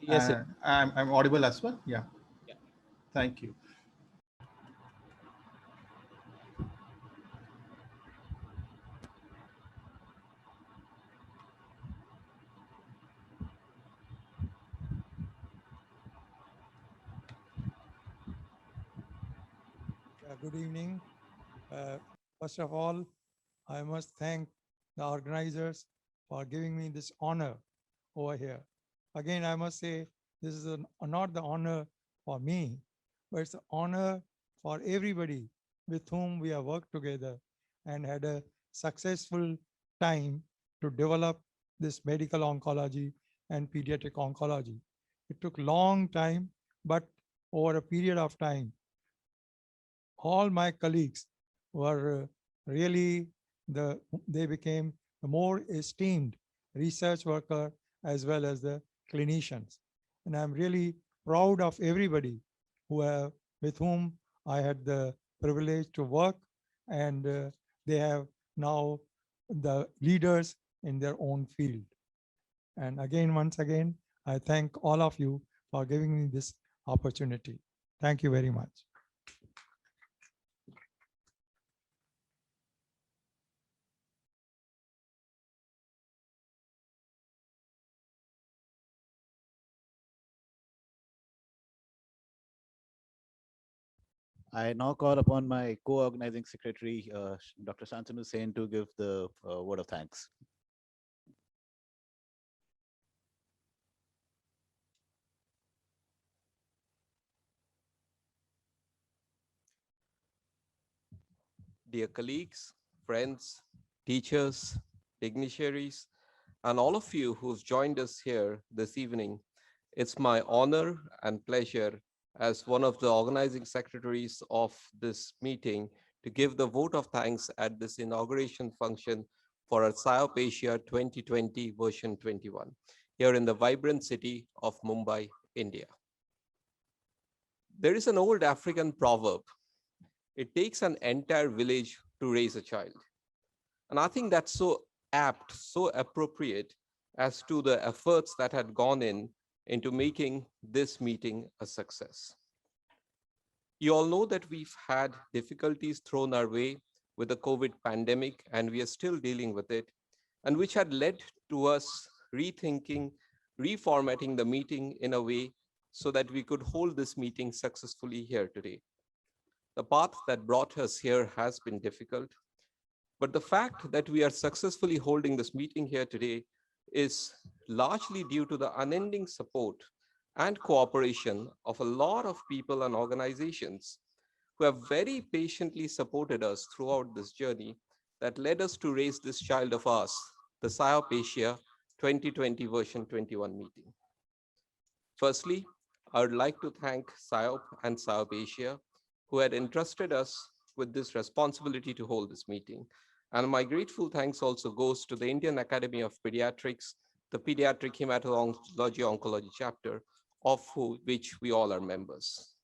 Yes, I'm audible as well. Yeah. Yeah. Thank you. Good evening. First of all, I must thank the organizers for giving me this honor over here. Again, I must say this is not the honor for me, but it's an honor for everybody with whom we have worked together and had a successful time to develop this medical oncology and pediatric oncology. It took a long time, but over a period of time, all my colleagues were really they became the more esteemed research worker as well as the clinicians. And I'm really proud of everybody with whom I had the privilege to work, and they have now the leaders in their own field. And again, once again, I thank all of you for giving me this opportunity. Thank you very much. I now call upon my co-organizing secretary, Dr. Shantanu Sen, to give the word of thanks. Dear colleagues, friends, teachers, dignitaries, and all of you who've joined us here this evening, it's my honor and pleasure as one of the organizing secretaries of this meeting to give the vote of thanks at this inauguration function for our SIOP Asia 2020 version 21 here in the vibrant city of Mumbai, India. There is an old African proverb, it takes an entire village to raise a child. And I think that's so apt, so appropriate as to the efforts that had gone into making this meeting a success. You all know that we've had difficulties thrown our way with the COVID pandemic, and we are still dealing with it, and which had led to us rethinking, reformatting the meeting in a way so that we could hold this meeting successfully here today. The path that brought us here has been difficult, but the fact that we are successfully holding this meeting here today is largely due to the unending support and cooperation of a lot of people and organizations who have very patiently supported us throughout this journey that led us to raise this child of ours, the SIOP Asia 2020 version 21 meeting. Firstly, I would like to thank SIOP and SIOP Asia who had entrusted us with this responsibility to hold this meeting. And my grateful thanks also goes to the Indian Academy of Pediatrics, the Pediatric Hematology Oncology chapter, of which we all are members.